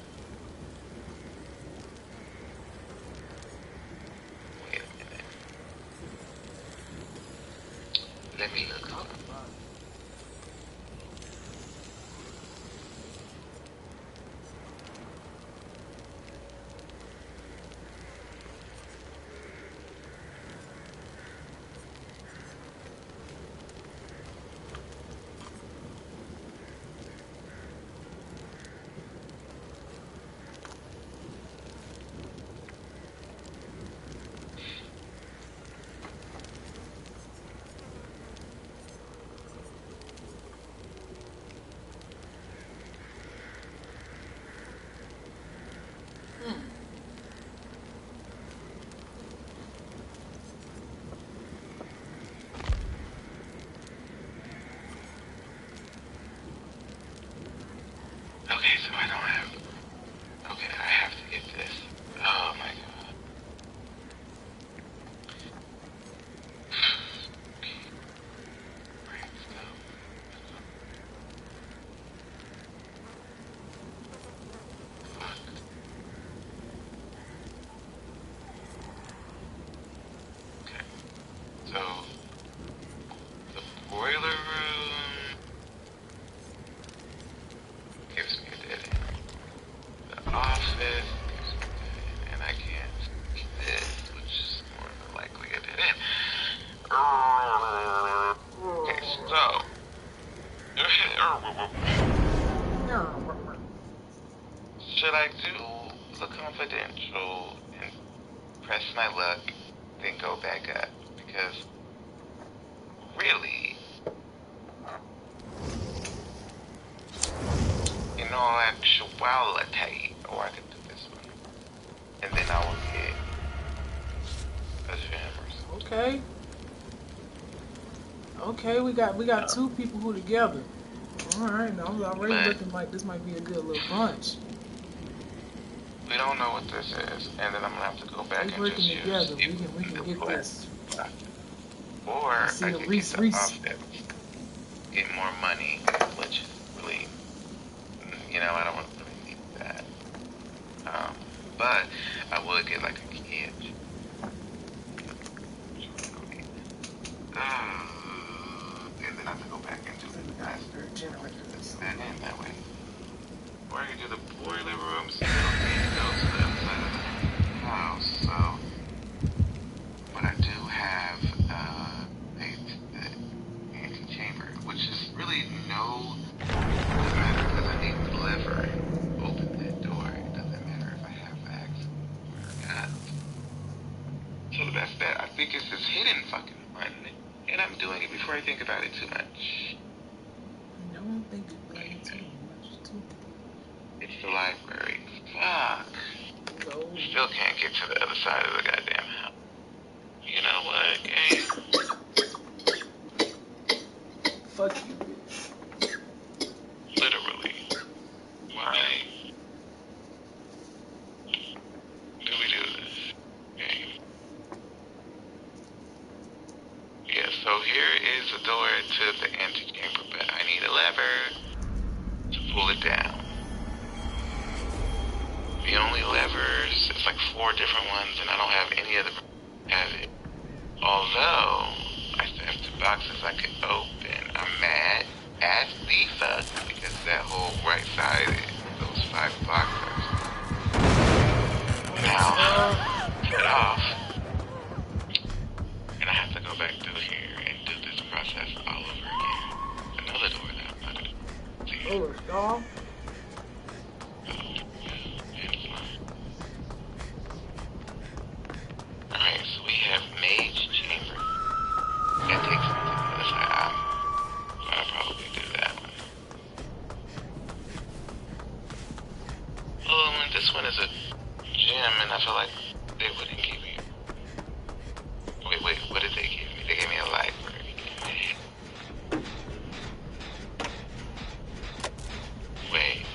S9: Wait a minute. Let me look up. Okay, so I don't have... Okay, I have to get this. Oh my god. Right, let's go. Fuck. Okay. So, the boiler room gives me a dead end. The office gives me a dead end, and I can't see this, which is more than likely a dead end. Okay, so should I do the confidential and press my luck, then go back up? Because really, in all actuality, or I could do this one, and then I will get a gem or something.
S1: Okay. Okay, we got 2 people who together. Alright, now I'm already looking like this might be a good little bunch.
S9: We don't know what this is, and then I'm gonna have to go back
S1: They
S9: and
S1: working
S9: just
S1: together.
S9: use
S1: We can get this.
S9: Or I
S1: See the
S9: could
S1: Reese,
S9: get the
S1: Reese.
S9: offset, get more money, which is really, I don't really need that. But I would get like a kid. And then I have to go back and do the master generator that's that in that way. Or I can do the boiler room so I don't need to go to the other side of the house. So, but I do have the anti-chamber, which is really doesn't matter because I need the lever and open that door. It doesn't matter if I have access or not. So the best bet, I think, is this hidden fucking one. And I'm doing it before I think about it too much. Literally. Why do we do this game? Yeah, so here is the door to the antechamber, but I need a lever to pull it down. The only levers, it's like 4 different ones, and I don't have any of them have it. Although, I still have 2 boxes I could open. I'm mad at FIFA because that whole right side is those 5 boxes. Now, get off. And I have to go back through here and do this process all over again. Another door that I'm not going to see.
S1: Oh, dog.
S9: Alright, so we have Mage Chamber. That takes me to the other side. I'll probably do that one. Oh, and this one is a gym, and I feel like they wouldn't give you... Wait, what did they give me? They gave me a library. Wait.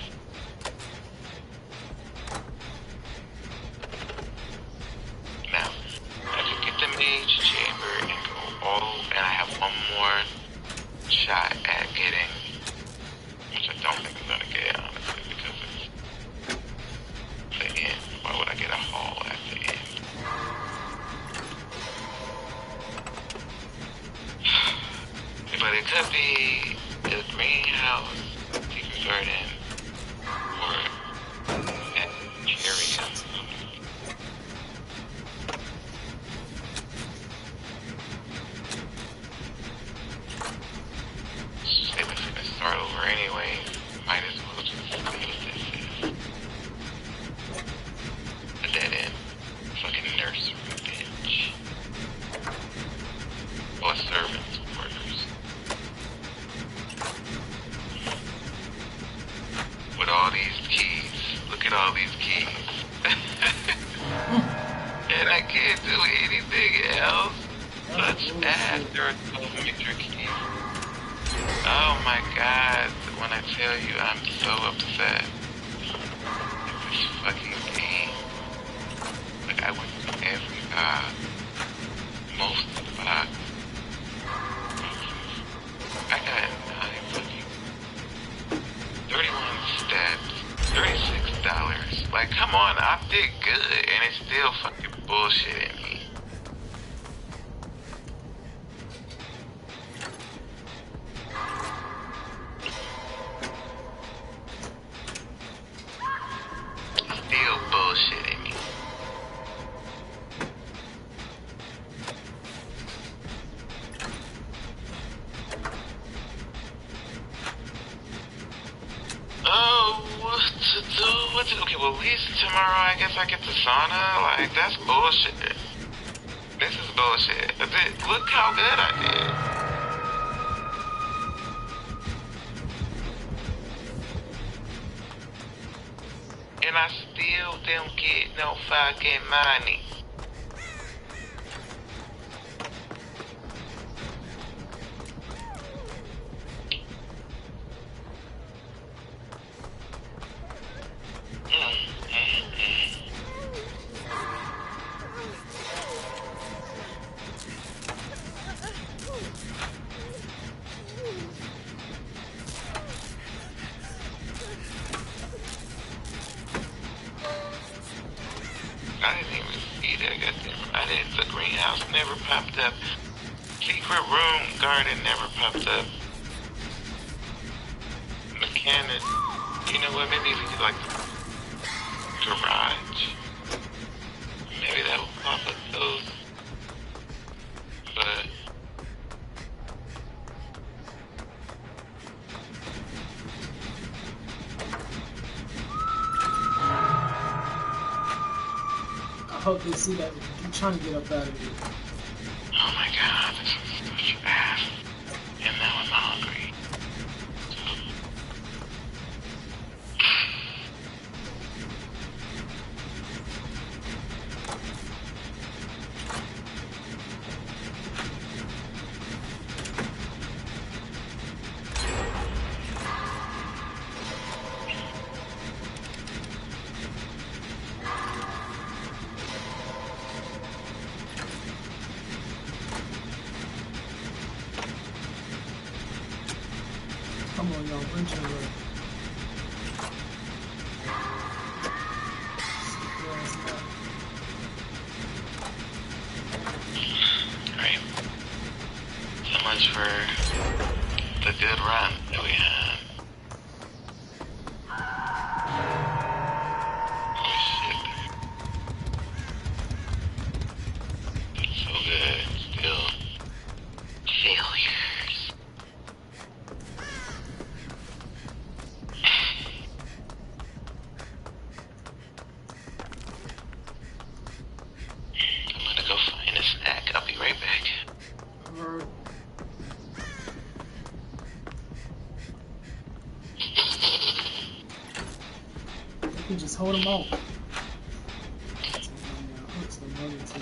S9: Now, I can get the Mage Chamber and go all... And I have one more shot at getting... Which I don't think I'm going to get, honestly, because it's the end. Why would I get a haul at the end? But it could be the greenhouse, secret garden, or an area. They was gonna start over anyway. Might as well just see what this is. A dead end. Fucking nursery bitch. Or servants' quarters. With all these keys. Look at all these keys. And I can't do anything else. Such as there are 12 major keys. Oh my god, when I tell you I'm so upset at this fucking game. Like I went through every box. Most of the box. I got 9 fucking 31 steps, $36. Like come on, I did good and it's still fucking bullshitting me. Still bullshitting me. Oh, what to do? Okay, well, at least tomorrow I guess I get the sauna. Like, that's bullshit. This is bullshit. Look how good I did. And I still don't get no fucking money. I didn't even see that goddamn. The greenhouse never popped up. Secret room garden never popped up. Mechanic. You know what? Maybe if we could like garage. Maybe that will pop up those. But
S1: I hope they see that I'm trying to get up out of here.
S9: oh my god, this is such ass. And now I'm hungry.
S1: Come on, y'all, bridge your way.
S9: Alright. So much for the good run that we had. Oh shit. So good. Still. Failures. I'm gonna go find a snack. I'll be right back.
S1: Alright. You can just hold them out. Hooks the money too.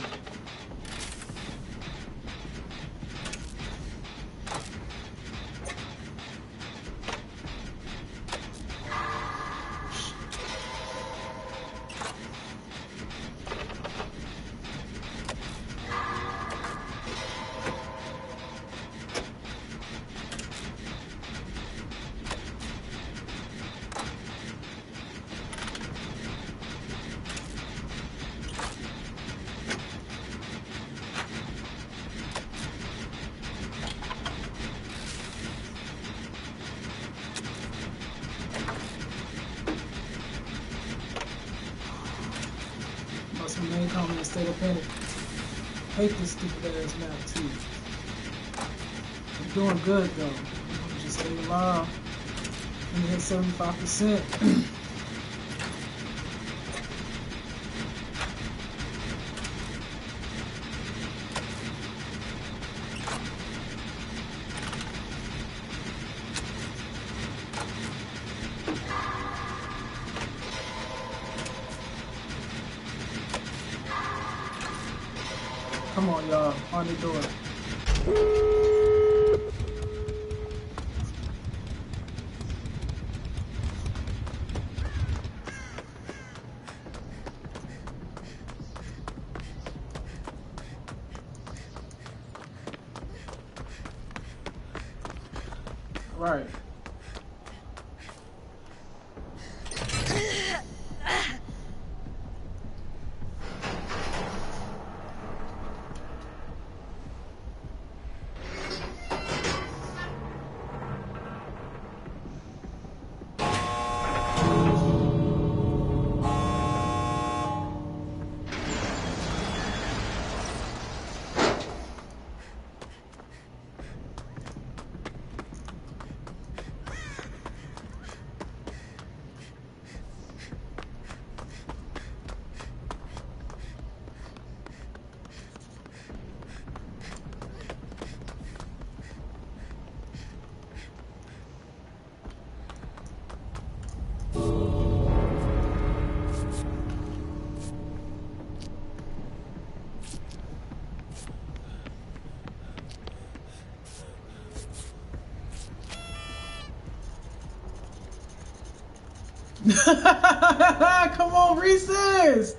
S1: Must remain calm in a state of panic. Hate this stupid ass map too. I'm doing good though. I'm just staying alive. I'm hit 75%. Come on, y'all. On the door. Right. Come on, Reese's!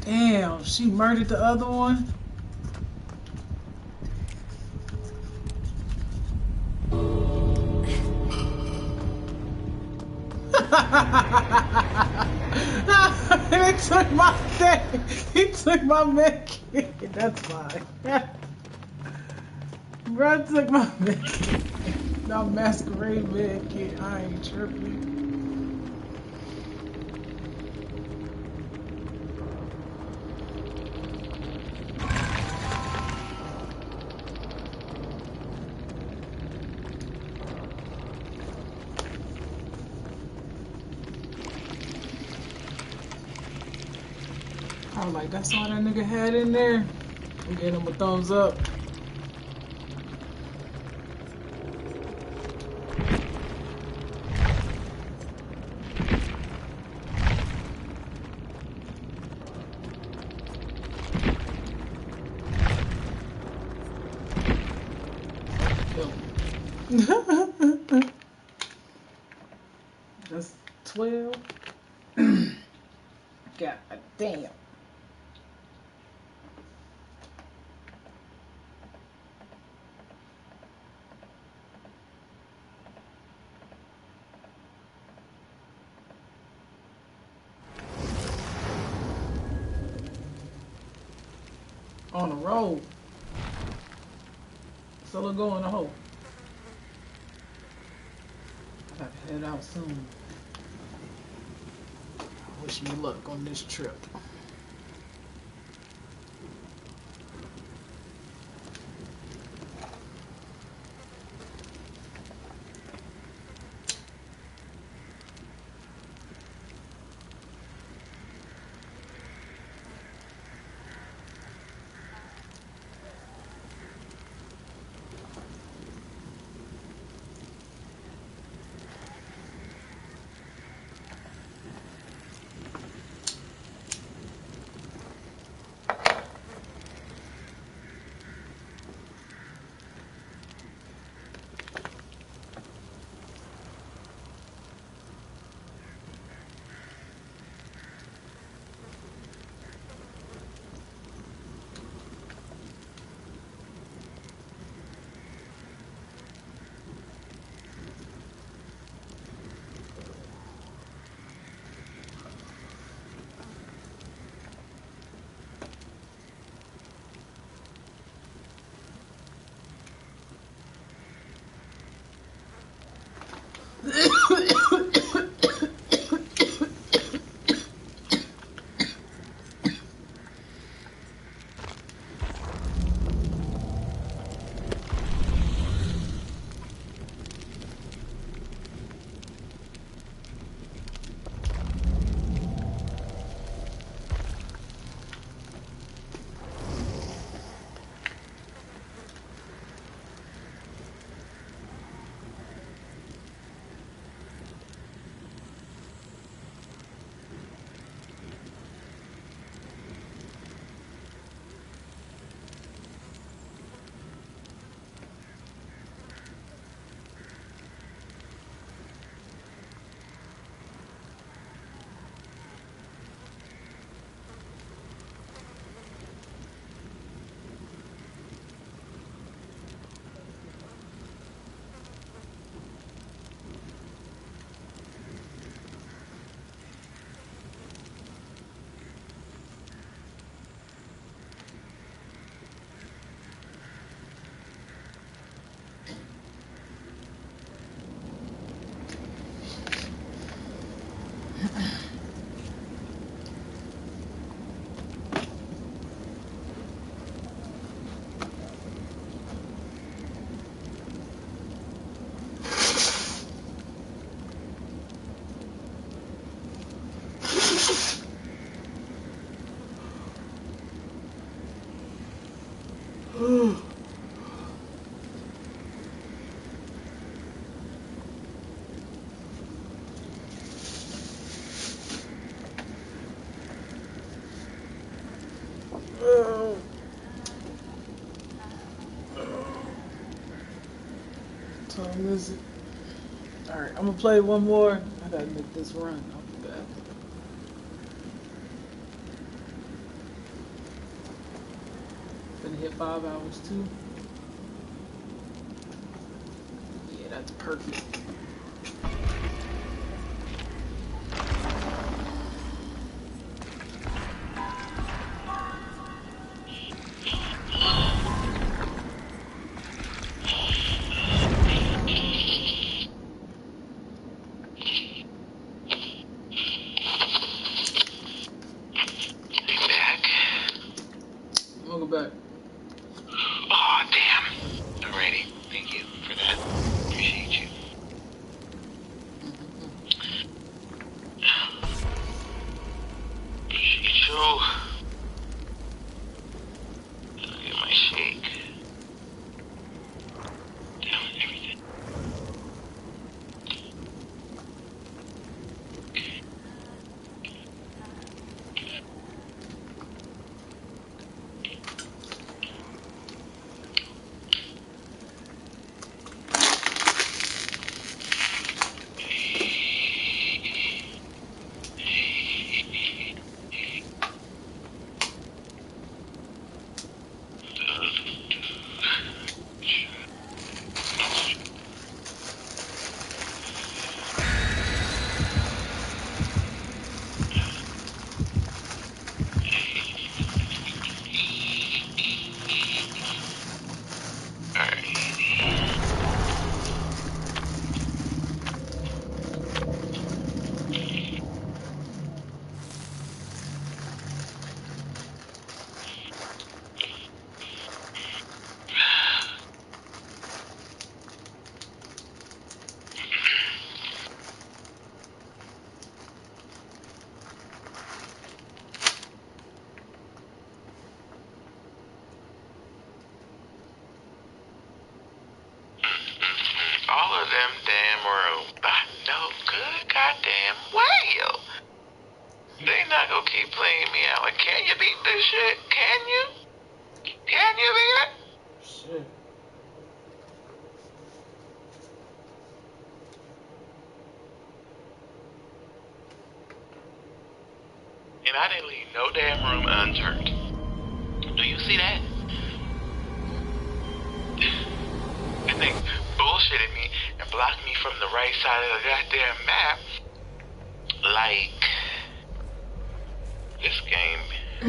S1: Damn, she murdered the other one? He took my thing. He took my med kit. That's fine. Bro took my med kit. No masquerade med kit. I ain't tripping. I was like, that's all that nigga had in there. We gave him a thumbs up. That's 12. God damn. On the road. Solo go in the hole. I gotta head out soon. Wish me luck on this trip. Time is it? Alright, I'm gonna play one more. I gotta make this run. I'll be back. Gonna hit 5 hours too. Yeah, that's perfect. Welcome back.
S9: Oh, damn. Alrighty. Thank you for that. Appreciate you. them damn rooms. I know good goddamn well. They not gonna keep playing me out. Like, can you beat this shit? Can you? Can you beat it?
S1: Shit.
S9: And I didn't leave no damn room unturned. Do you see that? And they bullshitted me and blocked me from the right side of the goddamn map. Like, this game. You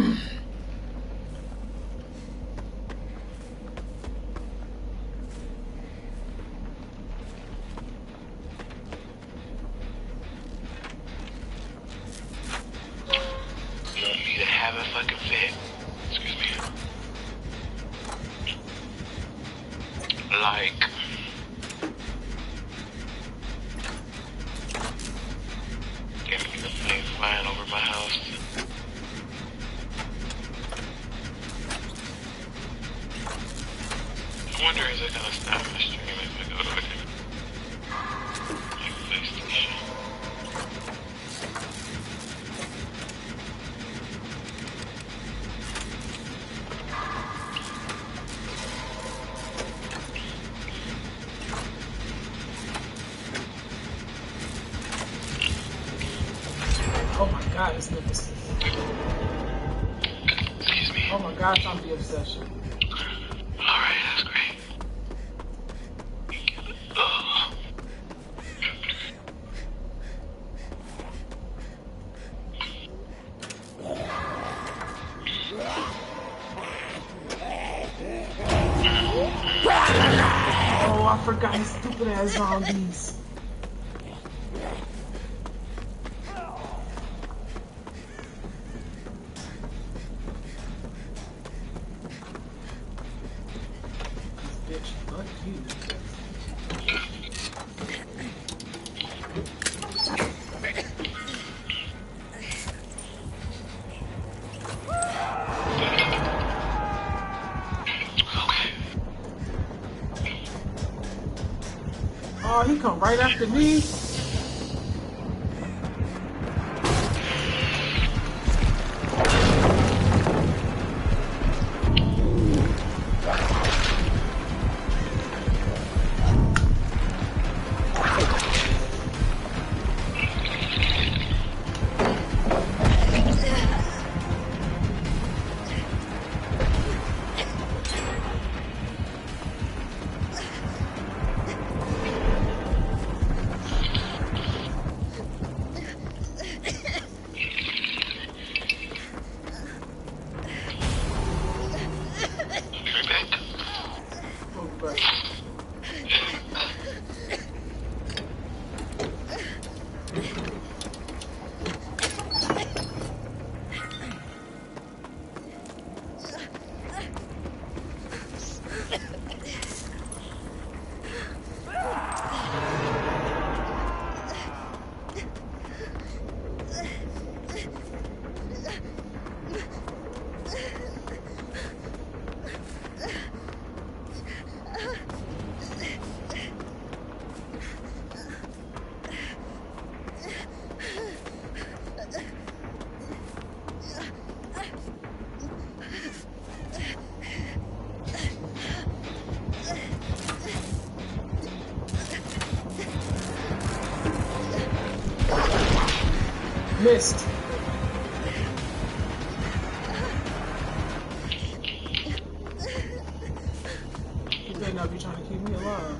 S9: want me to have a fucking fit? Excuse me. Like, give me the plane flying over my house. I wonder, is it gonna stop my stream if I go to a different PlayStation?
S1: Oh my god, this nigga's.
S9: Excuse me.
S1: Oh my god, it's on the obsession.
S9: Alright, that's great. Ugh.
S1: Oh, I forgot his stupid ass zombies. Bitch, fuck you. Oh, he come right after me. Missed. You better not be trying to keep me alive.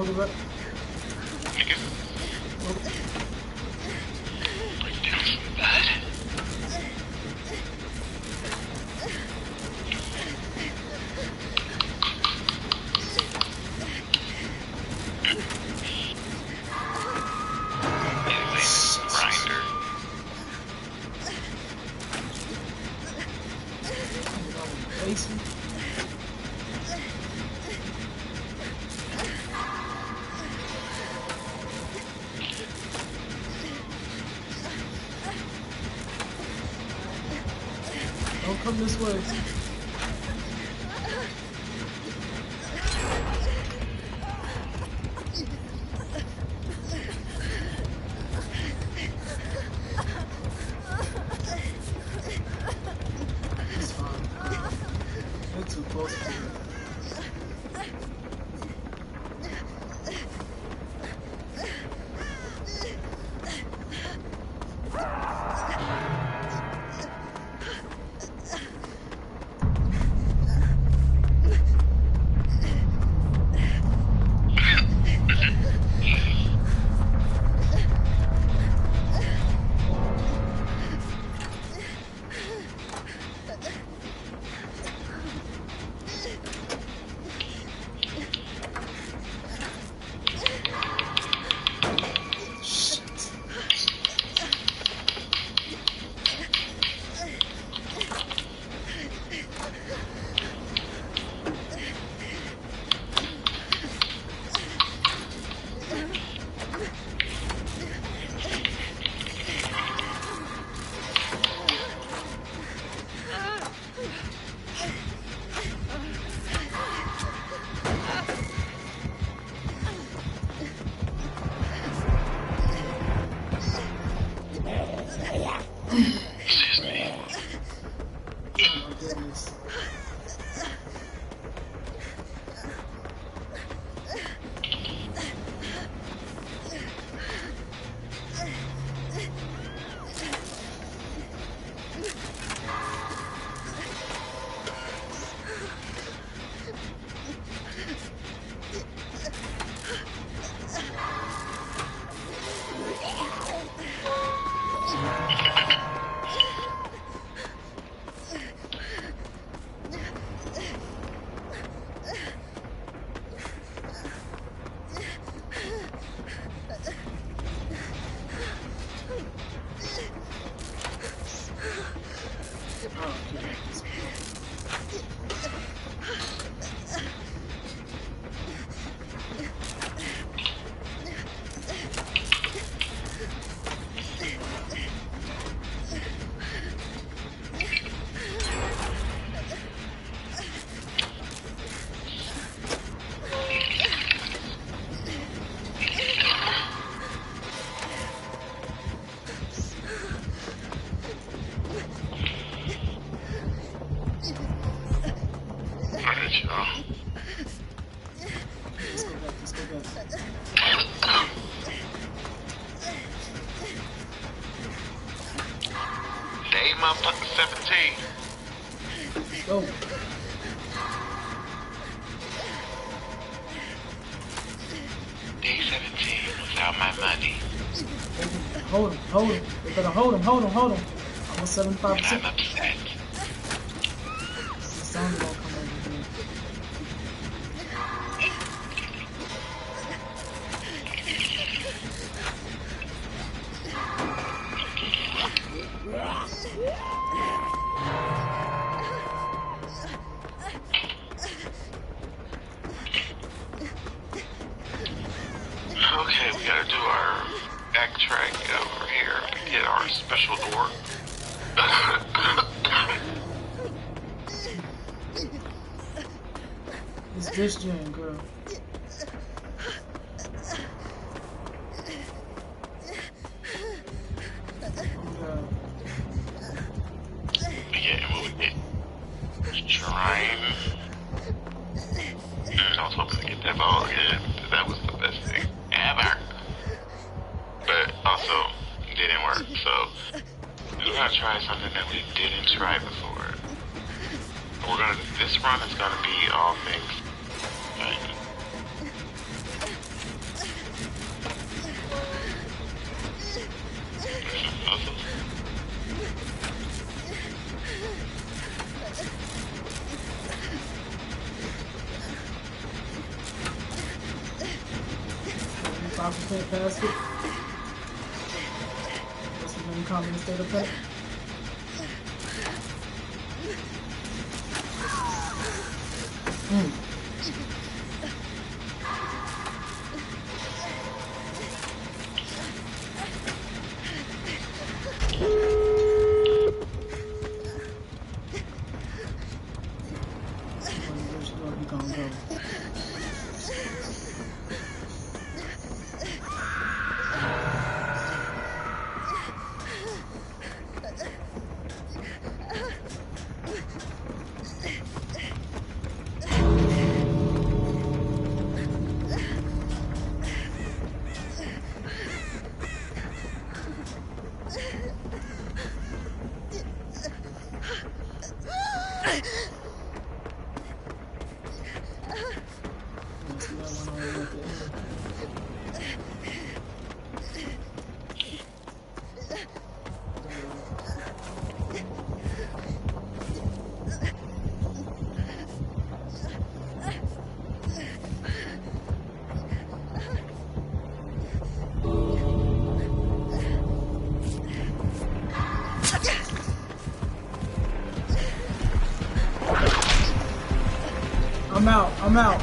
S1: Hold it up.
S9: Break down some bad. Grinder.
S1: Facing. Don't come this way. It's fine. You're too close to it.
S9: Excuse me.
S1: Oh my goodness. Oh, goodness.
S9: Alright, y'all.
S1: Let's go back. Let's go back.
S9: Day motherfucking 17.
S1: Let's go.
S9: Day 17 without my money.
S1: Hold him. Hold him. They better hold him. Hold him. Hold him. Almost 75%.
S9: I'm upset.
S1: The sound won't come over here.
S9: Okay, we gotta do our backtrack over here to get our special door.
S1: It's this gen, girl. Oh,
S9: Yeah, and we'll get shrine. I was hoping to get that ball again, because that was the best thing ever. But also, it didn't work, so we're gonna try something that we didn't try before. This run is gonna be all things. Like,
S1: occupant passive. What's the name? Common state effect.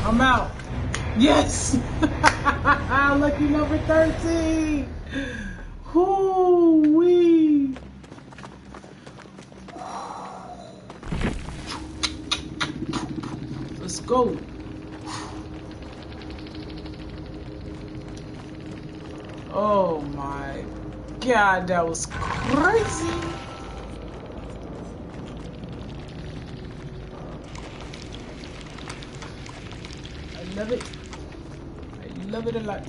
S1: I'm out. Yes! Lucky number 13. Hoo-wee. Let's go. Oh my God, that was crazy. I love it. I love it a lot.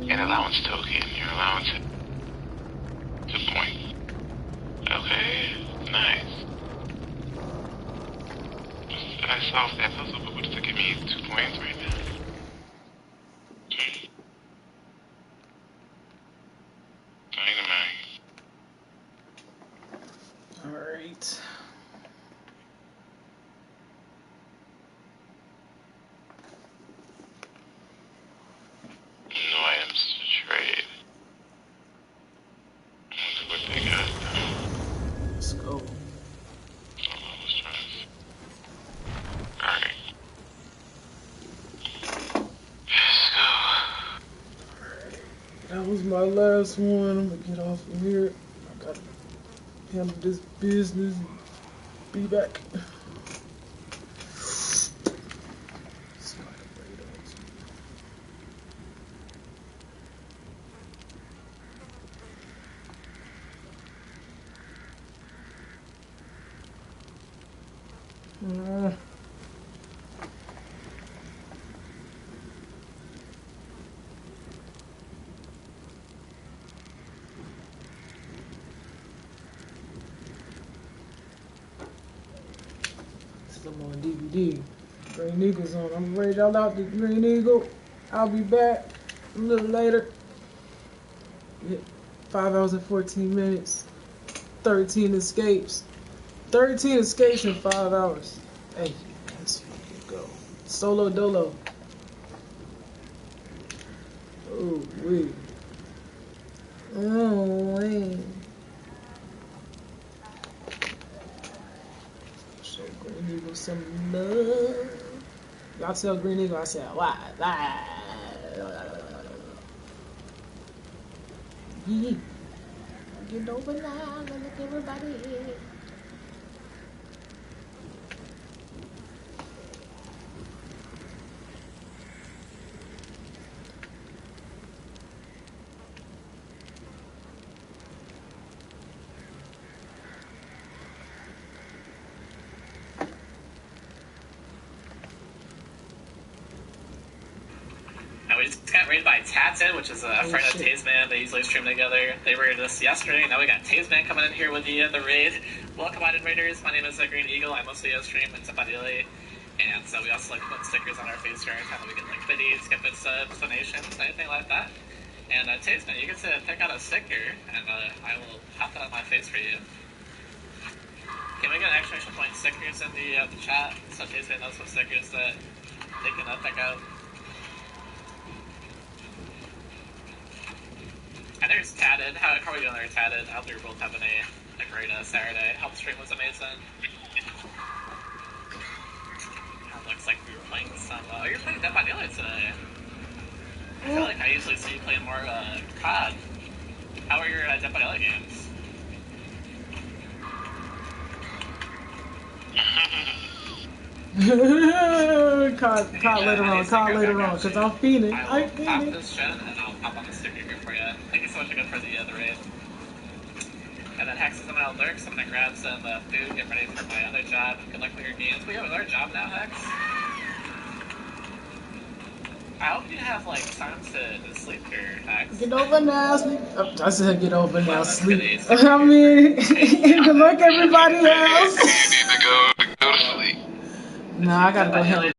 S9: An allowance token. Your allowance 2 points. Okay, nice. I solved that puzzle, but what's to give me 2 points right now? Dynamite.
S1: Alright.
S9: No items to trade. I wonder what they got though.
S1: Let's go.
S9: Alright. Let's go.
S1: That was my last one. I'm gonna get off of here. I gotta handle this business and be back. I'm on DVD. Green Eagle's on. I'm ready y'all out the Green Eagle. I'll be back a little later. Yeah, 5 hours and 14 minutes. 13 escapes. 13 escapes in 5 hours. Hey, let's go. Solo dolo. Oh, wait. Oh, wait. Show Green Eagle some love. Y'all tell Green Eagle I said, why? Get over now, look everybody.
S10: we just got raided by Tatin, which is a friend of TAZMAN. They usually stream together. They raided us yesterday. Now we got TAZMAN coming in here with the raid. Welcome, Idon Raiders. My name is Green Eagle. I mostly stream in Zapadile. And so we also like put stickers on our face every time we get like biddies, skip it subs, donations, anything like that. And TAZMAN, you get to pick out a sticker, and I will pop that on my face for you. Can we get exclamation point stickers in the chat so TAZMAN knows what stickers that they can pick out? And there's Tatted. How are we doing there, Tatted? I hope you're both having a great Saturday. Hope the stream was amazing. Looks like we were playing some. You're playing Dead by Daylight today. I feel like I usually see you playing more COD. How are your Dead by Daylight games?
S1: COD later on, because I'm feeding.
S10: I will pop this gen and I'll pop on the sticker here for you. Thank you so much again for the raid. And then Hex is coming out lurks. I'm gonna grab some food, get ready for my other job. Good luck with your games. We have another job now, Hex. I hope you have like time to sleep here, Hex.
S1: Get over now, sleep. I said get over now, sleep. I mean, good luck everybody else.
S5: You need to go to sleep.
S1: Nah, I gotta go handle